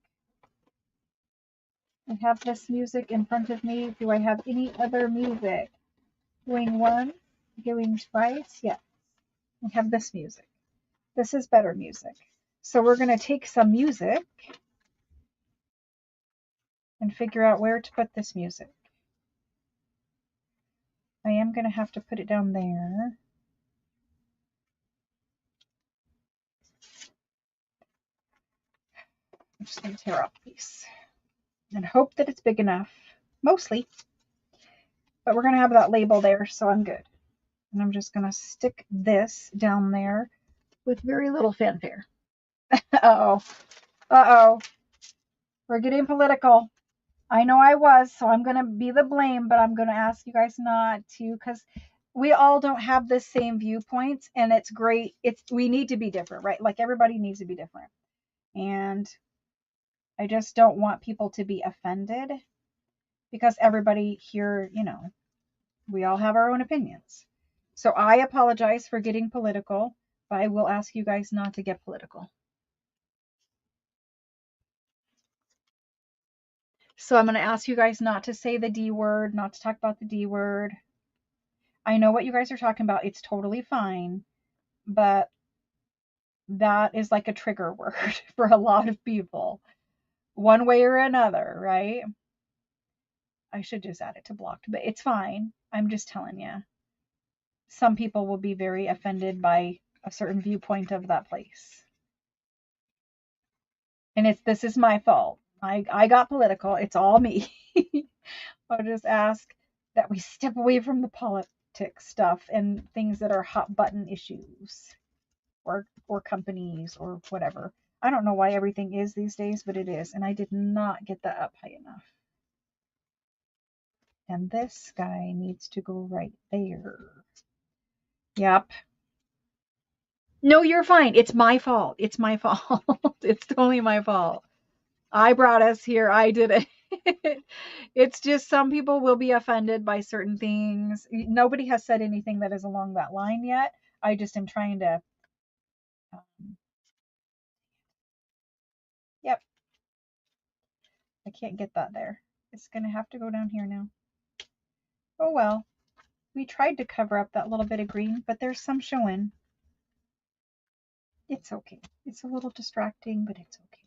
I have this music in front of me. Do I have any other music? Going one, going twice, yes. I have this music. This is better music. So we're going to take some music and figure out where to put this music. I am going to have to put it down there. I'm just going to tear off a piece and hope that it's big enough, mostly. But we're going to have that label there, so I'm good. And I'm just going to stick this down there with very little fanfare. Uh-oh. Uh-oh. We're getting political. I know I was, so I'm going to be the blame, but I'm going to ask you guys not to, because we all don't have the same viewpoints, and it's great. We need to be different, right? Like, everybody needs to be different. And I just don't want people to be offended because everybody here, we all have our own opinions. So I apologize for getting political, but I will ask you guys not to get political. So I'm going to ask you guys not to say the D word, not to talk about the D word. I know what you guys are talking about. It's totally fine, but that is like a trigger word for a lot of people, one way or another, right? I should just add it to blocked, but it's fine. I'm just telling you. Some people will be very offended by a certain viewpoint of that place. And this is my fault. I got political. It's all me. I'll just ask that we step away from the politics stuff and things that are hot button issues or companies or whatever. I don't know why everything is these days, but it is. And I did not get that up high enough. And this guy needs to go right there. Yep. No, you're fine. It's my fault. It's my fault. It's totally my fault. I brought us here. I did it. It's just some people will be offended by certain things. Nobody has said anything that is along that line yet. I just am trying to. Yep. I can't get that there. It's going to have to go down here now. Oh well. We tried to cover up that little bit of green, but there's some showing. It's okay. It's a little distracting, but it's okay.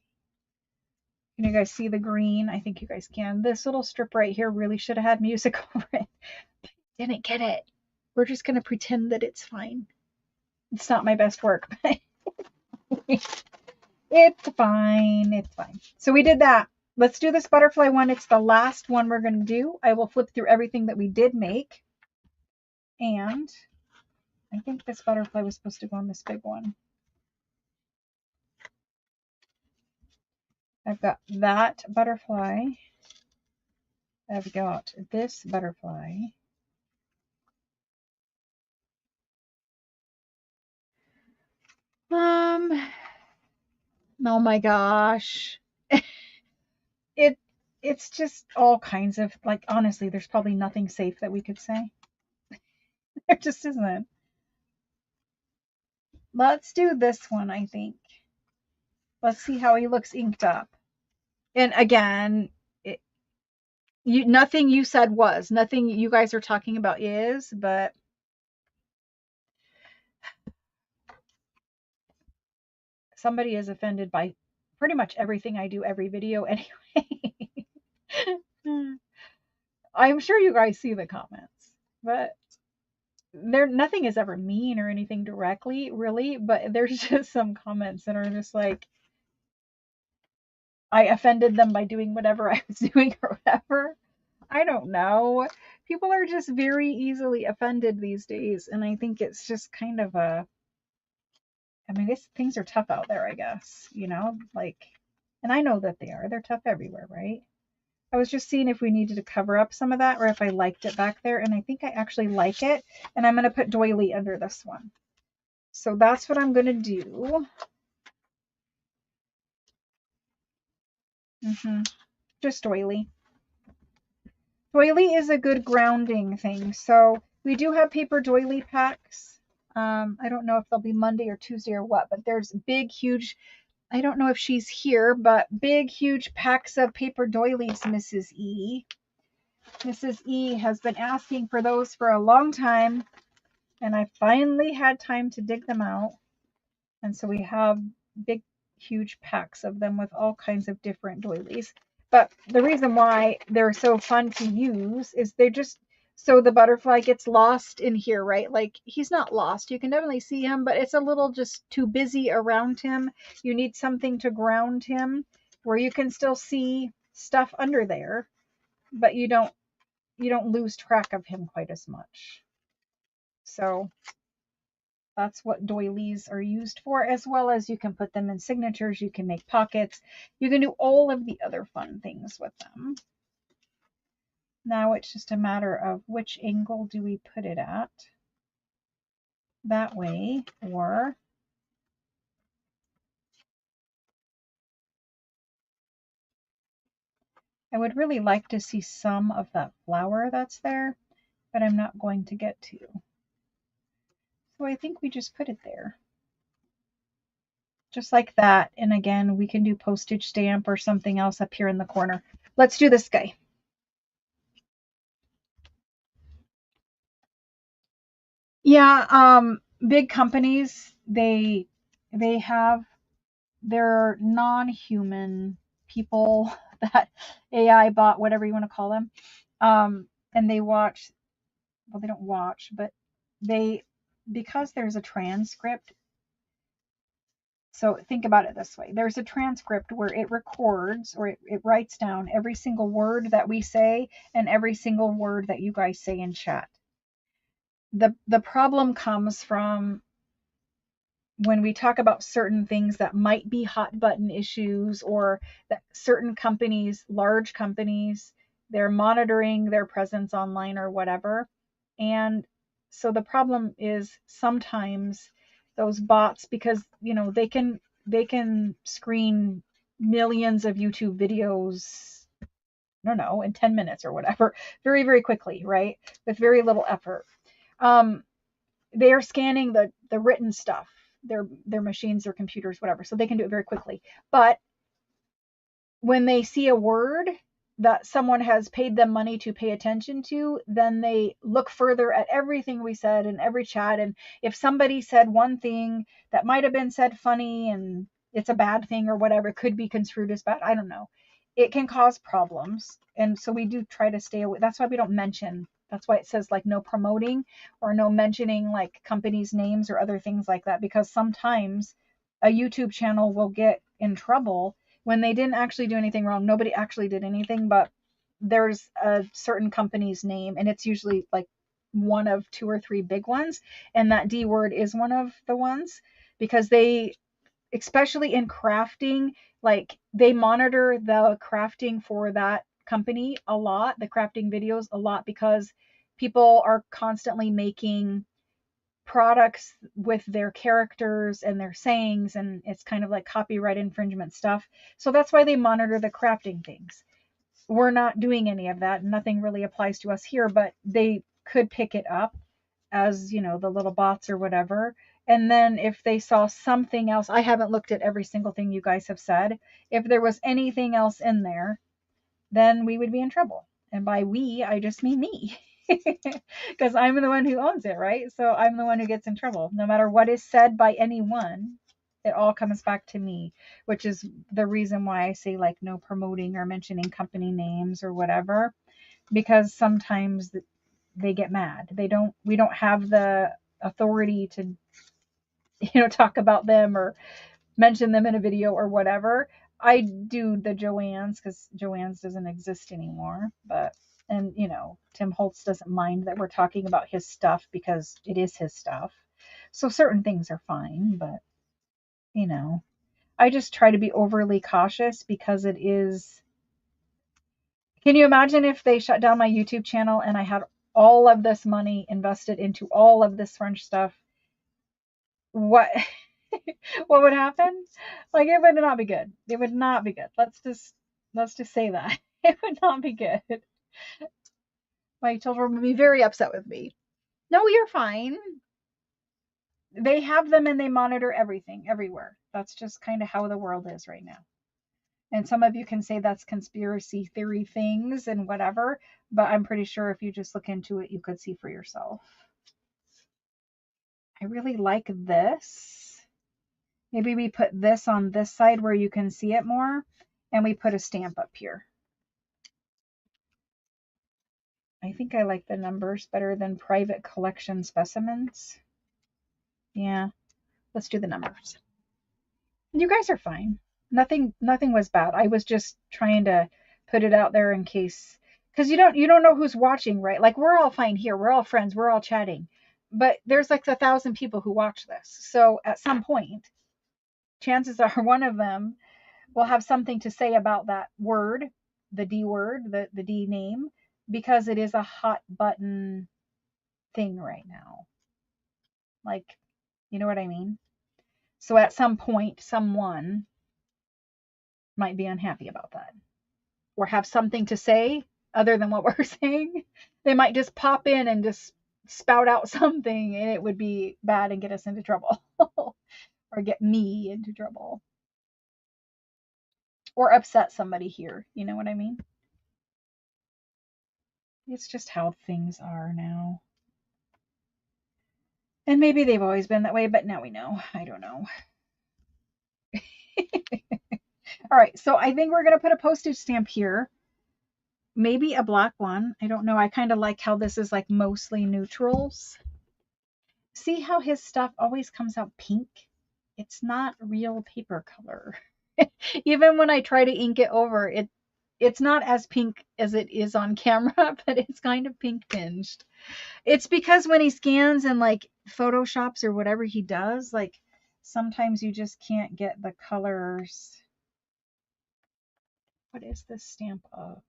Can you guys see the green? I think you guys can. This little strip right here really should have had music over it. Didn't get it. We're just going to pretend that it's fine. It's not my best work, but it's fine. It's fine. So we did that. Let's do this butterfly one. It's the last one we're going to do. I will flip through everything that we did make. And I think this butterfly was supposed to go on this big one. I've got that butterfly. I've got this butterfly. Oh my gosh. It's just all kinds of, like, honestly, there's probably nothing safe that we could say. There just isn't. Let's do this one, I think. Let's see how he looks inked up. And again, nothing you said was, nothing you guys are talking about is, but somebody is offended by pretty much everything I do every video anyway. I'm sure you guys see the comments, but nothing is ever mean or anything directly, really, but there's just some comments that are just like, I offended them by doing whatever I was doing or whatever. I don't know. People are just very easily offended these days, and I think it's just kind of I mean, things are tough out there, I guess, like, and I know that they are. They're tough everywhere, right? I was just seeing if we needed to cover up some of that or if I liked it back there, and I think I actually like it, and I'm going to put doily under this one. So that's what I'm going to do. Just doily. Doily is a good grounding thing. So we do have paper doily packs. I don't know if they'll be Monday or Tuesday or what, but there's big, huge, I don't know if she's here, but big, huge packs of paper doilies, Mrs. E. Mrs. E has been asking for those for a long time, and I finally had time to dig them out. And so we have big, huge packs of them with all kinds of different doilies. But the reason why they're so fun to use is they're just so the butterfly gets lost in here, right? Like, he's not lost. You can definitely see him, but it's a little just too busy around him. You need something to ground him where you can still see stuff under there, but you don't lose track of him quite as much. So that's what doilies are used for, as well as you can put them in signatures, you can make pockets, you can do all of the other fun things with them. Now it's just a matter of which angle do we put it at. That way, or I would really like to see some of that flower that's there, but I'm not going to get to. So I think we just put it there. Just like that. And again, we can do postage stamp or something else up here in the corner. Let's do this guy. Yeah, big companies, they have their non-human people that AI bot, whatever you want to call them. And they watch, well, they don't watch, but they, because there's a transcript. So think about it this way. There's a transcript where it records or it writes down every single word that we say and every single word that you guys say in chat. The problem comes from when we talk about certain things that might be hot button issues, or that certain companies, large companies, they're monitoring their presence online or whatever. And so the problem is sometimes those bots, because they can screen millions of YouTube videos, I don't know, in 10 minutes or whatever, very, very quickly, right? With very little effort. Um, they are scanning the written stuff, their machines, their computers, whatever, so they can do it very quickly. But when they see a word that someone has paid them money to pay attention to, then they look further at everything we said in every chat. And if somebody said one thing that might have been said funny and it's a bad thing or whatever, it could be construed as bad. I don't know. It can cause problems. And so we do try to stay away. That's why we don't mention. That's why it says like no promoting or no mentioning like companies' names or other things like that, because sometimes a YouTube channel will get in trouble when they didn't actually do anything wrong. Nobody actually did anything, but there's a certain company's name, and it's usually like one of two or three big ones, and that D word is one of the ones, because they, especially in crafting, like they monitor the crafting for that company a lot, the crafting videos a lot, because people are constantly making products with their characters and their sayings, and it's kind of like copyright infringement stuff. So that's why they monitor the crafting things. We're not doing any of that. Nothing really applies to us here, but they could pick it up as, the little bots or whatever. And then if they saw something else, I haven't looked at every single thing you guys have said. If there was anything else in there, then we would be in trouble. And by we, I just mean me. Because I'm the one who owns it, right? So I'm the one who gets in trouble. No matter what is said by anyone, it all comes back to me, which is the reason why I say like no promoting or mentioning company names or whatever, because sometimes they get mad. We don't have the authority to, talk about them or mention them in a video or whatever. I do the Joanne's because Joanne's doesn't exist anymore, but and Tim Holtz doesn't mind that we're talking about his stuff because it is his stuff. So certain things are fine, but you know, I just try to be overly cautious because it is. Can you imagine if they shut down my YouTube channel and I had all of this money invested into all of this French stuff? What what would happen? Like it would not be good. It would not be good. Let's just say that. It would not be good. My children would be very upset with me. No, you're fine. They have them and they monitor everything everywhere. That's just kind of how the world is right now. And some of you can say that's conspiracy theory things and whatever, but I'm pretty sure if you just look into it, you could see for yourself. I really like this. Maybe we put this on this side where you can see it more, and we put a stamp up here. I think I like the numbers better than private collection specimens. Yeah, let's do the numbers. You guys are fine. Nothing was bad. I was just trying to put it out there in case, because you don't know who's watching, right? Like we're all fine here. We're all friends. We're all chatting. But there's like 1,000 people who watch this. So at some point, chances are one of them will have something to say about that word, the D word, the D name, because it is a hot button thing right now. Like, you know what I mean? So at some point, someone might be unhappy about that or have something to say other than what we're saying. They might just pop in and just spout out something and it would be bad and get us into trouble or get me into trouble or upset somebody here. You know what I mean? It's just how things are now. And maybe they've always been that way, but now we know. I don't know. All right, so I think we're going to put a postage stamp here. Maybe a black one. I don't know. I kind of like how this is like mostly neutrals. See how his stuff always comes out pink? It's not real paper color. Even when I try to ink it over, it's not as pink as it is on camera, but it's kind of pink tinged. It's because when he scans and like photoshops or whatever he does, like sometimes you just can't get the colors. What is this stamp of?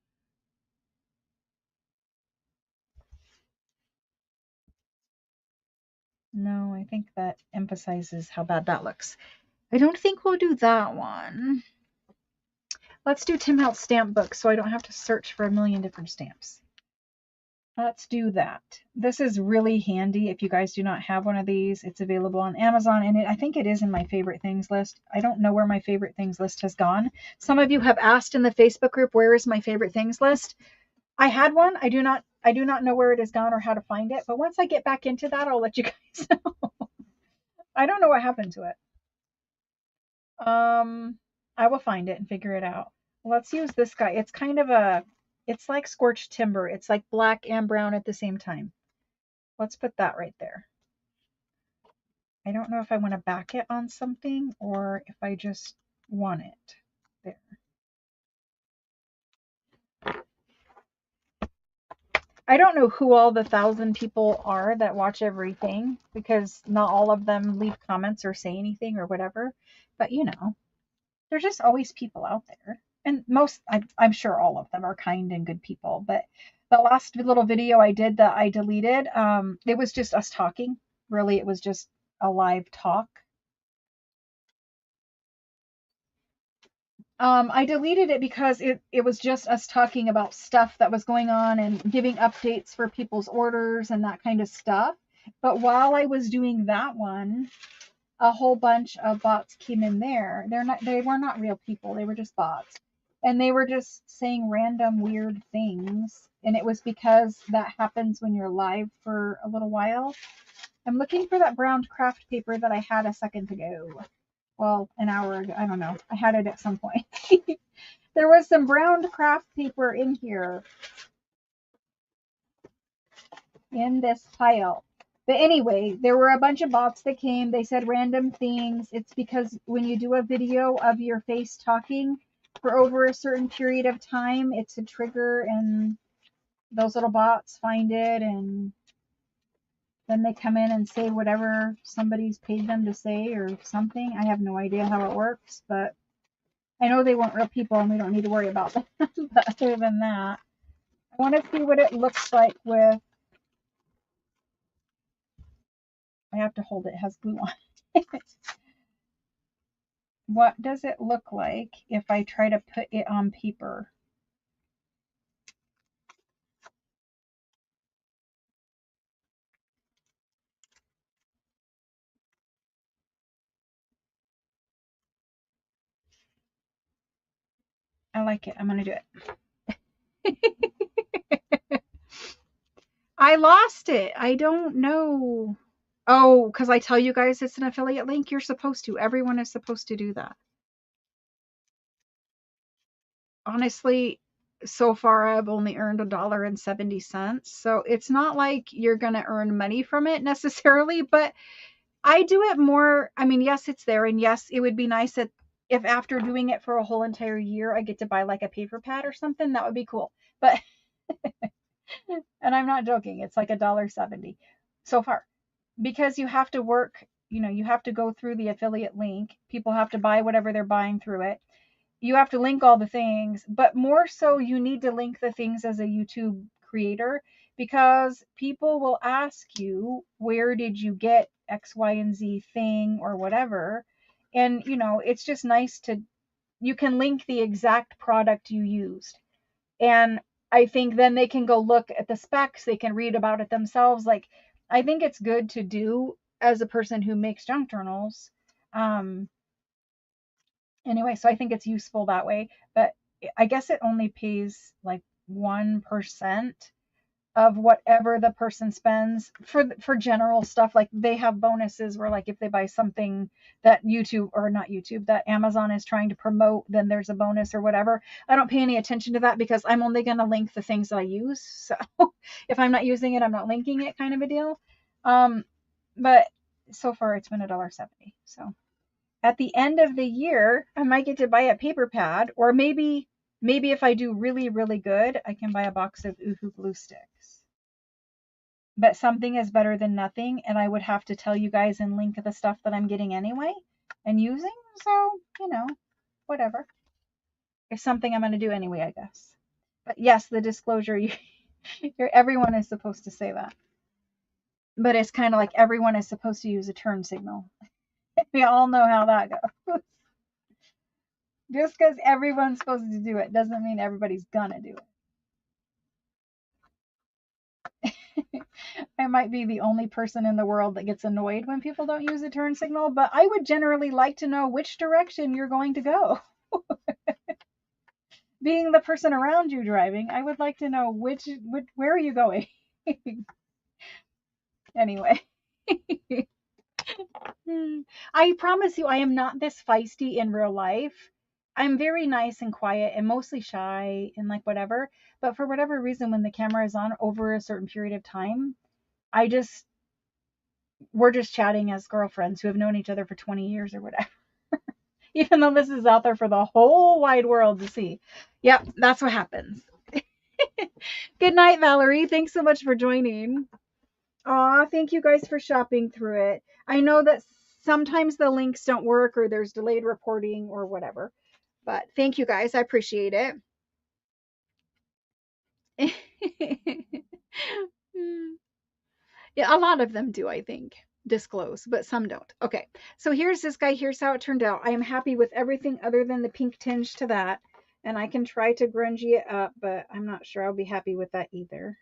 No, I think that emphasizes how bad that looks. I don't think we'll do that one. Let's do Tim Helt's stamp book so I don't have to search for a million different stamps. Let's do that. This is really handy if you guys do not have one of these. It's available on Amazon, and I think it is in my favorite things list. I don't know where my favorite things list has gone. Some of you have asked in the Facebook group, where is my favorite things list? I had one. I do not know where it has gone or how to find it, but once I get back into that, I'll let you guys know. I don't know what happened to it. I will find it and figure it out. Let's use this guy. It's kind of it's like scorched timber. It's like black and brown at the same time. Let's put that right there. I don't know if I want to back it on something or if I just want it there. I don't know who all the 1,000 people are that watch everything because not all of them leave comments or say anything or whatever. But you know, there's just always people out there. And most, I'm sure all of them are kind and good people. But the last little video I did that I deleted, it was just us talking. Really, it was just a live talk. I deleted it because it was just us talking about stuff that was going on and giving updates for people's orders and that kind of stuff. But while I was doing that one, a whole bunch of bots came in there. They were not real people. They were just bots. And they were just saying random weird things. And it was because that happens when you're live for a little while. I'm looking for that brown craft paper that I had a second ago. Well, an hour ago. I don't know. I had it at some point. There was some brown craft paper in here in this pile. But anyway, there were a bunch of bots that came. They said random things. It's because when you do a video of your face talking for over a certain period of time, it's a trigger and those little bots find it and then they come in and say whatever somebody's paid them to say or something. I have no idea how it works, but I know they weren't real people and we don't need to worry about them. But other than that, I want to see what it looks like with. I have to hold it. It has glue on it. What does it look like if I try to put it on paper? I like it. I'm going to do it. I lost it. I don't know. Oh, because I tell you guys it's an affiliate link. You're supposed to. Everyone is supposed to do that. Honestly, so far I've only earned $1.70. So it's not like you're going to earn money from it necessarily, but I do it more. I mean, yes, it's there. And yes, it would be nice if after doing it for a whole entire year, I get to buy like a paper pad or something. That would be cool. But, and I'm not joking, it's like $1.70 so far because you have to work, you have to go through the affiliate link. People have to buy whatever they're buying through it. You have to link all the things, but more so, you need to link the things as a YouTube creator because people will ask you, where did you get X, Y, and Z thing or whatever? And, it's just nice you can link the exact product you used. And I think then they can go look at the specs, they can read about it themselves. Like, I think it's good to do as a person who makes junk journals. Um, anyway, so I think it's useful that way. But I guess it only pays like 1%. of whatever the person spends for general stuff. Like they have bonuses where like if they buy something that YouTube, or not YouTube, that Amazon is trying to promote, then there's a bonus or whatever. I don't pay any attention to that because I'm only going to link the things that I use. So if I'm not using it, I'm not linking it, kind of a deal. But so far it's been $1.70. So at the end of the year, I might get to buy a paper pad, or maybe if I do really, really good, I can buy a box of Uhu glue sticks. But something is better than nothing, and I would have to tell you guys and link the stuff that I'm getting anyway and using. So, whatever. It's something I'm going to do anyway, I guess. But yes, the disclosure, everyone is supposed to say that. But it's kind of like everyone is supposed to use a turn signal. We all know how that goes. Just because everyone's supposed to do it doesn't mean everybody's gonna do it. I might be the only person in the world that gets annoyed when people don't use a turn signal, but I would generally like to know which direction you're going to go. Being the person around you driving, I would like to know where are you going. Anyway. I promise you, I am not this feisty in real life. I'm very nice and quiet and mostly shy and like whatever. But for whatever reason, when the camera is on over a certain period of time, we're just chatting as girlfriends who have known each other for 20 years or whatever. Even though this is out there for the whole wide world to see. Yep, that's what happens. Good night, Valerie. Thanks so much for joining. Aw, thank you guys for shopping through it. I know that sometimes the links don't work or there's delayed reporting or whatever, but thank you guys. I appreciate it. Yeah, a lot of them do, I think, disclose, but some don't. Okay, so here's this guy. Here's how it turned out. I am happy with everything other than the pink tinge to that. And I can try to grungy it up, but I'm not sure I'll be happy with that either.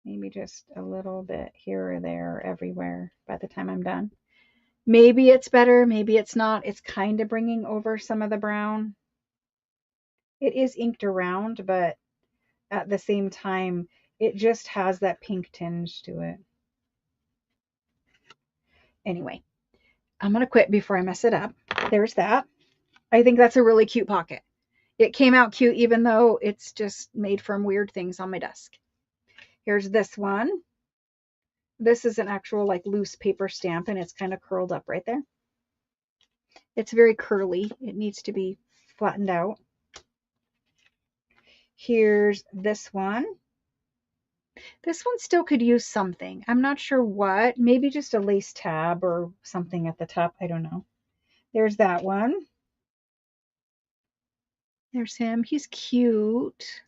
Maybe just a little bit here or there, everywhere by the time I'm done. Maybe it's better, maybe it's not. It's kind of bringing over some of the brown. It is inked around, but at the same time, it just has that pink tinge to it. Anyway, I'm going to quit before I mess it up. There's that. I think that's a really cute pocket. It came out cute even though it's just made from weird things on my desk. Here's this one. This is an actual like loose paper stamp and it's kind of curled up right there. It's very curly. It needs to be flattened out. Here's this one. This one still could use something. I'm not sure what. Maybe just a lace tab or something at the top. I don't know. There's that one. There's him. He's cute.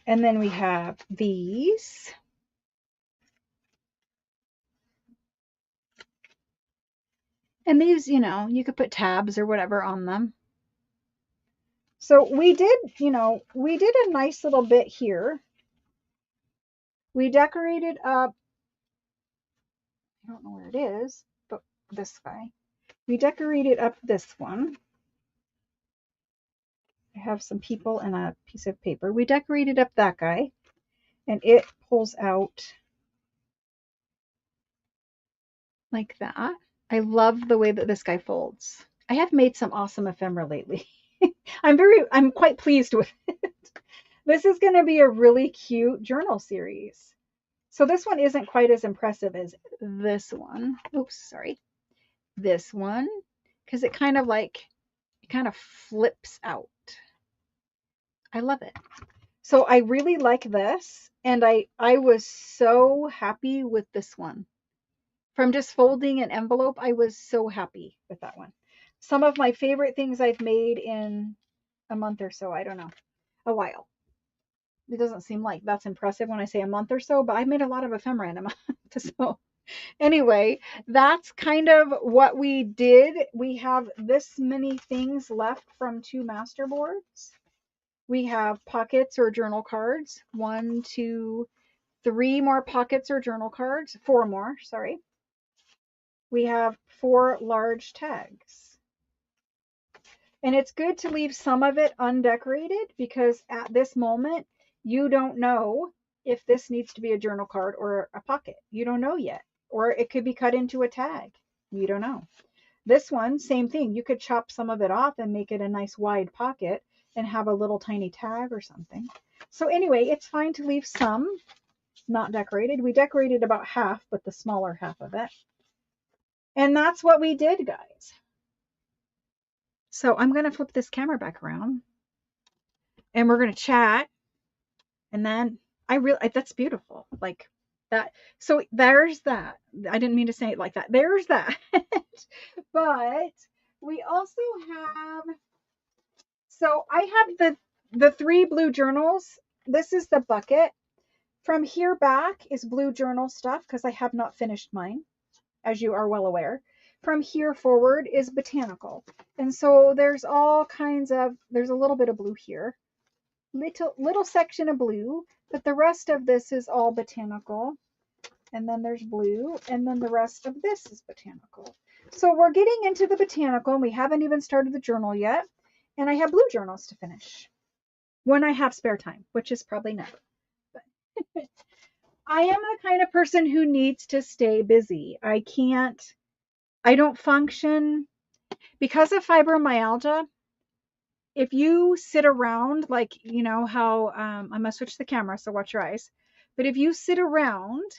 And then we have these. And these, you could put tabs or whatever on them. So we did a nice little bit here. We decorated up, I don't know where it is, but this guy. We decorated up this one. I have some people and a piece of paper. We decorated up that guy, and it pulls out like that. I love the way that this guy folds. I have made some awesome ephemera lately. I'm quite pleased with it. This is going to be a really cute journal series. So this one isn't quite as impressive as this one. Oops, sorry. This one, because it kind of flips out. I love it. So I really like this, and I was so happy with this one. From just folding an envelope, I was so happy with that one. Some of my favorite things I've made in a month or so. I don't know, a while. It doesn't seem like that's impressive when I say a month or so, but I've made a lot of ephemera in a month. So anyway, that's kind of what we did. We have this many things left from 2 master boards. We have pockets or journal cards. 1, 2, 3 more pockets or journal cards. 4 more, sorry. We have 4 large tags. And it's good to leave some of it undecorated because at this moment, you don't know if this needs to be a journal card or a pocket. You don't know yet. Or it could be cut into a tag. You don't know. This one, same thing. You could chop some of it off and make it a nice wide pocket and have a little tiny tag or something. So anyway, it's fine to leave some not decorated. We decorated about half, but the smaller half of it. And that's what we did, guys. So I'm going to flip this camera back around and we're going to chat. And then that's beautiful. Like that. So there's that. I didn't mean to say it like that. There's that. But we also have, so I have the 3 blue journals. This is the bucket. From here back is blue journal stuff because I have not finished mine, as you are well aware. From here forward is botanical. And so there's all kinds of, there's a little bit of blue here, little section of blue, but the rest of this is all botanical. And then there's blue, and then the rest of this is botanical. So we're getting into the botanical, and we haven't even started the journal yet. And I have blue journals to finish when I have spare time, which is probably never. But I am the kind of person who needs to stay busy. I don't function because of fibromyalgia. If you sit around, like, you know how, I'm going to switch the camera, so watch your eyes. But if you sit around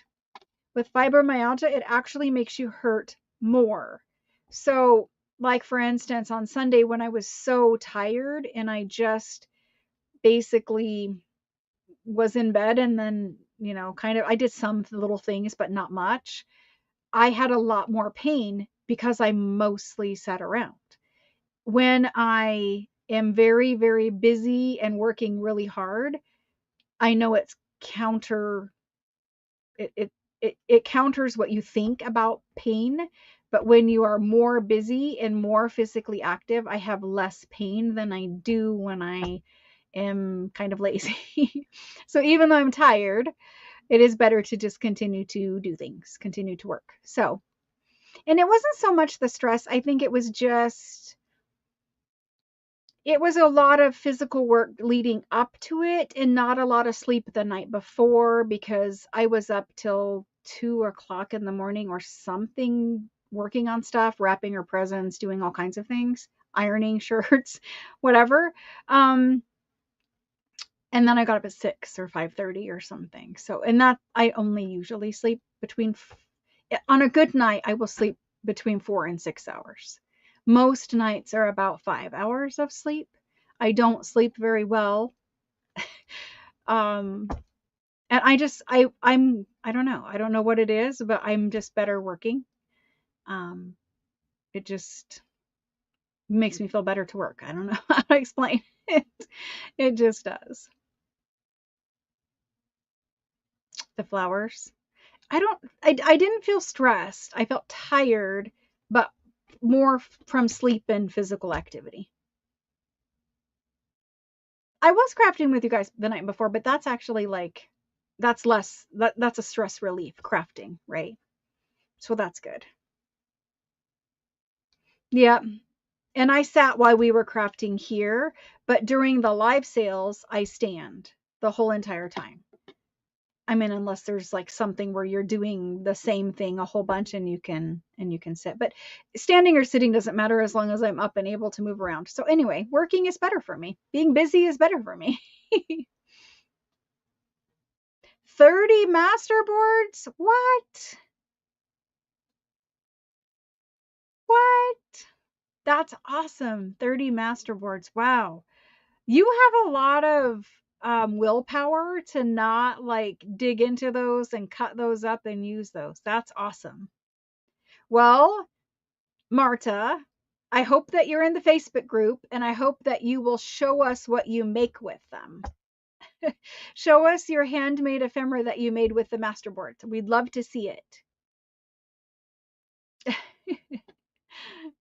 with fibromyalgia, it actually makes you hurt more. So, like, for instance, on Sunday when I was so tired and I just basically was in bed and then, you know, kind of, I did some little things, but not much. I had a lot more pain because I mostly sat around. When I am very, very busy and working really hard, I know it's it counters what you think about pain. But when you are more busy and more physically active, I have less pain than I do when I am kind of lazy. So even though I'm tired, it is better to just continue to do things, continue to work. So, and it wasn't so much the stress. I think it was a lot of physical work leading up to it and not a lot of sleep the night before because I was up till 2 o'clock in the morning or something, working on stuff, wrapping her presents, doing all kinds of things, ironing shirts, whatever. And then I got up at 6 or 5:30 or something. So, and that I only usually sleep on a good night, I will sleep between 4 and 6 hours. Most nights are about 5 hours of sleep. I don't sleep very well. And I don't know. I don't know what it is, but I'm just better working. It just makes me feel better to work. I don't know how to explain it. It just does. The flowers. I didn't feel stressed. I felt tired, but more from sleep and physical activity. I was crafting with you guys the night before, but that's actually like, that's less, that's a stress relief crafting, right? So that's good. Yeah. And I sat while we were crafting here, but during the live sales, I stand the whole entire time. I mean, unless there's like something where you're doing the same thing a whole bunch and you can sit. But standing or sitting doesn't matter as long as I'm up and able to move around. So anyway, working is better for me. Being busy is better for me. 30 masterboards? What? What? That's awesome. 30 masterboards. Wow. You have a lot of willpower to not like dig into those and cut those up and use those. That's awesome. Well, Marta, I hope that you're in the Facebook group and I hope that you will show us what you make with them. Show us your handmade ephemera that you made with the masterboards. We'd love to see it.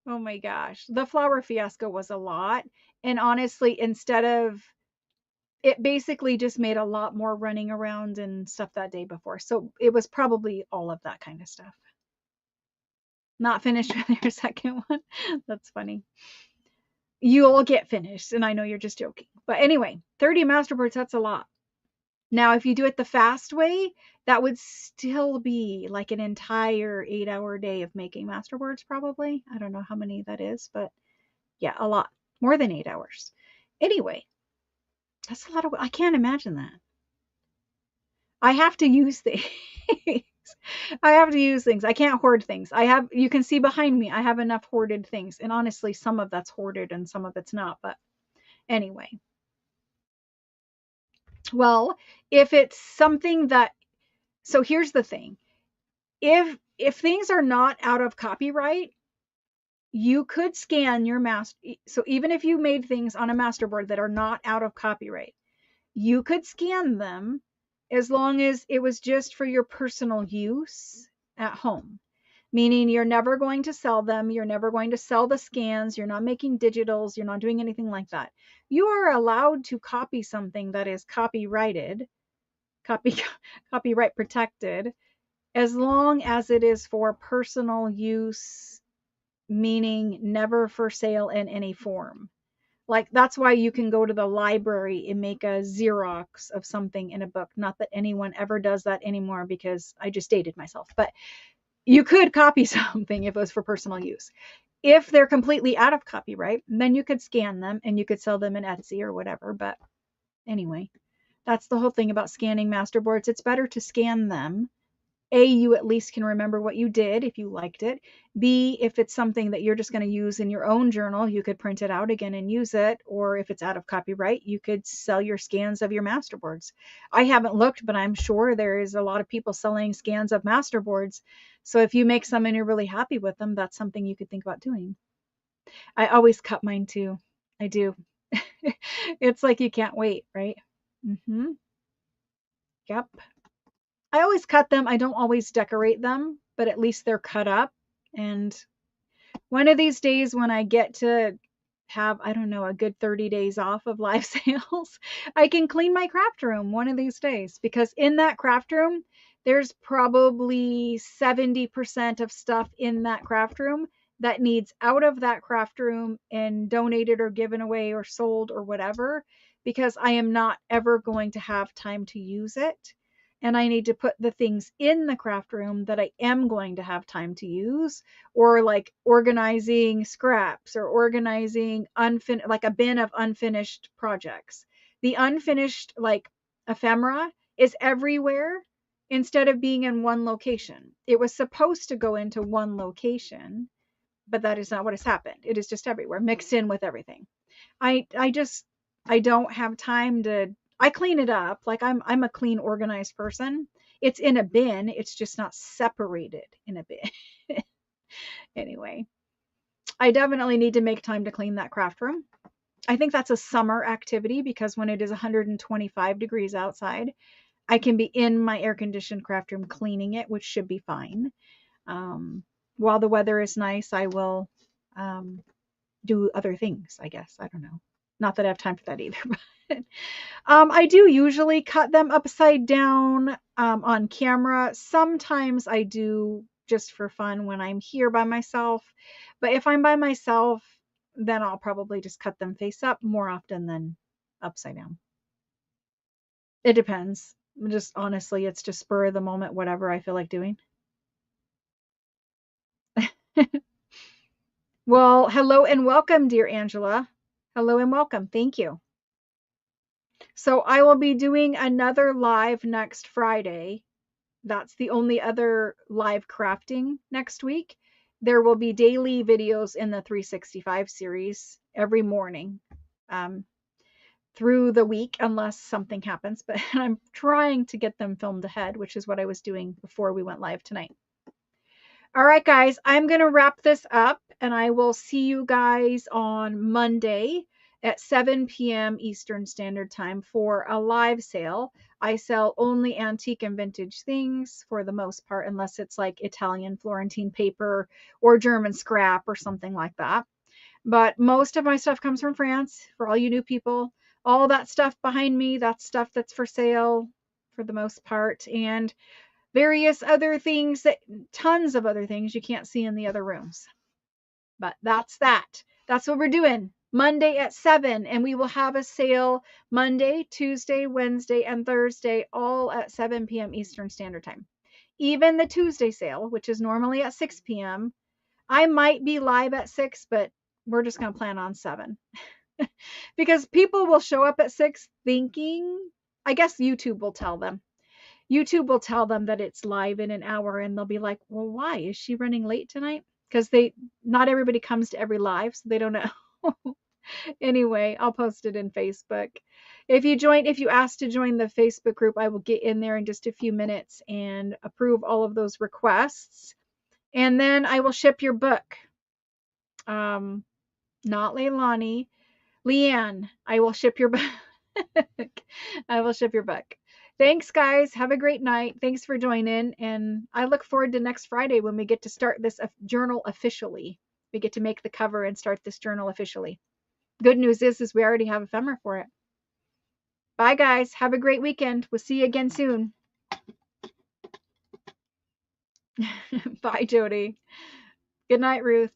Oh my gosh. The flower fiasco was a lot. And honestly, instead of it basically just made a lot more running around and stuff that day before. So it was probably all of that kind of stuff. Not finished with your second one. That's funny. you'll get finished. And I know you're just joking. But anyway, 30 masterboards, that's a lot. Now, if you do it the fast way, that would still be like an entire 8-hour day of making masterboards, probably. I don't know how many that is, but yeah, a lot. More than 8 hours. Anyway, that's a lot of, I can't imagine that. I have to use things. I have to use things. I can't hoard things. You can see behind me, I have enough hoarded things. And honestly, some of that's hoarded and some of it's not. But anyway, well, if it's something that, so here's the thing. If things are not out of copyright, you could scan your master. So even if you made things on a masterboard that are not out of copyright, you could scan them as long as it was just for your personal use at home. Meaning you're never going to sell them. You're never going to sell the scans. You're not making digitals. You're not doing anything like that. You are allowed to copy something that is copyrighted, copyright protected, as long as it is for personal use, meaning never for sale in any form. Like that's why you can go to the library and make a Xerox of something in a book. Not that anyone ever does that anymore because I just dated myself, but you could copy something if it was for personal use. If they're completely out of copyright, then you could scan them and you could sell them in Etsy or whatever. But anyway, that's the whole thing about scanning masterboards. It's better to scan them. A, you at least can remember what you did if you liked it. B, if it's something that you're just going to use in your own journal, you could print it out again and use it. Or if it's out of copyright, you could sell your scans of your masterboards. I haven't looked, but I'm sure there is a lot of people selling scans of masterboards. So if you make some and you're really happy with them, that's something you could think about doing. I always cut mine too. I do. It's like you can't wait, right? Mm-hmm. Yep. I always cut them. I don't always decorate them, but at least they're cut up. And one of these days when I get to have, I don't know, a good 30 days off of live sales, I can clean my craft room one of these days, because in that craft room, there's probably 70% of stuff in that craft room that needs out of that craft room and donated or given away or sold or whatever, because I am not ever going to have time to use it. And I need to put the things in the craft room that I am going to have time to use, or like organizing scraps or organizing like a bin of unfinished projects. The unfinished like ephemera is everywhere instead of being in one location. It was supposed to go into one location, but that is not what has happened. It is just everywhere, mixed in with everything. I don't have time to, I clean it up. Like I'm a clean, organized person. It's in a bin. It's just not separated in a bin. Anyway, I definitely need to make time to clean that craft room. I think that's a summer activity because when it is 125 degrees outside, I can be in my air conditioned craft room cleaning it, which should be fine. While the weather is nice, I will do other things, I guess. I don't know. Not that I have time for that either. But I do usually cut them upside down on camera. Sometimes I do just for fun when I'm here by myself. But if I'm by myself, then I'll probably just cut them face up more often than upside down. It depends. Just honestly, it's just spur of the moment, whatever I feel like doing. Well, hello and welcome, dear Angela. Hello and welcome. Thank you. So I will be doing another live next Friday. That's the only other live crafting next week. There will be daily videos in the 365 series every morning through the week, unless something happens. But I'm trying to get them filmed ahead, which is what I was doing before we went live tonight. All right, guys, I'm going to wrap this up, and I will see you guys on Monday at 7 p.m. Eastern Standard Time for a live sale. I sell only antique and vintage things for the most part, unless it's like Italian Florentine paper or German scrap or something like that. But most of my stuff comes from France, for all you new people. All that stuff behind me, that's stuff that's for sale for the most part. And various other things, tons of other things you can't see in the other rooms. But that's that. That's what we're doing. Monday at 7, and we will have a sale Monday, Tuesday, Wednesday, and Thursday, all at 7 p.m. Eastern Standard Time. Even the Tuesday sale, which is normally at 6 p.m. I might be live at 6, but we're just going to plan on 7. Because people will show up at 6 thinking, I guess YouTube will tell them. YouTube will tell them that it's live in an hour, and they'll be like, well, why? Is she running late tonight? Because not everybody comes to every live, so they don't know. Anyway, I'll post it in Facebook. If you ask to join the Facebook group, I will get in there in just a few minutes and approve all of those requests. And then I will ship your book. Not Leilani, Leanne, I will ship your book. I will ship your book. Thanks, guys. Have a great night. Thanks for joining. And I look forward to next Friday when we get to start this journal officially. We get to make the cover and start this journal officially. Good news is we already have ephemera for it. Bye, guys. Have a great weekend. We'll see you again soon. Bye, Jody. Good night, Ruth.